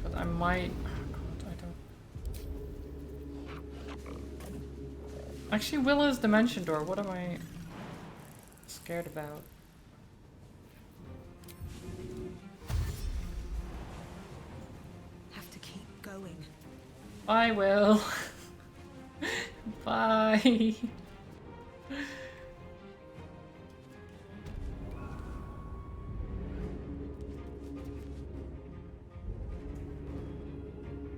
S1: But I might... Oh god, I don't... Actually, Willow's Dimension Door. What am I scared about?
S2: Have to keep going.
S1: Bye, Will. Bye.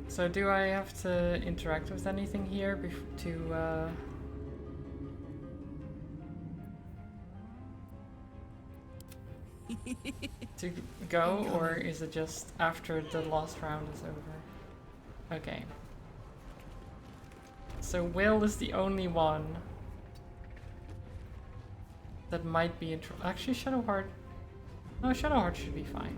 S1: So do I have to interact with anything here to go, or is it just after the last round is over? Okay. So Will is the only one that might be in trouble. Actually, Shadowheart. No, Shadowheart should be fine.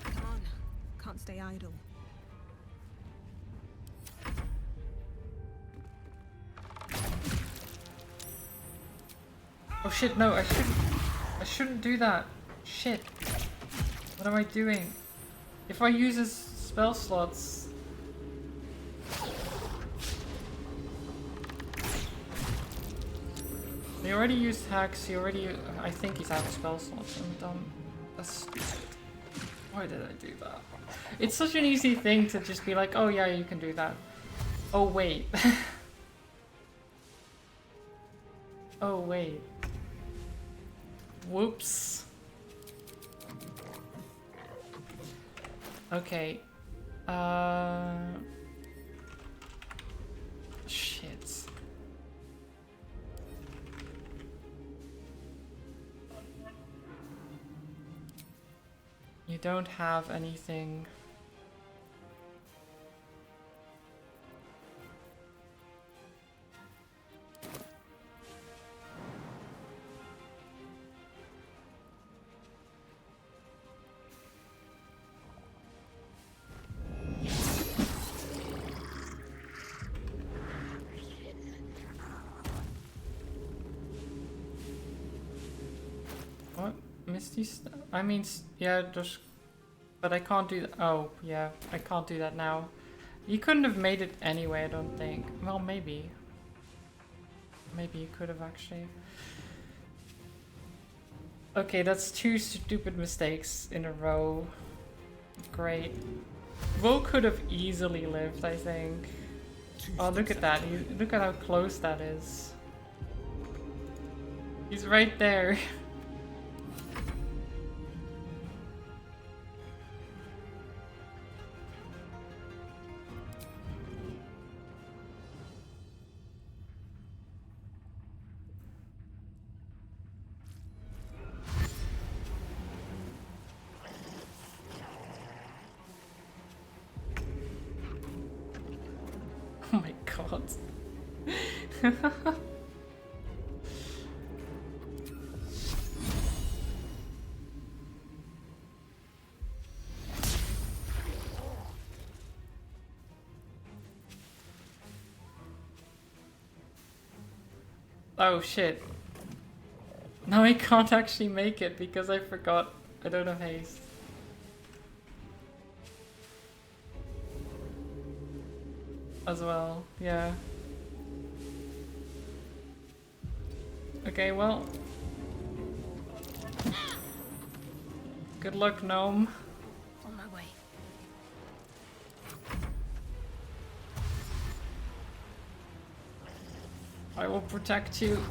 S2: Come on. Can't stay idle.
S1: Oh shit, no, I shouldn't do that. Shit. What am I doing? If I use his spell slots... He already used hacks, I think he's out of spell slots. I'm dumb. That's stupid. Why did I do that? It's such an easy thing to just be like, oh yeah, you can do that. Oh wait. Oh wait. Whoops. Okay. Shit. You don't have anything. What? Misty I mean, yeah, just... But I can't do that. Oh, yeah, I can't do that now. You couldn't have made it anyway, I don't think. Well, maybe. Maybe you could have actually. Okay, that's 2 stupid mistakes in a row. Great. Will could have easily lived, I think. Oh, look at that. Look at how close that is. He's right there. Oh my god. Oh shit. Now I can't actually make it because I forgot I don't have haste. As well, yeah. Okay, well. Good luck, gnome.
S8: On my way.
S1: I will protect you.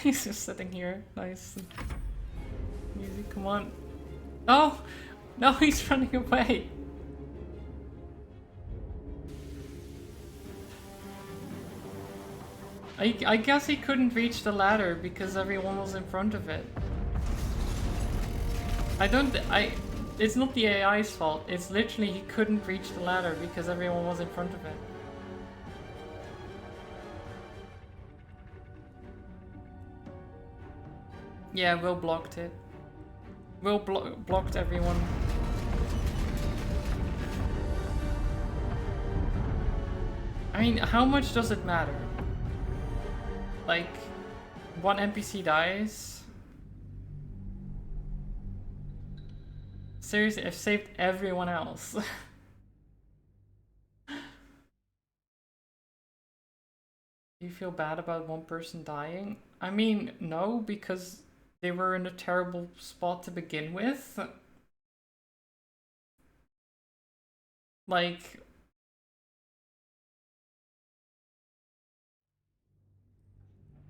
S1: He's just sitting here, nice and easy. Come on. Oh! No, he's running away! I guess he couldn't reach the ladder because everyone was in front of it. It's not the AI's fault, it's literally he couldn't reach the ladder because everyone was in front of it. Yeah, Will blocked it. Will blocked everyone. I mean, how much does it matter? Like, one NPC dies? Seriously, I've saved everyone else. Do you feel bad about one person dying? I mean, no, because they were in a terrible spot to begin with. Like...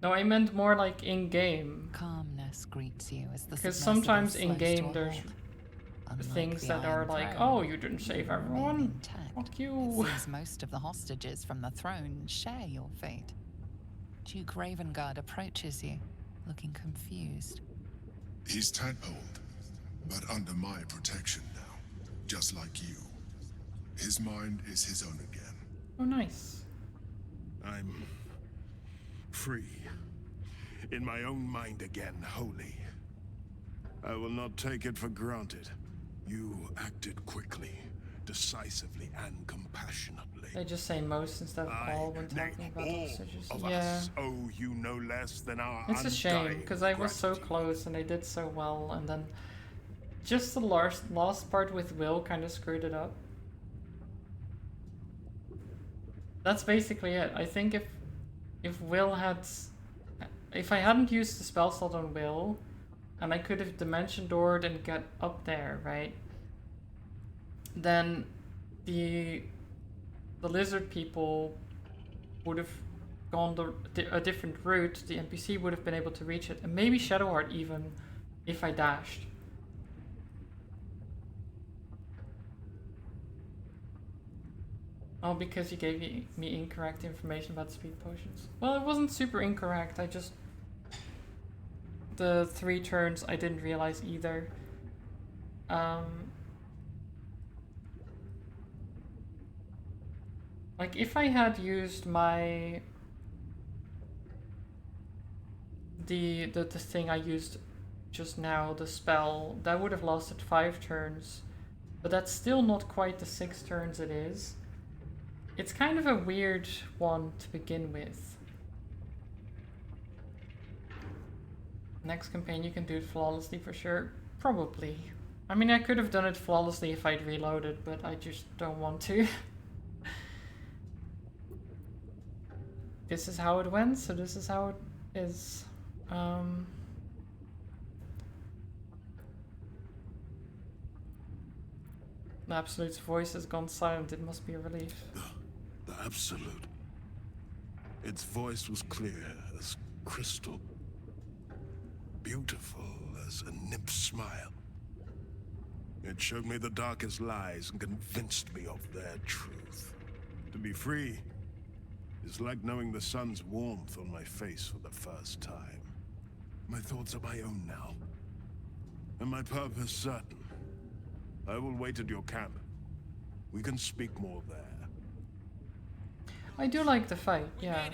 S1: No, I meant more like in-game.
S7: Calmness greets you as the
S1: Because
S7: submersible
S1: sometimes
S7: slows
S1: in-game
S7: to a
S1: there's
S7: halt. Unlike
S1: things
S7: the
S1: that are
S7: Iron
S1: like,
S7: Throne,
S1: oh, you didn't save
S7: you remain
S1: everyone.
S7: intact.
S1: Fuck you.
S7: It seems most of the hostages from the throne share your fate. Duke Ravengard approaches you, looking confused.
S12: He's tadpoled, but under my protection now, just like you. His mind is his own again.
S1: Oh, nice.
S3: I'm free. In my own mind again, wholly. I will not take it for granted. You acted quickly, decisively, and compassionately.
S1: They just say most instead of all when talking about the hostages.
S3: Of
S1: Yeah.
S3: us owe you no less than our
S1: It's a shame,
S3: undying
S1: because I was so close and I did so well, and then just the last part with Will kind of screwed it up. That's basically it. I think if Will had... If I hadn't used the spell slot on Will, and I could have dimension doored and get up there, right? Then the lizard people would have gone a different route. The NPC would have been able to reach it, and maybe Shadowheart even, if I dashed. Oh, because you gave me incorrect information about speed potions. Well, it wasn't super incorrect, I just... The 3 turns I didn't realize either. Like, if I had used my... The thing I used just now, the spell, that would have lasted 5 turns. But that's still not quite the 6 turns it is. It's kind of a weird one to begin with. Next campaign you can do it flawlessly for sure. Probably. I mean, I could have done it flawlessly if I'd reloaded, but I just don't want to. This is how it went, so this is how it is. The Absolute's voice has gone silent. It must be a relief.
S3: The Absolute. Its voice was clear as crystal. Beautiful as a nymph's smile. It showed me the darkest lies and convinced me of their truth. To be free is like knowing the sun's warmth on my face for the first time. My thoughts are my own now, and my purpose certain. I will wait at your camp. We can speak more there.
S1: I do like the fight, yeah.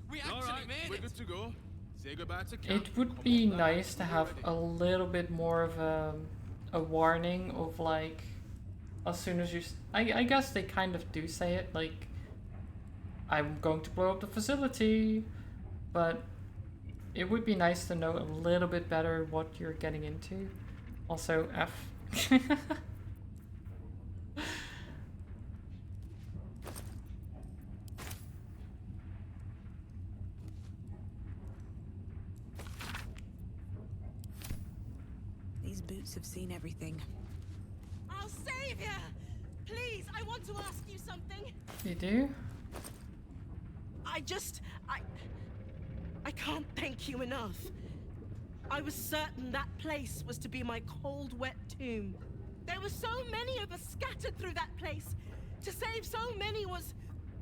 S3: We actually made it. We're good to go. Say goodbye to camp.
S1: It would be nice to have a little bit more of a warning of like, as soon as you... I guess they kind of do say it, like, I'm going to blow up the facility, but it would be nice to know a little bit better what you're getting into. Also, F.
S2: These boots have seen everything.
S9: I'll save you! Please, I want to ask you something.
S1: You do?
S9: I can't thank you enough. I was certain that place was to be my cold, wet tomb. There were so many of us scattered through that place. To save so many was...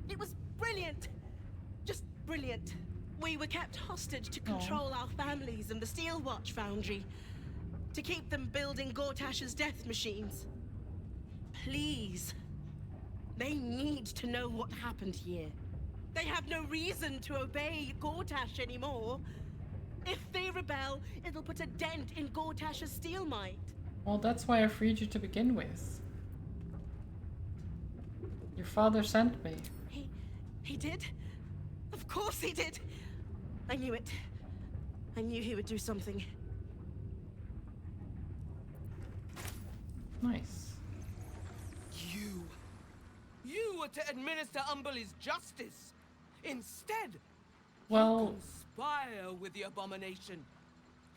S9: it was brilliant. Just brilliant. We were kept hostage to control our families and the Steel Watch Foundry. To keep them building Gortash's death machines. Please. They need to know what happened here. They have no reason to obey Gortash anymore. If they rebel, it'll put a dent in Gortash's steel might.
S1: Well, that's why I freed you to begin with. Your father sent me.
S9: He did? Of course he did! I knew it. I knew he would do something.
S1: Nice.
S17: You were to administer Umberlee's justice. Instead,
S1: well,
S17: conspire with the abomination.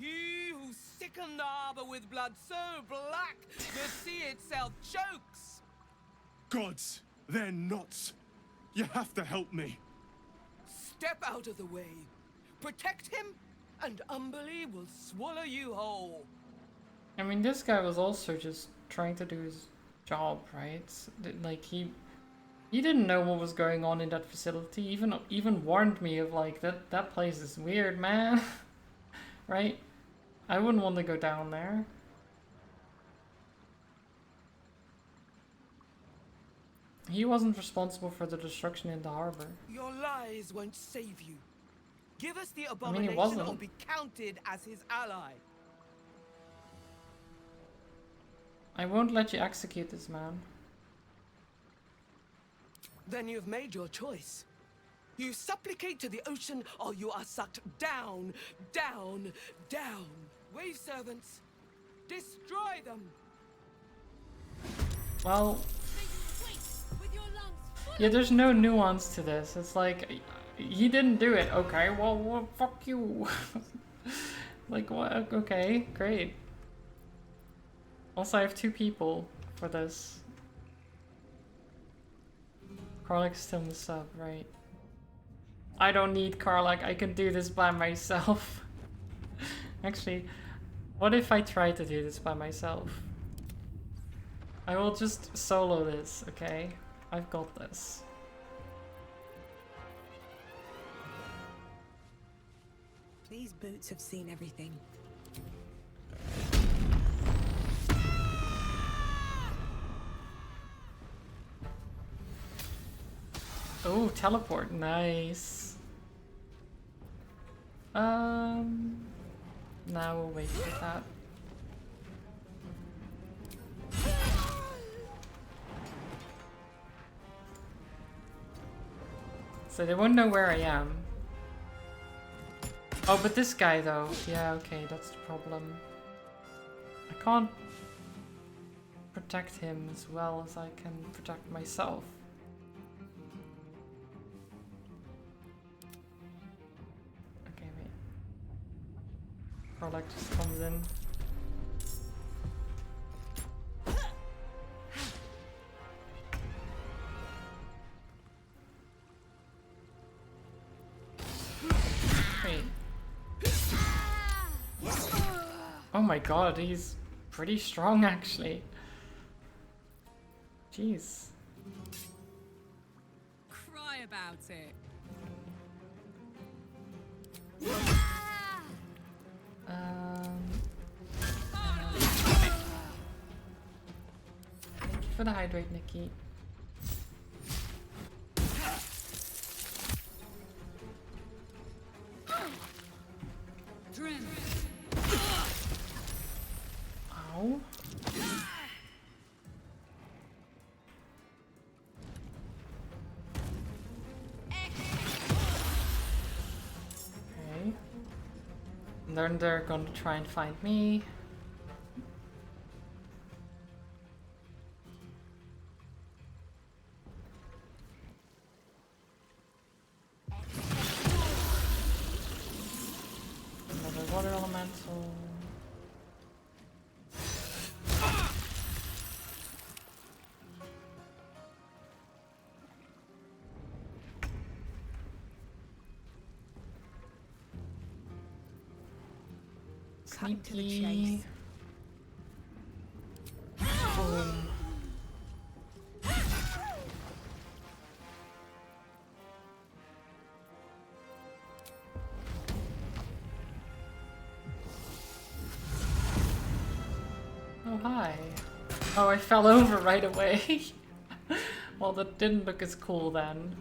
S17: He who sickened the harbor with blood so black the sea itself chokes.
S3: Gods, they're nuts. You have to help me.
S17: Step out of the way. Protect him, and Umberlee will swallow you whole.
S1: I mean, this guy was also just trying to do his job, right? Like, he didn't know what was going on in that facility. Even warned me of, like, that place is weird, man. Right? I wouldn't want to go down there. He wasn't responsible for the destruction in the harbor.
S17: Your lies won't save you. Give us the
S1: he
S17: abomination
S1: wasn't.
S17: or be counted as his ally.
S1: I won't let you execute this man.
S17: Then you've made your choice. You supplicate to the ocean, or you are sucked down, down, down. Wave servants, destroy them.
S1: Well, yeah, there's no nuance to this. It's like, he didn't do it. Okay, well fuck you. Like, what? Okay, great. Also, I have 2 people for this. Karlak's still in the sub, right? I don't need Karlak, I can do this by myself. Actually, what if I try to do this by myself? I will just solo this, okay? I've got this.
S2: These boots have seen everything.
S1: Oh, teleport, nice. Now we'll wait for that. So they won't know where I am. Oh, but this guy though. Yeah, okay, that's the problem. I can't protect him as well as I can protect myself. Okay, wait. Karlak just comes in. Oh my god, he's pretty strong actually. Jeez.
S13: Cry about it.
S1: Thank you for the hydrate, Nikki. Ow. Okay. And then they're going to try and find me. Another water elemental.
S2: Cutting to the chase.
S1: Boom. Oh, hi. Oh, I fell over right away. Well, that didn't look as cool then.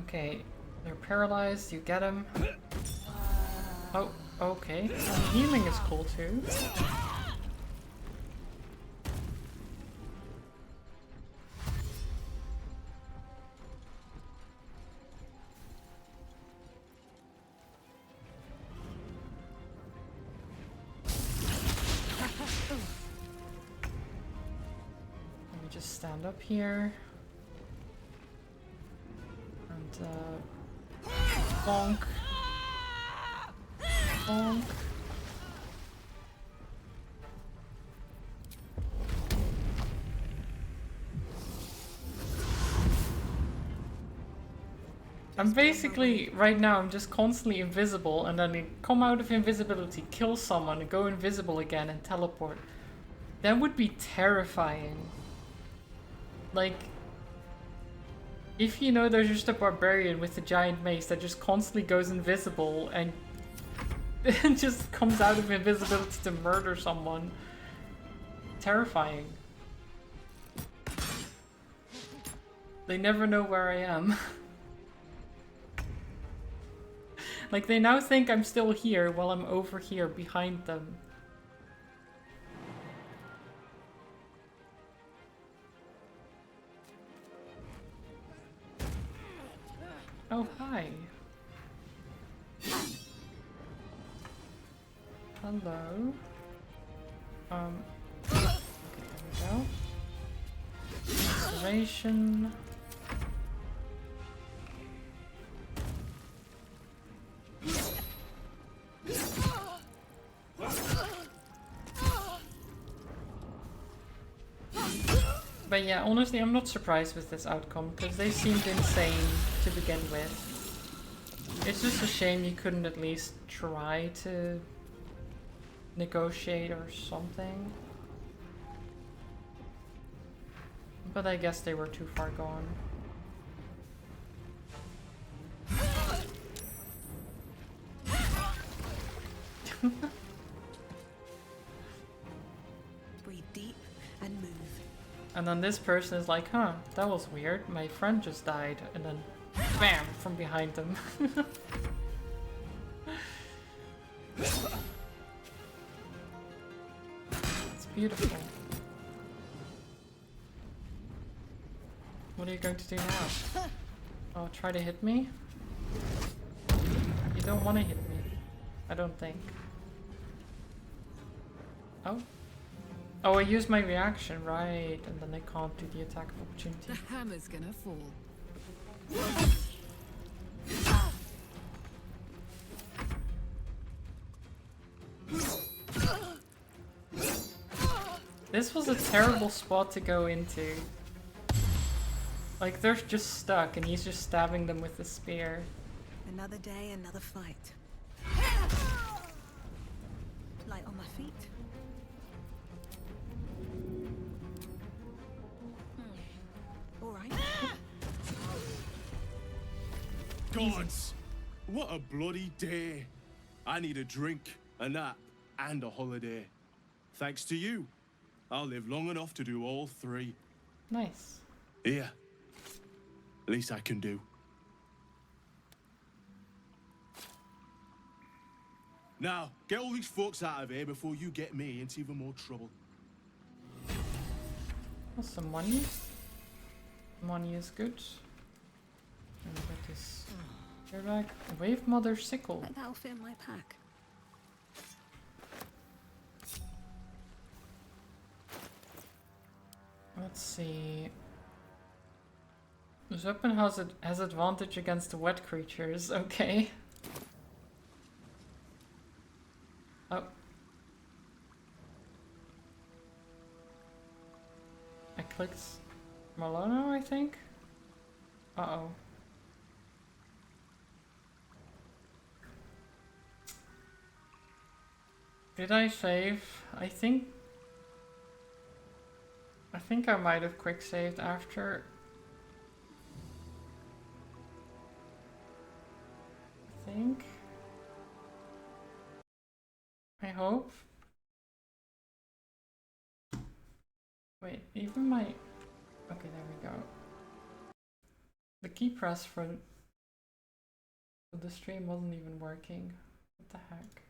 S1: Okay, they're paralyzed, you get them. Oh, okay. Healing is cool too. Let me just stand up here. And bonk. Bonk. I'm basically, right now, I'm just constantly invisible, and then I come out of invisibility, kill someone, and go invisible again, and teleport. That would be terrifying. Like, if you know there's just a barbarian with a giant mace that just constantly goes invisible, and just comes out of invisibility to murder someone. Terrifying. They never know where I am. Like, they now think I'm still here while I'm over here behind them. Oh, hi. Hello. Okay, there we go. Restoration. But yeah, honestly, I'm not surprised with this outcome, because they seemed insane to begin with. It's just a shame you couldn't at least try to negotiate or something. But I guess they were too far gone.
S2: Breathe deep and move.
S1: And then this person is like, huh, that was weird. My friend just died. And then, bam, from behind them. It's beautiful. What are you going to do now? Oh, try to hit me? You don't want to hit me. I don't think. Oh. Oh, I used my reaction, right, and then I can't do the attack of opportunity.
S13: The hammer's gonna fall.
S1: This was a terrible spot to go into. Like, they're just stuck and he's just stabbing them with the spear.
S2: Another day, another fight. Light on my feet. All right.
S3: Gods! What a bloody day. I need a drink, a nap, and a holiday. Thanks to you, I'll live long enough to do all three.
S1: Nice.
S3: Yeah. Least I can do. Now, get all these folks out of here before you get me into even more trouble.
S1: Oh, some money. Money is good. And what is... You're like Wave Mother Sickle.
S2: That'll fit in my pack.
S1: Let's see. This weapon has advantage against the wet creatures. Okay. Oh. I clicked Malono, I think? Uh-oh. Did I save? I think I might have quick saved after. I think. I hope. Wait, even my... Okay, there we go. The key press for The stream wasn't even working. What the heck?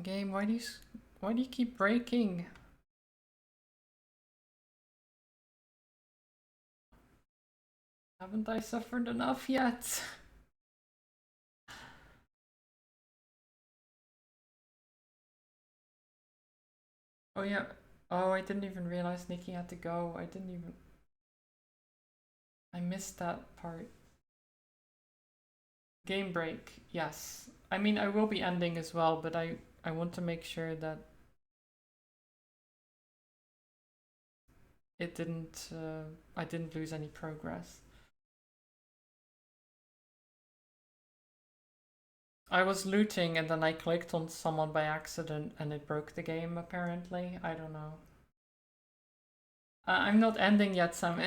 S1: Game, why do you keep breaking? Haven't I suffered enough yet? Oh yeah. Oh, I didn't even realize Nikki had to go. I missed that part. Game break, yes. I mean, I will be ending as well, but I want to make sure that it didn't, I didn't lose any progress. I was looting and then I clicked on someone by accident and it broke the game, apparently. I don't know. I'm not ending yet, Sam.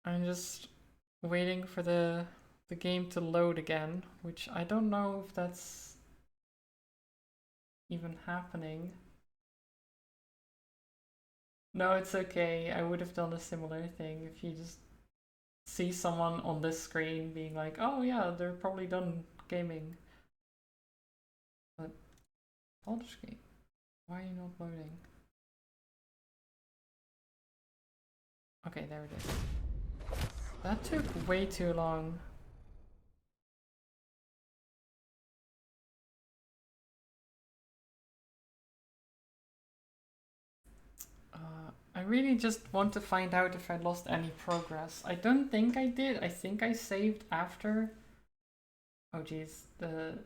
S1: I'm just waiting for the game to load again, which I don't know if that's even happening. No, it's okay. I would have done a similar thing if you just see someone on this screen being like, oh yeah, they're probably done gaming. But Baldur's Gate, why are you not loading? Okay, there it is. That took way too long. I really just want to find out if I lost any progress. I don't think I did. I think I saved after. Oh geez, the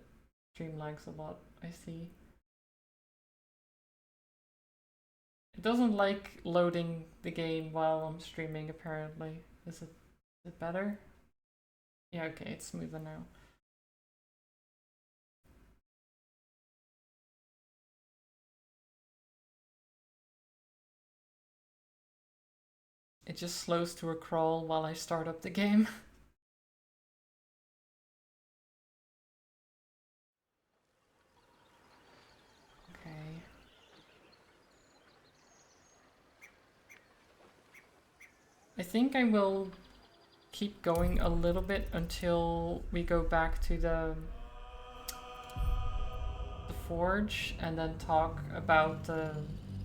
S1: stream lags a lot, I see. It doesn't like loading the game while I'm streaming, apparently. Is it better? Yeah, okay, it's smoother now. It just slows to a crawl while I start up the game. Okay. I think I will keep going a little bit until we go back to the forge and then talk about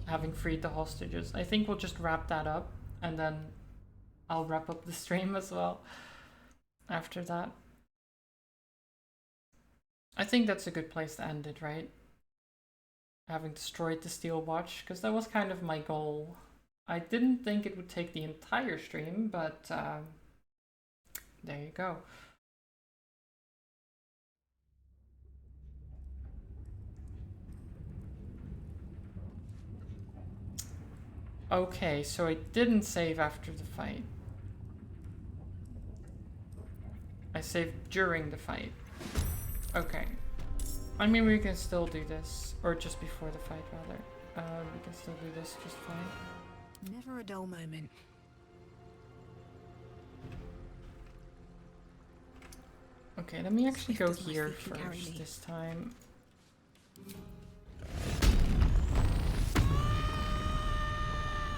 S1: having freed the hostages. I think we'll just wrap that up and then I'll wrap up the stream as well after that. I think that's a good place to end it, right? Having destroyed the steel watch, because that was kind of my goal. I didn't think it would take the entire stream, but there you go. Okay, so I didn't save after the fight. I saved during the fight. Okay. I mean, we can still do this. Or just before the fight, rather. We can still do this just fine.
S6: Never a dull moment.
S1: Okay, let me actually go here first this time.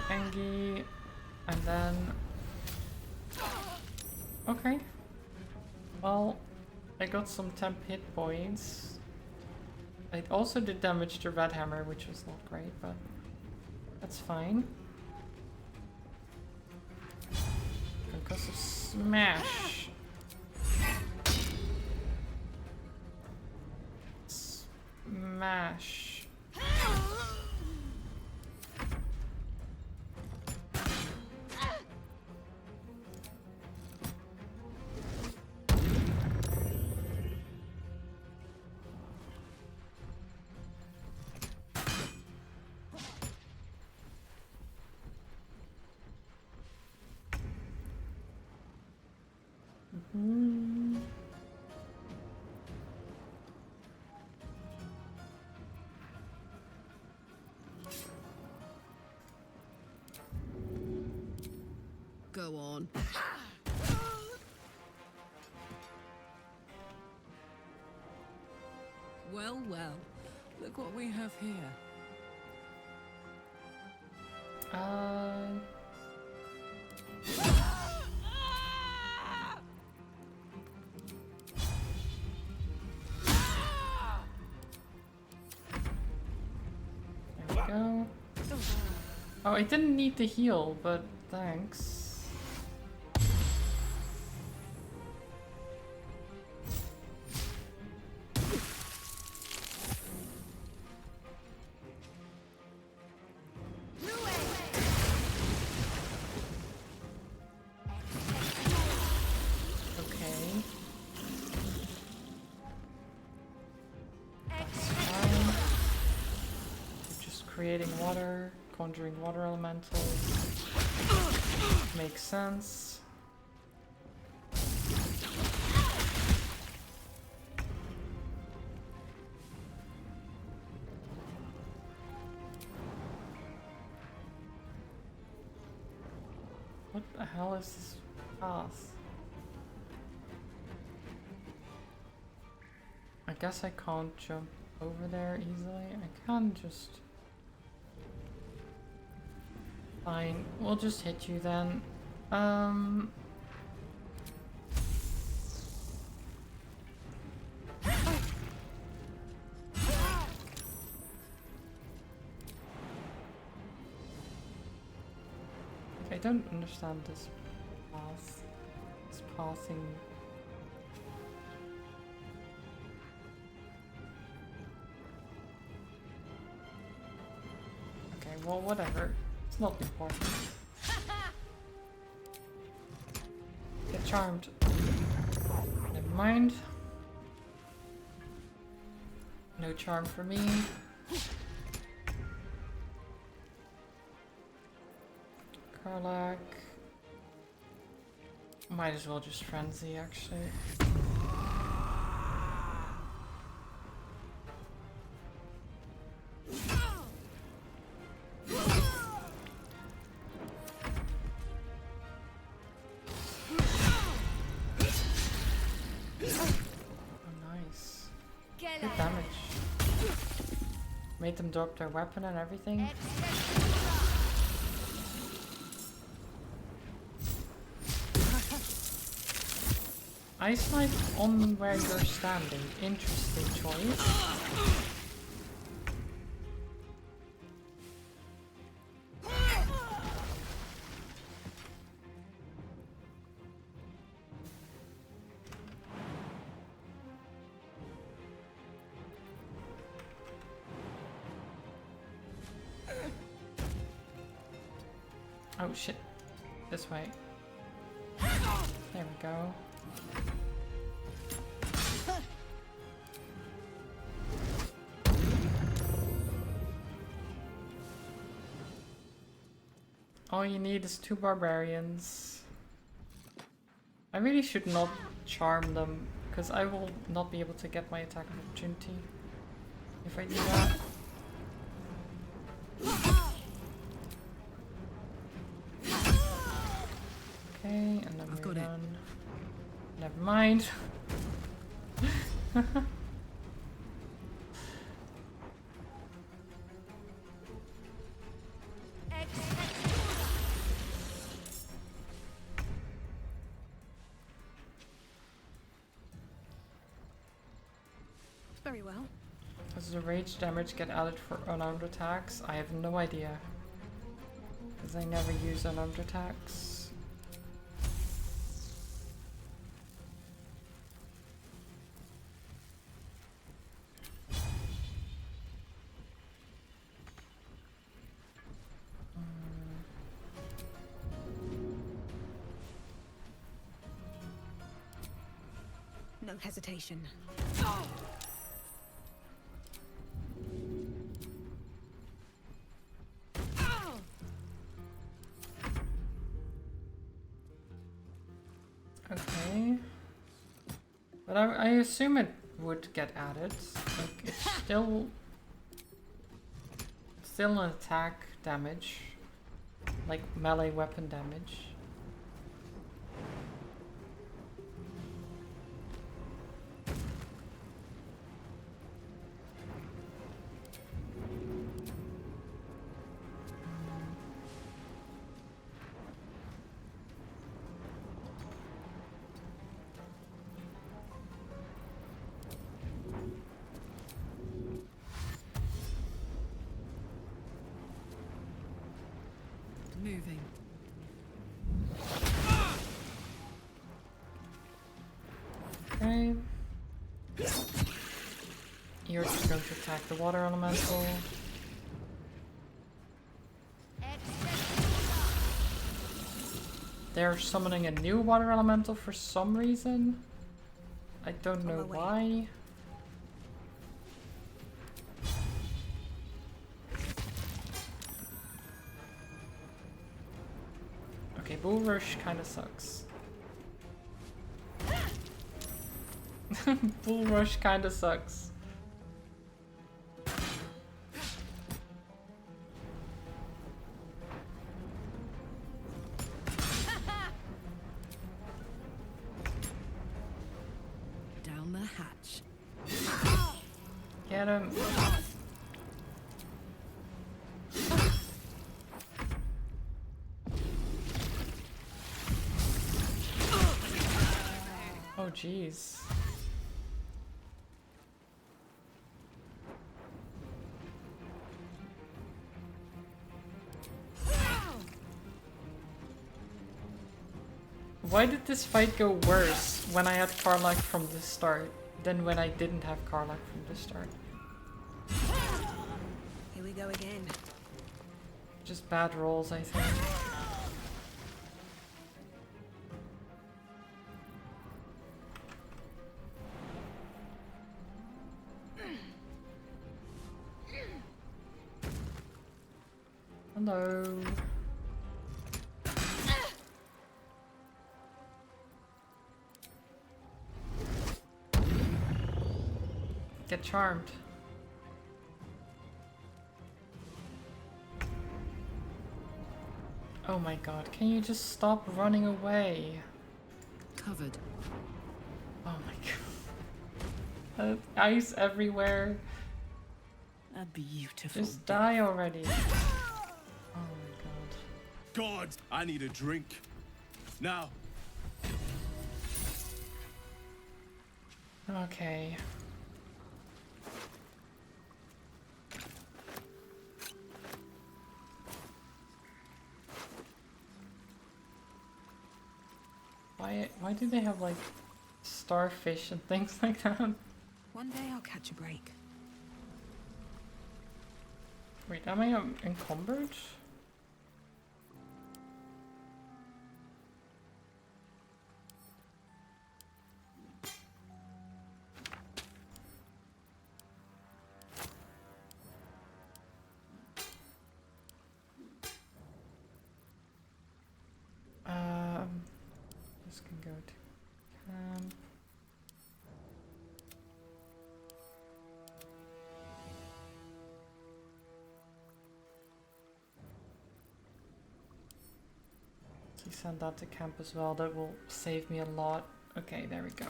S1: Engie, and then... Okay. Well, I got some temp hit points. I also did damage to Red Hammer, which was not great, but that's fine. Concussive Smash! Smash!
S6: Go on.
S13: Well, well. Look what we have here.
S1: There we go. Oh, I didn't need the heal, but thanks. Creating water, conjuring water elementals. Makes sense. What the hell is this path? I guess I can't jump over there easily. I can just... Fine, we'll just hit you then. I don't understand this path. This pathing. Okay, well, whatever. It's not important. Get charmed. Never mind. No charm for me. Karlak. Might as well just frenzy, actually. Made them drop their weapon and everything. Ice Knight on where you're standing. Interesting choice. Oh shit. This way. There we go. All you need is 2 barbarians. I really should not charm them, because I will not be able to get my attack of opportunity if I do that. Okay, and then we run. Never mind.
S6: Very well.
S1: Does the rage damage get added for unarmed attacks? I have no idea. Because I never use unarmed attacks.
S6: No hesitation.
S1: Okay. But I assume it would get added. Like, it's still an attack damage. Like melee weapon damage.
S2: moving.
S1: Okay. You're just going to attack the water elemental. They're summoning a new water elemental for some reason. I don't know why. Okay, Bull Rush kinda sucks. Bull Rush kinda sucks.
S2: Down the hatch.
S1: Get him. Oh jeez. Why did this fight go worse when I had Karlach from the start than when I didn't have Karlach from the start?
S2: Here we go again.
S1: Just bad rolls, I think. Hello. Get charmed. Oh my god, can you just stop running away?
S2: Covered.
S1: Oh my god. Ice everywhere.
S2: A beautiful.
S1: Just die already. Oh my
S3: God, I need a drink. Now.
S1: god. Okay. Why do they have like starfish and things like that?
S2: One day I'll catch a break.
S1: Wait, am I encumbered? This can go to camp. So send that to camp as well. That will save me a lot. Okay, there we go.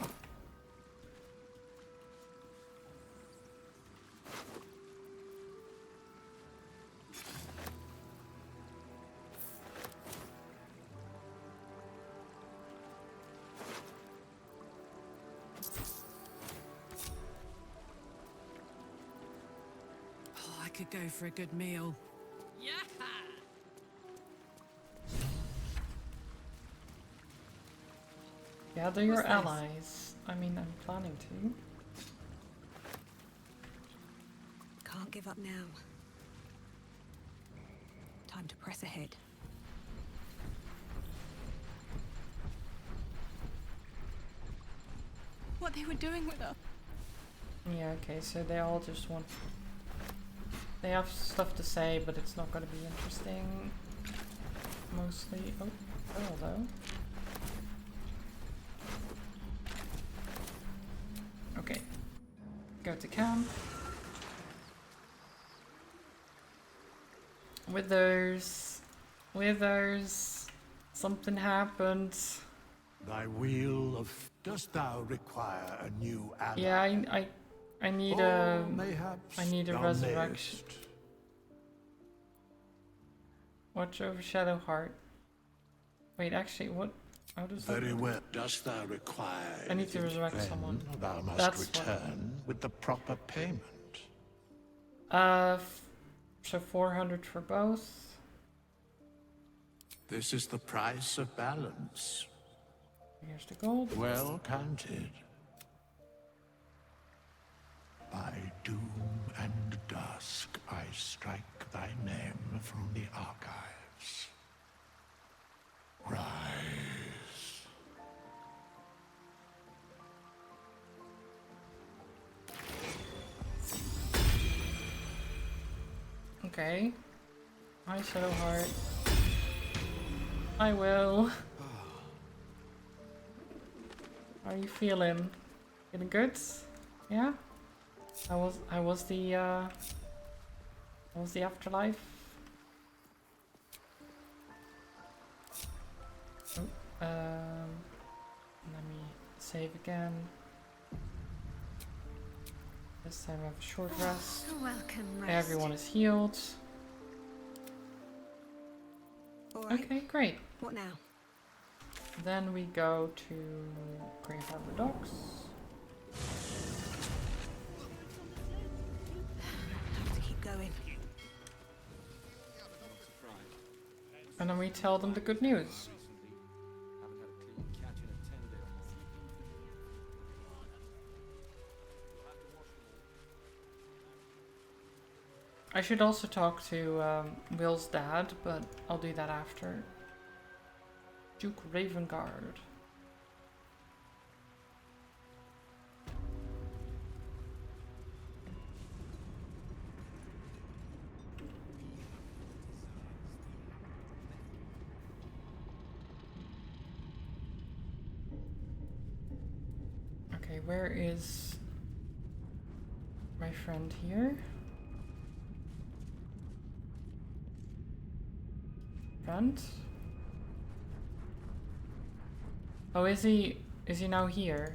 S2: Oh, I could go for a good meal.
S4: Yeah.
S1: Gather your allies. I mean, I'm planning to.
S2: Can't give up now. Time to press ahead. What they were doing with her.
S1: Yeah, okay, so they all just want... They have stuff to say, but it's not gonna be interesting. Mostly... Oh, hello. Okay. Go to camp. Withers. Withers. Something happened.
S10: Thy wheel of... Dost thou require a new ally?
S1: Yeah, I need
S10: Or
S1: a...
S10: mayhaps
S1: I need a
S10: thou
S1: resurrection.
S10: mayest.
S1: Watch over Shadowheart. Wait, actually, what? How does that
S10: Very
S1: work?
S10: well. Dost thou require
S1: I need to
S10: anything
S1: resurrect
S10: then
S1: someone.
S10: Thou must
S1: That's what-
S10: return with the proper payment.
S1: So 400 for both.
S16: This is the price of balance.
S1: Here's the gold.
S16: Well counted. By doom and dusk, I strike thy name from the archives. Rise.
S1: Okay. Hi, Shadowheart. I will. How are you feeling? Feeling good? Yeah? How was the afterlife? Oh, let me save again. This time I have a short rest.
S6: Welcome, rest.
S1: Everyone is healed.
S6: All right.
S1: Okay, great.
S6: What now?
S1: Then we go to Grey Harbor Docks.
S6: Have to keep going.
S1: And then we tell them the good news. I should also talk to Will's dad, but I'll do that after. Duke Ravengard. Okay, where is my friend here? Friend? Oh, is he now here?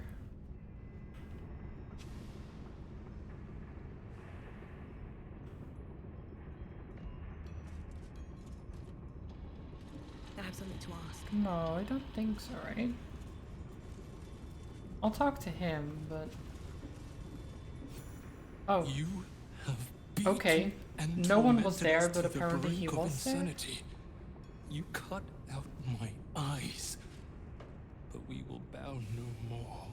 S6: I have something to ask.
S1: No, I don't think so, right? I'll talk to him, but... Oh.
S15: You have
S1: okay.
S15: and
S1: No one was
S15: tormented
S1: there,
S15: us
S1: but
S15: to the
S1: apparently he
S15: brink of
S1: was there.
S15: insanity. You cut out my eyes, but we will bow no more.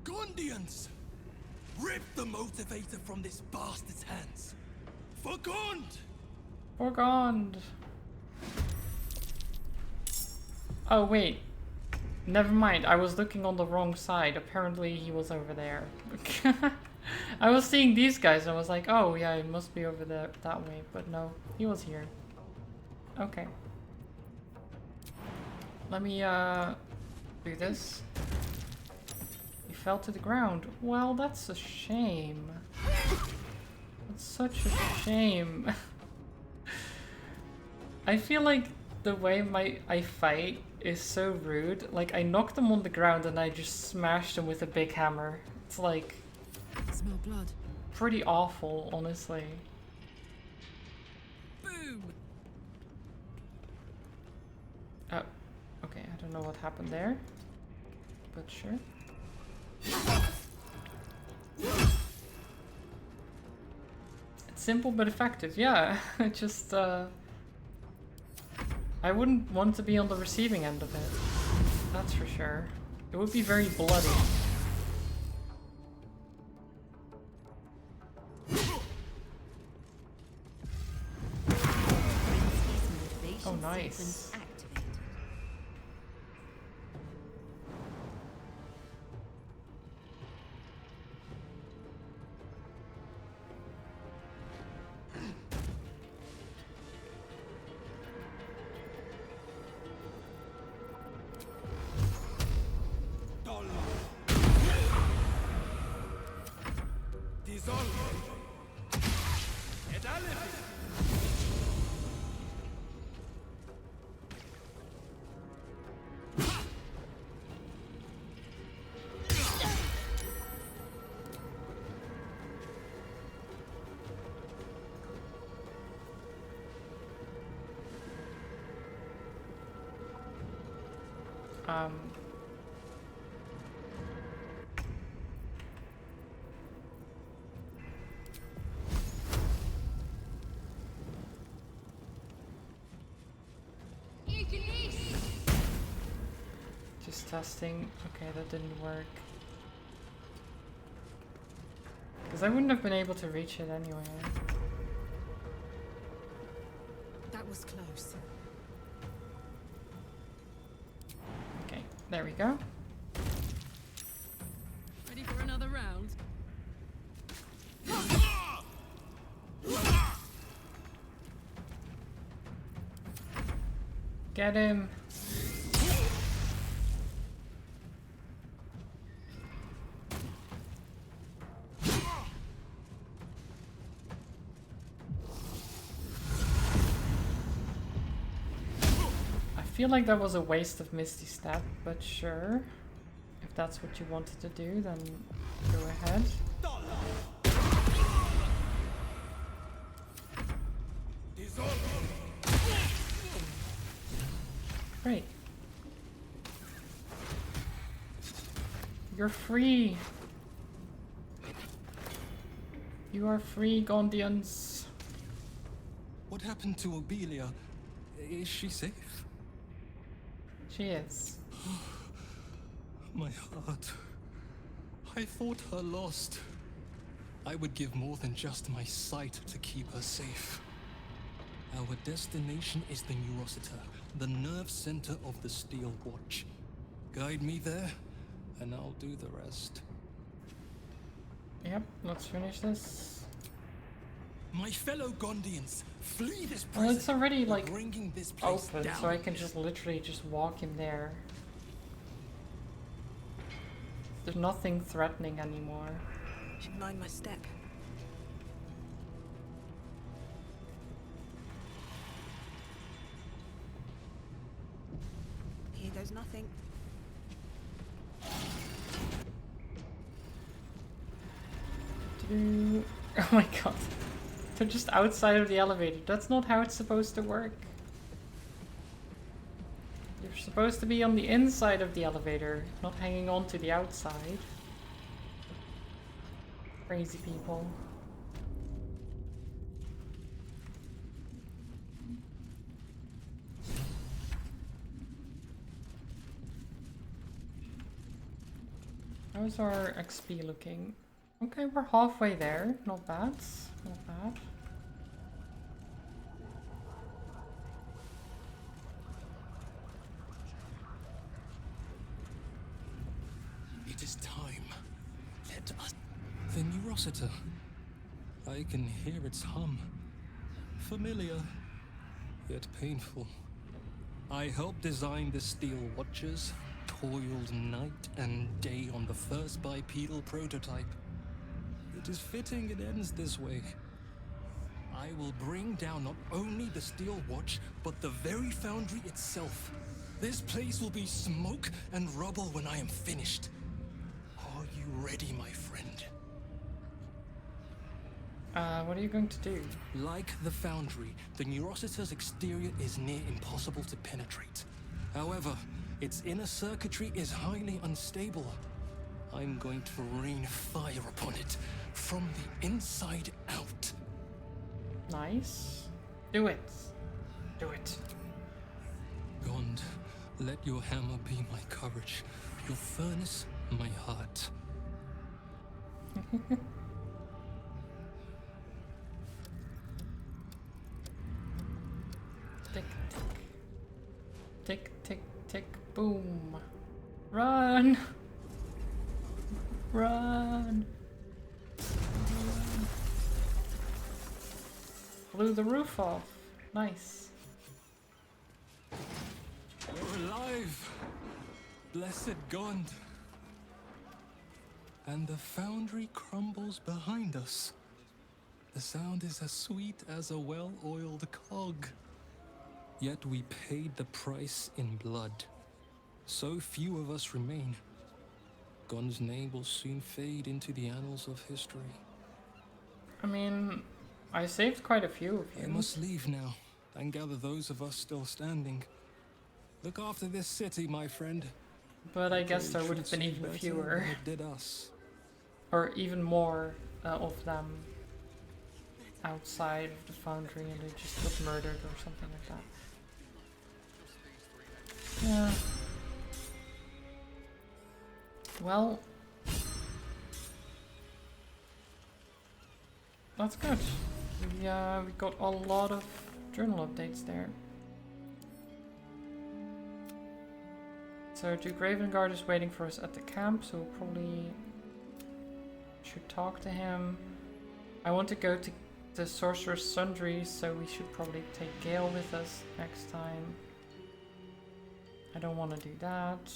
S15: Gondians! Rip the motivator from this bastard's hands! For Gond!
S1: For Gond! Oh, wait. Never mind, I was looking on the wrong side. Apparently he was over there. I was seeing these guys and I was like, oh yeah, he must be over there that way. But no, he was here. Okay. Let me do this. He fell to the ground. Well, that's a shame. That's such a shame. I feel like the way I fight is so rude. Like, I knocked him on the ground and I just smashed him with a big hammer. It's like...
S6: I smell blood.
S1: Pretty awful, honestly.
S6: Boom!
S1: Oh, okay, I don't know what happened there. But sure. It's simple but effective, yeah. It just, I wouldn't want to be on the receiving end of it. That's for sure. It would be very bloody. Oh, nice. testing. Okay, that didn't work. Because I wouldn't have been able to reach it anyway.
S2: That was close.
S1: Okay, there we go.
S13: Ready for another round?
S1: Get him! I feel like that was a waste of Misty Step, but sure. If that's what you wanted to do, then go ahead. Great. You're free. You are free, Gondians.
S15: What happened to Obelia? Is she safe?
S1: She is.
S15: My heart. I thought her lost. I would give more than just my sight to keep her safe. Our destination is the Neurosita, the nerve center of the Steel Watch. Guide me there, and I'll do the rest.
S1: Yep, let's finish this.
S15: My fellow Gondians, flee this prison.
S1: Well, it's already like
S15: bringing this place
S1: open,
S15: down.
S1: so I can just literally just walk in there. There's nothing threatening anymore.
S2: Should mind my step. Here goes nothing.
S1: Oh my god. They're just outside of the elevator. That's not how it's supposed to work. You're supposed to be on the inside of the elevator, not hanging on to the outside. Crazy people. How's our XP looking? Okay, we're halfway there. Not bad. Not bad.
S15: It is time. Let us... The Neurosita. I can hear its hum. Familiar, yet painful. I helped design the Steel Watchers, toiled night and day on the first bipedal prototype. It is fitting it ends this way. I will bring down not only the Steel Watch, but the very foundry itself. This place will be smoke and rubble when I am finished. Are you ready, my friend?
S1: What are you going to do?
S15: Like the foundry, the Neurosita's exterior is near impossible to penetrate. However, its inner circuitry is highly unstable. I'm going to rain fire upon it from the inside out.
S1: Nice. Do it. Do it.
S15: Gond, let your hammer be my courage, your furnace my heart.
S1: Tick, tick. Tick, tick, tick, boom. Run! Run! Blew the roof off. Nice.
S15: You're alive! Blessed Gond. And the foundry crumbles behind us. The sound is as sweet as a well-oiled cog. Yet we paid the price in blood. So few of us remain. Gond's name will soon fade into the annals of history.
S1: I mean, I saved quite a few of you.
S15: I must leave now, and gather those of us still standing. Look after this city, my friend.
S1: But I guess there would have been even fewer.
S15: It did us.
S1: Or even more of them outside of the foundry, and they just got murdered or something like that. Yeah. Well, that's good. We got a lot of journal updates there. So Duke Ravengard is waiting for us at the camp, so we'll probably should talk to him. I want to go to the Sorcerer's Sundry, so we should probably take Gale with us next time. I don't want to do that.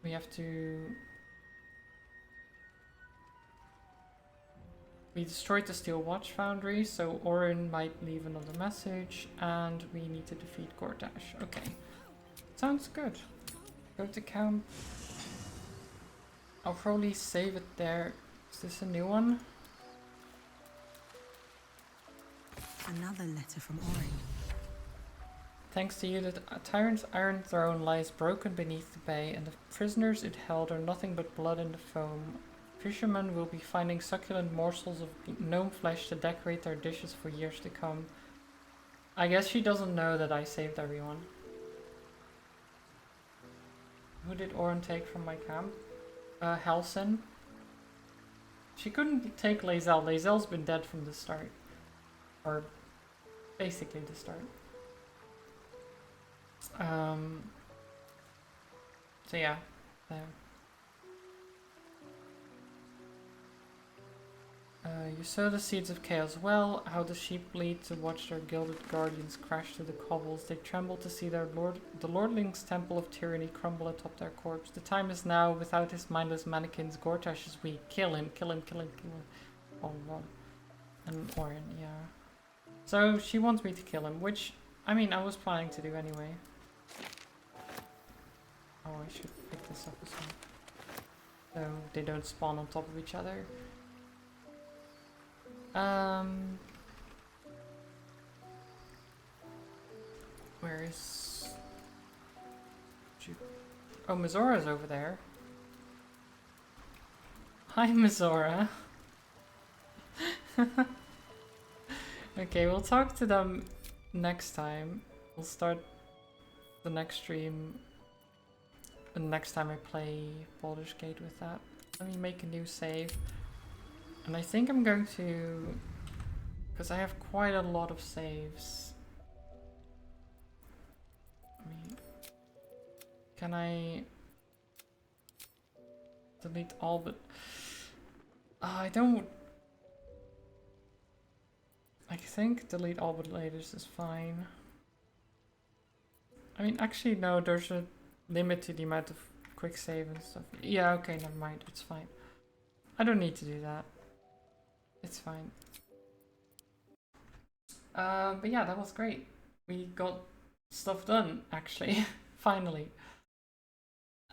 S1: We have to... We destroyed the Steel Watch Foundry, so Orin might leave another message, and we need to defeat Gortash. Okay. Sounds good. Go to camp. I'll probably save it there. Is this a new one?
S2: Another letter from Orin.
S1: Thanks to you, the tyrant's iron throne lies broken beneath the bay, and the prisoners it held are nothing but blood in the foam. Fishermen will be finding succulent morsels of gnome flesh to decorate their dishes for years to come. I guess she doesn't know that I saved everyone. Who did Orin take from my camp? Halsin. She couldn't take Lae'zel. Lae'zel's been dead from the start. Or basically the start. So yeah, there. You sow the seeds of chaos well. How the sheep bleed to watch their gilded guardians crash to the cobbles. They tremble to see the lordling's temple of tyranny crumble atop their corpse. The time is now. Without his mindless mannequins, Gortash is weak. Kill him, kill him, kill him, kill him. Oh, Lord. And Orin, yeah. So she wants me to kill him, which, I mean, I was planning to do anyway. Oh, I should pick this up as well. So they don't spawn on top of each other. Where is... Oh, Mizora's over there. Hi, Mizora. Okay, we'll talk to them next time. We'll start the next stream. And next time I play Baldur's Gate with that. Let me make a new save. And I think I'm going to... Because I have quite a lot of saves. Can I... delete all but... I don't... I think delete all but latest is fine. I mean, actually no, there's a limit to the amount of quick save and stuff. Yeah, okay, never mind, it's fine. I don't need to do that. It's fine. But yeah, that was great. We got stuff done, actually. Finally.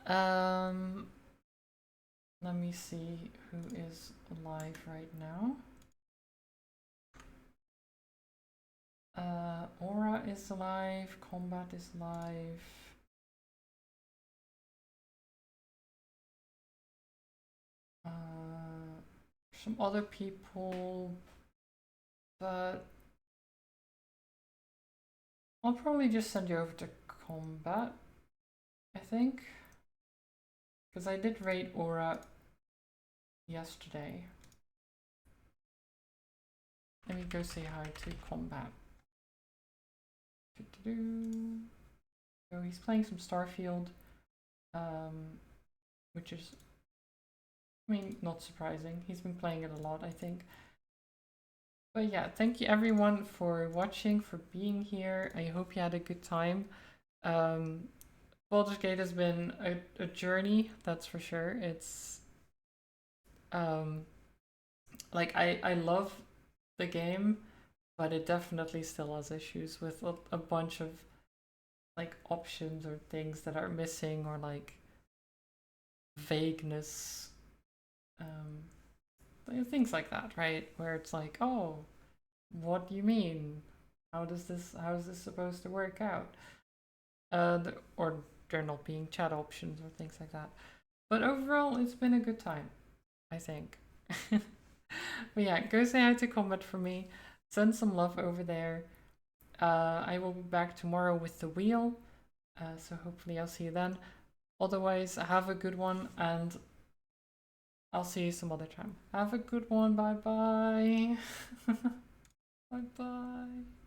S1: Let me see who is alive right now. Aura is alive, Combat is alive. Some other people, but I'll probably just send you over to Combat, I think. Because I did raid Aura yesterday. Let me go say hi to Combat. So he's playing some Starfield, which is, I mean, not surprising. He's been playing it a lot, I think. But yeah, thank you everyone for watching, for being here. I hope you had a good time. Baldur's Gate has been a journey, that's for sure. It's like I love the game, but it definitely still has issues with a bunch of like options or things that are missing, or like vagueness, things like that, right? Where it's like, oh, what do you mean? How is this supposed to work out? Or there not being chat options or things like that. But overall, it's been a good time, I think. But yeah, go say hi to Combat for me. Send some love over there. I will be back tomorrow with the wheel. So hopefully I'll see you then. Otherwise, have a good one, and I'll see you some other time. Have a good one. Bye bye. Bye bye.